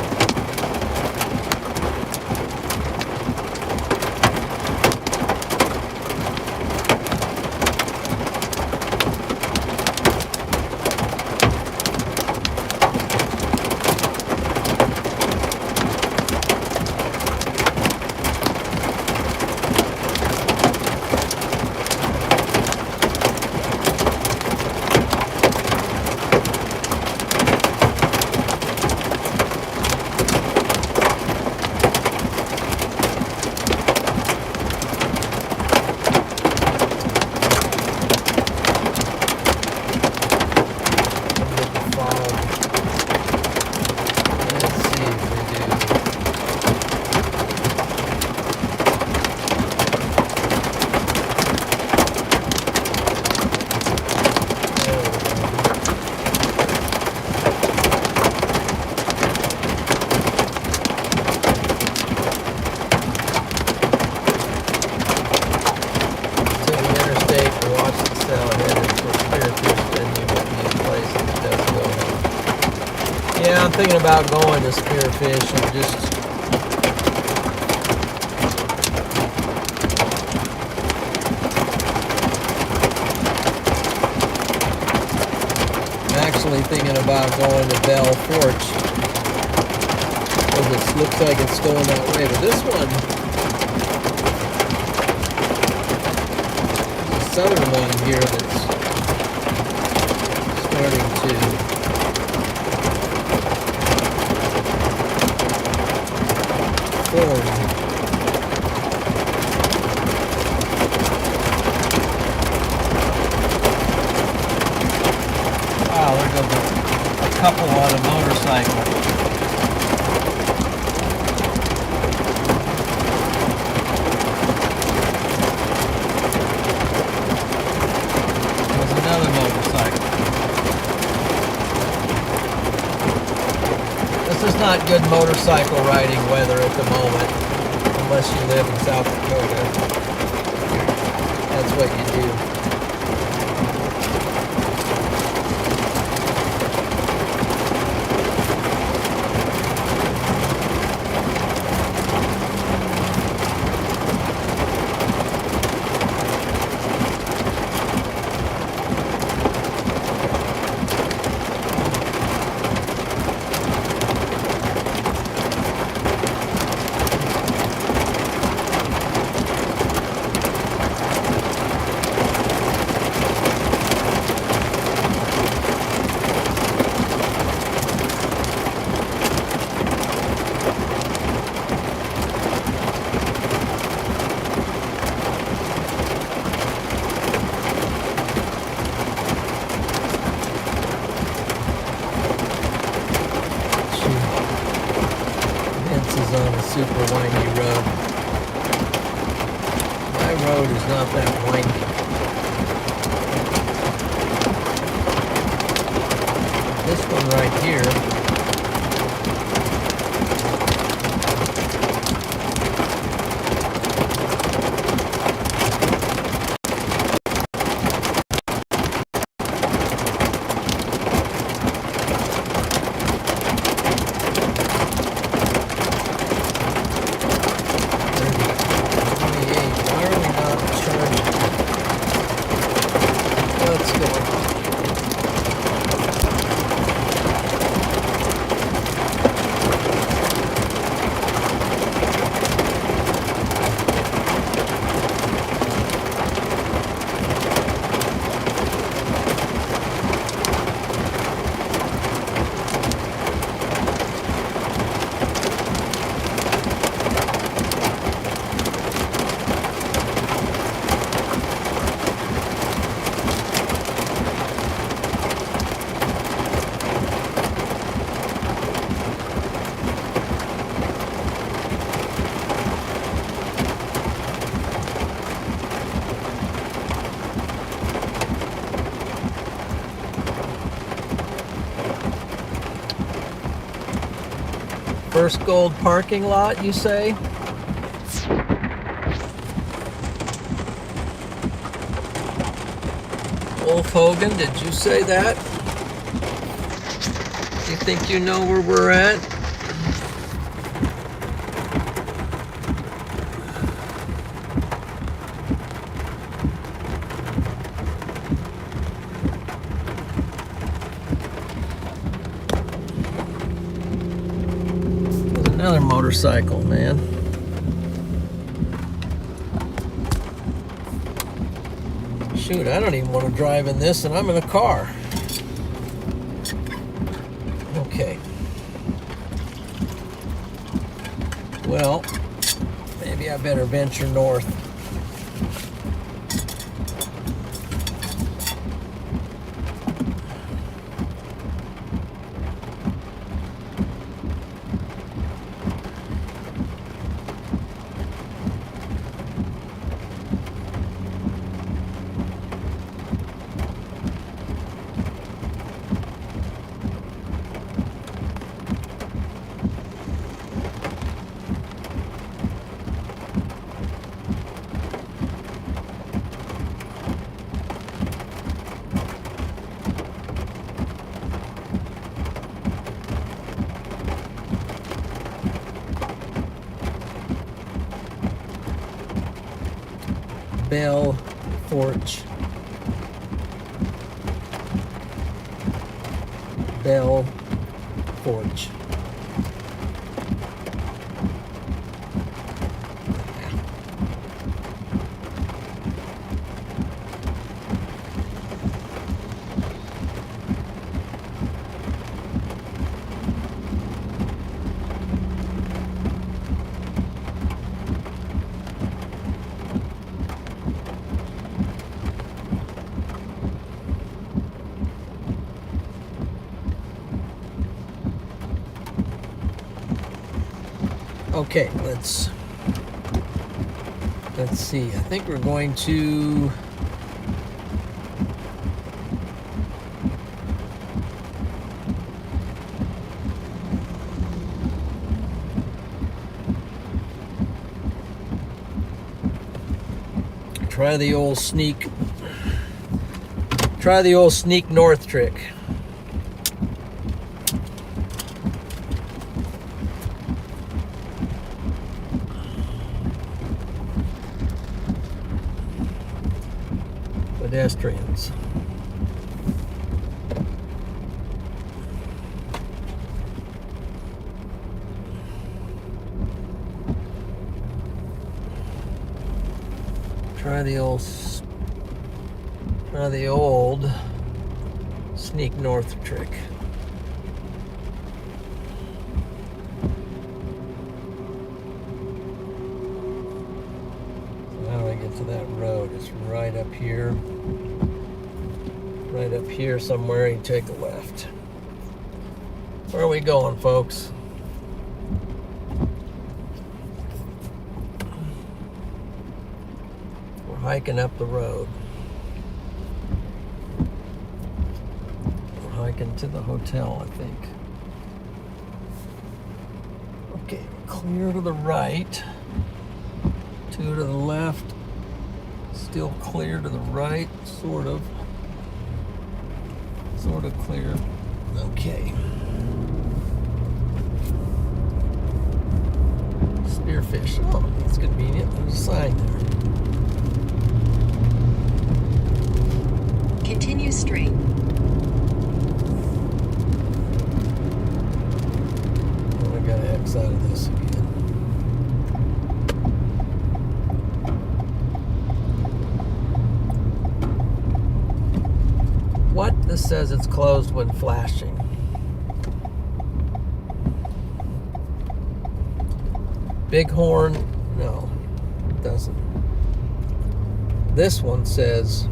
Yeah, I'm thinking about going to Spearfish and just personally thinking about going to Bell Forge. Because it looks like it's going that way. But this one, the southern one here that's starting to form. Wow, there goes a couple on a motorcycle. There's another motorcycle. This is not good motorcycle riding weather at the moment, unless you live in South Dakota. That's what you do. On a super windy road. My road is not that windy. This one right here, First Gold parking lot, you say? Wolf Hogan, did you say that? Do you think you know where we're at? Another motorcycle, man. Shoot, I don't even want to drive in this, and I'm in a car. Okay. Well, maybe I better venture north. Bell Forge. Bell Forge. Okay, let's see. I think we're going to try the old sneak north trick. Pedestrians. Try the old sneak north trick. So how do I get to that road? It's right up here. Right up here somewhere, you take a left. Where are we going, folks? We're hiking up the road. We're hiking to the hotel, I think. Okay, clear to the right. 2 to the left. Still clear to the right, sort of. Sort of clear. Okay. Spearfish. Oh, that's convenient. There's a sign there. Continue straight. Oh, I gotta X out of this again. What? This says it's closed when flashing. Bighorn? No, it doesn't. This one says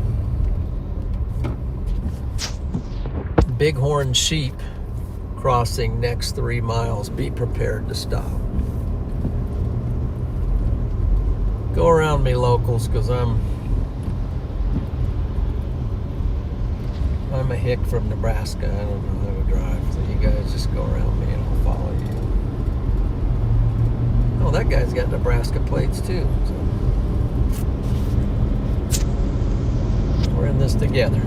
Bighorn sheep crossing next 3 miles. Be prepared to stop. Go around me, locals, because I'm a hick from Nebraska. I don't know how to drive, so you guys just go around me and I'll follow you. Oh, that guy's got Nebraska plates too. So we're in this together.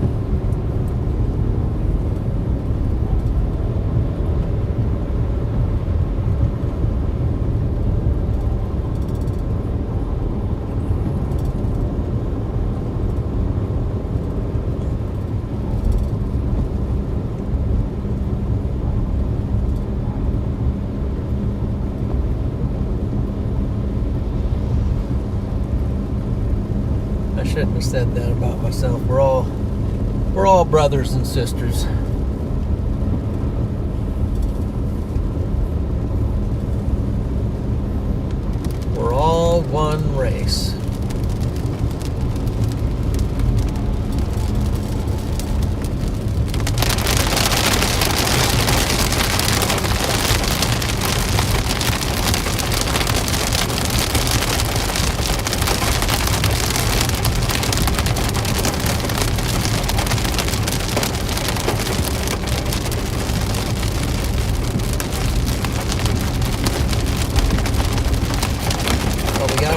Shouldn't have said that about myself. We're all brothers and sisters. We're all one race.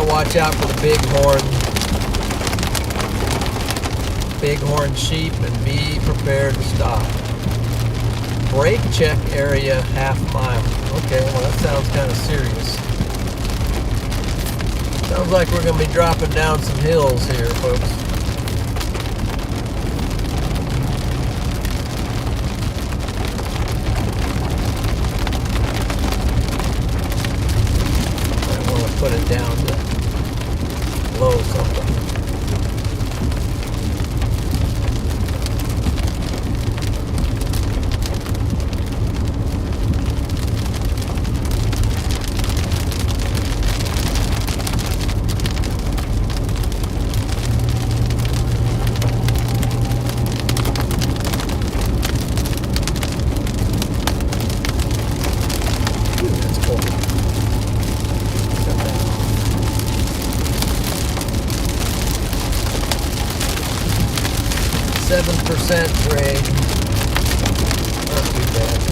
Watch out for the bighorn sheep, and be prepared to stop. Brake check area ½ mile. Okay, well that sounds kind of serious. Sounds like we're going to be dropping down some hills here, folks. 7% grade. Not too bad.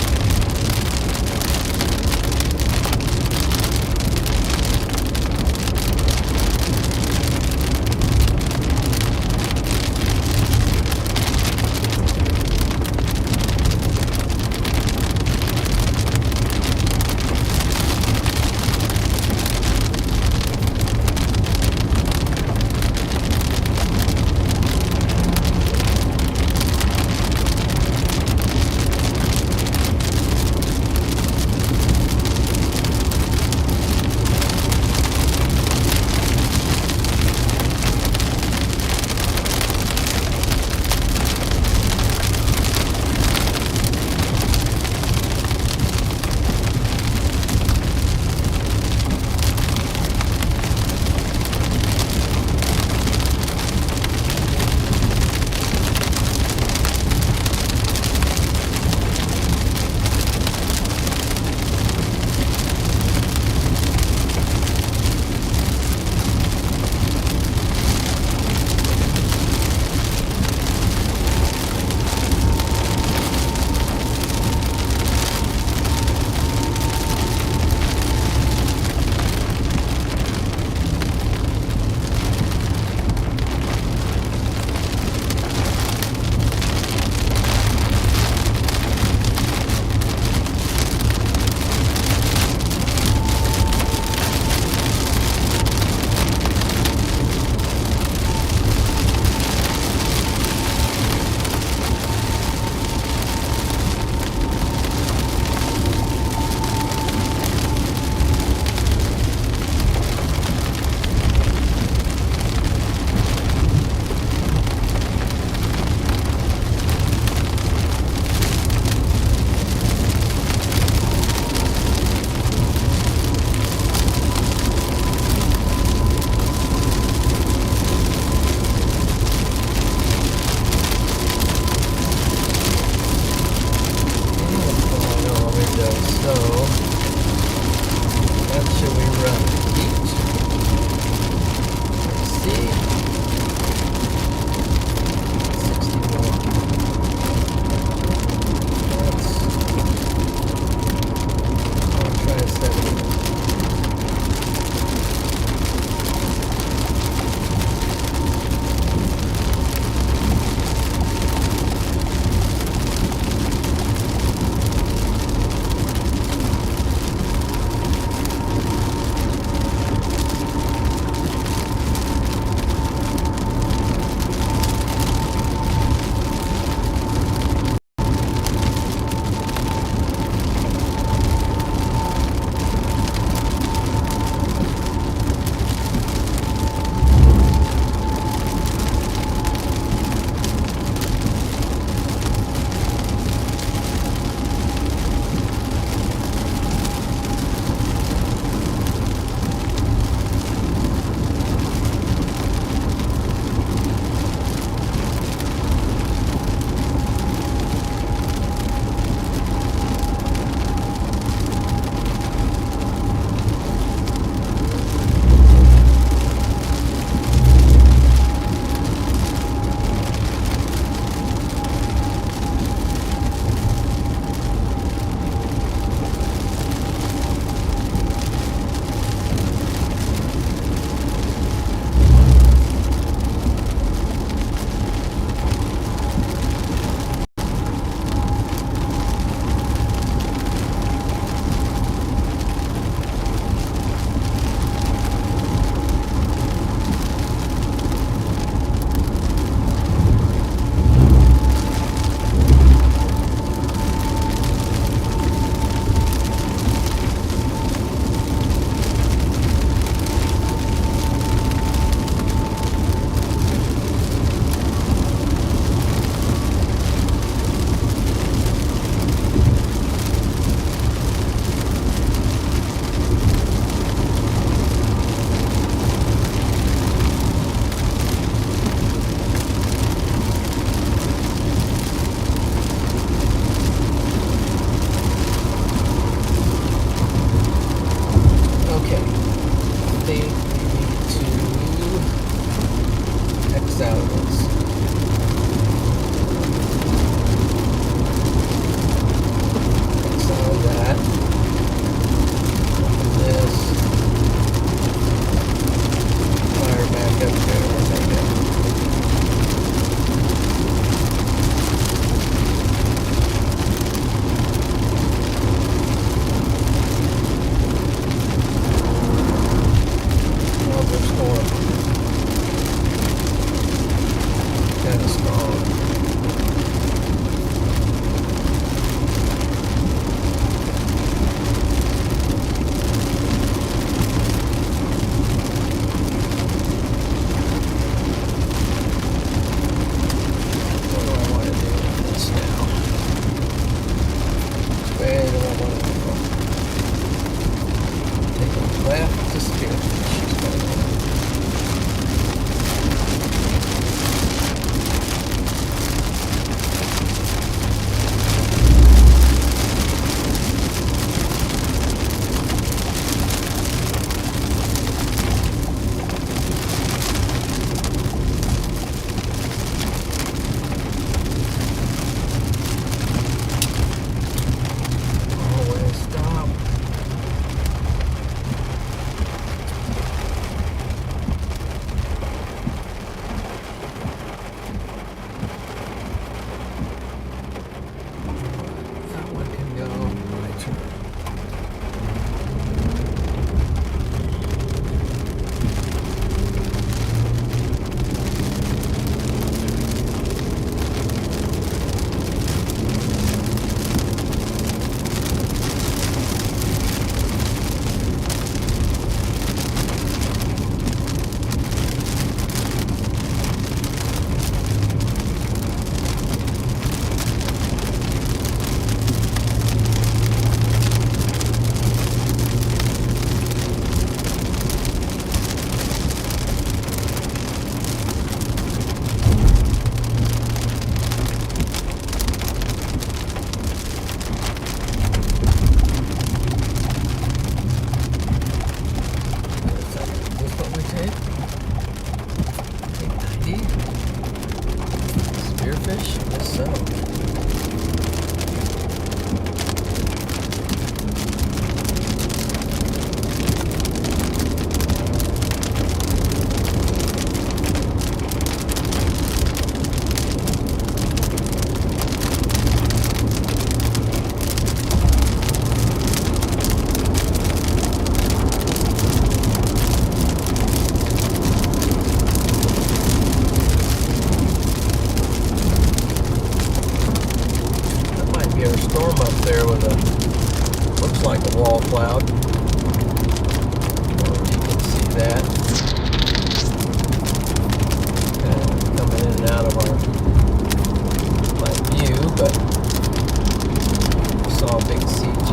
Suspicious, so. That might be our storm up there with a, looks like a wall cloud. Or you can see that. Kind of coming in and out of our view, but we saw a big CG.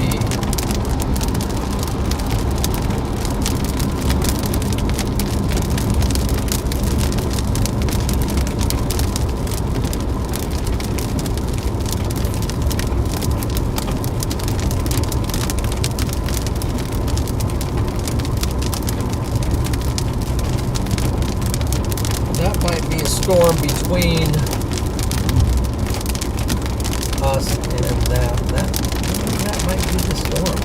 That might be a storm between us and that. That might be the storm.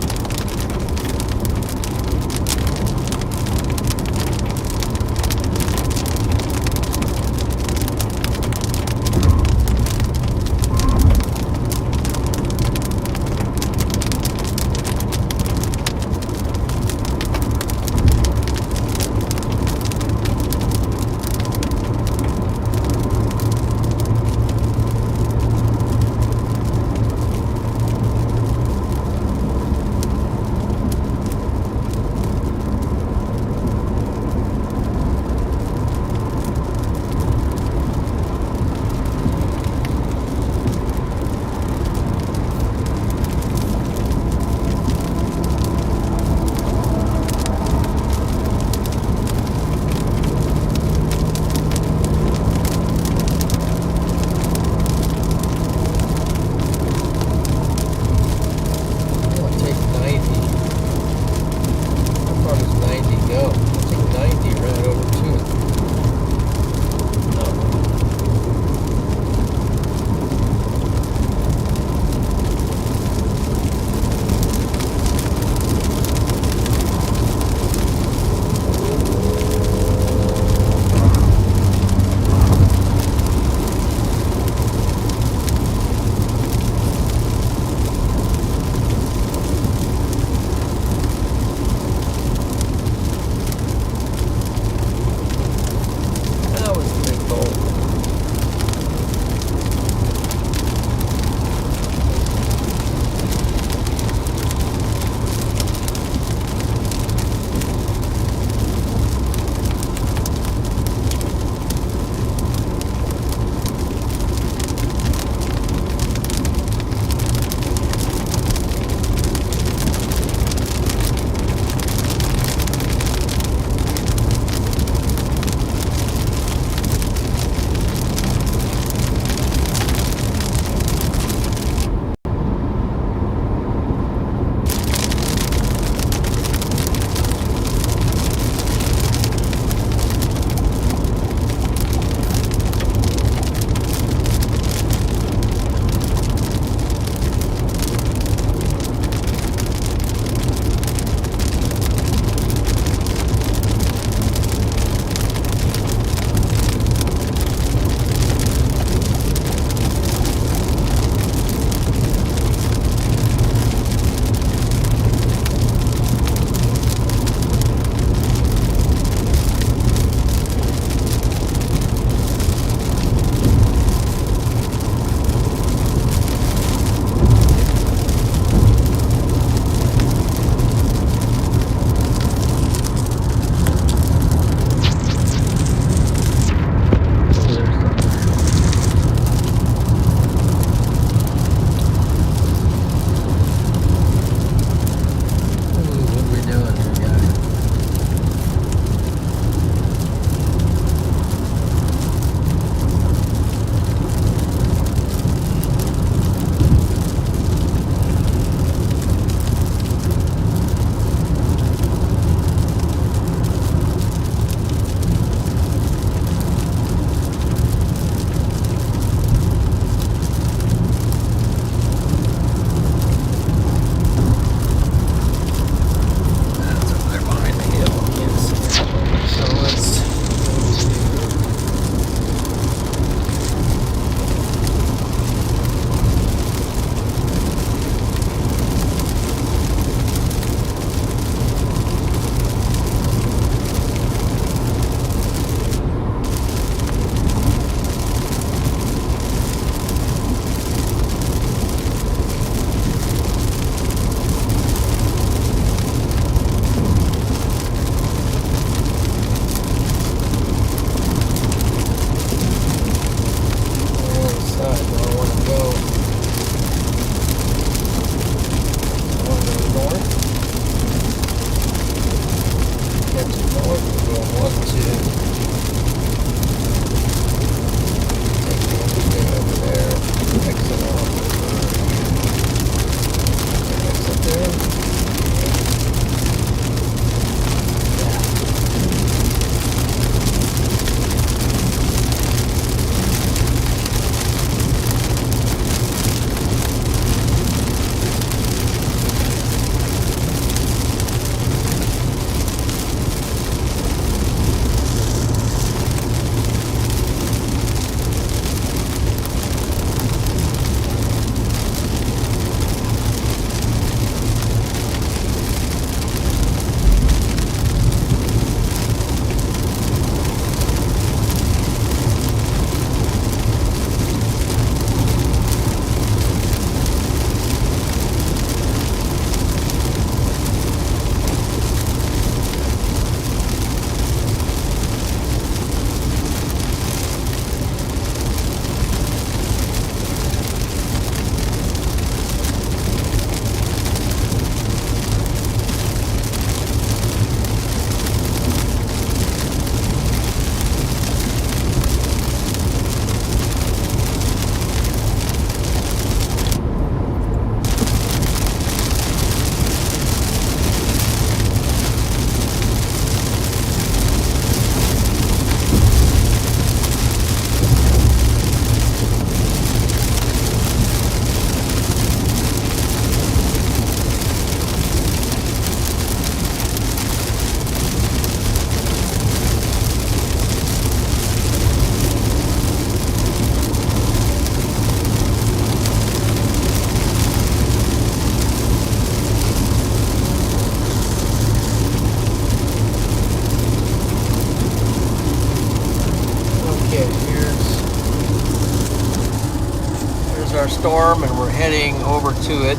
our storm and we're heading over to it.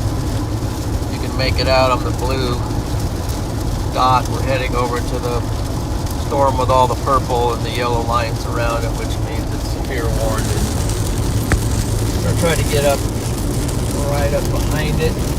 You can make it out on the blue dot. We're heading over to the storm with all the purple and the yellow lines around it, which means it's severe warning. I'll try to get up right up behind it.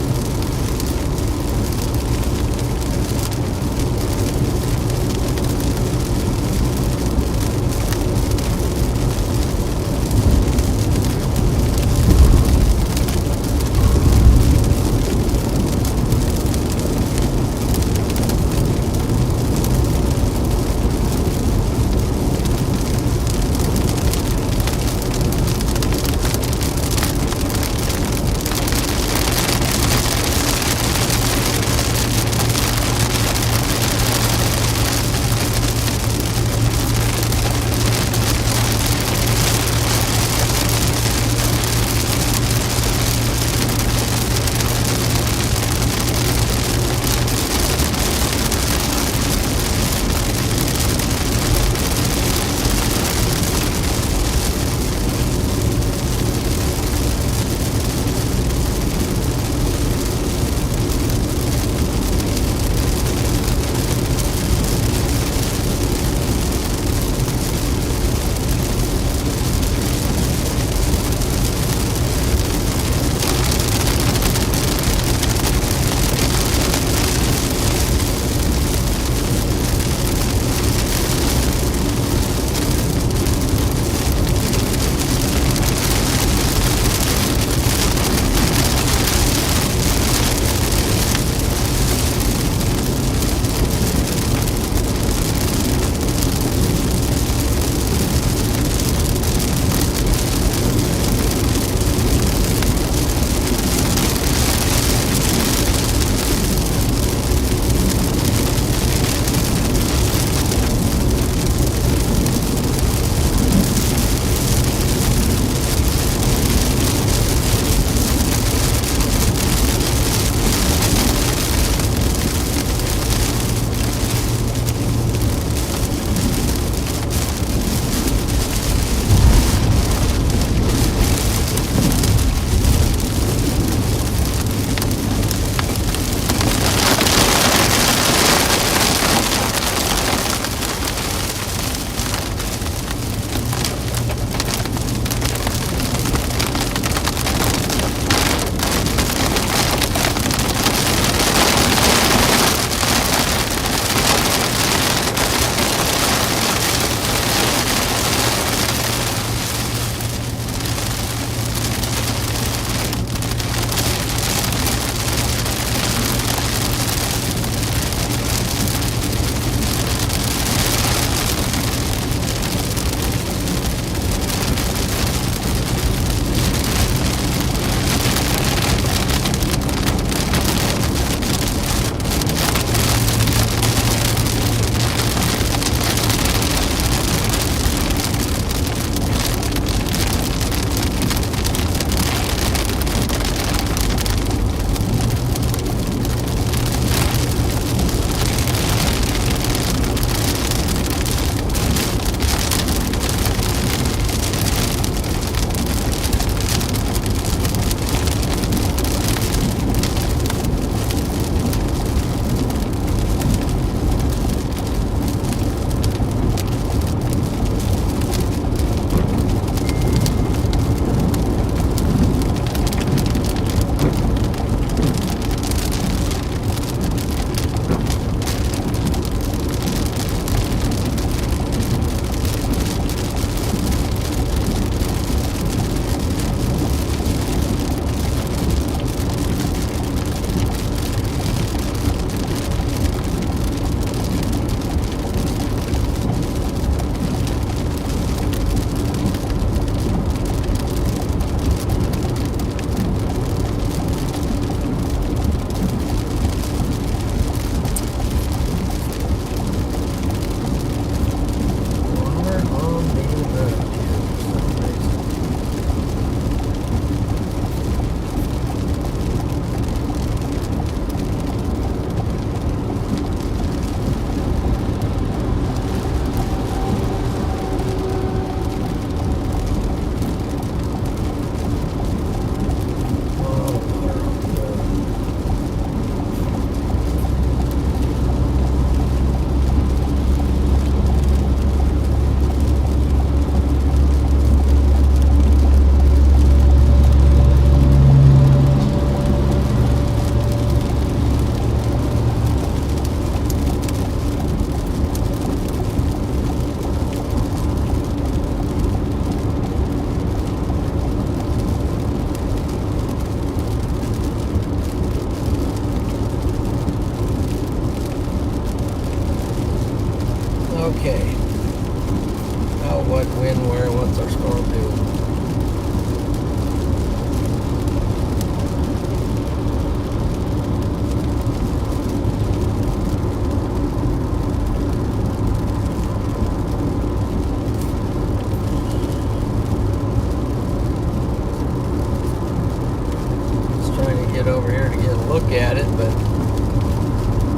get over here to get a look at it, but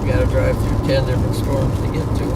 you got to drive through 10 different storms to get to it.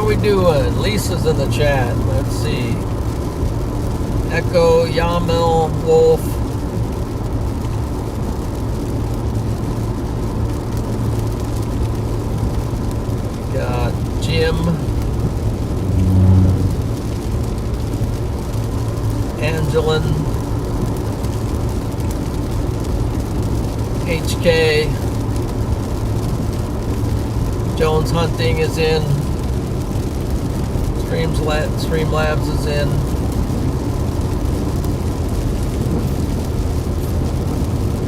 We doing? Lisa's in the chat. Let's see. Echo, Yamil, Wolf. Got Jim. Angelin. HK. Jones Hunting is in. Streamlabs is in.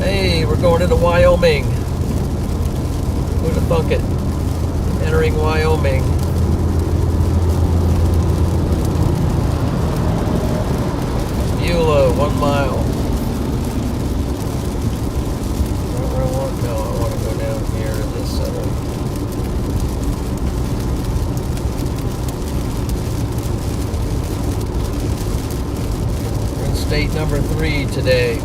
Hey, we're going into Wyoming. Who'd have thunk it? Entering Wyoming. Beulah, 1 mile. Where I want? No, I want to go down here to this center. State number 3 today.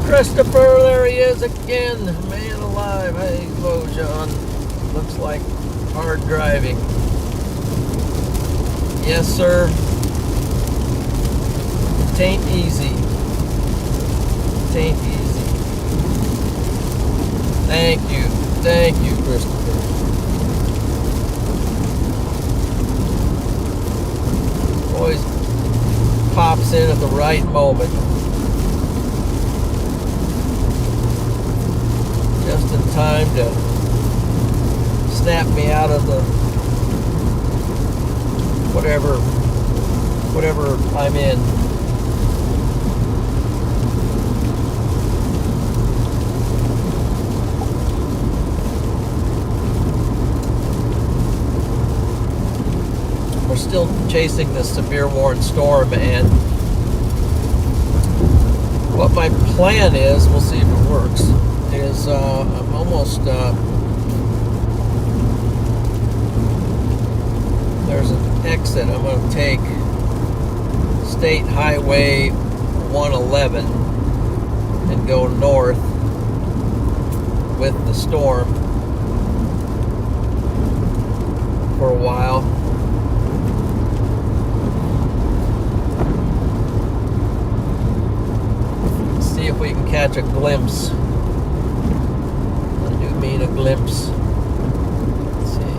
Christopher, there he is again. Man alive. Hey, hello, John. Looks like hard driving. Yes, sir. Tain't easy. Tain't easy. Thank you, Christopher. Always pops in at the right moment. Just in time to snap me out of the whatever I'm in. chasing this severe warning storm, and what my plan is, we'll see if it works, is I'm almost, there's an exit. I'm going to take State Highway 111 and go north with the storm for a while. See if we can catch a glimpse. I do mean a glimpse. Let's see.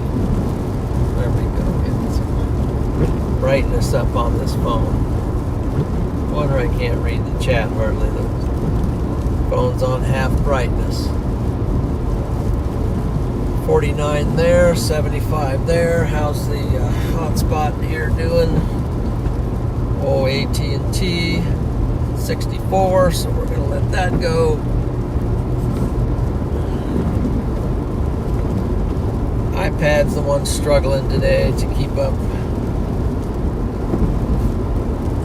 There we go. Get some brightness up on this phone. Wonder I can't read the chat hardly. The phone's on half brightness. 49 there, 75 there. How's the hotspot here doing? Oh, AT&T 64, so we're gonna let that go. iPad's the one struggling today to keep up.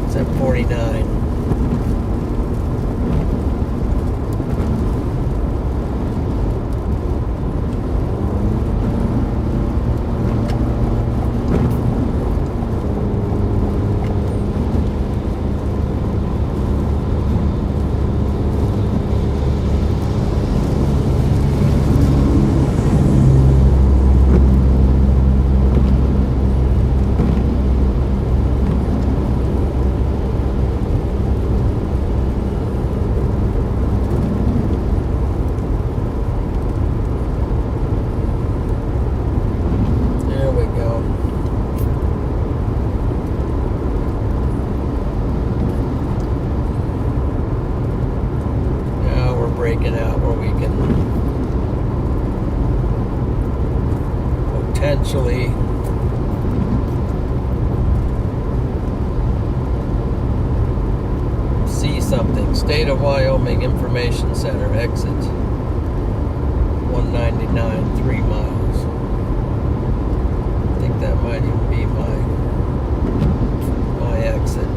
It's at 49. Potentially see something. State of Wyoming Information Center, exit 199, 3 miles. I think that might even be my exit.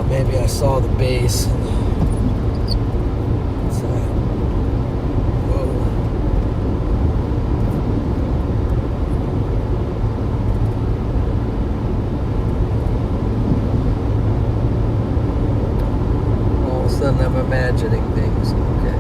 Maybe I saw the base. What's that? Whoa. All of a sudden I'm imagining things. Okay.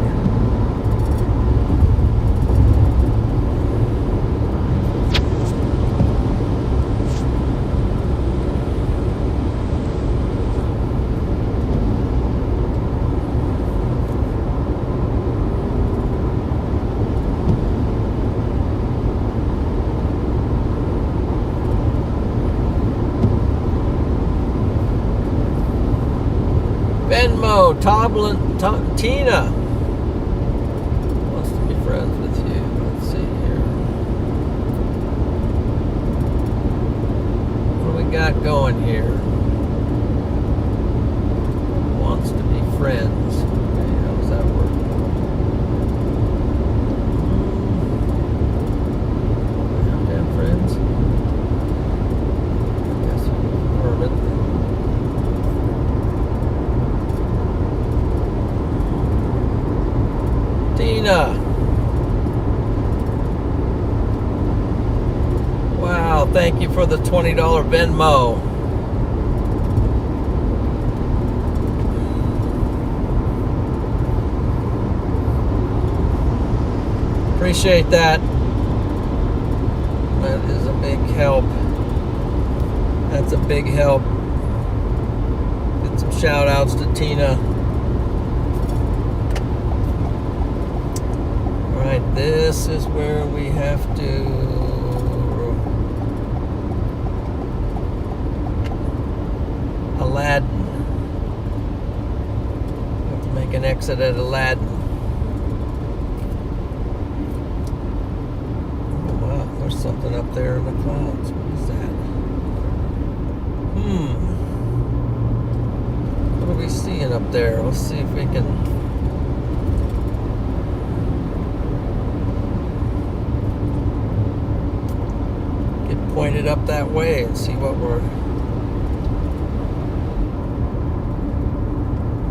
Venmo, Tina wants to be friends with you. Let's see here. What do we got going here? Wants to be friends. Okay, how does that work? We have to have friends? I guess we can confirm it. Tina. Wow, thank you for the $20 Venmo. Appreciate that. That is a big help. That's a big help. Get some shout outs to Tina. Alright, this is where we have to Aladdin. Have to make an exit at Aladdin. There's something up there in the clouds. What is that? What are we seeing up there? Let's see if we can get pointed up that way and see what we're...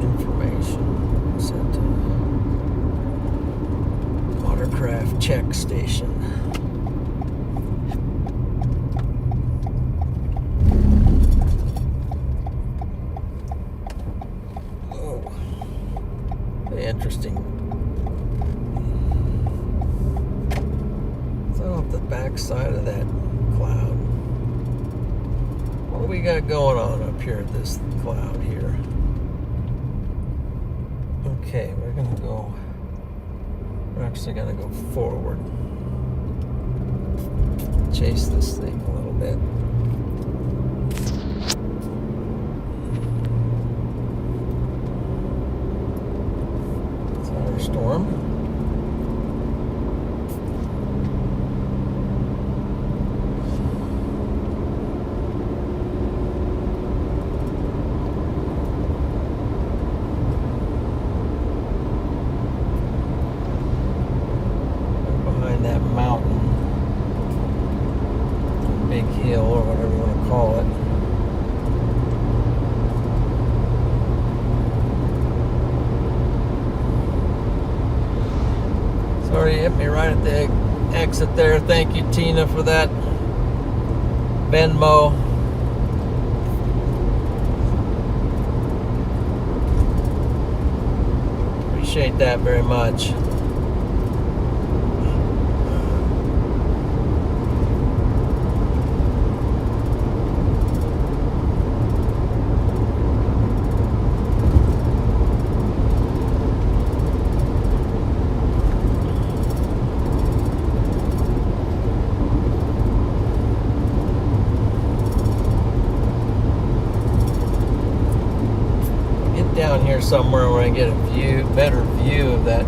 Information sent to Watercraft Check Station. Interesting. Is that off the back side of that cloud? What do we got going on up here at this cloud here? Okay, we're gonna go. We're actually gonna go forward. Chase this thing a little bit. Storm. Behind that mountain, big hill or whatever you want to call it. Sorry, you hit me right at the exit there. Thank you, Tina, for that Venmo. Appreciate that very much. Down here somewhere where I get a better view of that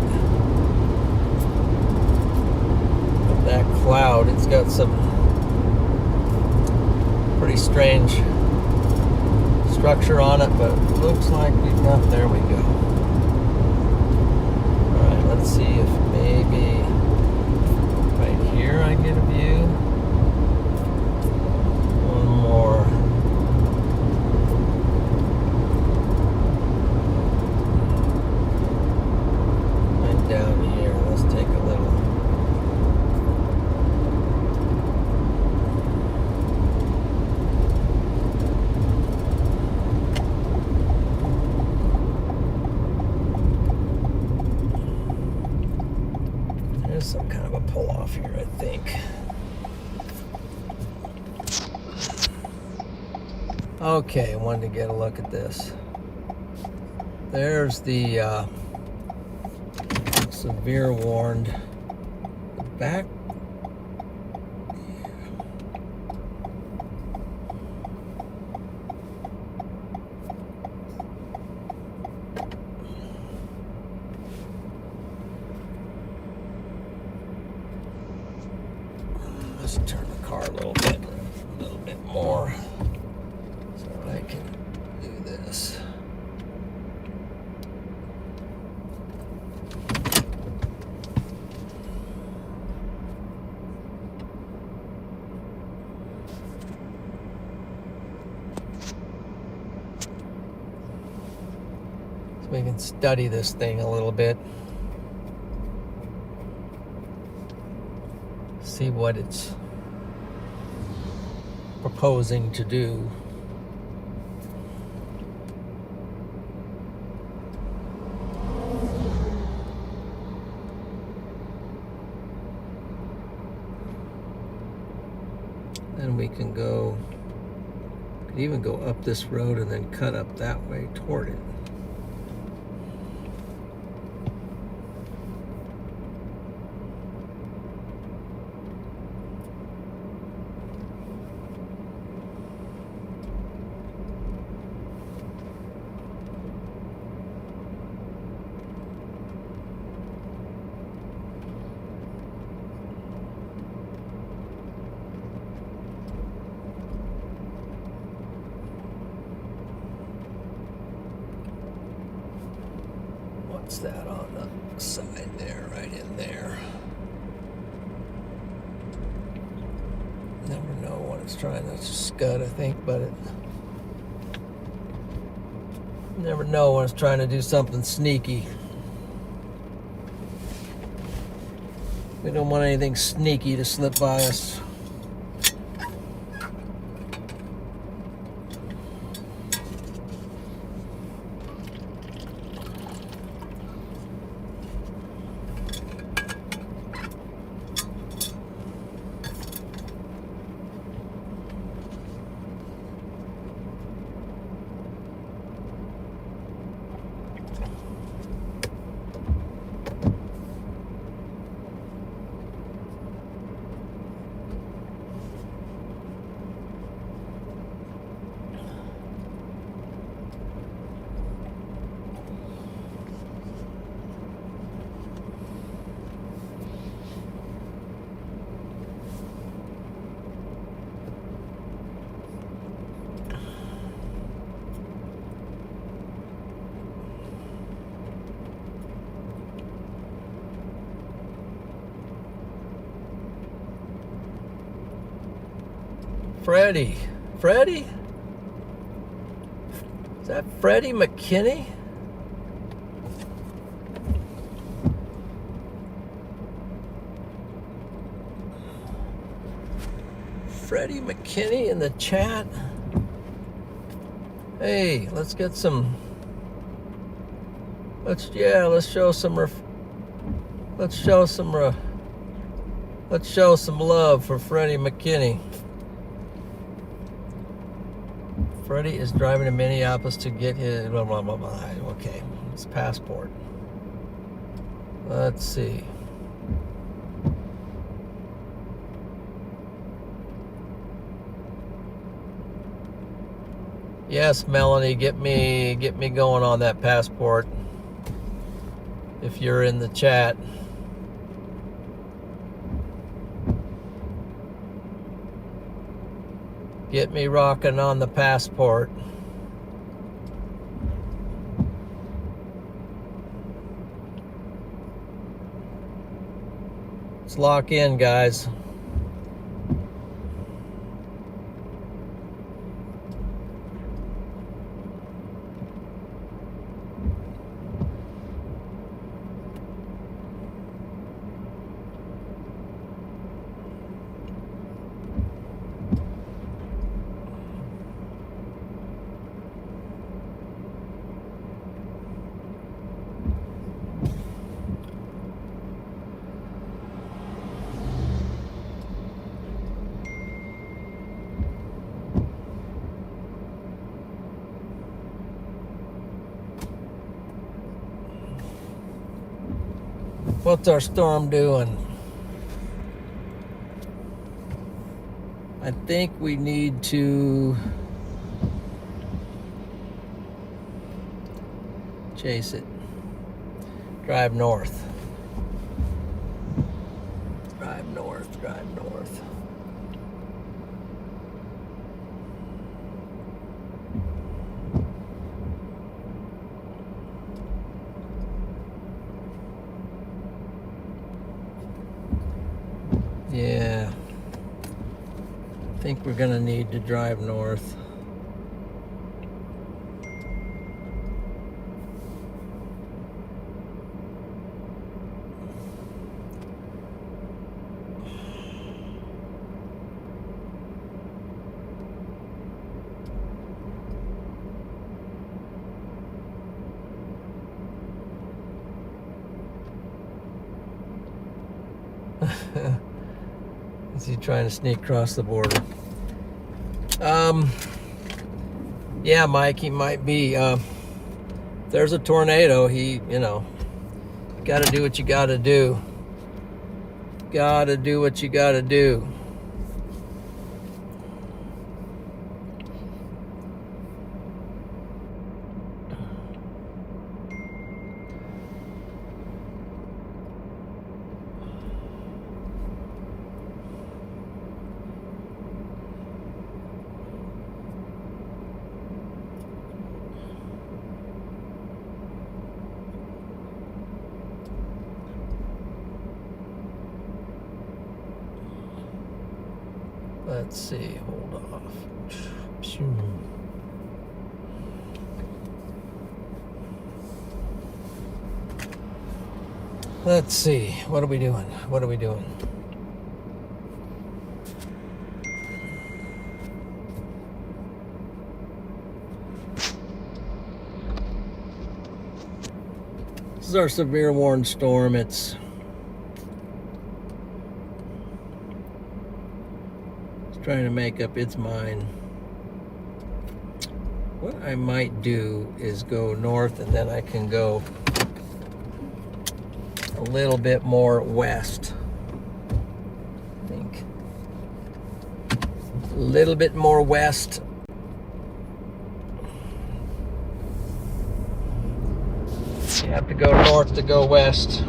cloud. It's got some pretty strange structure on it, but it looks like we've got, there we go. Alright, let's see if maybe right here I get a view. One more. Down here, let's take a little. There's some kind of a pull off here, I think. Okay, wanted to get a look at this. There's the severe warned back. Let's turn the car a little bit more so I can do this. We can study this thing a little bit. See what it's proposing to do. we can go, could even go up this road and then cut up that way toward it. What's that on the side there, right in there? Never know what it's trying to scud, I think, but it never know when it's trying to do something sneaky. We don't want anything sneaky to slip by us. Freddie? Is that Freddie McKinney? Freddie McKinney in the chat? Hey, let's get some, let's show some love for Freddie McKinney. Freddie is driving to Minneapolis to get his, blah, blah, blah, blah. Okay, his passport. Let's see. Yes, Melanie, get me going on that passport. If you're in the chat. Get me rocking on the passport. Let's lock in, guys. What's our storm doing? I think we need to chase it. Drive north. Drive north, drive north. Yeah, I think we're gonna need to drive north. Is he trying to sneak across the border? Yeah, Mike, he might be. There's a tornado. He, got to do what you got to do. Got to do what you got to do. Let's see, hold off. Let's see, what are we doing? What are we doing? This is our severe warning storm. It's trying to make up its mind. What I might do is go north, and then I can go a little bit more west. I think a little bit more west. You have to go north to go west.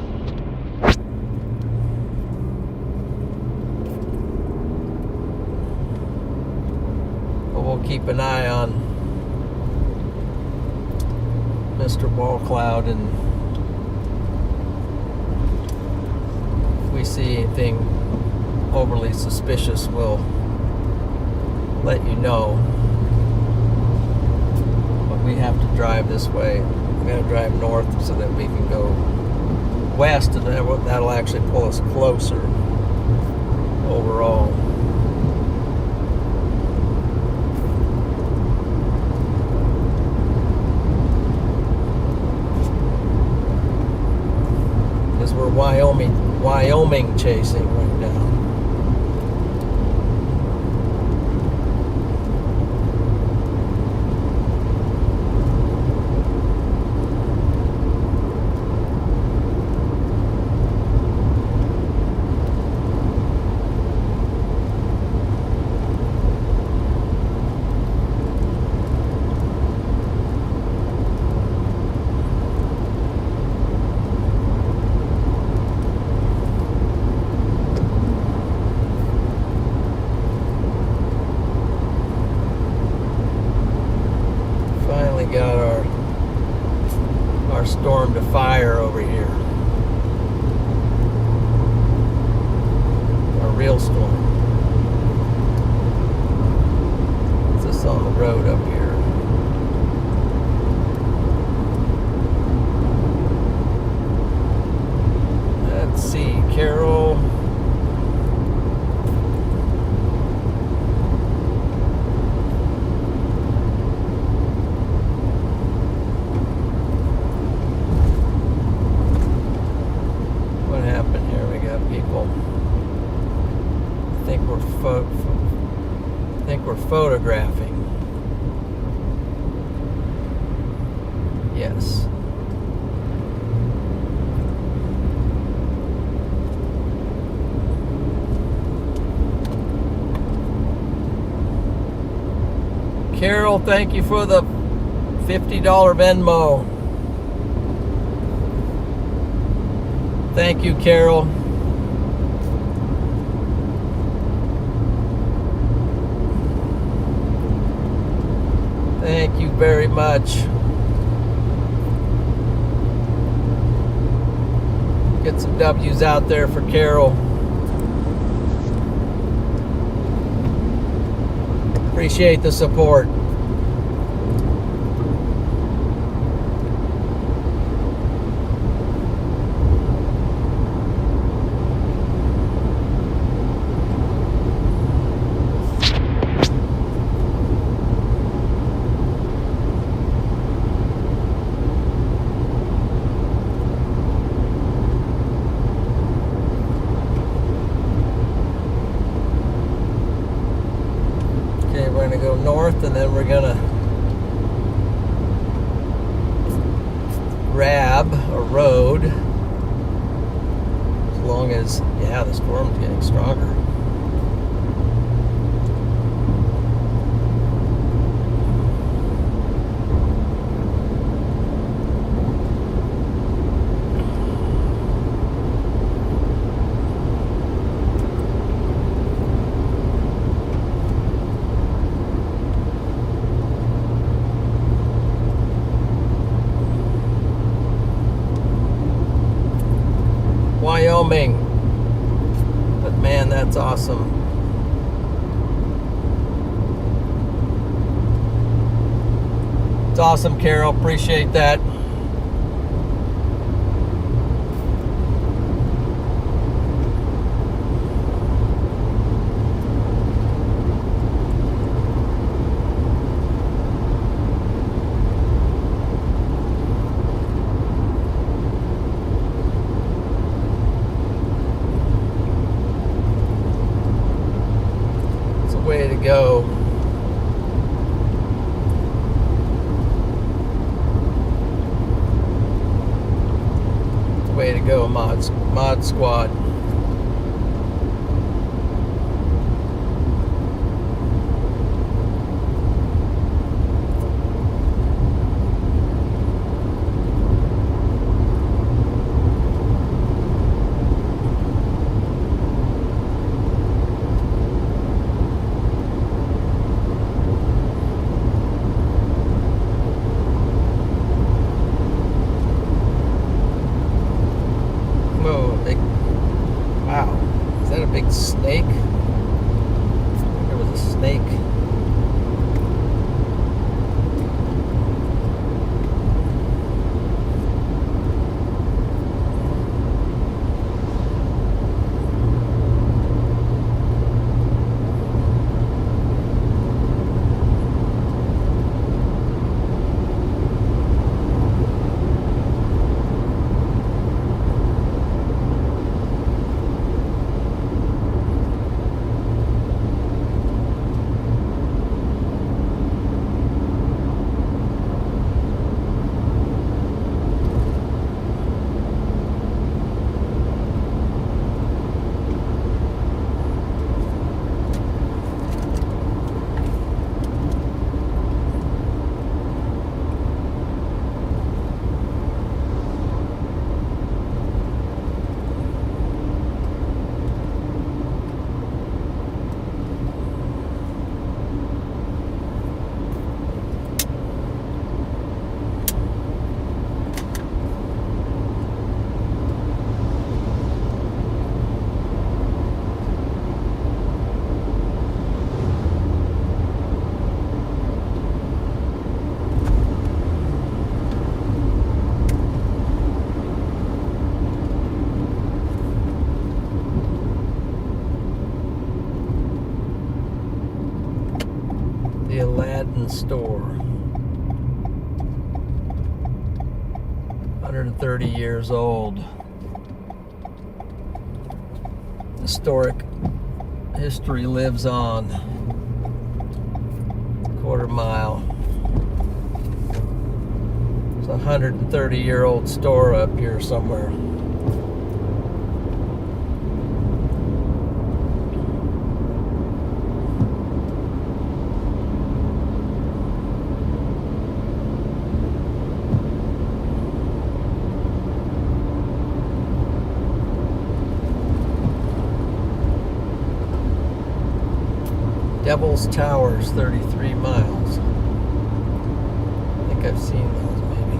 We'll keep an eye on Mr. Wall Cloud, and if we see anything overly suspicious, we'll let you know. But we have to drive this way. We gotta drive north so that we can go west, and that'll actually pull us closer overall. We're Wyoming chasing right now. Got our storm to fire over here. Our real storm. What's this on the road up here? Let's see, Carol. I think we're photographing. Yes. Carol, thank you for the $50 Venmo. Thank you, Carol. Thank you very much. Get some W's out there for Carol. Appreciate the support. Okay, we're gonna go north and then we're gonna grab a road. As long as, yeah, the storm's getting stronger. Wyoming. But man, that's awesome. It's awesome, Carol. Appreciate that. Way to go. Way to go, Mod Squad. Wow, is that a big snake? I think there was a snake. The Aladdin store. 130 years old. Historic history lives on. Quarter mile. There's a 130-year-old store up here somewhere. Devil's Towers, 33 miles. I think I've seen those, maybe.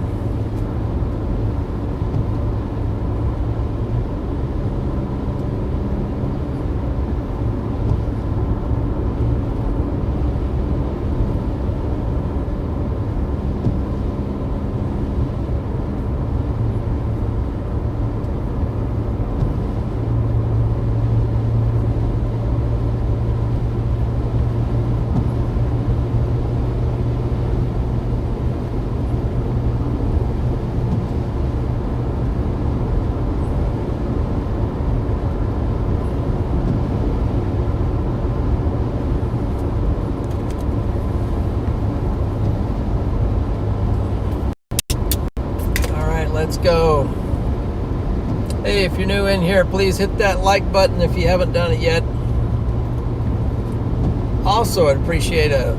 go. Hey, if you're new in here, please hit that like button if you haven't done it yet. Also, I'd appreciate a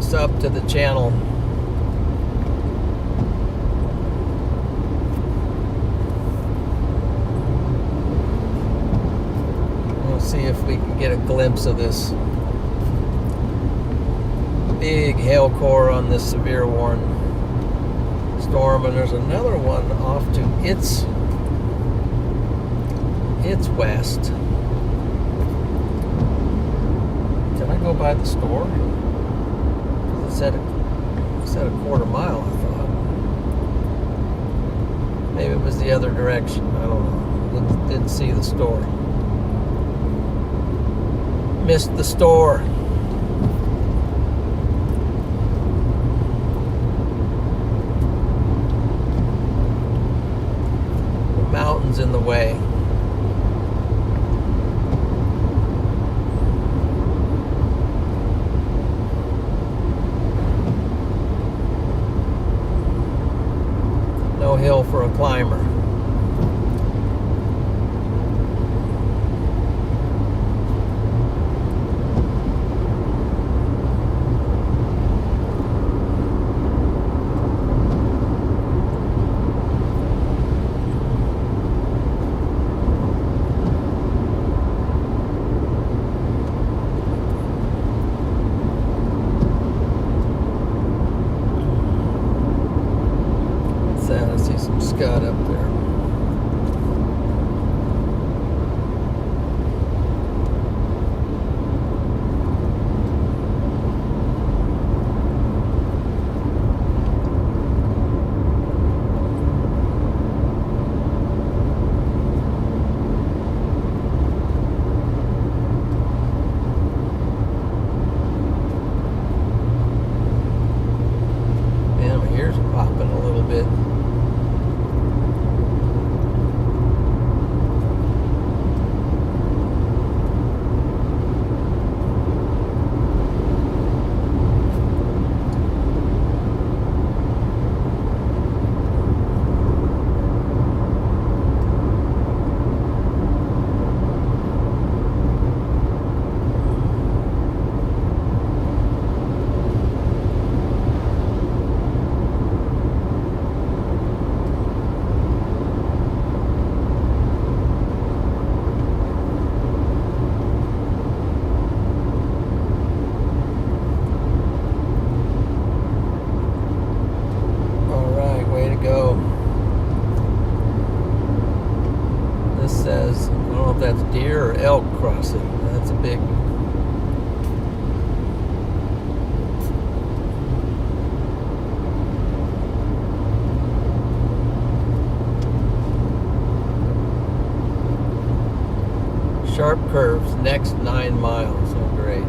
sub to the channel. We'll see if we can get a glimpse of this big hail core on this severe warning storm, and there's another one off to its west. Did I go by the store? It said a quarter mile, I thought. Maybe it was the other direction. I don't know. Didn't see the store. Missed the store. The mountain's in the way. No hill for a climber. I see some scud up there. Man, my ears are popping a little bit. Says, I don't know if that's deer or elk crossing. That's a big sharp curves, next 9 miles. Oh, great.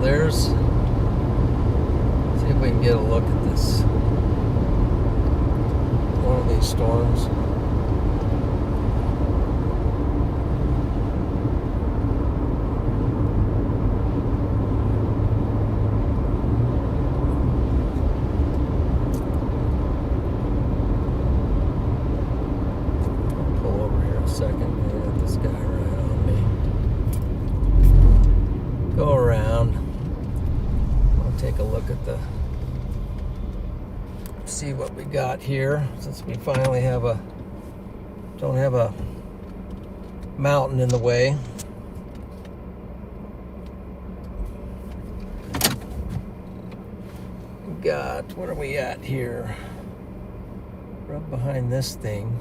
There's, see if we can get a look at this, one of these storms. I'll pull over here a second and let this guy right on me. Go around. I'll take a look at the, see what we got here, since we finally have a, don't have a mountain in the way. We got, what are we at here? Right behind this thing.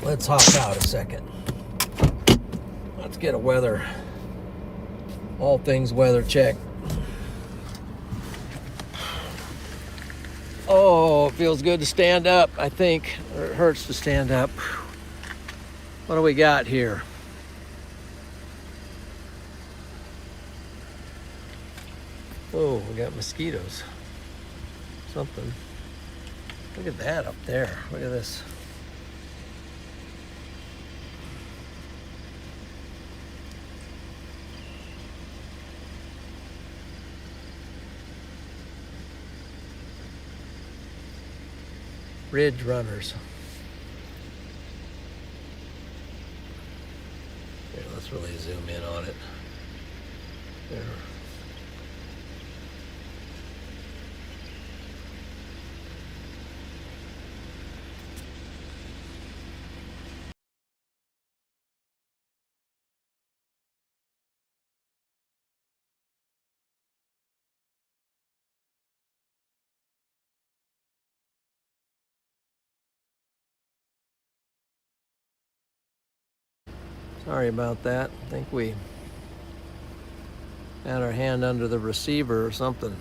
Let's hop out a second. Let's get a weather, all things weather check. Oh, it feels good to stand up, I think. Or it hurts to stand up. What do we got here? Oh, we got mosquitoes. Something. Look at that up there. Look at this. Ridge runners. Here, let's really zoom in on it. There. Sorry about that. I think we had our hand under the receiver or something.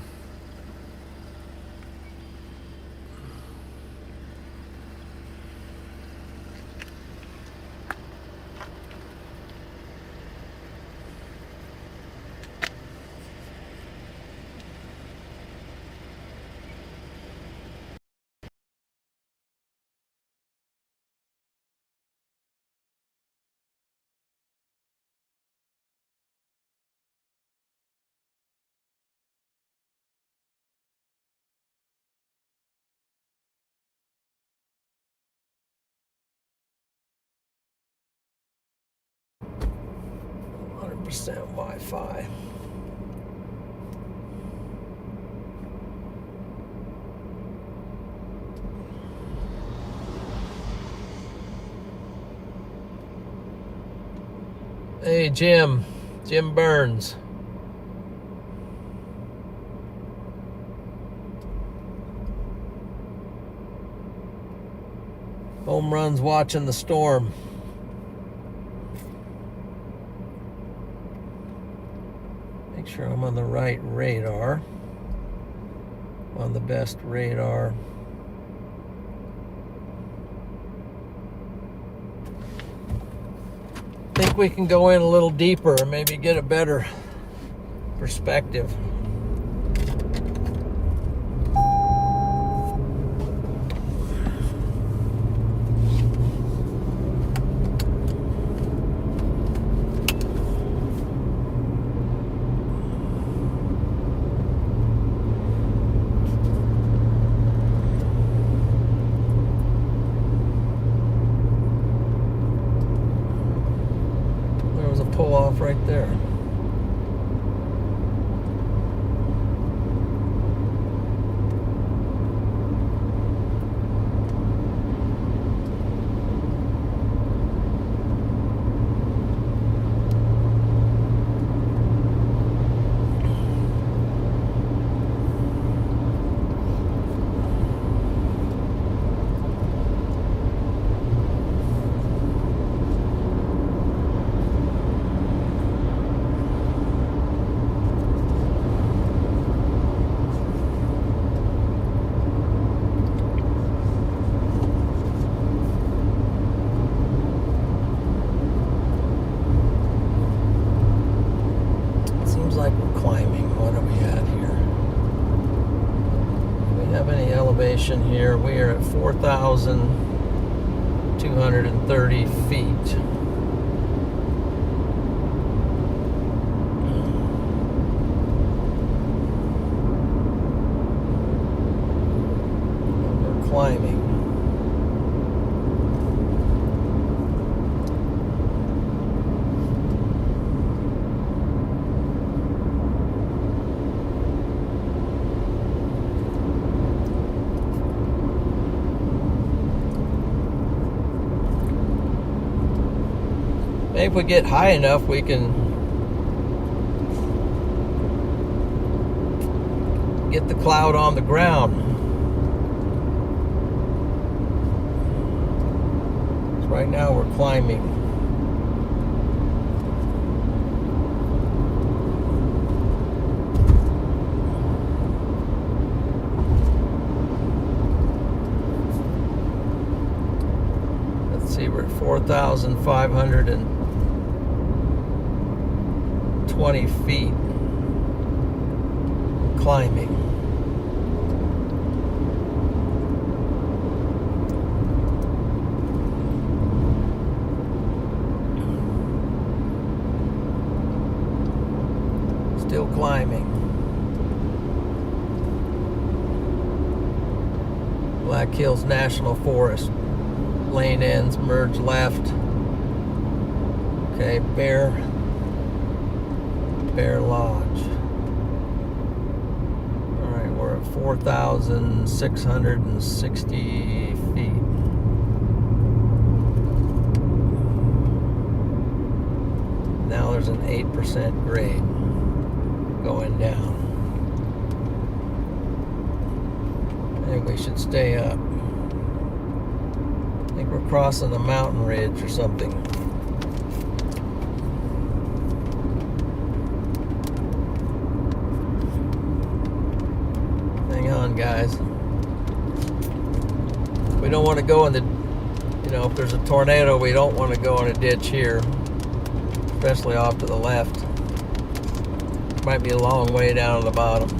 Wi-Fi. Hey, Jim Burns. Home runs watching the storm. Make sure I'm on the right radar. On the best radar. Think we can go in a little deeper and maybe get a better perspective. Pull off right there. Like we're climbing. What are we at here? Do we have any elevation here? We are at 4,230 feet. We're climbing. Maybe if we get high enough, we can get the cloud on the ground. So right now we're climbing. 4,520 feet climbing. Still climbing. Black Hills National Forest. Lane ends, merge left. Okay, Bear Lodge. Alright, we're at 4,660 feet. Now there's an 8% grade going down. I think we should stay up. I think we're crossing a mountain ridge or something. Hang on, guys. We don't want to go in the, if there's a tornado, we don't want to go in a ditch here, especially off to the left. Might be a long way down to the bottom.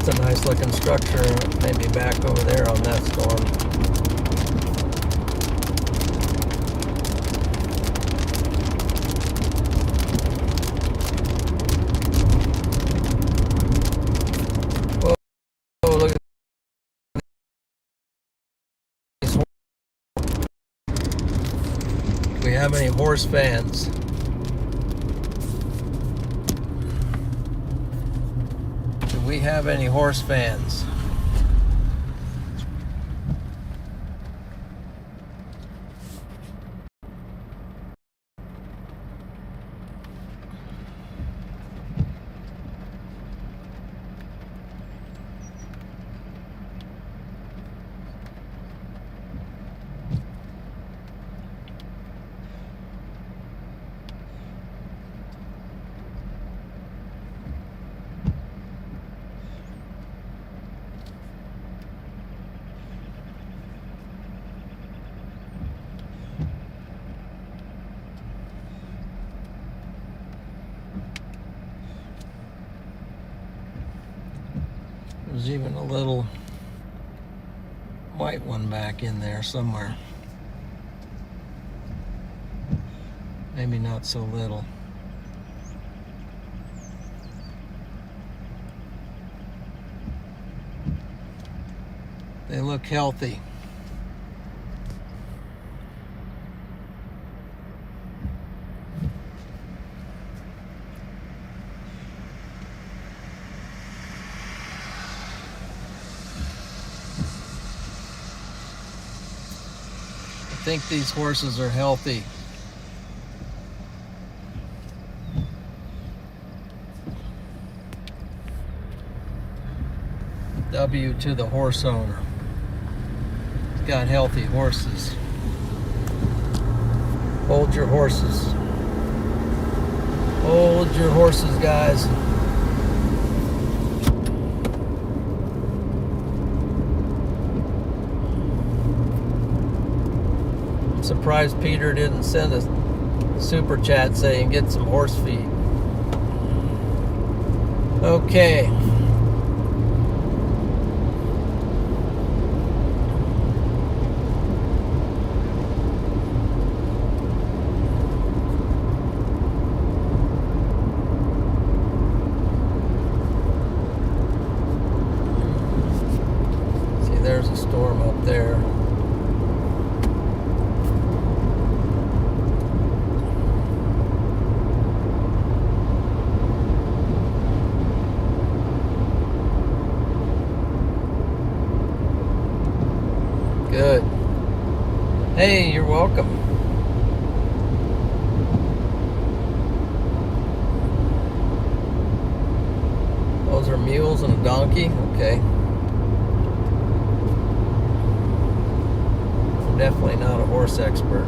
That's a nice looking structure, maybe back over there on that storm. Whoa, look at these. Do we have any horse fans? We have any horse fans? There's even a little white one back in there somewhere. Maybe not so little. They look healthy. I think these horses are healthy. W to the horse owner. He's got healthy horses. Hold your horses. Hold your horses, guys. Surprised Peter didn't send a super chat saying get some horse feed. Okay. See, there's a storm up there. Good. Hey, you're welcome. mules and a donkey? Okay. I'm definitely not a horse expert.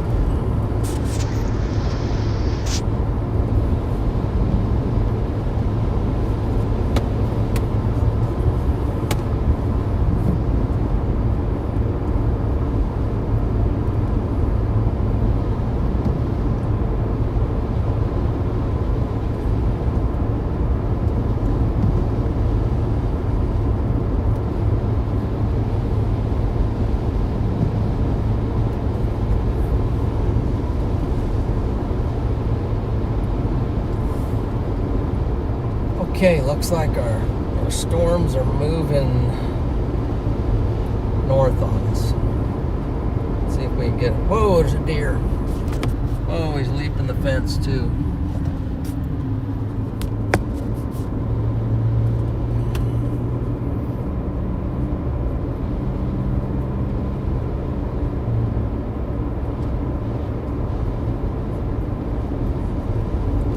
Okay, looks like our storms are moving north on us. Let's see if we can get it. Whoa, there's a deer. Oh, he's leaping the fence too.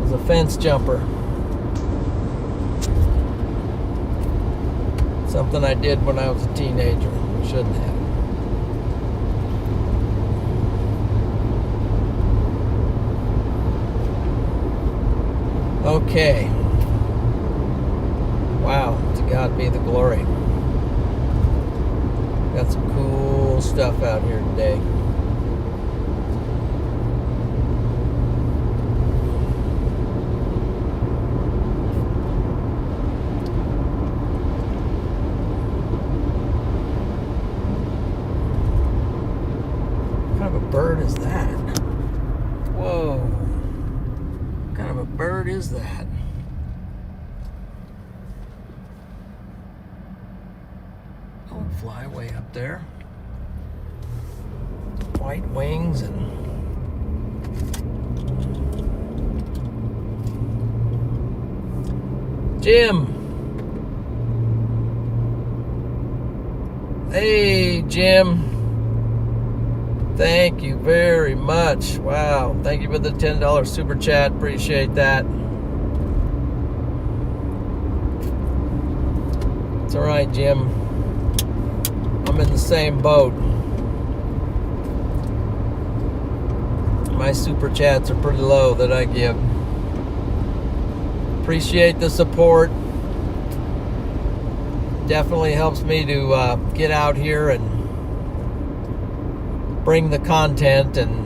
There's a fence jumper. Something I did when I was a teenager. Shouldn't have. Okay. Wow, to God be the glory. Got some cool stuff out here today. Bird is that? Whoa. What kind of a bird is that? Don't fly way up there. White wings and Jim. Hey, Jim. Thank you very much. Wow. Thank you for the $10 super chat. Appreciate that. It's all right, Jim. I'm in the same boat. My super chats are pretty low that I give. Appreciate the support. Definitely helps me to get out here and bring the content and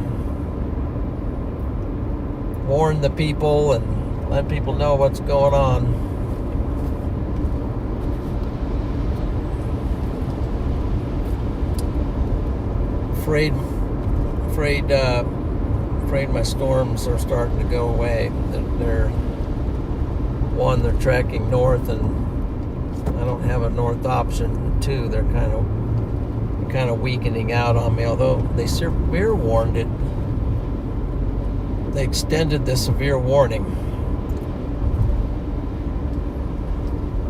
warn the people and let people know what's going on. Afraid my storms are starting to go away. They're tracking north, and I don't have a north option. 2, they're kind of weakening out on me, although they severe warned it. They extended the severe warning.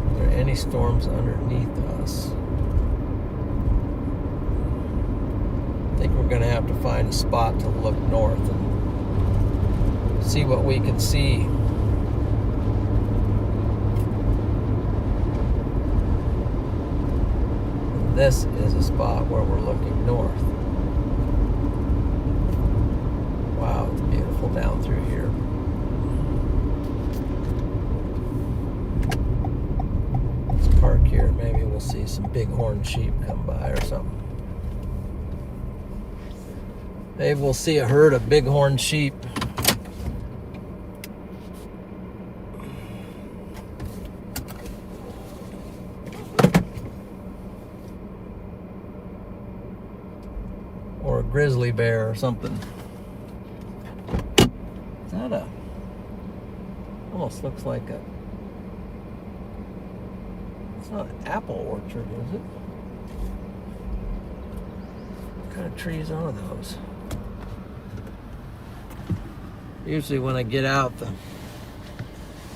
Are there any storms underneath us? I think we're going to have to find a spot to look north and see what we can see. This is a spot where we're looking north. Wow, it's beautiful down through here. Let's park here. Maybe we'll see some bighorn sheep come by or something. Maybe we'll see a herd of bighorn sheep. Or a grizzly bear or something. Is that a... almost looks like a... It's not an apple orchard, is it? What kind of trees are those? Usually when I get out, the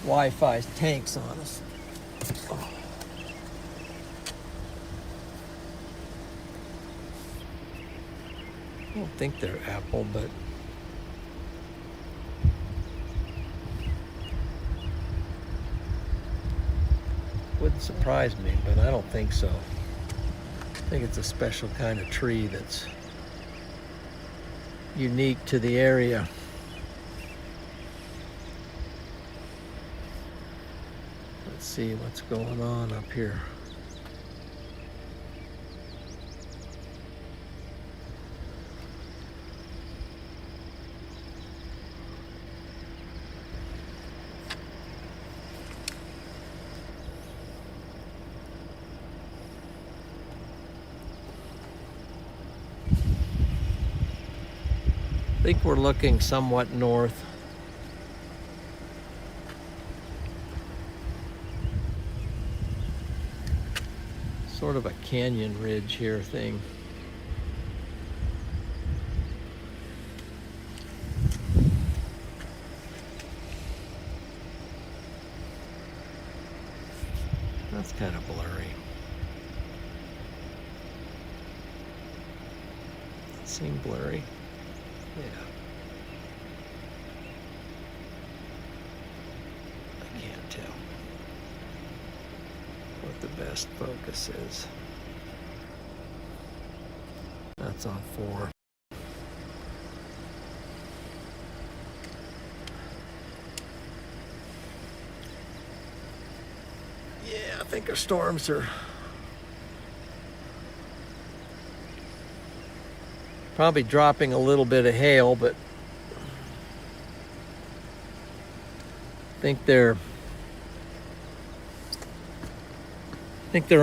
Wi-Fi tanks on us. I don't think they're apple, but would surprised me, but I don't think so. I think it's a special kind of tree that's unique to the area. Let's see what's going on up here. I think we're looking somewhat north. Sort of a canyon ridge here thing. That's kind of blurry. Seem blurry. Yeah. I can't tell what the best focus is. That's on 4. Yeah, I think our storms are probably dropping a little bit of hail, but I think they're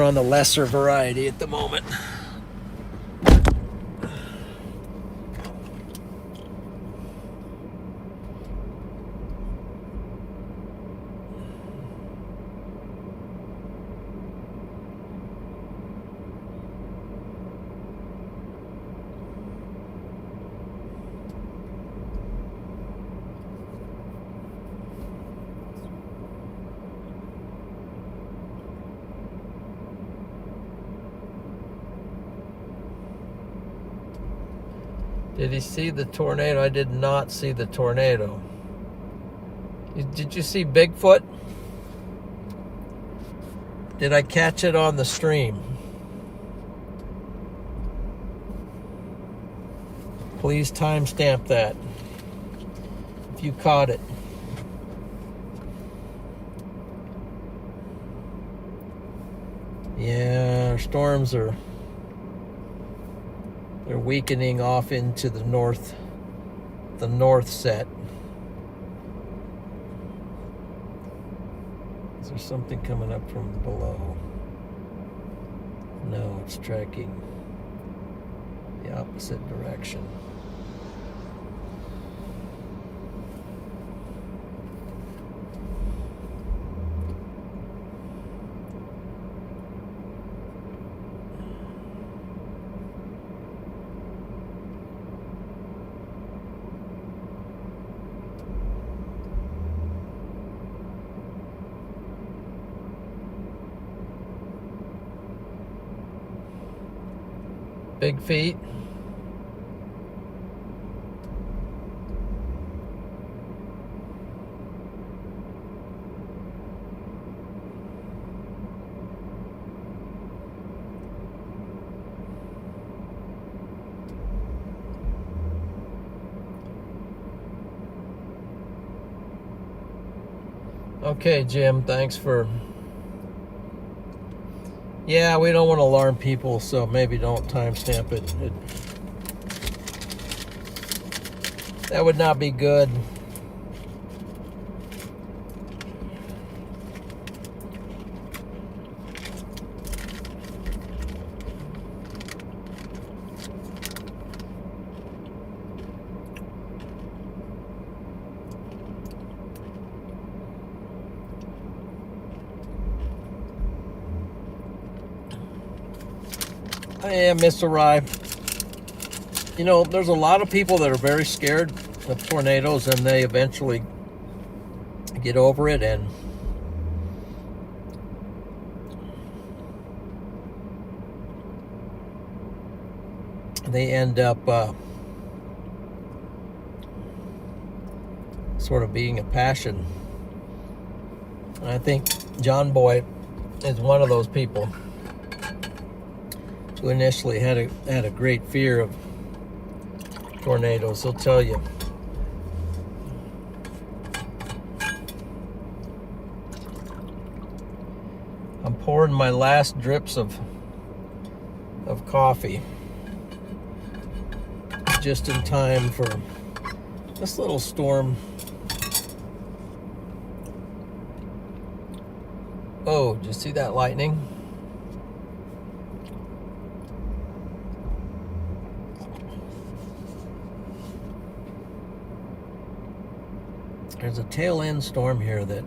on the lesser variety at the moment. Did he see the tornado? I did not see the tornado. Did you see Bigfoot? Did I catch it on the stream? Please timestamp that if you caught it. Yeah, our storms are... they're weakening off into the north set. Is there something coming up from below? No, it's tracking the opposite direction. Big feet. Okay, Jim, thanks for... Yeah, we don't want to alarm people, so maybe don't timestamp it. That would not be good. Yeah, Mr. Rye. You know, there's a lot of people that are very scared of tornadoes, and they eventually get over it, and they end up sort of being a passion. And I think John Boy is one of those people who initially had a great fear of tornadoes. He'll tell you. I'm pouring my last drips of coffee just in time for this little storm. Oh, did you see that lightning? There's a tail end storm here that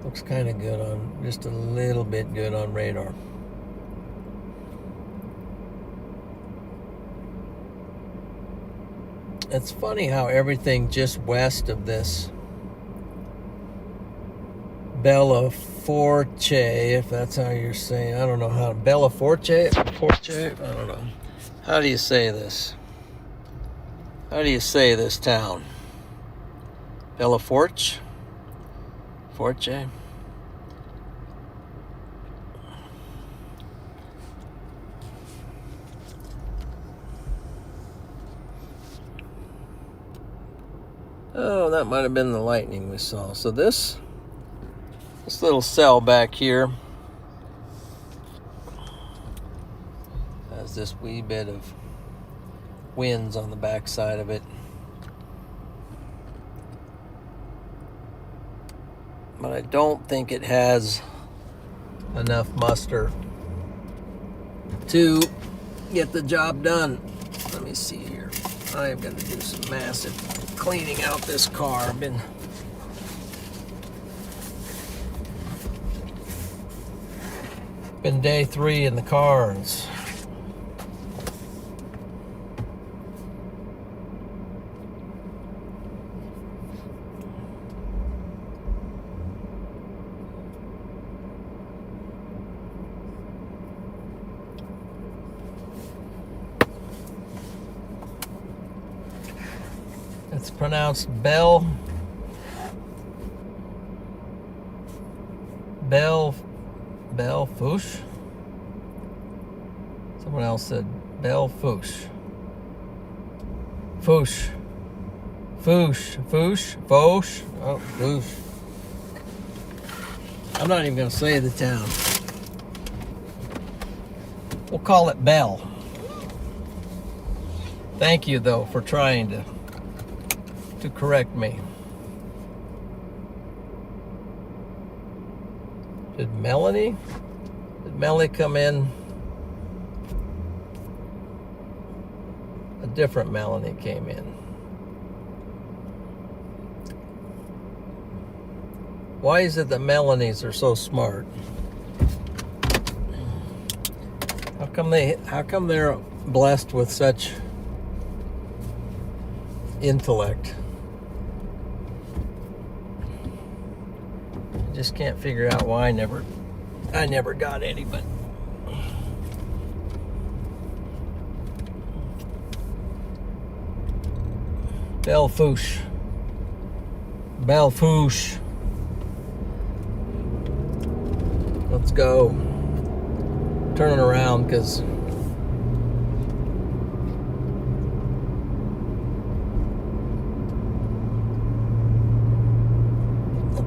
looks kind of good on, just a little bit good on radar. It's funny how everything just west of this Bella Forte, if that's how you're saying, I don't know how, Bella Forte, I don't know. How do you say this? How do you say this town? Bella Forte? Forte? Oh, that might have been the lightning we saw. So this little cell back here has this wee bit of winds on the back side of it. But I don't think it has enough muster to get the job done. Let me see here. I am going to do some massive cleaning out this car. I've been day 3 in the car. It's pronounced Belle Fouche. Someone else said Belle Fouche. Fouche. Oh, Fouche. I'm not even going to say the town. We'll call it Belle. Thank you, though, for trying to correct me. Did Melanie come in? A different Melanie came in. Why is it that Melanies are so smart? How come they're blessed with such intellect? Just can't figure out why I never got any, but Belle Fouche. Let's go. Turning around because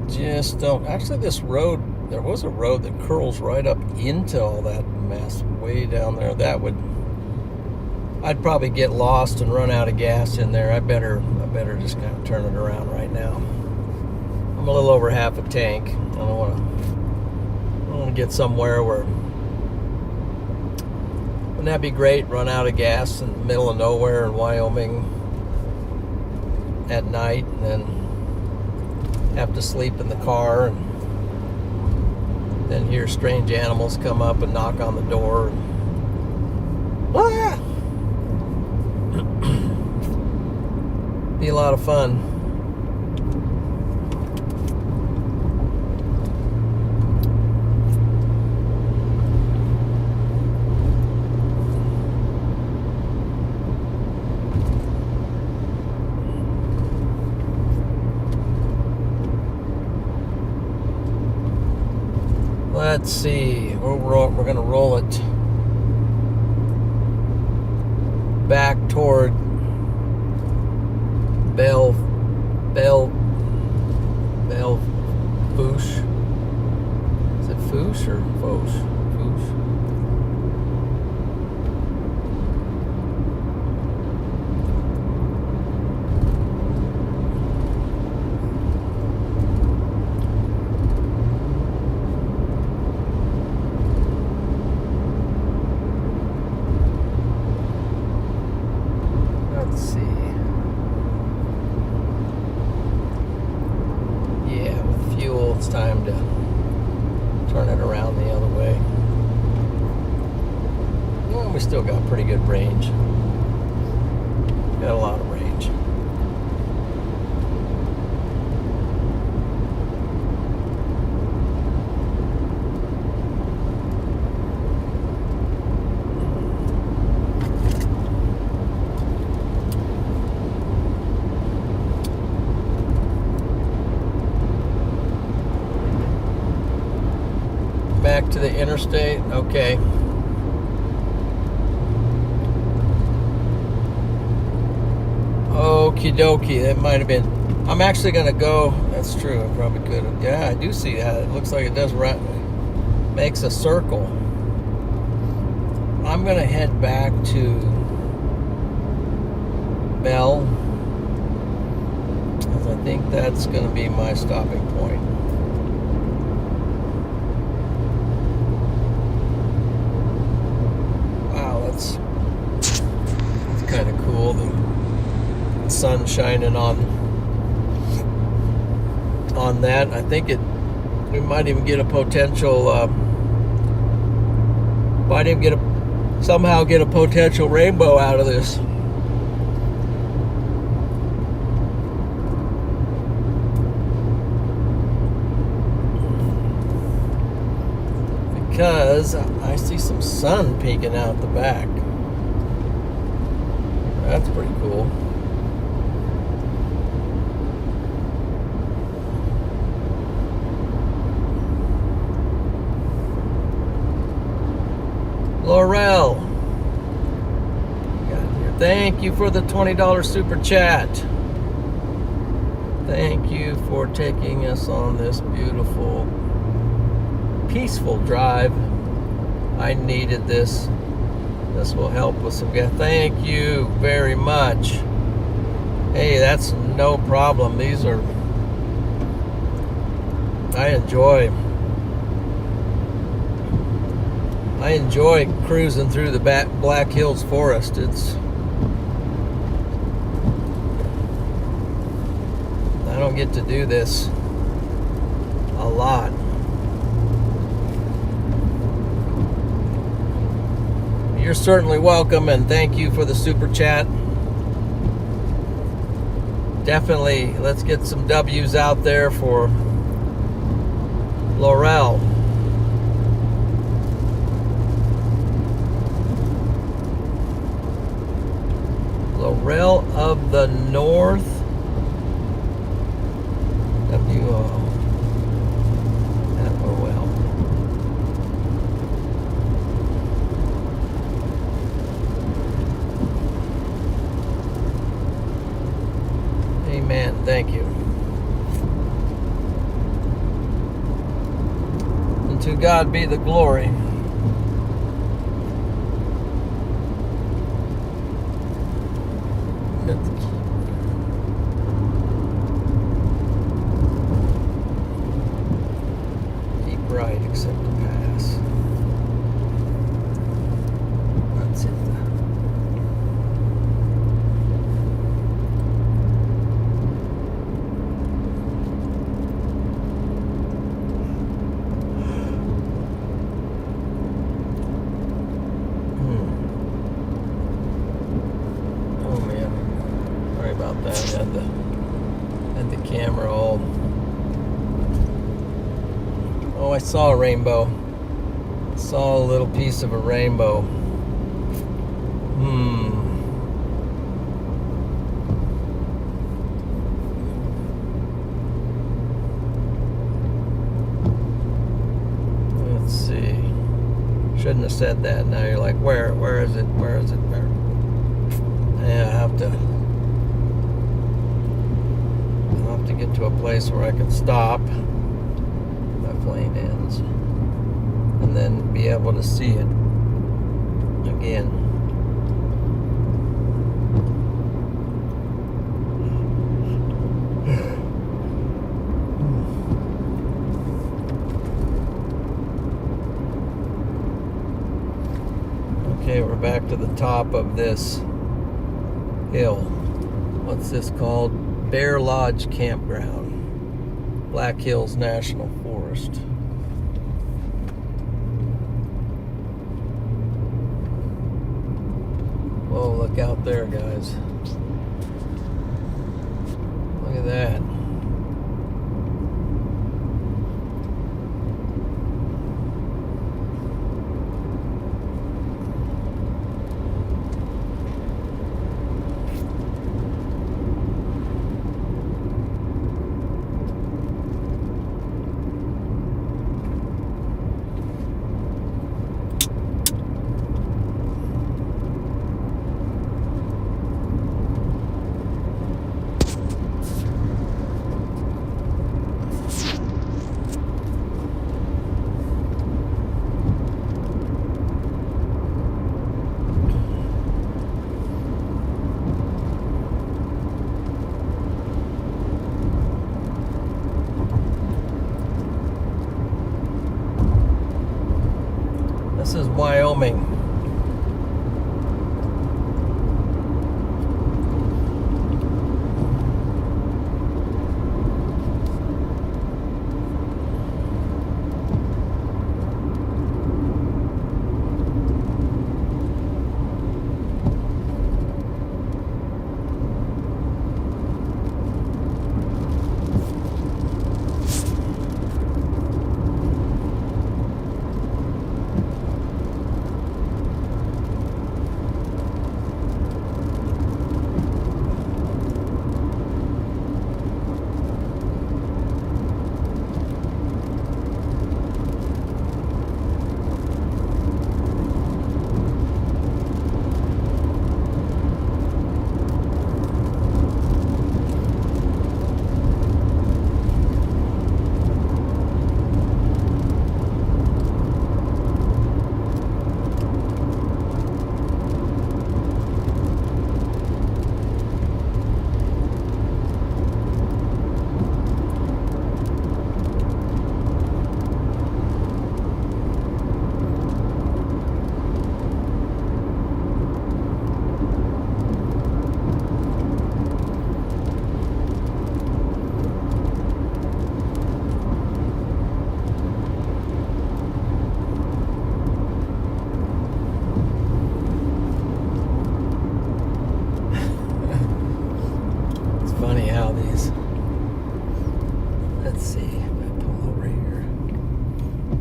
just don't. Actually, this road, there was a road that curls right up into all that mess way down there. I'd probably get lost and run out of gas in there. I better just kind of turn it around right now. I'm a little over half a tank. I don't want to get somewhere where, wouldn't that be great? Run out of gas in the middle of nowhere in Wyoming at night, and then have to sleep in the car, and then hear strange animals come up and knock on the door. Be a lot of fun. Let's see. We're going to roll it back toward Fouche. Is it Fouche or Fouche? Fouche. Let's see. Yeah, with fuel, it's time to turn it around the other way. Well, we still got pretty good range. Got a lot of range. Back to the interstate. Okay. Okie dokie. That might have been. I'm actually going to go. That's true. I probably could have. Yeah, I do see that. It looks like it does makes a circle. I'm going to head back to Bell, because I think that's going to be my stopping point. It's kind of cool. The sun shining on that. I think we might even get a potential. Might even somehow get a potential rainbow out of this. Because I see some sun peeking out the back. That's pretty cool. Laurel. Thank you for the $20 super chat. Thank you for taking us on this beautiful, peaceful drive. I needed this. This will help with some gas. Thank you very much. Hey, that's no problem. These are, I enjoy cruising through the Black Hills Forest. I don't get to do this a lot. You're certainly welcome, and thank you for the super chat. Definitely, let's get some W's out there for Laurel. Laurel of the North. W-O. F-O-L. Amen. Thank you. And to God be the glory. Keep right, except to pass. That's it. Oh man, sorry about that. Had the camera all. Oh, I saw a rainbow. Saw a little piece of a rainbow. shouldn't have said that. Now you're like, where is it? Where is it? Where? Yeah, I'll have to get to a place where I can stop. My plane ends. And then be able to see it again. Okay, we're back to the top of this hill. What's this called? Bear Lodge Campground, Black Hills National Forest. Whoa, look out there, guys. Look at that. This is Wyoming.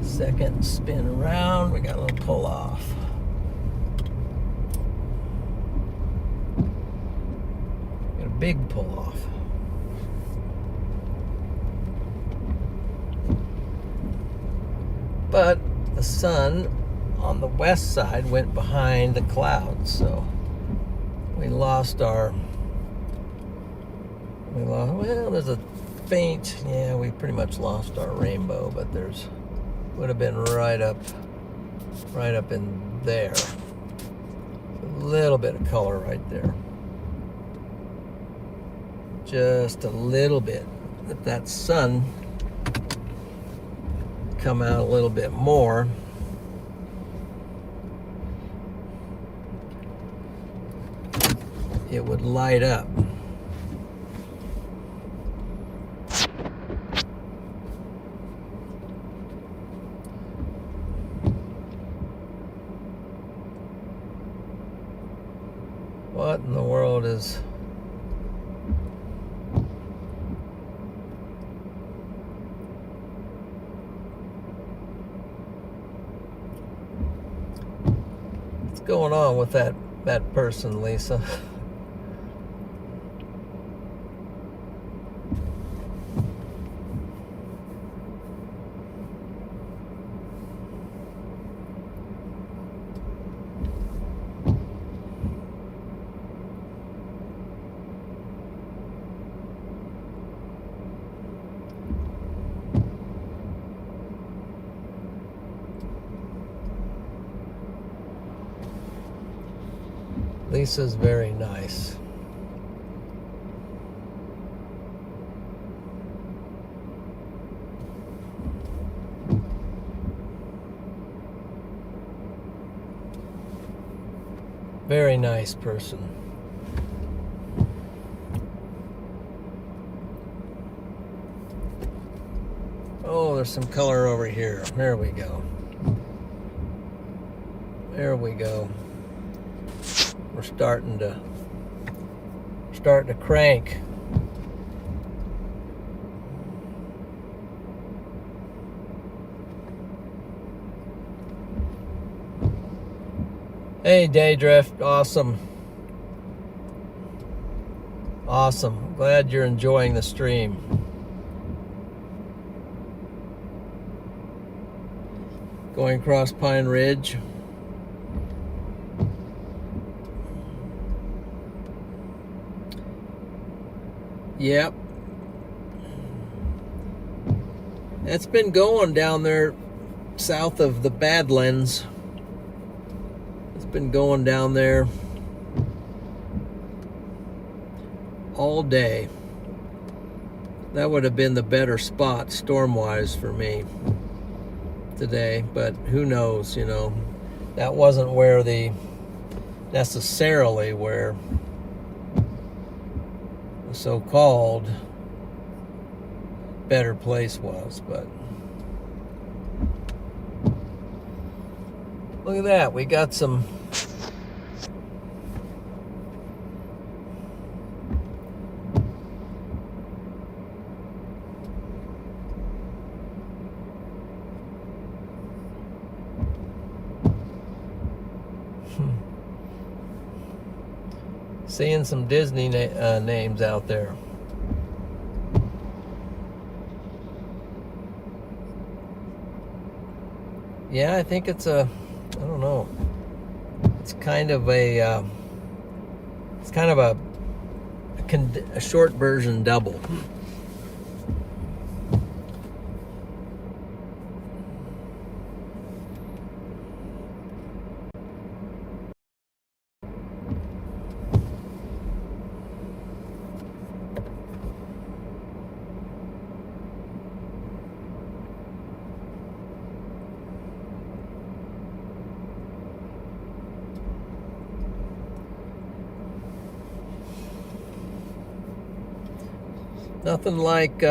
Second spin around, we got a little pull off. Got a big pull off. But the sun on the west side went behind the clouds, so we lost our, well, there's a faint, yeah, we pretty much lost our rainbow, but there's, would have been right up in there. A little bit of color right there. Just a little bit. If that sun come out a little bit more, it would light up. What in the world is... what's going on with that person, Lisa? place is very nice. Very nice person. Oh, there's some color over here. There we go. There we go. We're starting to crank. Hey, Daydrift, awesome. Awesome. Glad you're enjoying the stream. Going across Pine Ridge. Yep. It's been going down there south of the Badlands. It's been going down there all day. That would have been the better spot storm-wise for me today, but who knows, you know. That wasn't where necessarily where the so-called better place was, but look at that. We got some seeing some Disney names out there. Yeah, I think it's I don't know. It's kind of a short version double. Nothing like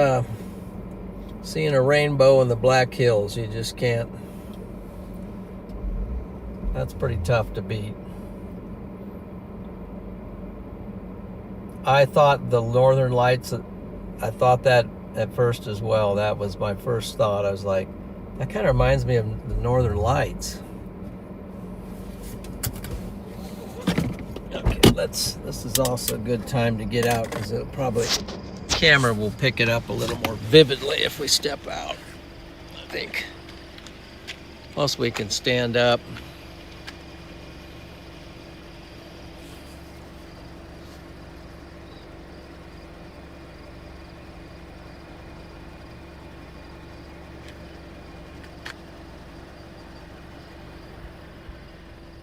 seeing a rainbow in the Black Hills. You just can't. That's pretty tough to beat. I thought the Northern Lights, I thought that at first as well. That was my first thought. I was like, that kind of reminds me of the Northern Lights. Okay, this is also a good time to get out because it'll probably, camera will pick it up a little more vividly if we step out, I think. Plus we can stand up.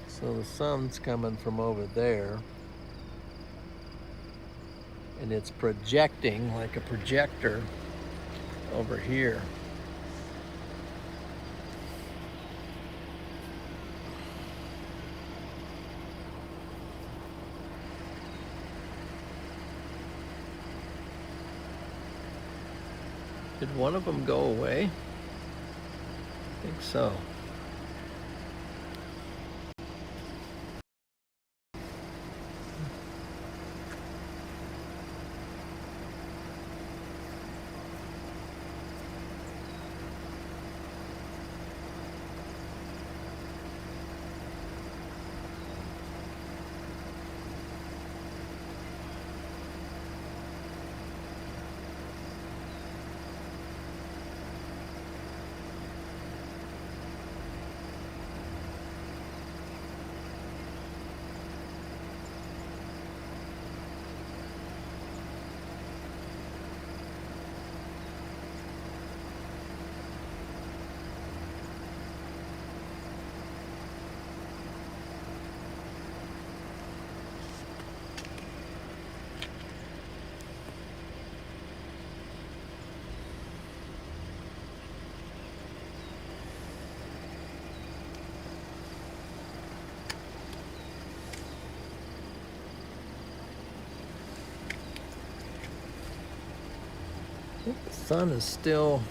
So the sun's coming from over there, and it's projecting like a projector over here. Did one of them go away? I think so. sun is still,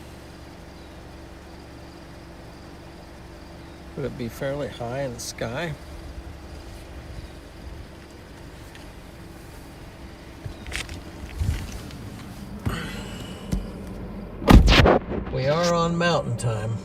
would it be fairly high in the sky? We are on mountain time.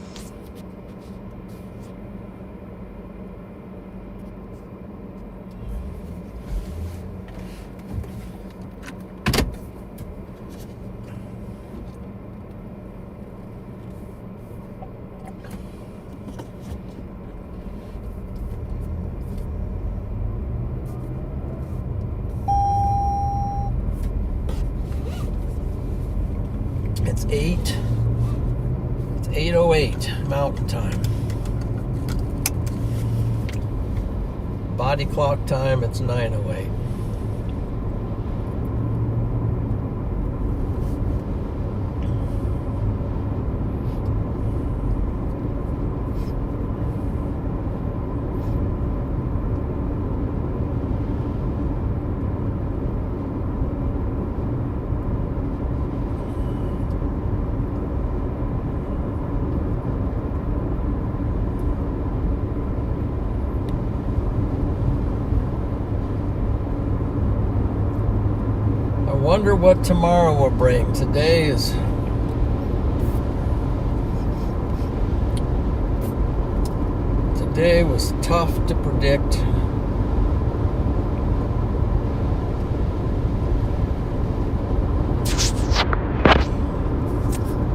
It's 8:08 mountain time. Body clock time, it's 9:08. I wonder what tomorrow will bring. Today was tough to predict.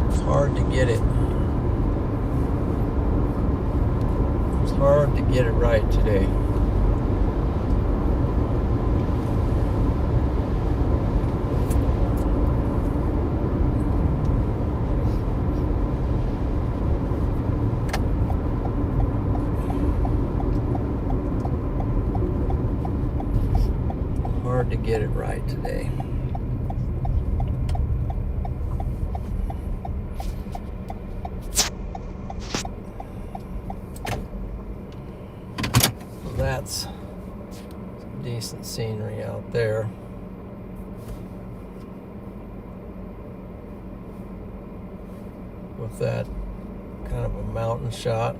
It's hard to get it. It's hard to get it right today. To get it right today. So that's some decent scenery out there. With that kind of a mountain shot.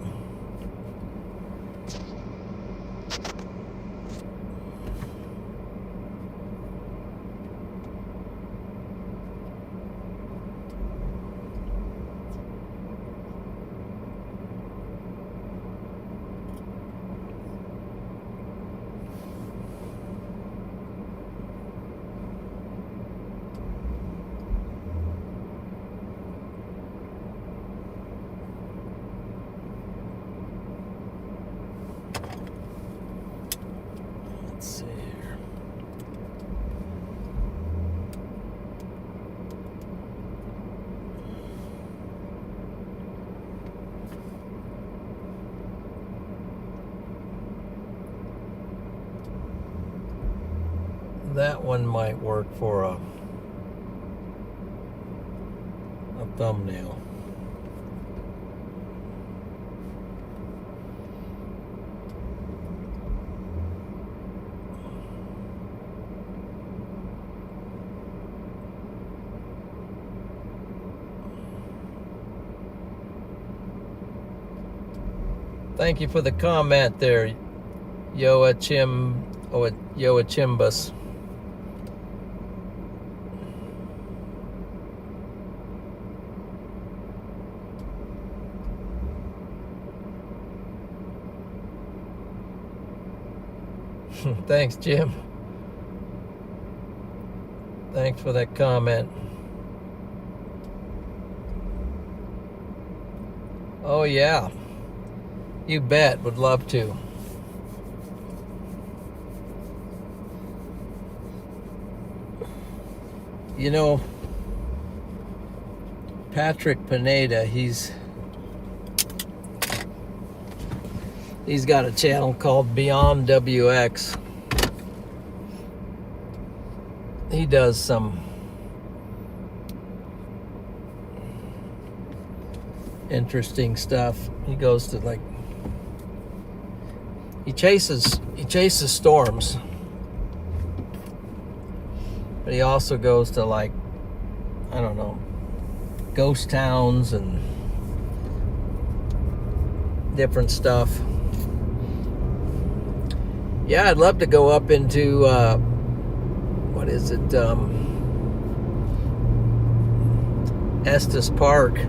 Let's see here. That one might work for a thumbnail. Thank you for the comment there, Yoachimbus. Thanks, Jim. Thanks for that comment. Oh yeah, you bet, would love to. You know, Patrick Pineda, he's got a channel called Beyond WX. He does some interesting stuff. He goes to like, he chases storms, but he also goes to like, I don't know, ghost towns and different stuff. Yeah, I'd love to go up into what is it? Estes Park.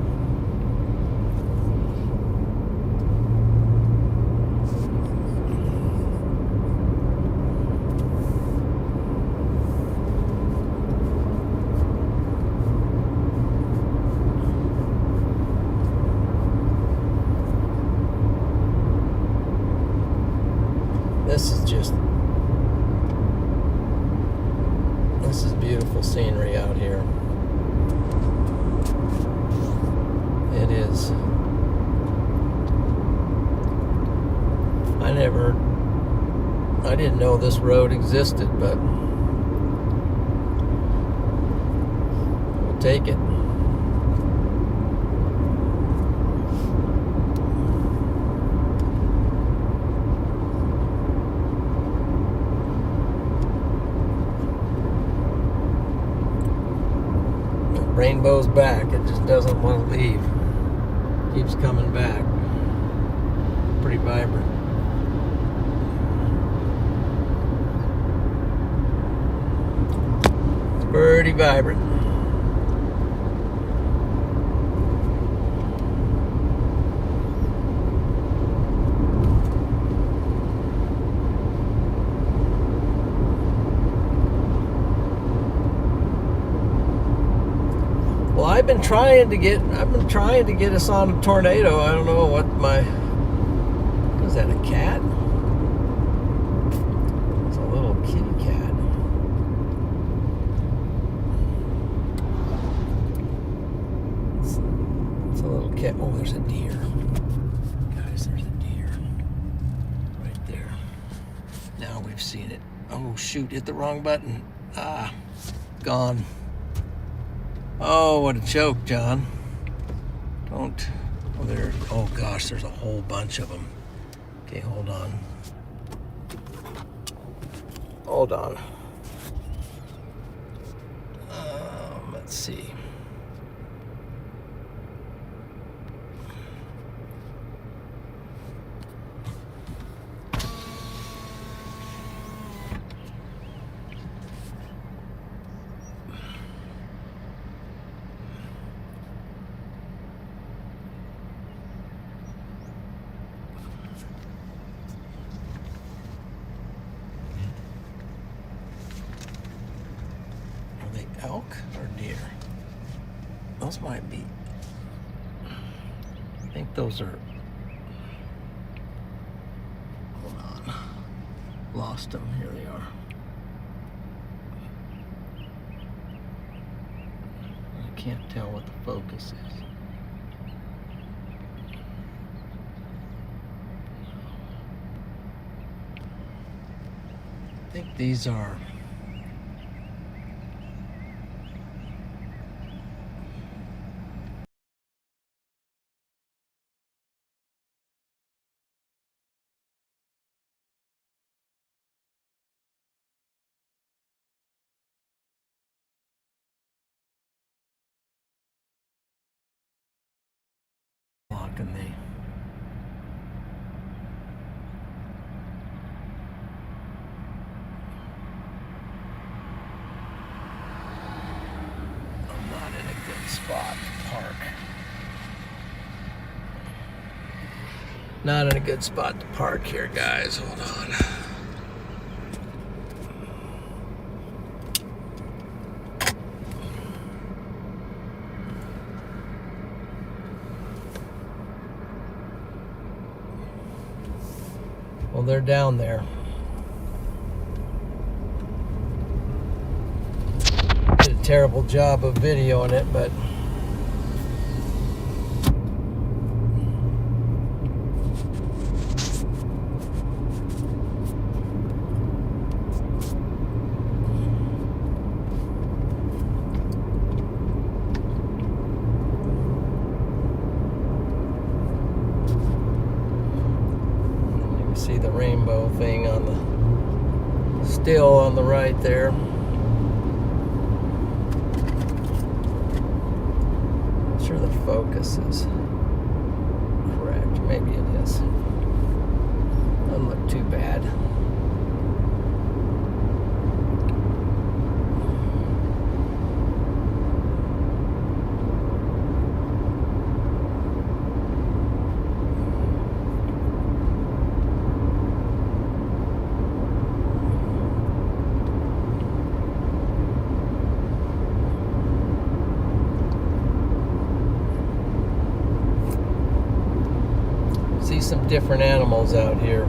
This is beautiful scenery out here. It is. I didn't know this road existed, but we'll take it. Rainbow's back. It just doesn't want to leave. Keeps coming back. Pretty vibrant. It's pretty vibrant. Well, I've been trying to get us on a tornado. I don't know what is that, a cat? It's a little kitty cat. It's a little cat. Oh, there's a deer. Guys, there's a deer. Right there. Now we've seen it. Oh, shoot, hit the wrong button. Ah, gone. Oh, what a joke, John. Don't. Oh, there. Oh, gosh, there's a whole bunch of them. Okay, hold on. Hold on. Let's see. Elk or deer? Those might be. I think those are. Hold on. Lost them. Here they are. I can't tell what the focus is. I think these are. Blocking the. I'm not in a good spot to park. Not in a good spot to park here, guys. Hold on. Well, they're down there. Did a terrible job of videoing it, but see the rainbow thing on the still on the right there. focus is correct. Maybe it is. Doesn't look too bad. See some different animals out here.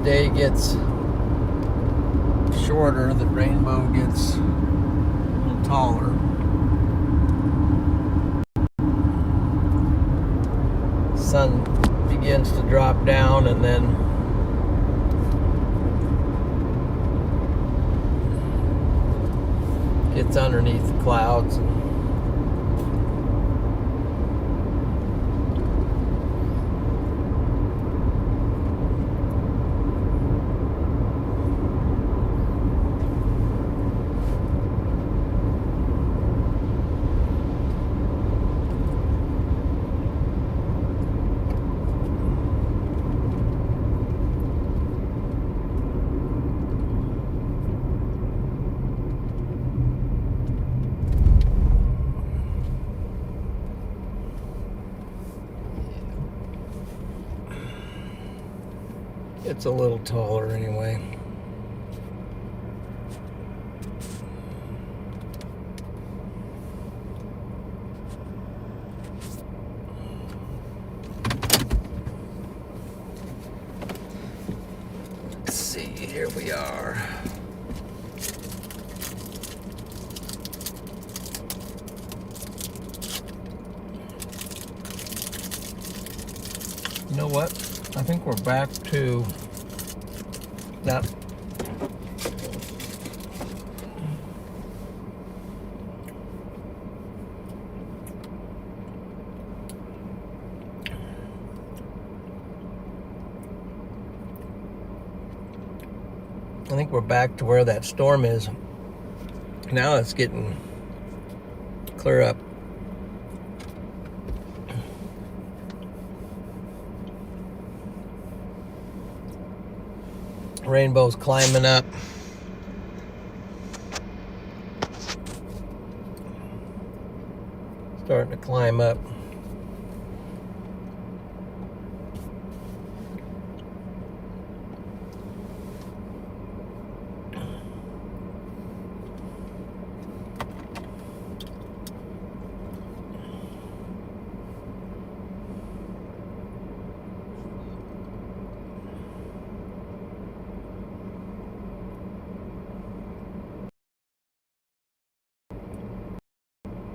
Day gets shorter, the rainbow gets a little taller. Sun begins to drop down and then gets underneath the clouds. It's a little taller anyway. Let's see, here we are. You know what? I think we're back to that. I think we're back to where that storm is. Now it's getting clear up. Rainbow's climbing up. Starting to climb up.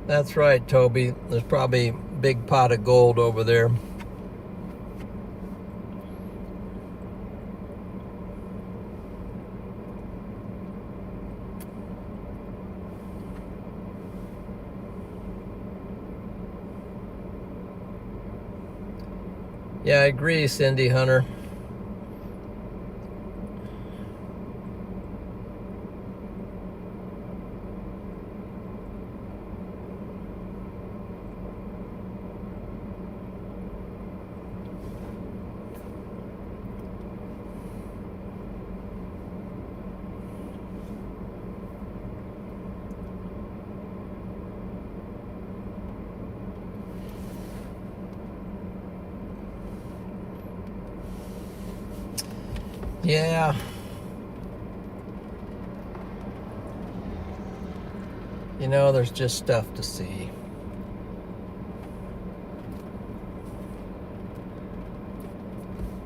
That's right, Toby. There's probably a big pot of gold over there. Yeah, I agree, Cindy Hunter. Yeah. You know, there's just stuff to see.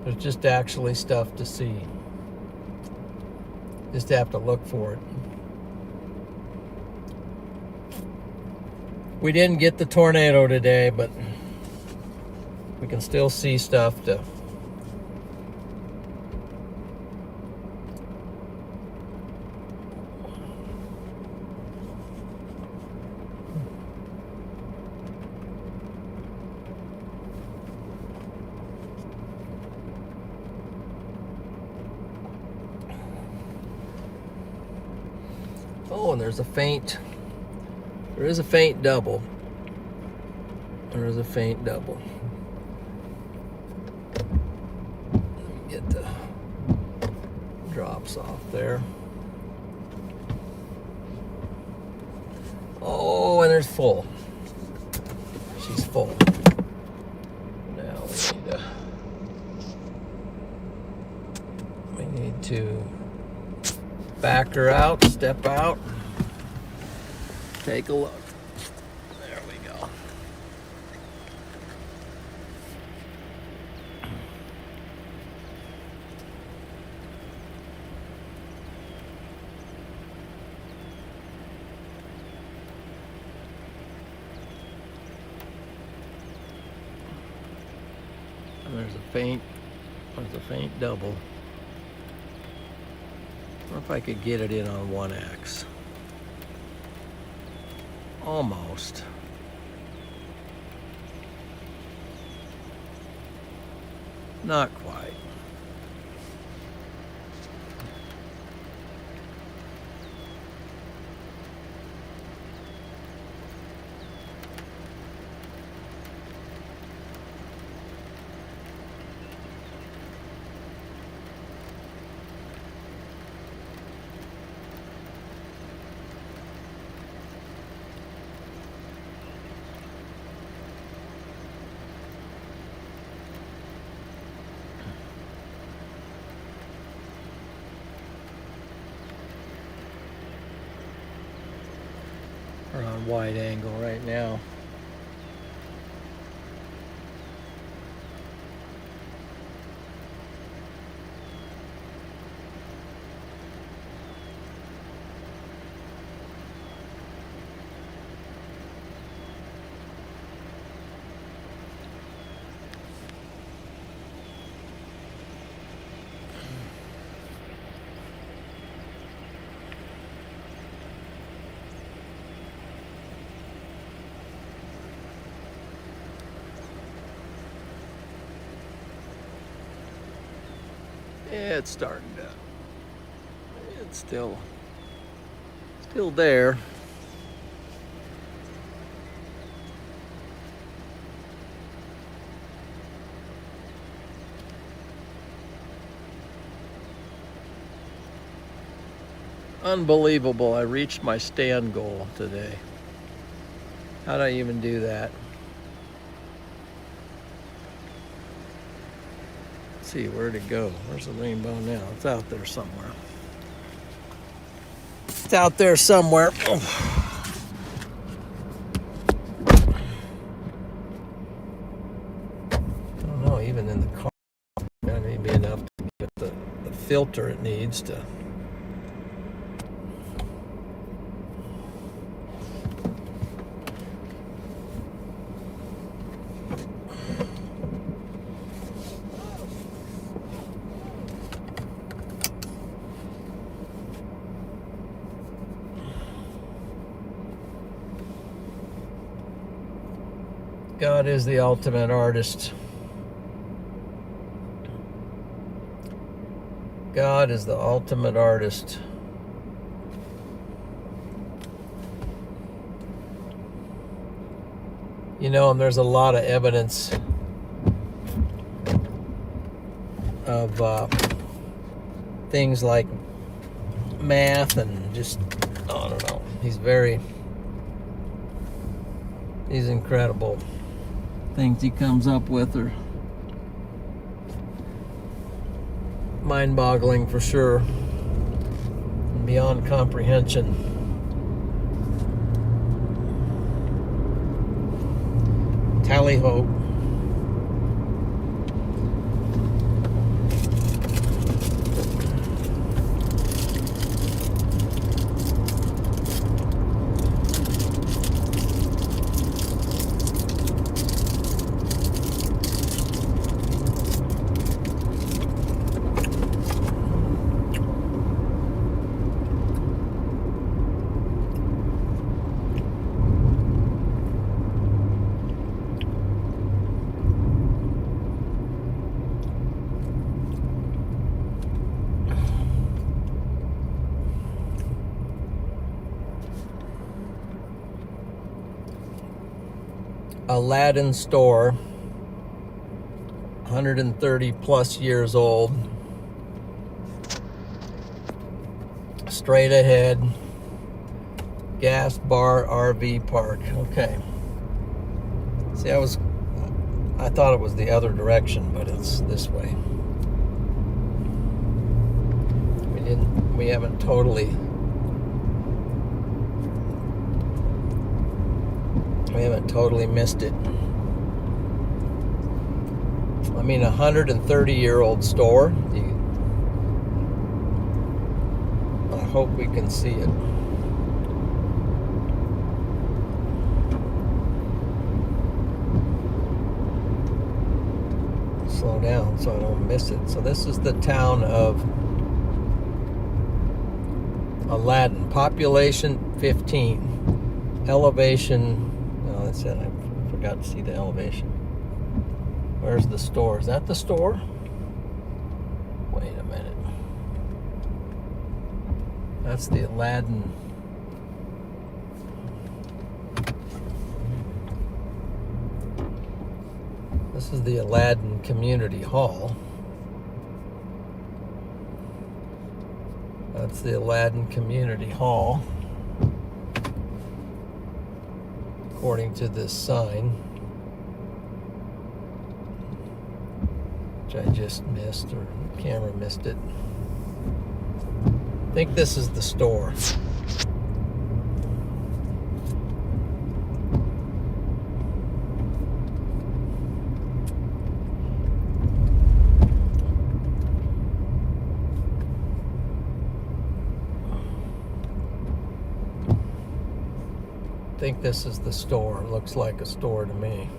There's just actually stuff to see. Just have to look for it. We didn't get the tornado today, but we can still see stuff to oh, and there is a faint double. There is a faint double. Let me get the drops off there. Oh, and there's full. She's full. Now we need to back her out, step out, take a look. There we go. And there's a faint double. I wonder if I could get it in on 1X. Almost. Not quite. We're on wide angle right now. It's starting to, it's still there. Unbelievable, I reached my stand goal today. How did I even do that? See, where'd it go? Where's the rainbow now? It's out there somewhere. It's out there somewhere. Oh. I don't know, even in the car, that may be enough to get the filter it needs to. God is the ultimate artist. God is the ultimate artist. You know, and there's a lot of evidence of things like math and just, I don't know. He's incredible. Things he comes up with are mind-boggling for sure, beyond comprehension. Tally ho. Aladdin store, 130 plus years old, straight ahead, gas bar, RV park. Okay. See, I thought it was the other direction, but it's this way. We haven't totally missed it. I mean, 130-year-old store. I hope we can see it. Slow down so I don't miss it. So this is the town of Aladdin. Population 15. Elevation. No, that's it. I forgot to see the elevation. Where's the store? Is that the store? Wait a minute. That's the Aladdin. This is the Aladdin Community Hall. That's the Aladdin Community Hall, according to this sign, which I just missed, or the camera missed it. I think this is the store. I think this is the store. It looks like a store to me.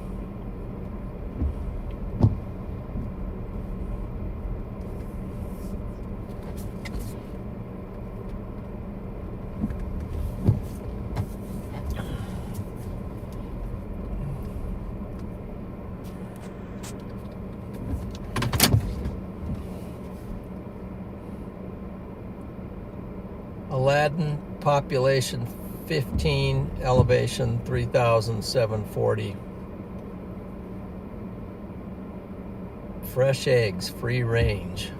Aladdin, population 15, elevation 3,740. Fresh eggs, free range.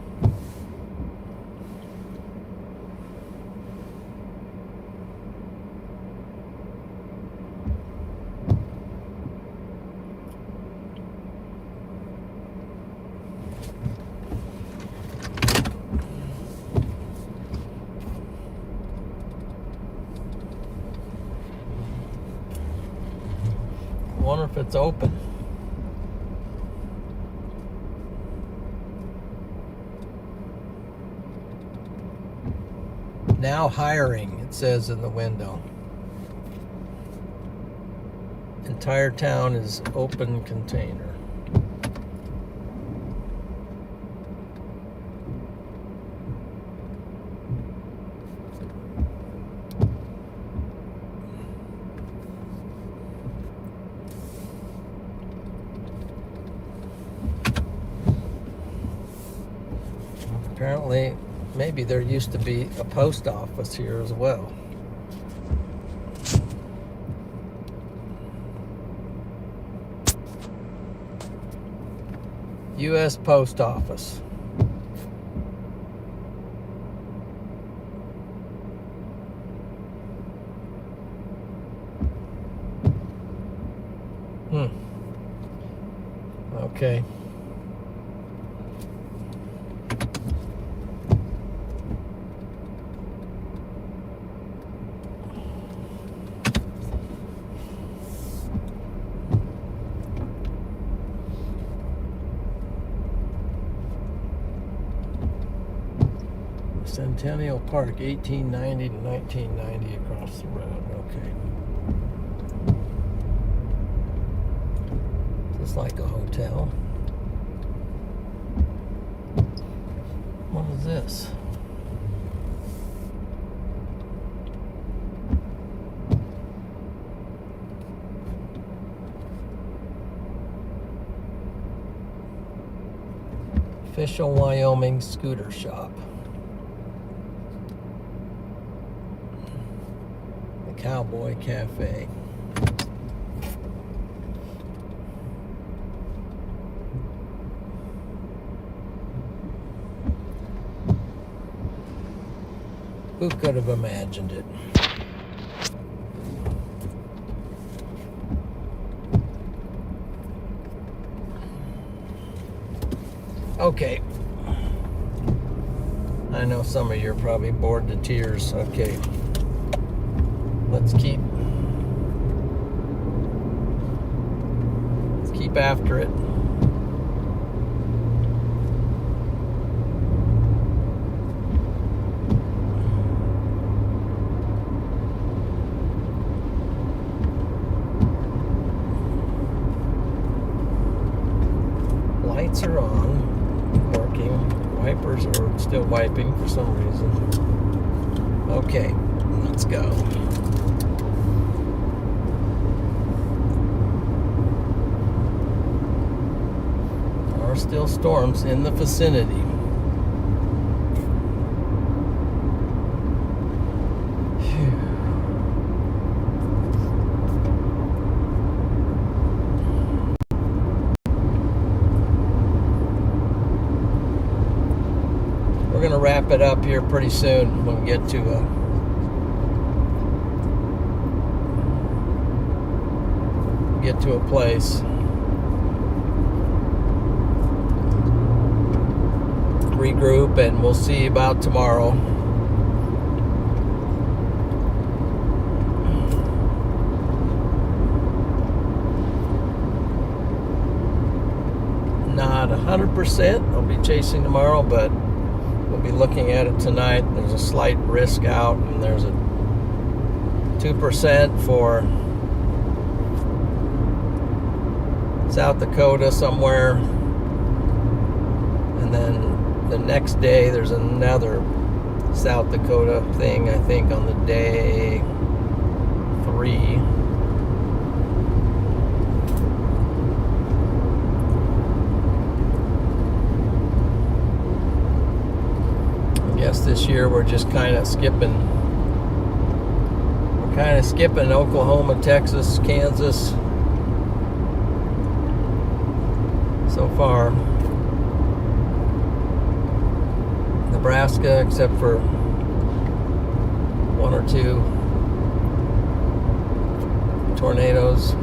I wonder if it's open. Now hiring, it says in the window. Entire town is open container. Apparently, maybe there used to be a post office here as well. U.S. Post Office. Okay. Centennial Park, 1890 to 1990 across the road. Okay. Just like a hotel. What is this? Official Wyoming scooter shop. Cowboy Cafe. Who could have imagined it? Okay. I know some of you are probably bored to tears. Okay. Let's keep after it. Lights are on, working. Wipers are still wiping for some reason. Okay, let's go. There are still storms in the vicinity. We're going to wrap it up here pretty soon when we get to a place. Regroup, and we'll see about tomorrow. Not 100% I'll be chasing tomorrow, but we'll be looking at it tonight. There's a slight risk out, and there's a 2% for South Dakota somewhere. And then the next day there's another South Dakota thing, I think, on the day 3. I guess this year we're just kind of skipping. We're kind of skipping Oklahoma, Texas, Kansas so far. Nebraska, except for 1 or 2 tornadoes.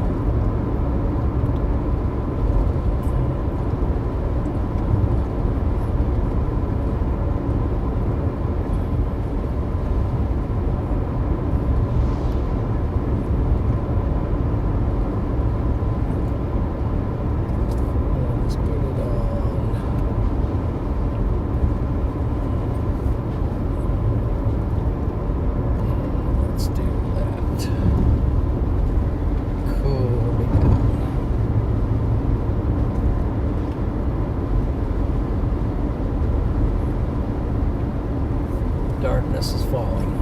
Darkness is falling.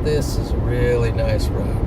This is a really nice route.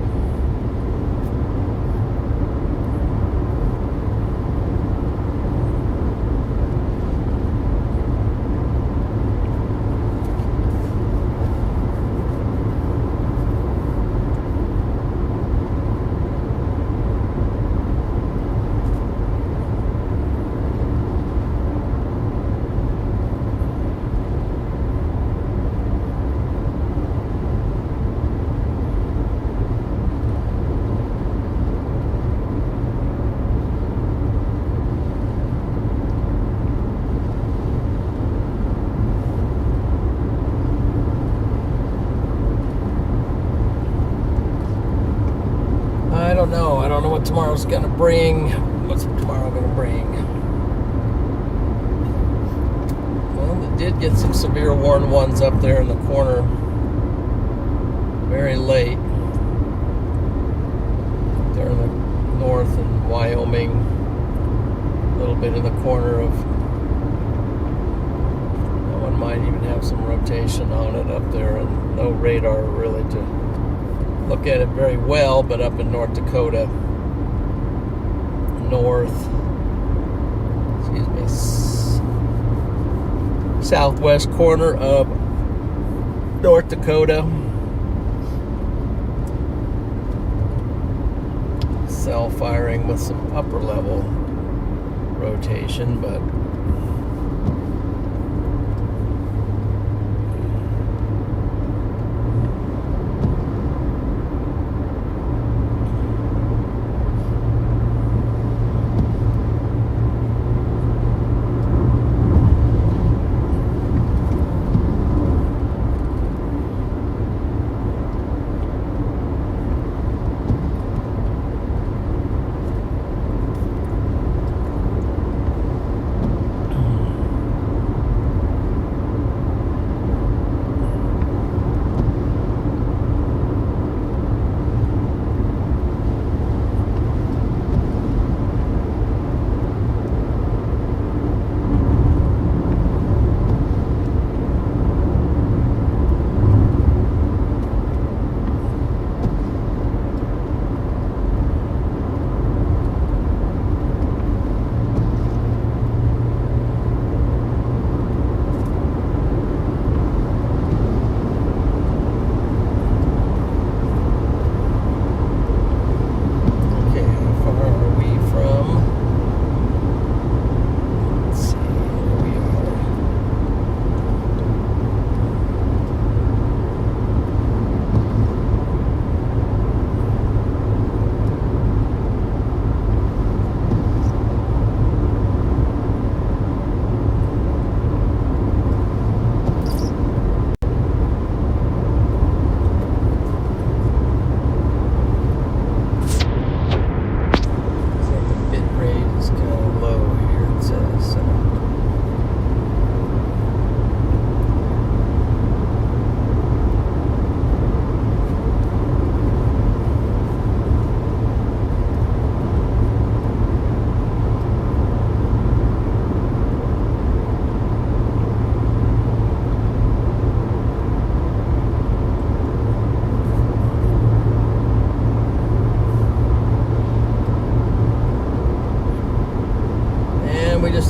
I don't know what tomorrow's going to bring. What's tomorrow going to bring? Well, they did get some severe warned ones up there in the corner very late. There in the north in Wyoming. A little bit in the corner of... That one might even have some rotation on it up there, and no radar really to look at it very well, but up in North Dakota. southwest corner of North Dakota. Cell firing with some upper level rotation, but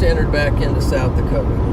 entered back into South Dakota.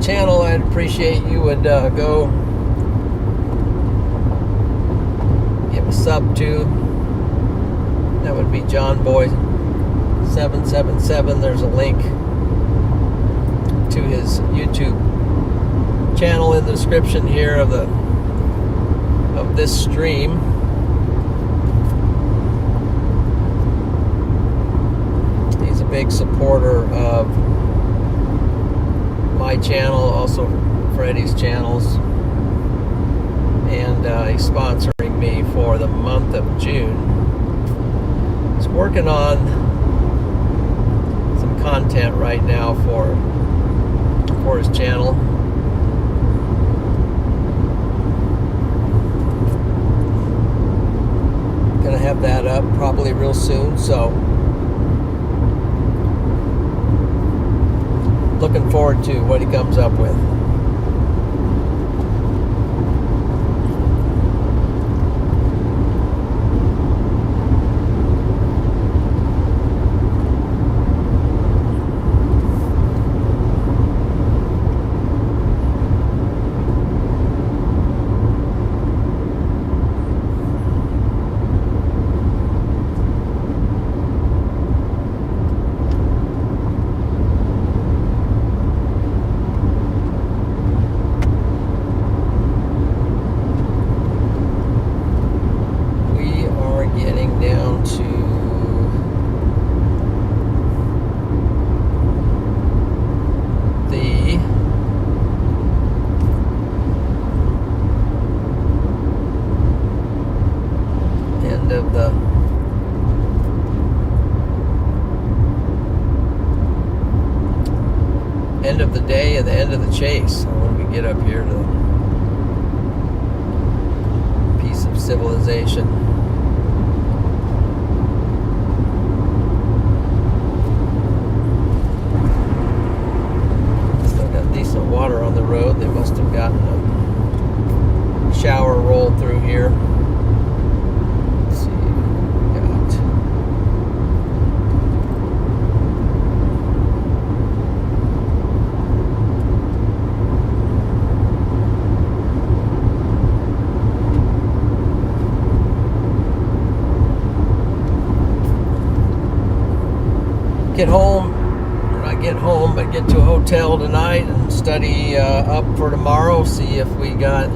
channel, I'd appreciate you would go give a sub to. That would be John Boy 777. There's a link to his YouTube channel in the description here of this stream. He's a big supporter of my channel, also Freddie's channels, and he's sponsoring me for the month of June. He's working on some content right now for his channel. Gonna have that up probably real soon, so looking forward to what he comes up with. End of the day and the end of the chase. When we get up here to the piece of civilization. Still got decent water on the road. They must have gotten a shower rolled through here. Let's see. Get home, or not get home, but get to a hotel tonight and study up for tomorrow. See if we got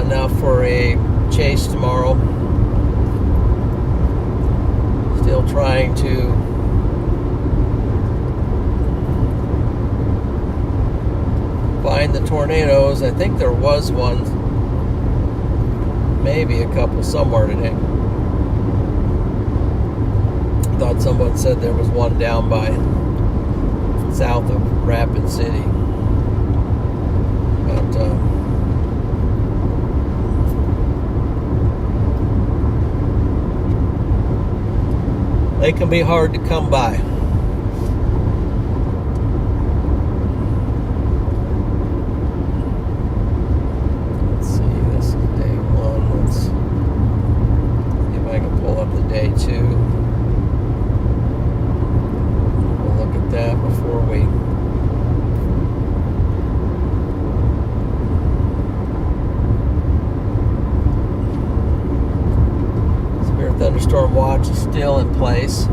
enough for a chase tomorrow. Still trying to find the tornadoes. I think there was one, maybe a couple somewhere today. I thought someone said there was one down by south of Rapid City. But they can be hard to come by. Day 2. We'll look at that before we severe thunderstorm watch is still in place.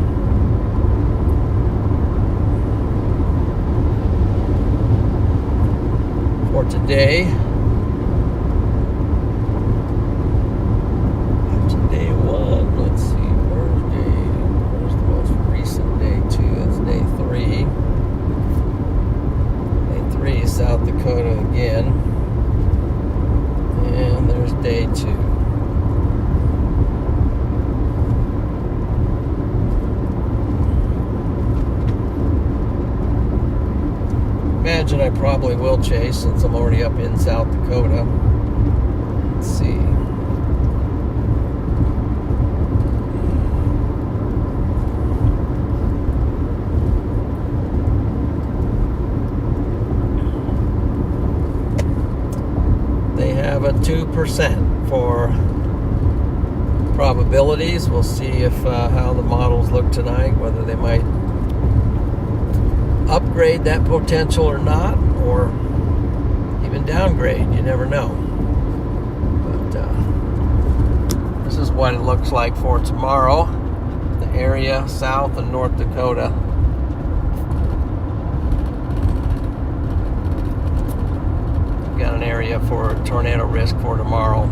For today. South Dakota again, and there's day 2. Imagine I probably will chase since I'm already up in South Dakota. Let's see. They have a 2% for probabilities. We'll see if how the models look tonight, whether they might upgrade that potential or not, or even downgrade. You never know. But this is what it looks like for tomorrow. The area south of North Dakota. We've got an area for tornado risk for tomorrow.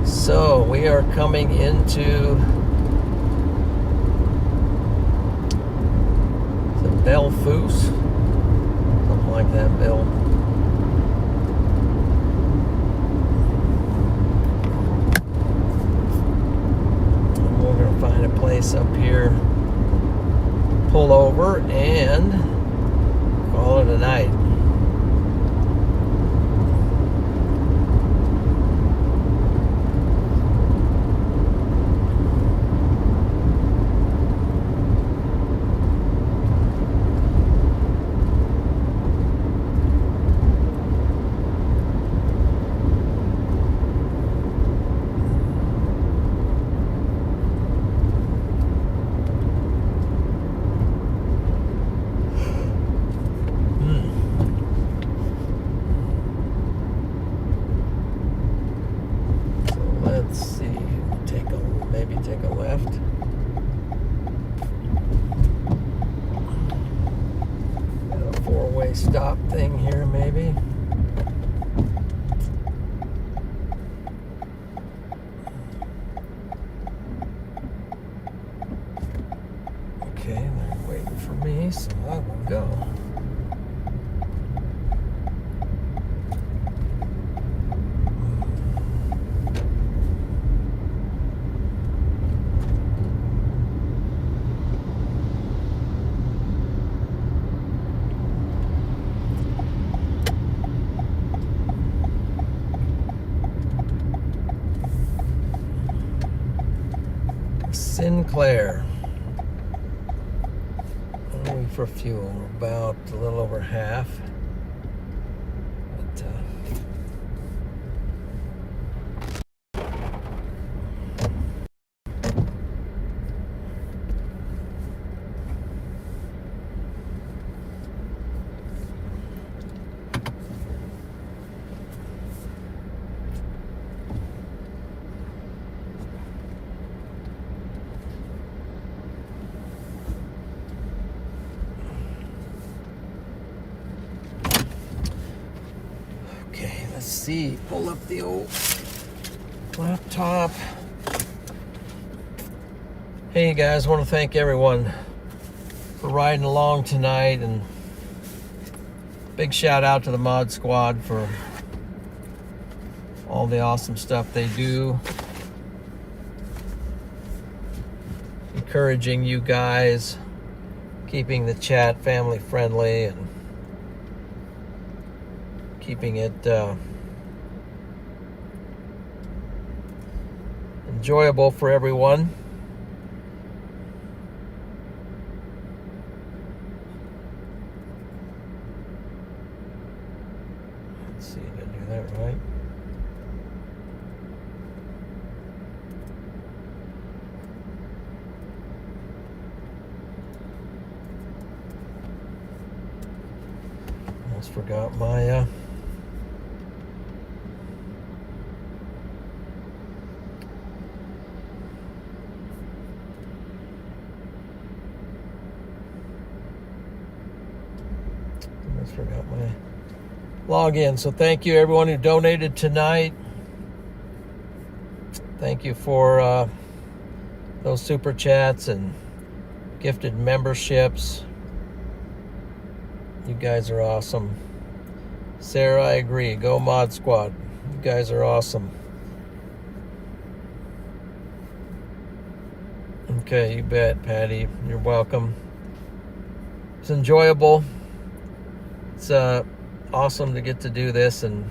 So we are coming into the Belfoos, something like that, Bill. And we're going to find a place up here, pull over, and call it a night. Let's see, maybe take a left. Got a four-way stop thing here, maybe. Okay, they're waiting for me, so I will go. Sinclair. Only for fuel, about a little over half. But, okay, let's see. Pull up the old laptop. Hey guys, I want to thank everyone for riding along tonight, and big shout out to the Mod Squad for all the awesome stuff they do. Encouraging you guys, keeping the chat family friendly, and keeping it enjoyable for everyone. Let's see, did I do that right? Almost forgot my login. So thank you everyone who donated tonight. Thank you for those super chats and gifted memberships. You guys are awesome. Sarah, I agree. Go Mod Squad. You guys are awesome. Okay, you bet, Patty. You're welcome. It's enjoyable. It's awesome to get to do this, and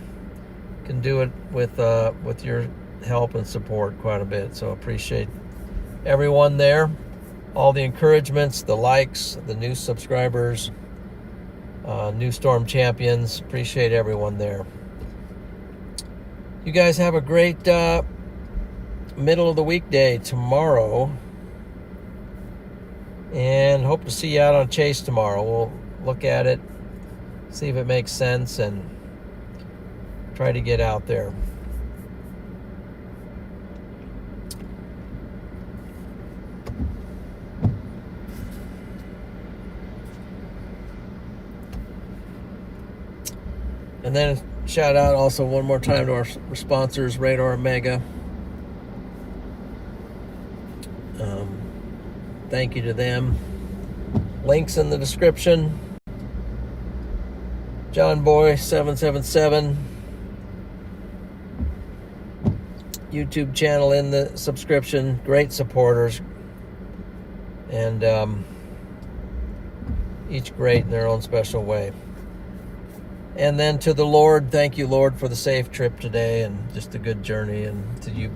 can do it with your help and support quite a bit. So appreciate everyone there, all the encouragements, the likes, the new subscribers, new Storm champions. Appreciate everyone there. You guys have a great middle of the weekday tomorrow, and hope to see you out on Chase tomorrow. We'll look at it, see if it makes sense, and try to get out there. And then shout out also one more time to our sponsors, RadarOmega. Thank you to them. Links in the description. John Boy 777 YouTube channel in the subscription. Great supporters, and each great in their own special way. And then to the Lord, thank you, Lord, for the safe trip today and just a good journey. And to you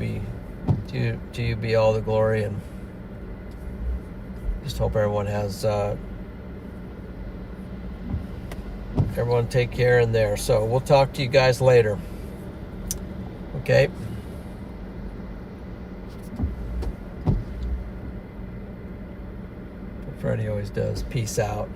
be all the glory. And just hope everyone has everyone take care in there. So we'll talk to you guys later. Okay. Freddie always does. Peace out.